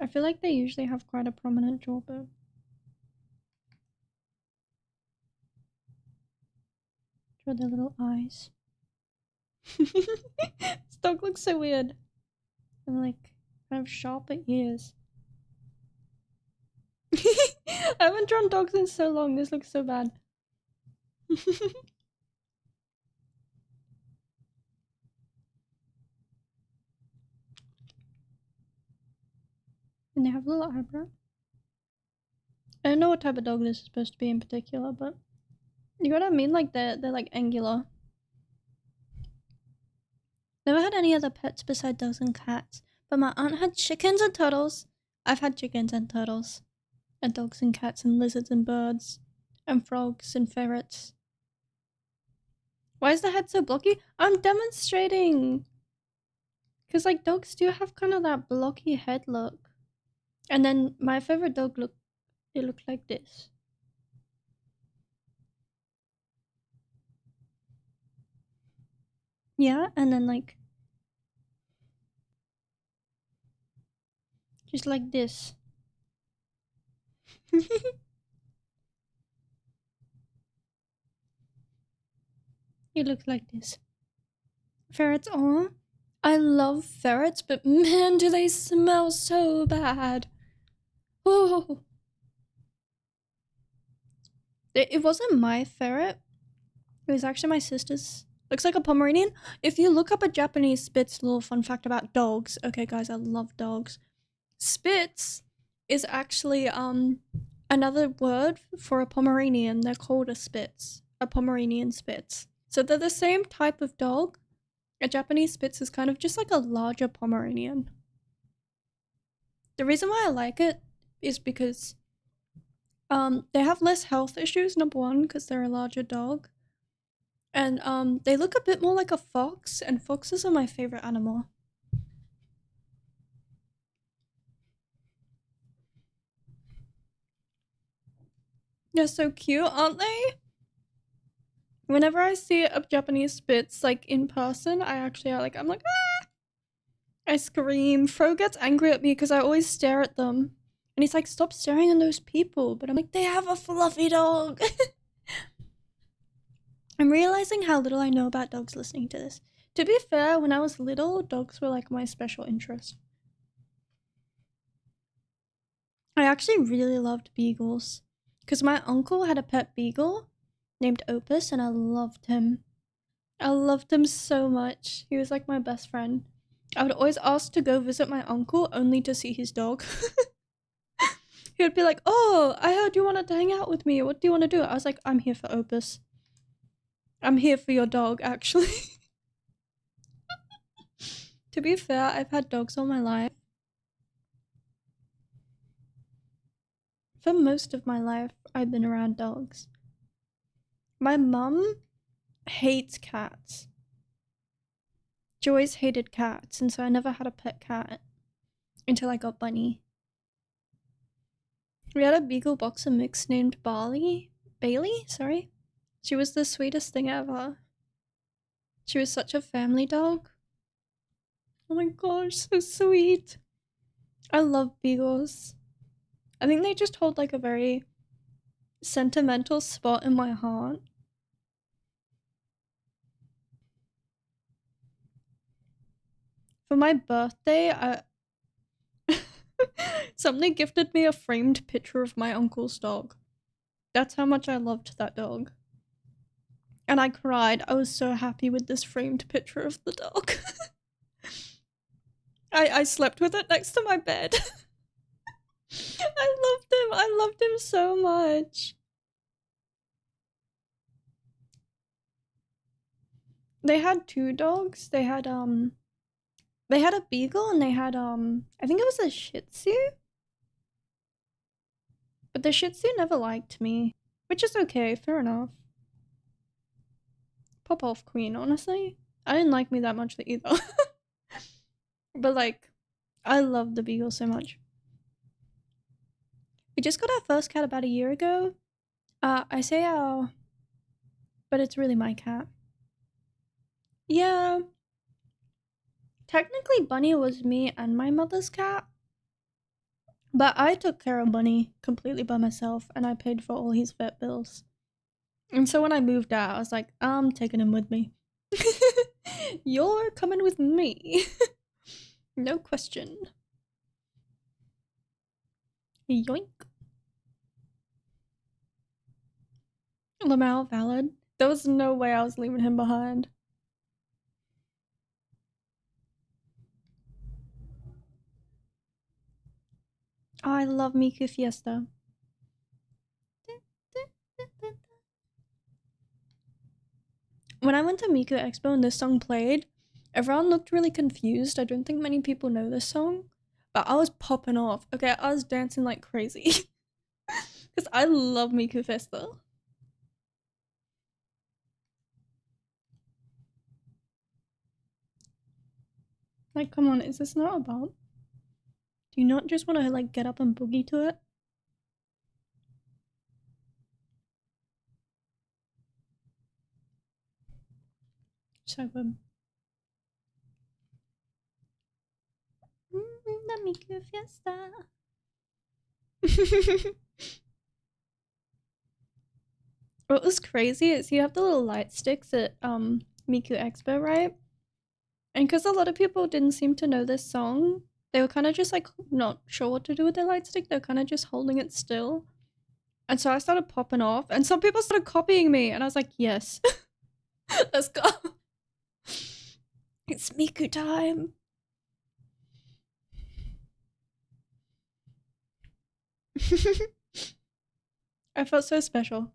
I feel like they usually have quite a prominent jawbone. Draw their little eyes. This dog looks so weird. And, like, kind of sharp ears. I haven't drawn dogs in so long. This looks so bad. And they have a little eyebrow. I don't know what type of dog this is supposed to be in particular, but you know what I mean? Like they're like angular. Never had any other pets besides dogs and cats, but my aunt had chickens and turtles. I've had chickens and turtles, and dogs and cats and lizards and birds, and frogs and ferrets. Why is the head so blocky? I'm demonstrating! Because like dogs do have kind of that blocky head look. And then my favorite dog looked like this. Yeah, and then like just like this. It looks like this. Ferrets, oh, I love ferrets, but man, do they smell so bad. Oh, it wasn't my ferret. It was actually my sister's. Looks like a Pomeranian. If you look up a Japanese Spitz, little fun fact about dogs. Okay, guys, I love dogs. Spitz is actually another word for a Pomeranian. They're called a Spitz, a Pomeranian Spitz. So they're the same type of dog. A Japanese Spitz is kind of just like a larger Pomeranian. The reason why I like it is because they have less health issues, number one, because they're a larger dog. And they look a bit more like a fox, and foxes are my favorite animal. They're so cute, aren't they? Whenever I see a Japanese Spitz, like, in person, I'm like, ah! I scream. Fro gets angry at me because I always stare at them. And he's like, stop staring at those people. But I'm like, they have a fluffy dog. I'm realizing how little I know about dogs listening to this. To be fair, when I was little, dogs were like my special interest. I actually really loved beagles. Because my uncle had a pet beagle named Opus, and I loved him. I loved him so much. He was like my best friend. I would always ask to go visit my uncle only to see his dog. He would be like, oh, I heard you wanted to hang out with me. What do you want to do? I was like, I'm here for Opus. I'm here for your dog, actually. To be fair, I've had dogs all my life. For most of my life, I've been around dogs. My mum hates cats. She always hated cats, and so I never had a pet cat until I got Bunny. We had a beagle boxer mix named Bailey, sorry. She was the sweetest thing ever. She was such a family dog. Oh my gosh, so sweet. I love beagles. I think they just hold like a very sentimental spot in my heart. For my birthday, somebody gifted me a framed picture of my uncle's dog. That's how much I loved that dog. And I cried. I was so happy with this framed picture of the dog. I slept with it next to my bed. I loved him so much. They had two dogs. They had a beagle and they had I think it was a Shih Tzu. But the Shih Tzu never liked me, which is okay, fair enough. Pop off, queen, honestly. I didn't like me that much either. But like, I love the beagle so much. We just got our first cat about a year ago. I say our, but it's really my cat. Yeah. Technically, Bunny was me and my mother's cat. But I took care of Bunny completely by myself and I paid for all his vet bills. And so when I moved out, I was like, I'm taking him with me. You're coming with me. No question. Yoink. Lamau valid. There was no way I was leaving him behind. Oh, I love Miku Fiesta. When I went to Miku Expo and this song played, everyone looked really confused. I don't think many people know this song, but I was popping off. Okay, I was dancing like crazy. Because I love Miku Fiesta. Like, come on, is this not about? Do you not just want to like get up and boogie to it? So good. The Miku Fiesta. What was crazy is you have the little light sticks at Miku Expo, right? And because a lot of people didn't seem to know this song, they were kind of just like not sure what to do with their light stick. They're kind of just holding it still. And so I started popping off, and some people started copying me, and I was like, yes, let's go. It's Miku time. I felt so special.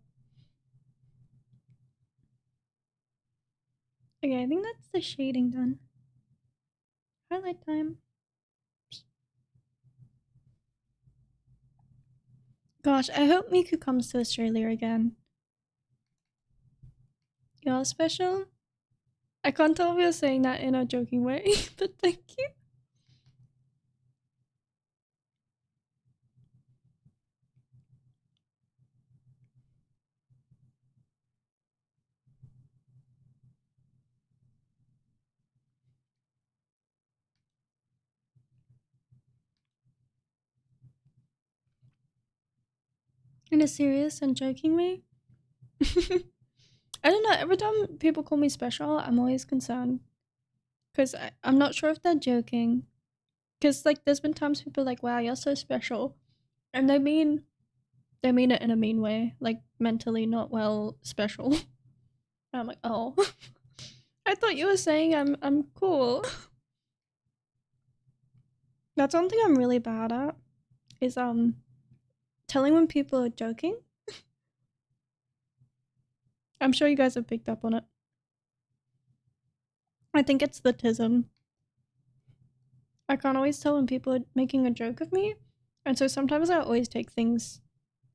Okay, I think that's the shading done. Highlight time. Gosh, I hope Miku comes to Australia again. You're special? I can't tell if you're saying that in a joking way, but thank you. In a serious and joking way? I don't know, every time people call me special, I'm always concerned. Because I'm not sure if they're joking. Because, like, there's been times people are like, wow, you're so special. And they mean it in a mean way. Like, mentally not well special. And I'm like, oh. I thought you were saying I'm cool. That's one thing I'm really bad at. Is, telling when people are joking. I'm sure you guys have picked up on it. I think it's the tism. I can't always tell when people are making a joke of me. And so sometimes I always take things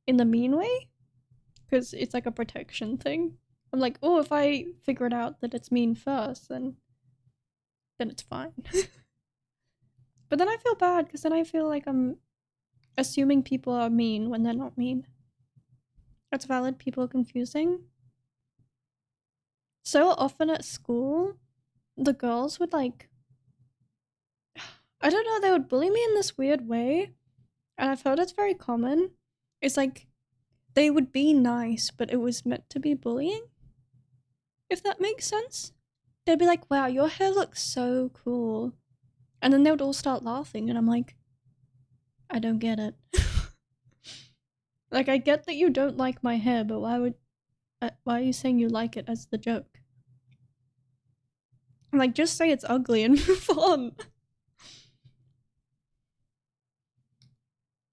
in the mean way. Because it's like a protection thing. I'm like, oh, if I figure it out that it's mean first, then it's fine. But then I feel bad because then I feel like I'm assuming people are mean when they're not mean. That's valid. People are confusing. So often at school, the girls would like, I don't know, they would bully me in this weird way. And I've heard it's very common. It's like they would be nice, but it was meant to be bullying. If that makes sense. They'd be like, wow, your hair looks so cool. And then they would all start laughing, and I'm like, I don't get it. Like, I get that you don't like my hair, but why are you saying you like it as the joke? Like, just say it's ugly and move on.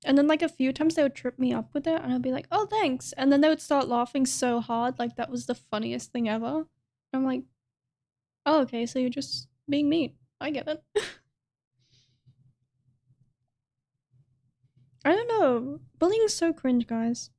And then like a few times they would trip me up with it and I'd be like, oh thanks. And then they would start laughing so hard, like that was the funniest thing ever. And I'm like, oh okay, so you're just being mean. I get it. I don't know. Bullying is so cringe, guys.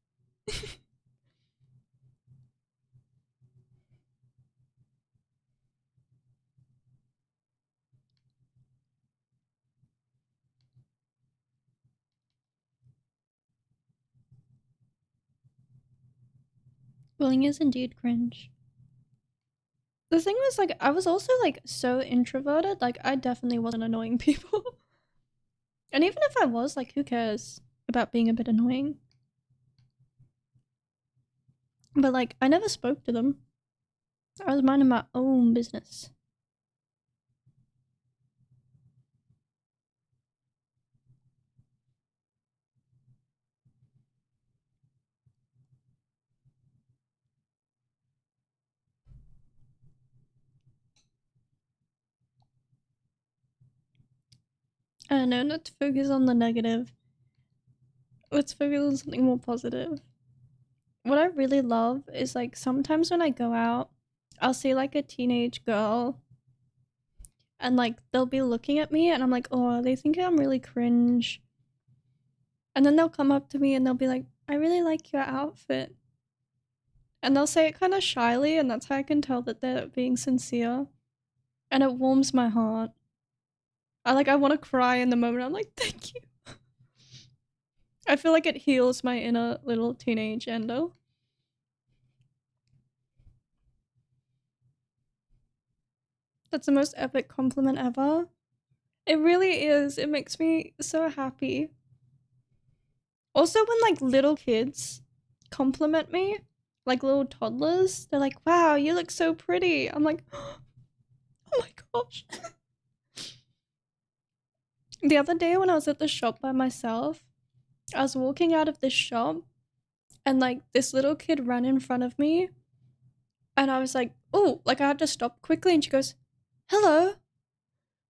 Bullying is indeed cringe. The thing was, like, I was also, like, so introverted, like, I definitely wasn't annoying people. And even if I was, like, who cares about being a bit annoying? But, like, I never spoke to them. I was minding my own business. I don't know, not to focus on the negative. Let's focus on something more positive. What I really love is, like, sometimes when I go out, I'll see, like, a teenage girl and, like, they'll be looking at me and I'm like, oh, they think I'm really cringe. And then they'll come up to me and they'll be like, I really like your outfit. And they'll say it kind of shyly, and that's how I can tell that they're being sincere. And it warms my heart. I want to cry in the moment. I'm like, thank you. I feel like it heals my inner little teenage Endo. That's the most epic compliment ever. It really is. It makes me so happy. Also, when like little kids compliment me, like little toddlers, they're like, wow, you look so pretty. I'm like, oh my gosh. The other day when I was at the shop by myself, I was walking out of the shop and like this little kid ran in front of me and I was like, oh, like I had to stop quickly and she goes, hello.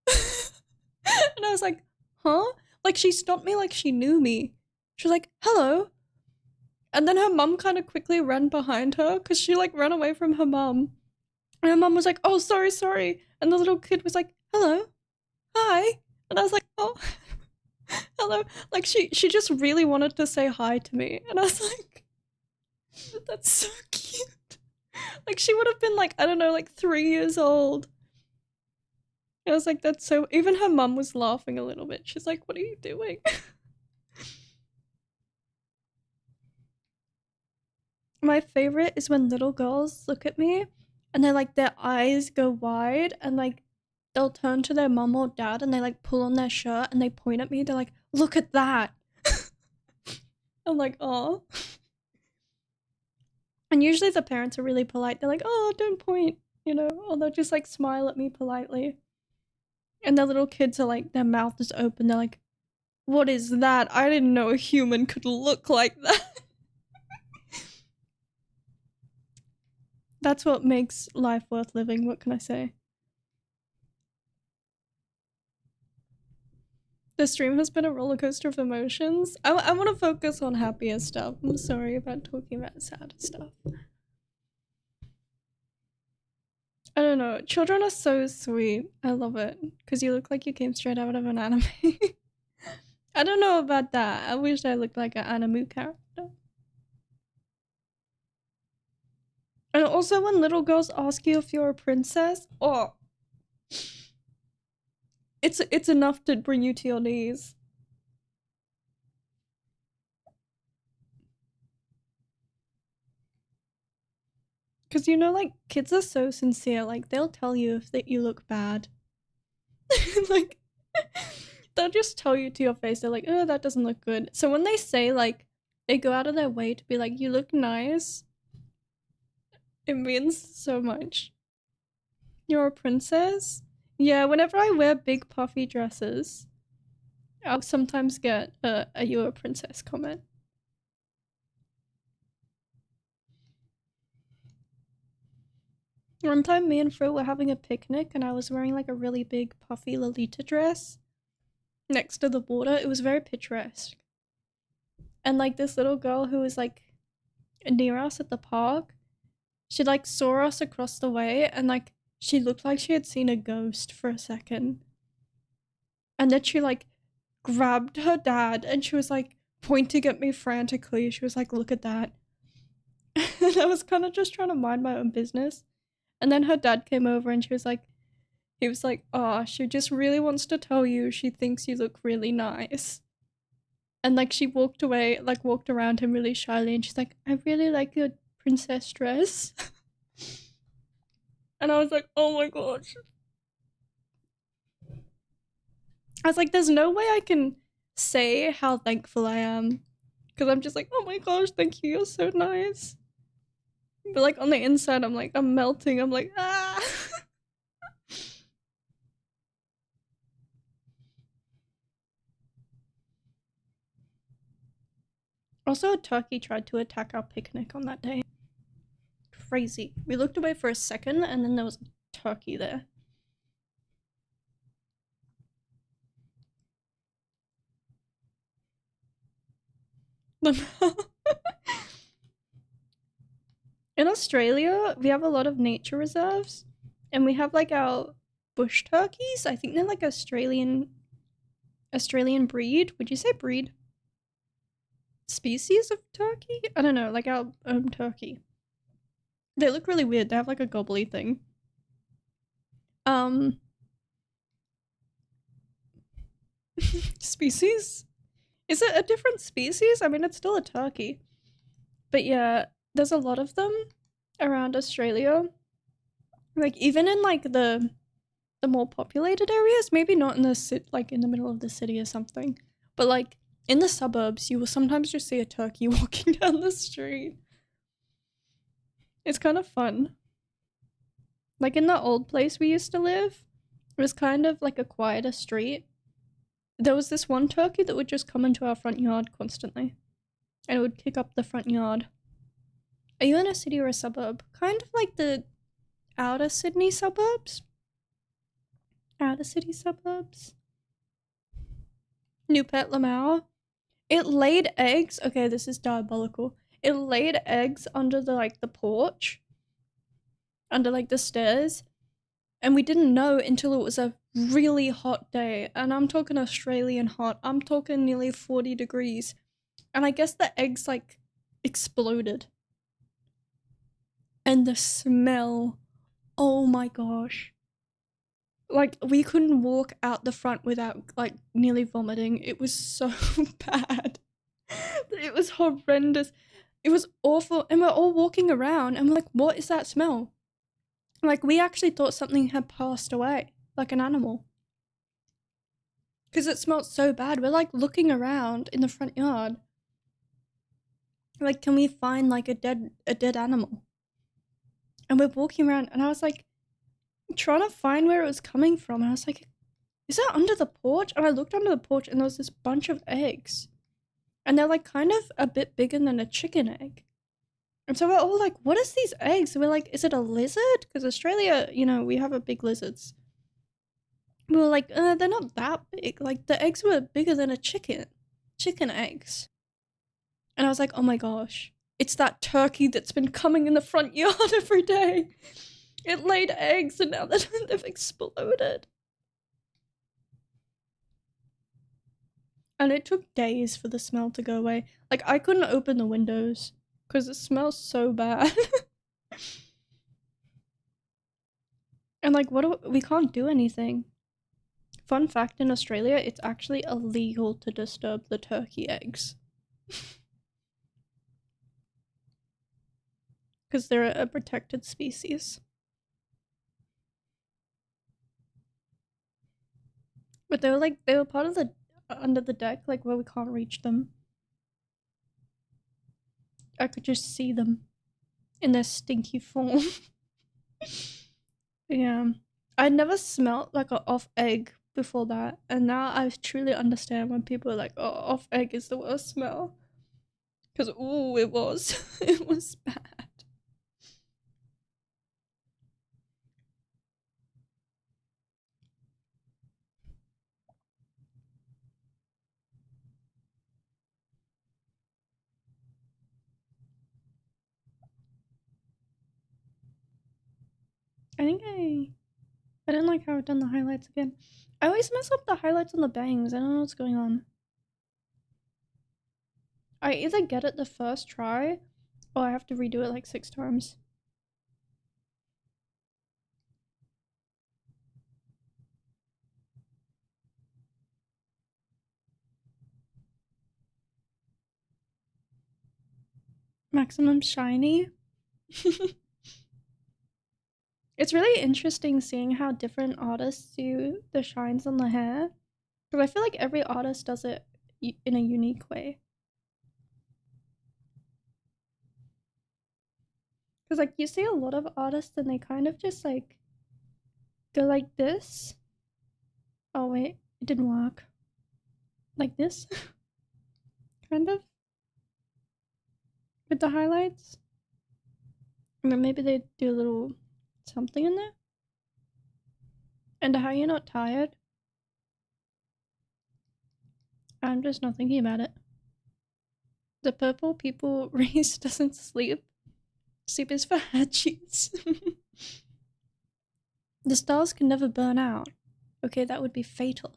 And I was like, huh? Like she stopped me like she knew me. She was like, hello. And then her mum kind of quickly ran behind her because she like ran away from her mum. And her mum was like, oh, sorry, sorry. And the little kid was like, hello, hi. And I was like, oh, hello. Like she just really wanted to say hi to me. And I was like, that's so cute. Like she would have been like, I don't know, like 3 years old. I was like, that's so, even her mum was laughing a little bit. She's like, what are you doing? My favorite is when little girls look at me and they're like, their eyes go wide and like they'll turn to their mum or dad and they like pull on their shirt and they point at me. They're like, look at that. I'm like, oh. And usually the parents are really polite. They're like, oh, don't point, you know, or they'll just like smile at me politely. And the little kids are like, their mouth is open. They're like, what is that? I didn't know a human could look like that. That's what makes life worth living. What can I say? The stream has been a roller coaster of emotions. I want to focus on happier stuff. I'm sorry about talking about sad stuff. I don't know. Children are so sweet. I love it. Because you look like you came straight out of an anime. I don't know about that. I wish I looked like an anime character. And also when little girls ask you if you're a princess, oh, it's enough to bring you to your knees. Because you know, like, kids are so sincere. Like, they'll tell you if that you look bad. Like, they'll just tell you to your face. They're like, oh, that doesn't look good. So when they say, like, they go out of their way to be like, you look nice, it means so much. You're a princess? Yeah, whenever I wear big puffy dresses, I'll sometimes get a are you a princess comment. One time me and Fro were having a picnic and I was wearing like a really big puffy Lolita dress next to the water. It was very picturesque. And like this little girl who was like near us at the park, she like saw us across the way and like she looked like she had seen a ghost for a second. And then she like grabbed her dad and she was like pointing at me frantically. She was like, "Look at that." And I was kind of just trying to mind my own business. And then her dad came over and he was like, "Oh, she just really wants to tell you she thinks you look really nice." And like she walked away, like walked around him really shyly, and she's like, "I really like your princess dress." And I was like, "Oh my gosh." I was like, "There's no way I can say how thankful I am." Because I'm just like, "Oh my gosh, thank you, you're so nice." But like on the inside, I'm like, I'm melting. I'm like, ah. Also, a turkey tried to attack our picnic on that day. Crazy. We looked away for a second and then there was a turkey there. In Australia, we have a lot of nature reserves and we have like our bush turkeys. I think they're like Australian breed. Would you say breed? Species of turkey? I don't know, like our turkey. They look really weird. They have like a gobbly thing. Um species? Is it a different species? I mean, it's still a turkey. But yeah, there's a lot of them around Australia. Like even in like the more populated areas, maybe not in the like in the middle of the city or something, but like in the suburbs, you will sometimes just see a turkey walking down the street. It's kind of fun. Like in the old place we used to live, it was kind of like a quieter street. There was this one turkey that would just come into our front yard constantly, and it would kick up the front yard. Are you in a city or a suburb? Kind of like the outer Sydney suburbs? Outer city suburbs? New Pet Lamau? It laid eggs. Okay, this is diabolical. It laid eggs under the like the porch, under like the stairs, and we didn't know until it was a really hot day. And I'm talking Australian hot. I'm talking nearly 40 degrees. And I guess the eggs like exploded. And the smell. Oh my gosh. Like we couldn't walk out the front without like nearly vomiting. It was so bad. It was horrendous. It was awful. And we're all walking around and we're like, what is that smell? Like we actually thought something had passed away, like an animal. Because it smelled so bad. We're like looking around in the front yard. Like, can we find like a dead animal? And we're walking around and I was like trying to find where it was coming from. And I was like, is that under the porch? And I looked under the porch and there was this bunch of eggs. And they're like kind of a bit bigger than a chicken egg. And so we're all like, what is these eggs? And we're like, is it a lizard? Because Australia, we have a big lizards. We were like, they're not that big. Like the eggs were bigger than a chicken eggs. And I was like, oh my gosh, it's that turkey that's been coming in the front yard every day. It laid eggs and now they've exploded. And it took days for the smell to go away. Like I couldn't open the windows because it smells so bad. And like, we can't do anything. Fun fact, in Australia, it's actually illegal to disturb the turkey eggs. Because they're a protected species. But they were part of the under the deck, like where we can't reach them. I could just see them in their stinky form. Yeah. I'd never smelt like an off egg before that, and now I truly understand when people are like, oh, off egg is the worst smell. Because, ooh, it was. It was bad. I think I didn't like how I've done the highlights again. I always mess up the highlights on the bangs. I don't know what's going on. I either get it the first try, or I have to redo it like 6 times. Maximum shiny. It's really interesting seeing how different artists do the shines on the hair. Because I feel like every artist does it in a unique way. Because like you see a lot of artists and they kind of just like go like this. Oh wait, it didn't work. Like this. Kind of. With the highlights. And then maybe they do a little something in there. And how you're not tired? I'm just not thinking about it. The purple people race doesn't sleep. Sleep is for hatchies. The stars can never burn out. Okay, that would be fatal.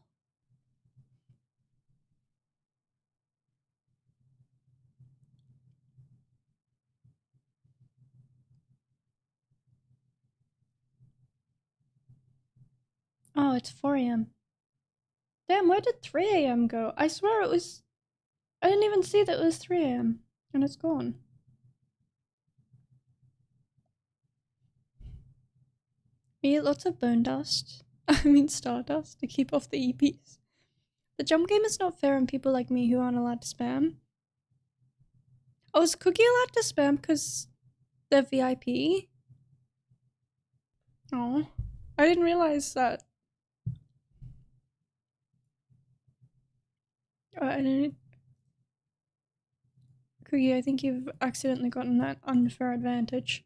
Oh, it's 4 a.m. Damn, where did 3 a.m. go? I swear it was... I didn't even see that it was 3 a.m. and it's gone. We eat lots of bone dust. I mean stardust to keep off the EPs. The jump game is not fair on people like me who aren't allowed to spam. Oh, is Cookie allowed to spam because they're VIP? Oh, I didn't realize that. I didn't... Cookie, I think you've accidentally gotten that unfair advantage.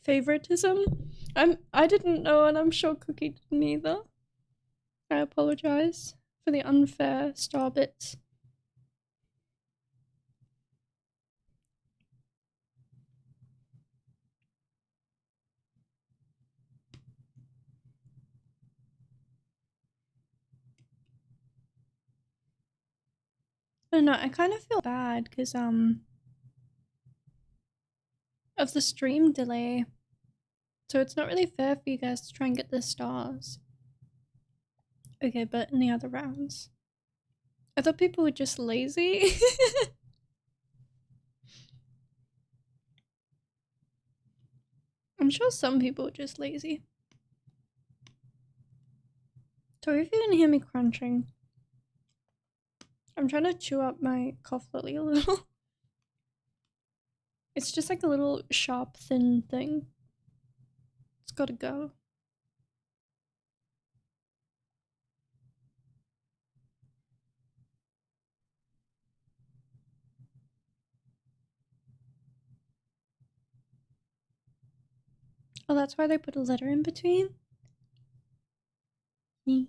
Favoritism? I didn't know, and I'm sure Cookie didn't either. I apologize for the unfair star bits. I don't know, I kind of feel bad because of the stream delay. So it's not really fair for you guys to try and get the stars. Okay, but in the other rounds. I thought people were just lazy. I'm sure some people are just lazy. Sorry if you didn't hear me crunching. I'm trying to chew up my cough lily a little. It's just like a little sharp, thin thing. It's gotta go. Oh, that's why they put a letter in between? Yippee!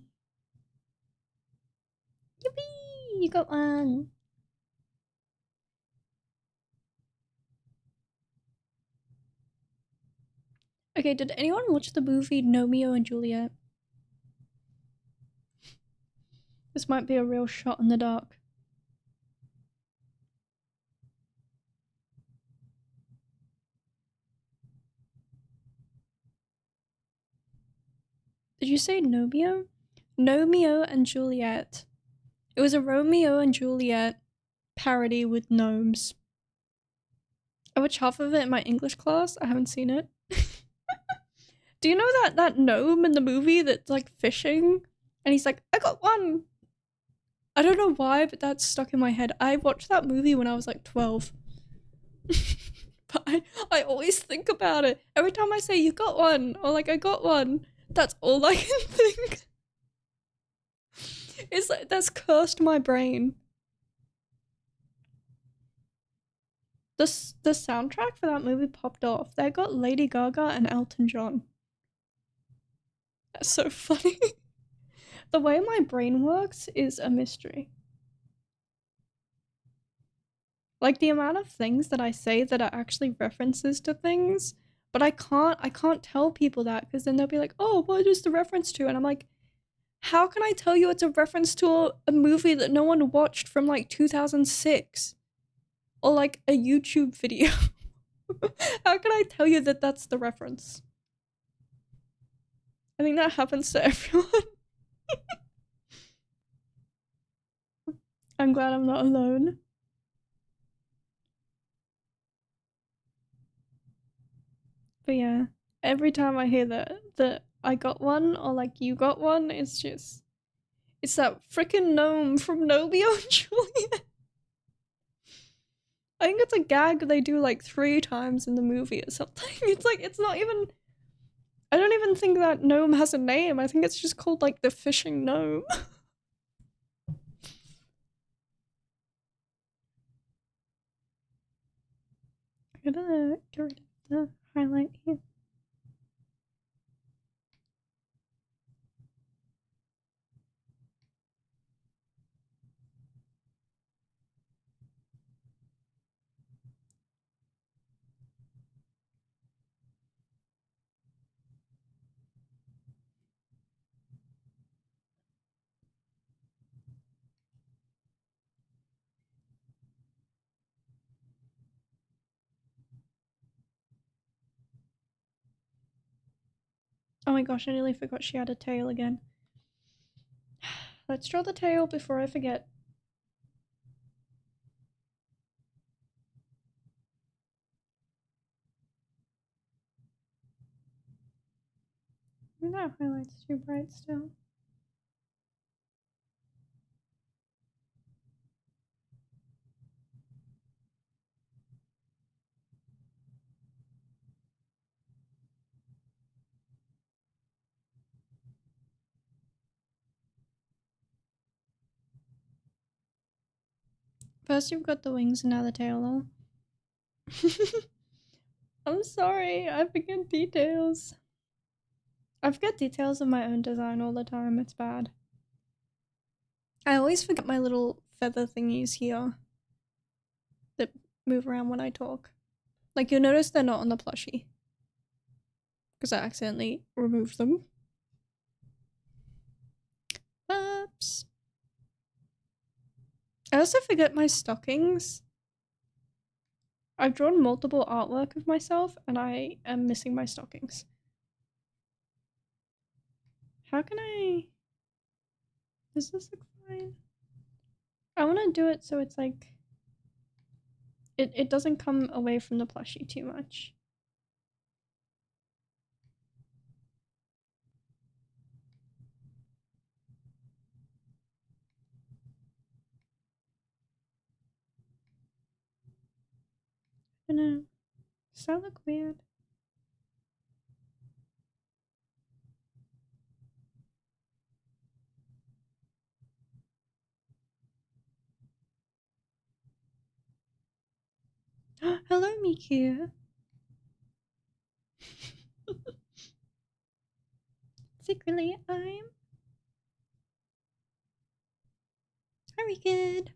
You got one! Okay, did anyone watch the movie Romeo and Juliet? This might be a real shot in the dark. Did you say Romeo? Romeo and Juliet. It was a Romeo and Juliet parody with gnomes. I watched half of it in my English class. I haven't seen it. Do you know that gnome in the movie that's like fishing? And he's like, I got one! I don't know why, but that's stuck in my head. I watched that movie when I was like 12. But I always think about it. Every time I say you got one, or like I got one, that's all I can think. It's like that's cursed my brain. The soundtrack for that movie popped off. They got Lady Gaga and Elton John. That's so funny. The way my brain works is a mystery. Like the amount of things that I say that are actually references to things But I can't tell people that because then they'll be like, oh, what is the reference to? And I'm like, how can I tell you it's a reference to a movie that no one watched from like 2006? Or like a YouTube video? How can I tell you that that's the reference? I think that happens to everyone. I'm glad I'm not alone. But yeah, every time I hear that I got one or like you got one, it's that freaking gnome from Romeo and Juliet. I think it's a gag they do like 3 times in the movie or something. It's like it's not even. I don't even think that gnome has a name. I think it's just called like the fishing gnome. I'm gonna get rid of the highlight here. Oh my gosh, I nearly forgot she had a tail again. Let's draw the tail before I forget. Maybe that highlight's too bright still. First you've got the wings and now the tail though. I'm sorry, I forget details. I forget details of my own design all the time, it's bad. I always forget my little feather thingies here that move around when I talk. Like you'll notice they're not on the plushie. Because I accidentally removed them. Oops. I also forget my stockings. I've drawn multiple artwork of myself and I am missing my stockings. How can I... Does this look fine? I want to do it so it's like... It doesn't come away from the plushie too much. Does that look weird? Hello, Miku. Secretly, I'm very good.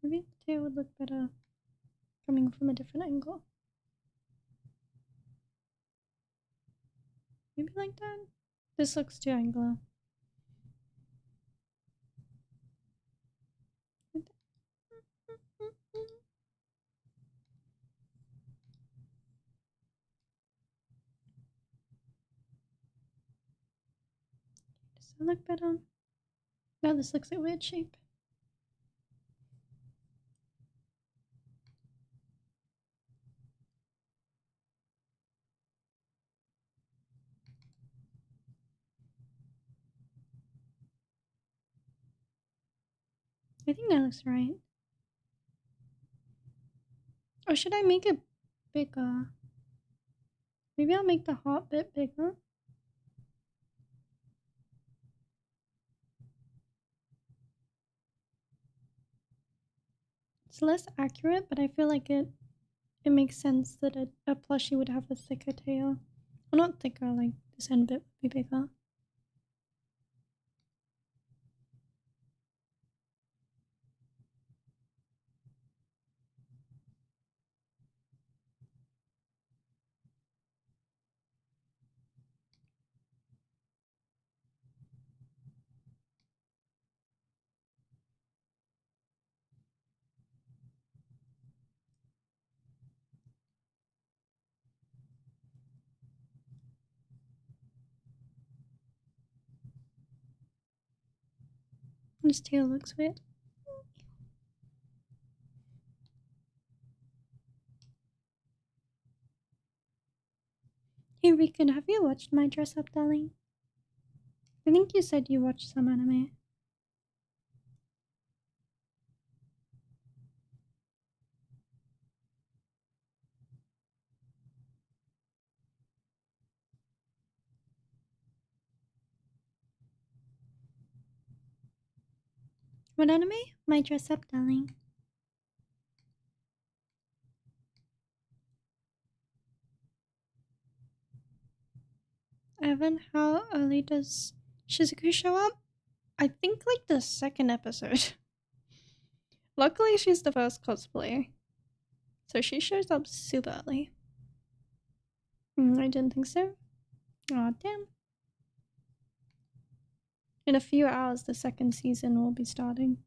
Maybe the tail would look better coming from a different angle. Maybe like that. This looks too angular. Does that look better? No, this looks like a weird shape. I think that looks right. Or should I make it bigger? Maybe I'll make the heart bit bigger. It's less accurate, but I feel like it it makes sense that a plushie would have a thicker tail. Well, not thicker, like this end bit would be bigger. His tail looks weird. Hey Rican, have you watched My Dress Up Darling? I think you said you watched some anime. What anime? My Dress Up Darling. Evan, how early does Shizuku show up? I think like the second episode. Luckily, she's the first cosplay, so she shows up super early. I didn't think so. Aw, damn. In a few hours, the second season will be starting.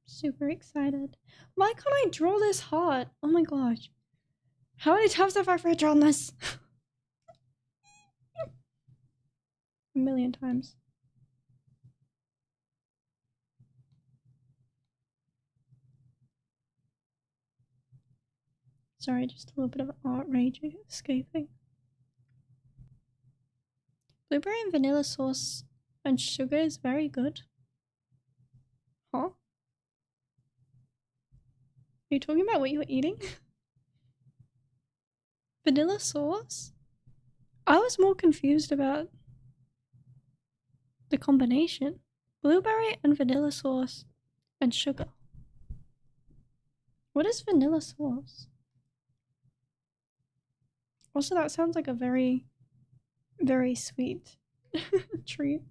Super excited. Why can't I draw this heart? Oh my gosh. How many times have I drawn this? A million times. Sorry, just a little bit of art rage escaping. Blueberry and vanilla sauce and sugar is very good. Huh? Are you talking about what you were eating? Vanilla sauce? I was more confused about the combination. Blueberry and vanilla sauce and sugar. What is vanilla sauce? Also, that sounds like a very, very sweet treat.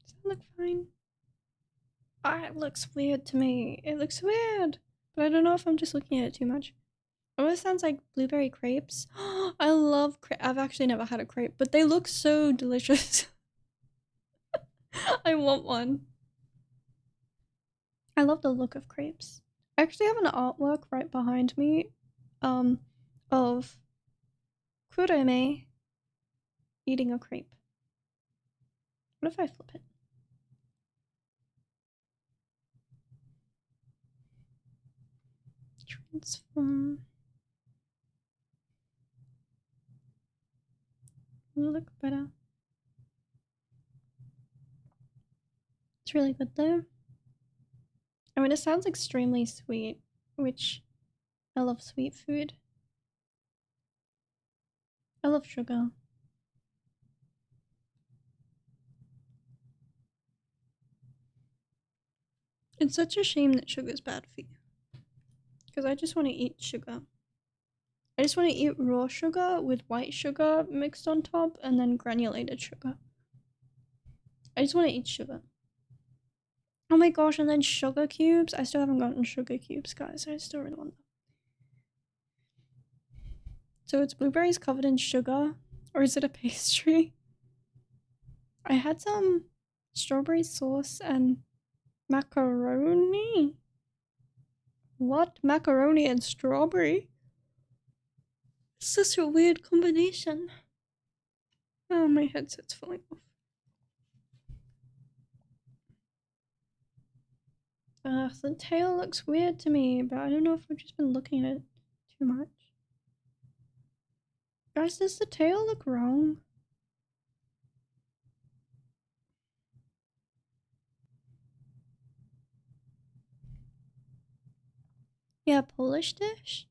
Does that look fine? It looks weird to me. It looks weird. But I don't know if I'm just looking at it too much. It almost sounds like blueberry crepes. I love crepes. I've actually never had a crepe, but they look so delicious. I want one. I love the look of crepes. I actually have an artwork right behind me of Kureme eating a crepe. What if I flip it? Transform. Look better. It's really good though. I mean, it sounds extremely sweet, which I love sweet food. I love sugar. It's such a shame that sugar's bad for you. Because I just want to eat sugar. I just want to eat raw sugar with white sugar mixed on top and then granulated sugar. I just want to eat sugar. Oh my gosh, and then sugar cubes. I still haven't gotten sugar cubes, guys. I still really want them. So it's blueberries covered in sugar, or is it a pastry? I had some strawberry sauce and macaroni. What? Macaroni and strawberry? It's such a weird combination. Oh, my headset's falling off. The tail looks weird to me, but I don't know if I've just been looking at it too much. Guys, does the tail look wrong? Yeah, Polish dish?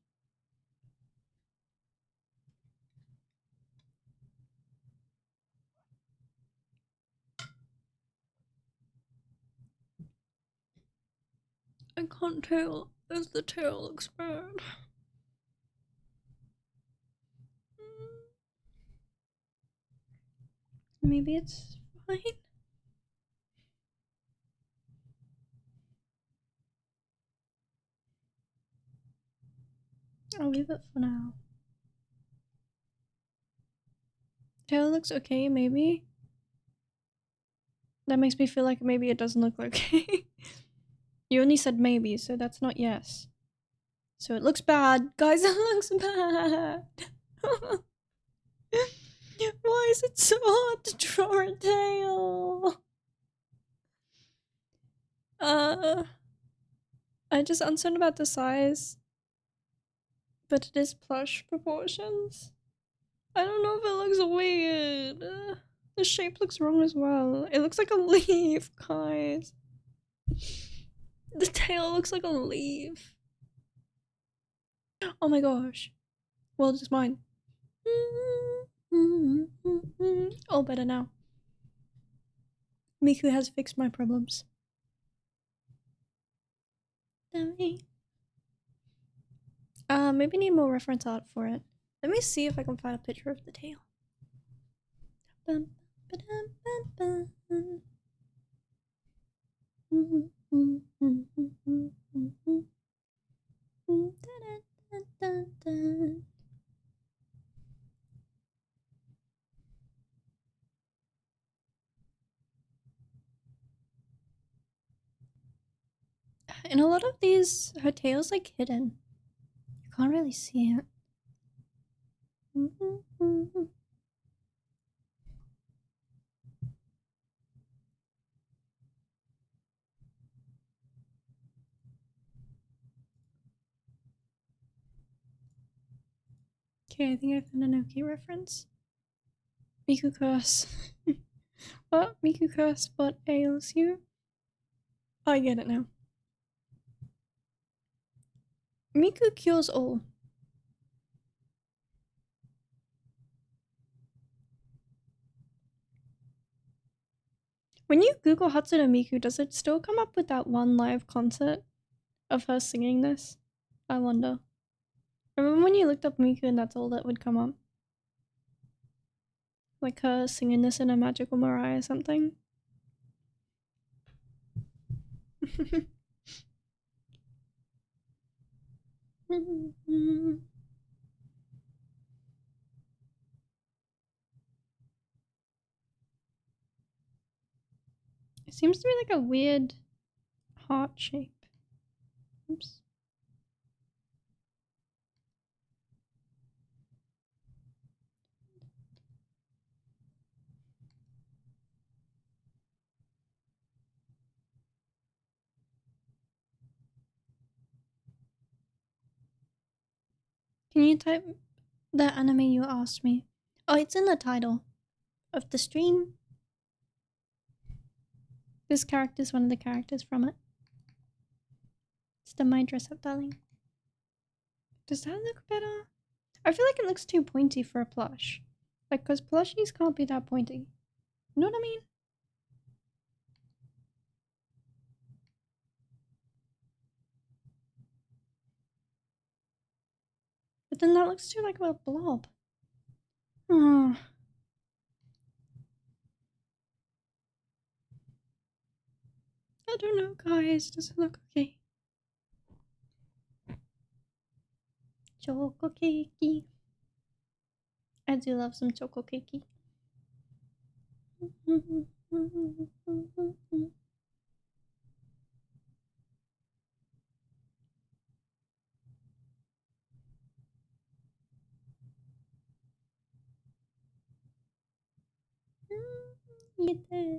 I can't tell if the tail looks bad. Maybe it's fine. I'll leave it for now. Tail looks okay, maybe. That makes me feel like maybe it doesn't look okay. You only said maybe, so that's not yes. So it looks bad. Guys, it looks bad. Why is it so hard to draw a tail? I'm just uncertain about the size. But it is plush proportions. I don't know if it looks weird. The shape looks wrong as well. It looks like a leaf, guys. The tail looks like a leaf. Oh my gosh. Well, it's mine. All better now. Miku has fixed my problems. Maybe need more reference art for it. Let me see if I can find a picture of the tail. In a lot of these, her tail's like hidden. You can't really see it. Okay, I think I found an okay reference. Miku curse. What? Miku curse, what ails you? Oh, I get it now. Miku cures all. When you Google Hatsune Miku, does it still come up with that one live concert of her singing this? I wonder. Remember when you looked up Miku and that's all that would come up? Like her singing this in a magical Mariah or something? It seems to be like a weird heart shape. Oops. Can you type the anime you asked me? Oh, it's in the title of the stream. This character is one of the characters from it. It's the My Dress Up Darling. Does that look better? I feel like it looks too pointy for a plush. Like, because plushies can't be that pointy. You know what I mean? But then that looks too like a blob. Oh. I don't know, guys. Does it look okay? Choco cakey. I do love some choco cakey. Yeah.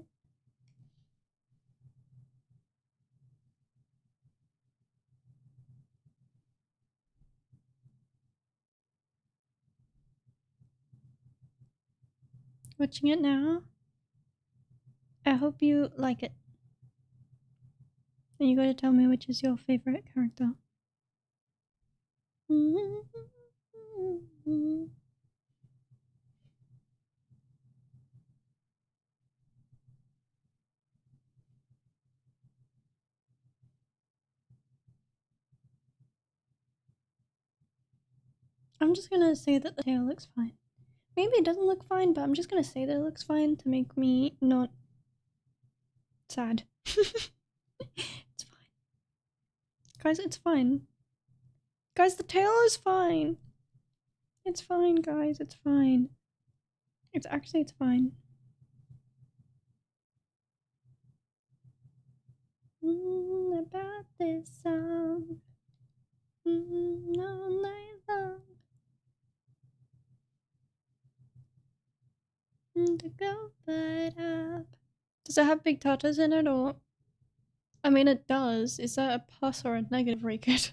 Watching it now. I hope you like it. And you gotta tell me which is your favorite character. I'm just gonna say that the tail looks fine. Maybe it doesn't look fine, but I'm just gonna say that it looks fine to make me not sad. It's fine. Guys, it's fine. Guys, the tail is fine. It's fine, guys. It's fine. It's fine. About this song. All night long. To go but up. Does it have big tatas in it, or? I mean, it does. Is that a plus or a negative, Rickard?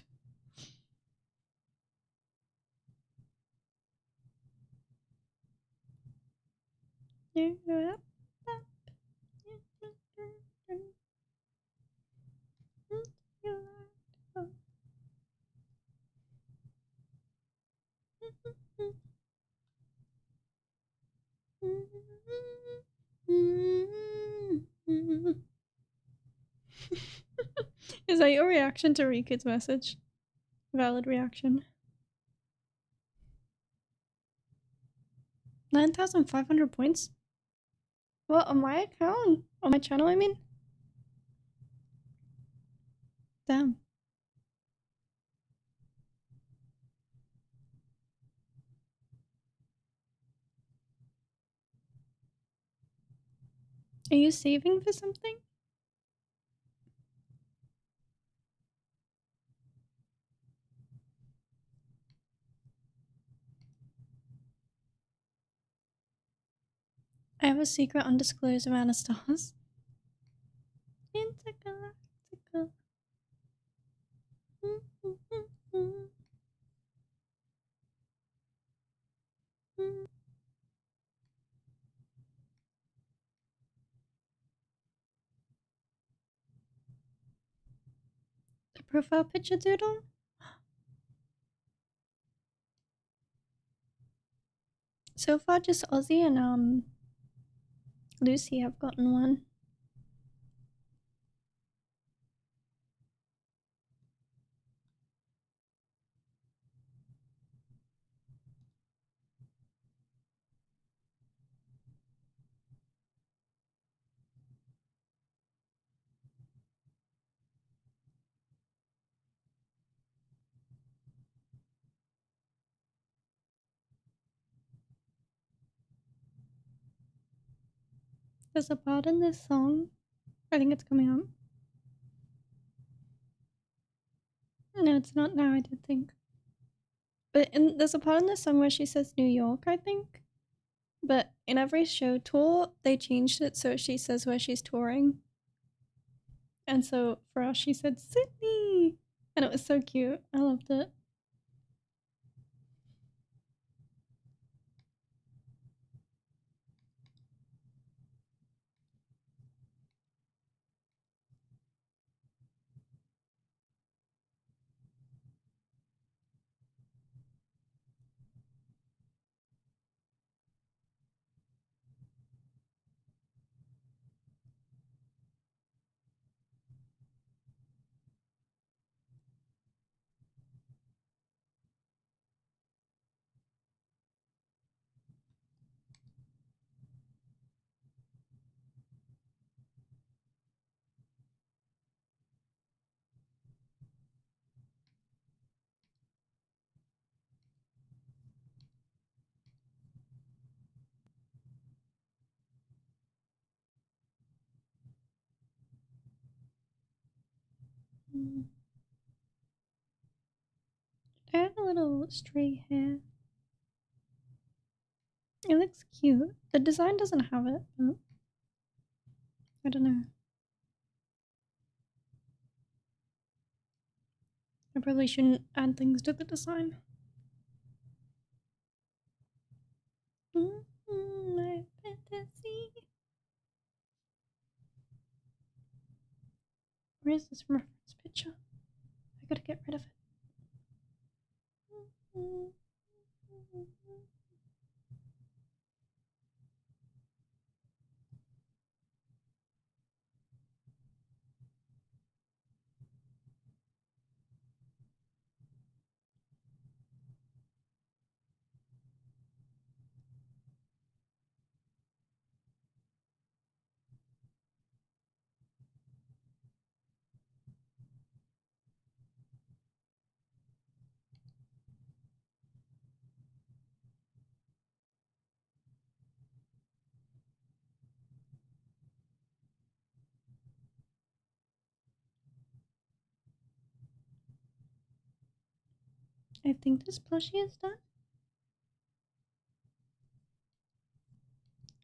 Is that your reaction to Rikid's message? Valid reaction. 9,500 points? What, on my account? On my channel, I mean? Damn. Are you saving for something? I have a secret undisclosed amount of stars. Intergalactical. The profile picture doodle? So far, just Ozzy and Lucy have gotten one. There's a part in this song. I think it's coming up. No, it's not now, I did think. But there's a part in this song where she says New York, I think. But in every show tour, they changed it so she says where she's touring. And so for us, she said Sydney. And it was so cute. I loved it. I have a little stray hair. It looks cute. The design doesn't have it, but I don't know. I probably shouldn't add things to the design. My fantasy. Where is this reference picture? I gotta get rid of it. I think this plushie is done.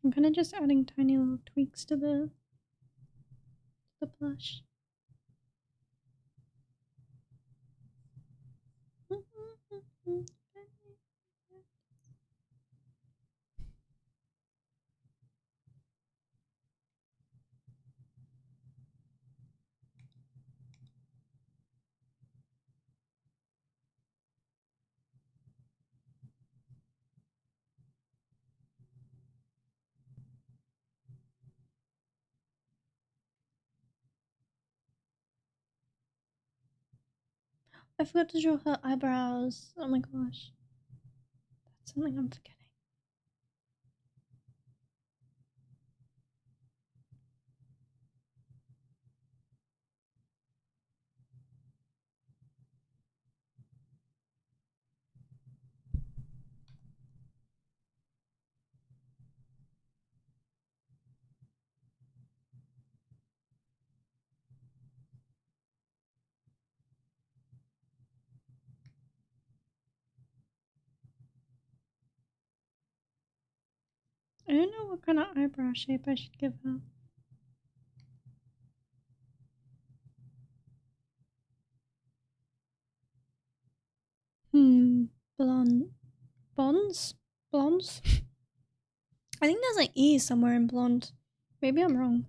I'm kind of just adding tiny little tweaks to the blush. I forgot to draw her eyebrows. Oh my gosh. That's something I'm forgetting. I don't know what kind of eyebrow shape I should give her. Blonde. Blondes? Blondes? I think there's an E somewhere in blonde. Maybe I'm wrong.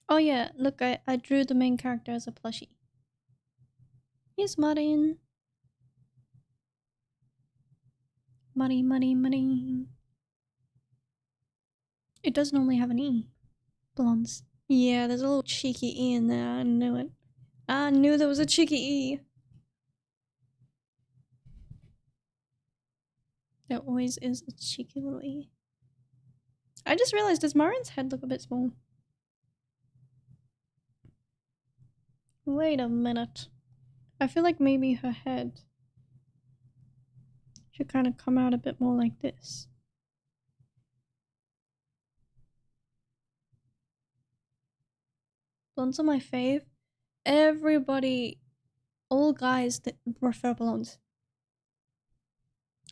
Oh yeah, look, I drew the main character as a plushie. Here's Marin. Marin. It does normally have an E. Blondes. Yeah, there's a little cheeky E in there. I knew it. I knew there was a cheeky E. There always is a cheeky little E. I just realized, does Marin's head look a bit small? Wait a minute. I feel like maybe her head should kind of come out a bit more like this. Blondes are my fave. Everybody, all guys that prefer blondes.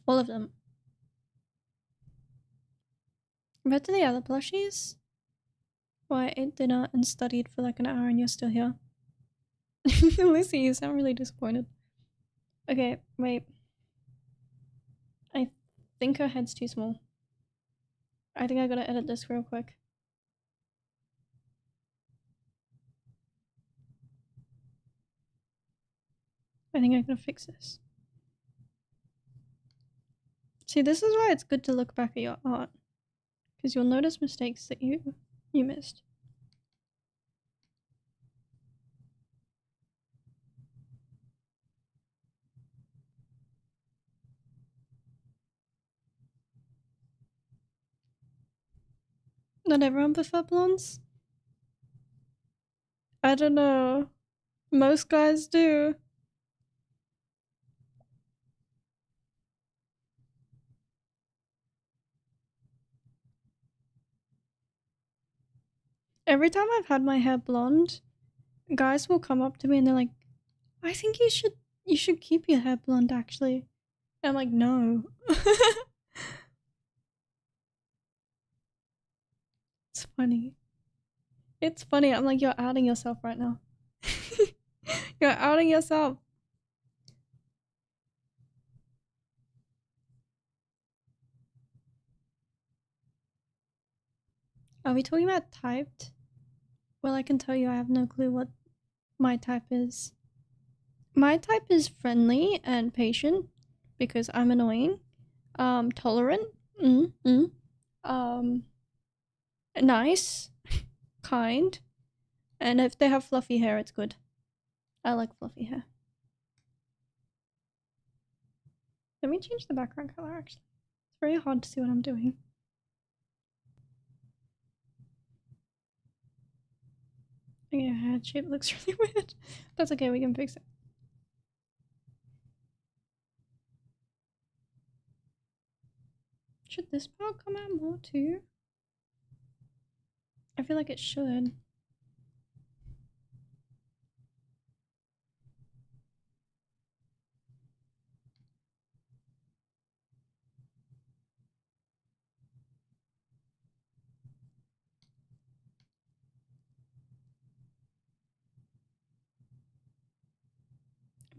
All of them. Compared to the other plushies, why I ate dinner and studied for like an hour and you're still here. Lucy, you sound really disappointed. Okay, wait. I think her head's too small. I think I gotta edit this real quick. I think I gotta fix this. See, this is why it's good to look back at your art. Because you'll notice mistakes that you missed. Not everyone prefer blondes? I don't know. Most guys do. Every time I've had my hair blonde, guys will come up to me and they're like, I think you should keep your hair blonde actually. And I'm like, no. It's funny. It's funny. I'm like, you're outing yourself right now. You're outing yourself. Are we talking about typed? Well, I can tell you I have no clue what my type is. My type is friendly and patient because I'm annoying. Tolerant. Nice. Kind. And if they have fluffy hair, it's good. I like fluffy hair. Let me change the background color actually. It's very hard to see what I'm doing. Okay, her head shape looks really weird. That's okay, we can fix it. Should this part come out more too? I feel like it should.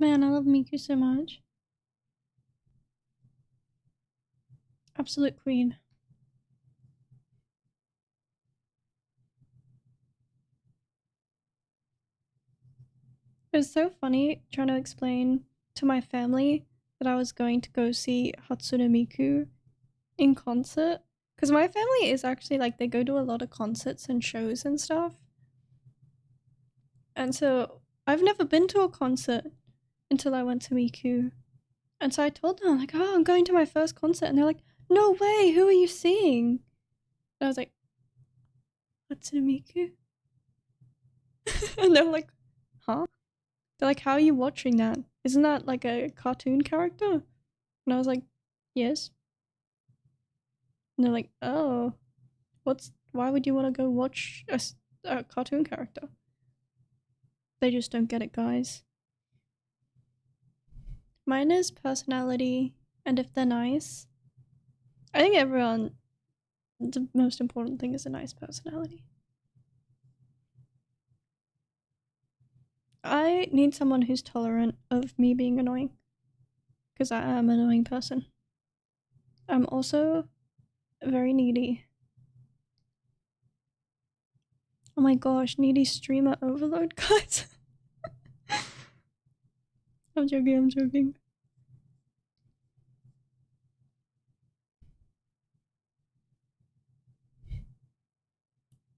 Man, I love Miku so much. Absolute queen. It was so funny trying to explain to my family that I was going to go see Hatsune Miku in concert. Because my family is actually like, they go to a lot of concerts and shows and stuff. And so I've never been to a concert until I went to Miku. And so I told them, like, oh, I'm going to my first concert. And they're like, no way, who are you seeing? And I was like, Hatsune Miku? And they're like, huh? They're like, how are you watching that? Isn't that like a cartoon character? And I was like, yes. And they're like, oh, why would you want to go watch a cartoon character? They just don't get it, guys. Mine is personality, and if they're nice. I think everyone, the most important thing is a nice personality. I need someone who's tolerant of me being annoying, because I am an annoying person. I'm also very needy. Oh my gosh, needy streamer overload, guys. I'm joking.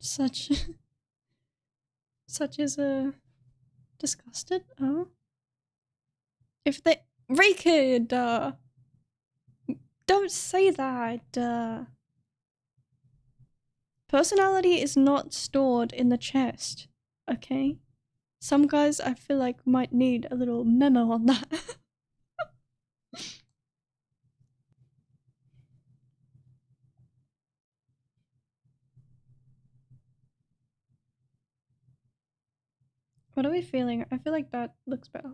Such is a disgusted. Oh, if they Raked, don't say that. Personality is not stored in the chest. Okay, some guys I feel like might need a little memo on that. What are we feeling? I feel like that looks better.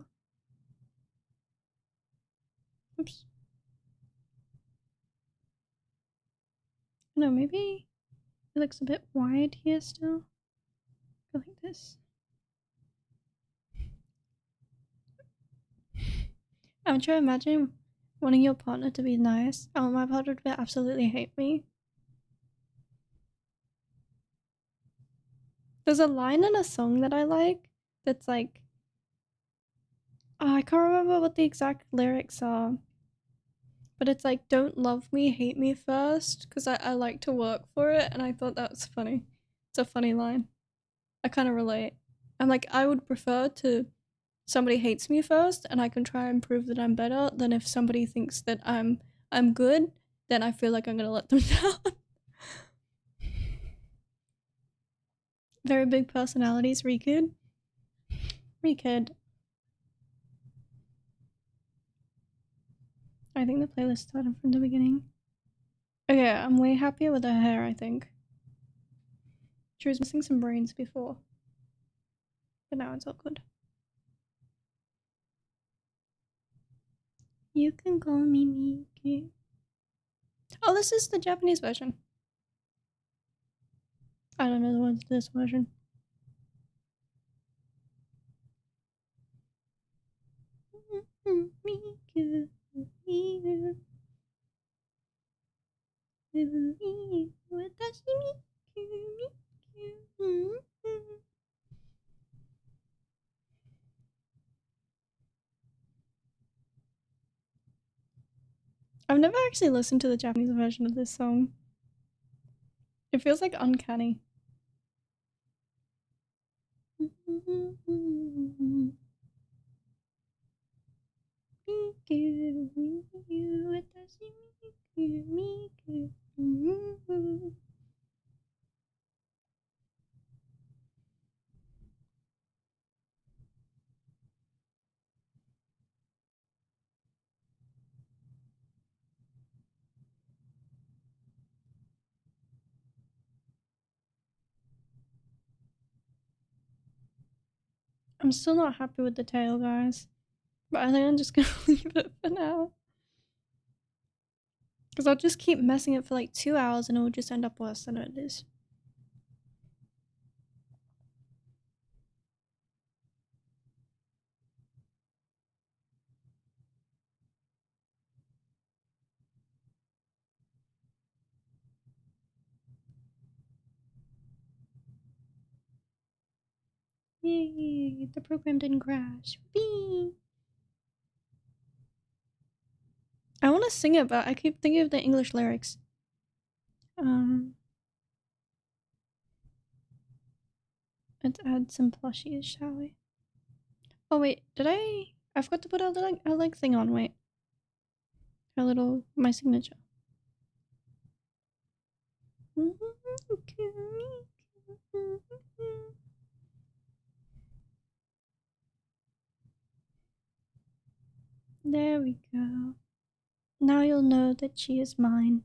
Oops. No, maybe it looks a bit wide here still. Go like this. I'm trying to imagine wanting your partner to be nice. I want my partner to absolutely hate me. There's a line in a song that I like that's like, oh, I can't remember what the exact lyrics are, but it's like, don't love me, hate me first, because I like to work for it, and I thought that was funny. It's a funny line. I kind of relate. I'm like, I would prefer to somebody hates me first, and I can try and prove that I'm better, than if somebody thinks that I'm good, then I feel like I'm gonna let them down. Very big personalities, Rikid. Rikid. I think the playlist started from the beginning. Okay, I'm way happier with her hair, I think. She was missing some brains before, but now it's all good. You can call me Miki. Oh, this is the Japanese version. I don't know the words to this version. Miku, Miku, watashi Miku, Miku. I've never actually listened to the Japanese version of this song. It feels like uncanny. I'm still not happy with the tail, guys. But I think I'm just gonna leave it for now. Because I'll just keep messing it for like 2 hours and it will just end up worse than it is. Yay, the program didn't crash. Whee! I want to sing it, but I keep thinking of the English lyrics. Let's add some plushies, shall we? Oh wait, did I forgot to put a like thing on, wait. My signature. There we go. Now you'll know that she is mine.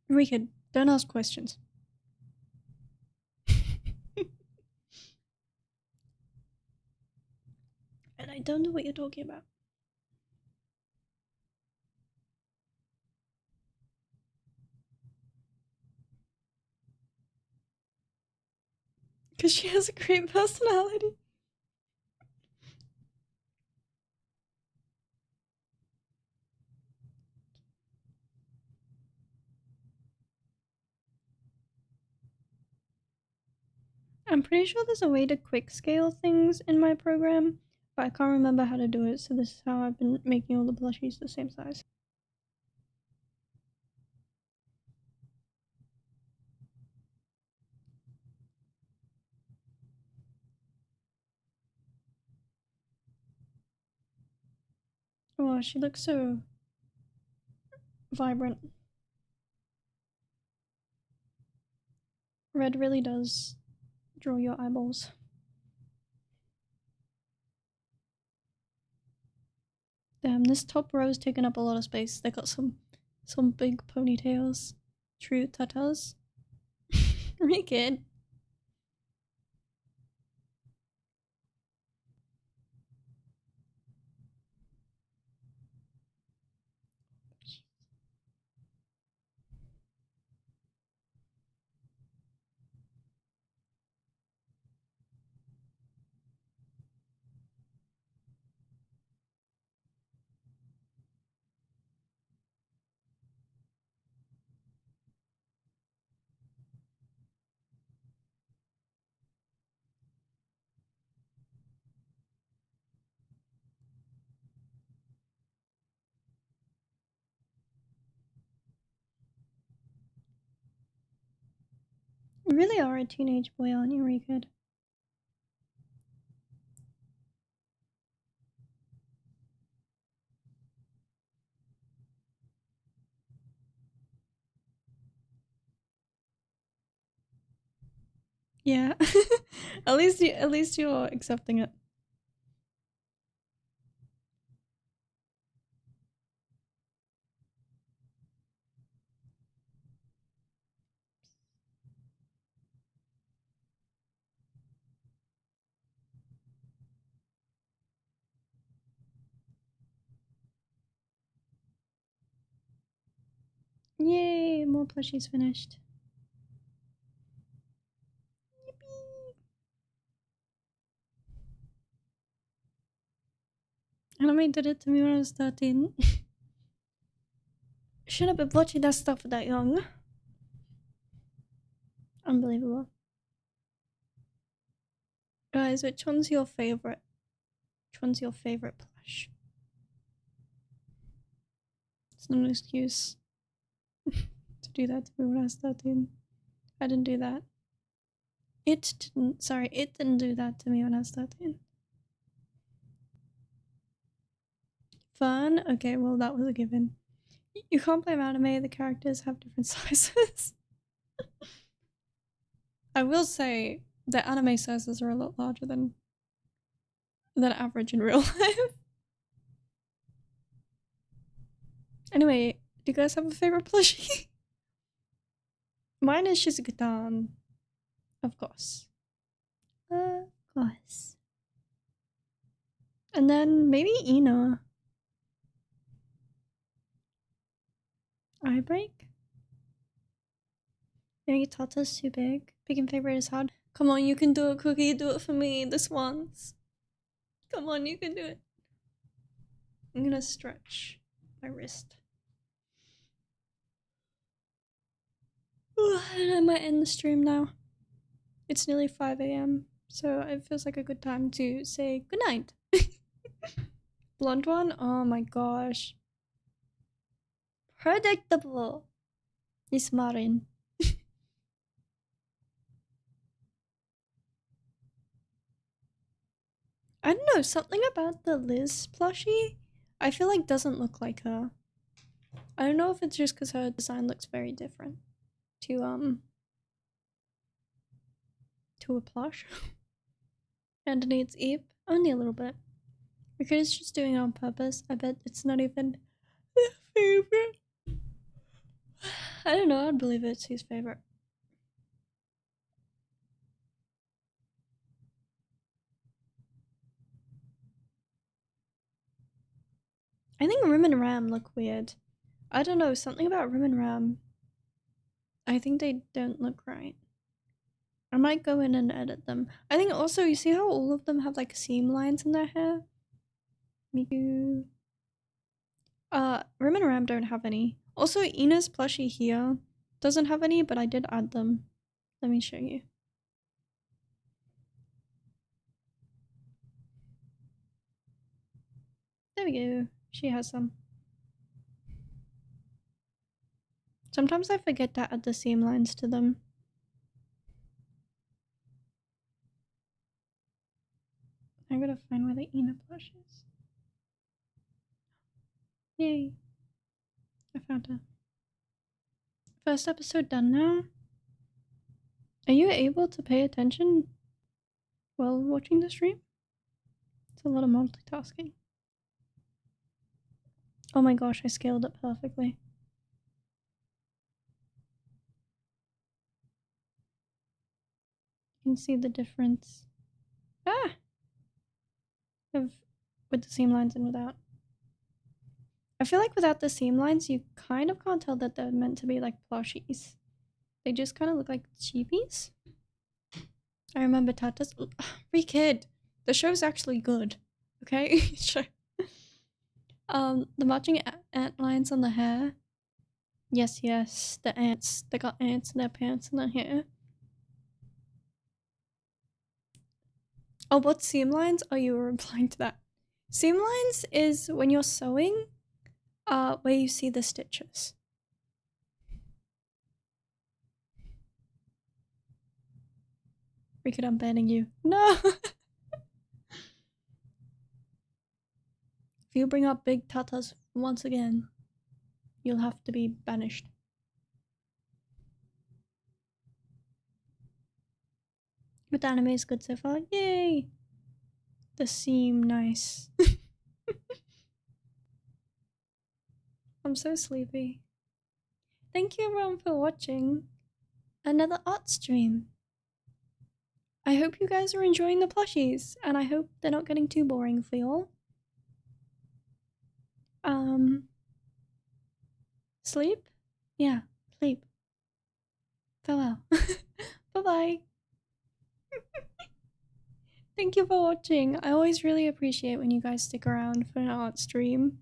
Rika, don't ask questions. And I don't know what you're talking about. Because she has a great personality. I'm pretty sure there's a way to quick scale things in my program, but I can't remember how to do it, so this is how I've been making all the plushies the same size. Oh, she looks so vibrant. Red really does draw your eyeballs. Damn, this top row is taking up a lot of space. They got some big ponytails. True tatas. Naked. You really are a teenage boy, aren't you, Rikid? Yeah. at least you're accepting it. Yay, more plushies finished. Yippee. Anime did it to me when I was 13. Shouldn't have been watching that stuff that young. Unbelievable. Guys, which one's your favorite? Which one's your favorite plush? It's not an excuse to do that to me when I was 13. I didn't do that. It didn't do that to me when I was 13. Fun? Okay, well, that was a given. You can't blame anime, the characters have different sizes. I will say the anime sizes are a lot larger than average in real life. Anyway, do you guys have a favorite plushie? Mine is Shizuku-tan. Of course. Of course. And then maybe Ina. Eye break? Maybe Tata's too big. Picking favorite is hard. Come on, you can do it, Cookie. Do it for me this once. Come on, you can do it. I'm gonna stretch my wrist. And I might end the stream now. It's nearly 5 a.m. So it feels like a good time to say goodnight. Blonde one? Oh my gosh. Predictable. It's marin. I don't know, something about the Liz plushie I feel like doesn't look like her. I don't know if it's just because her design looks very different to a plush. And it needs Eve, only a little bit. Because it's just doing it on purpose. I bet it's not even their favorite. I don't know, I'd believe it's his favorite. I think Rim and Ram look weird. I don't know, something about Rim and Ram. I think they don't look right. I might go in and edit them. I think also, you see how all of them have like seam lines in their hair? Miku. Rim and Ram don't have any. Also, Ina's plushie here doesn't have any, but I did add them. Let me show you. There we go. She has some. Sometimes I forget to add the seam lines to them. I gotta find where the Ina plush is. Yay. I found her. First episode done now. Are you able to pay attention while watching the stream? It's a lot of multitasking. Oh my gosh, I scaled it perfectly. You can see the difference. With the seam lines and without. I feel like without the seam lines, you kind of can't tell that they're meant to be like plushies. They just kind of look like cheapies. I remember Tata's. Re-kid! The show's actually good. Okay? The matching ant lines on the hair. Yes, the ants. They got ants in their pants and their hair. Oh, what seam lines? Oh, you were replying to that. Seam lines is when you're sewing, where you see the stitches. Rickard, I'm banning you. No! If you bring up big tatas once again, you'll have to be banished. But the anime is good so far. Yay! The seam, nice. I'm so sleepy. Thank you everyone for watching another art stream. I hope you guys are enjoying the plushies, and I hope they're not getting too boring for y'all. Sleep? Yeah, sleep. Farewell. Bye-bye. Thank you for watching. I always really appreciate when you guys stick around for an art stream.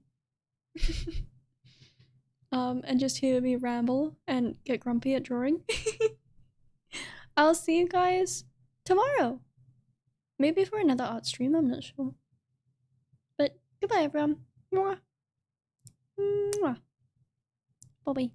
And just hear me ramble and get grumpy at drawing. I'll see you guys tomorrow. Maybe for another art stream, I'm not sure. But goodbye everyone. Mwah. Mwah. Bye-bye.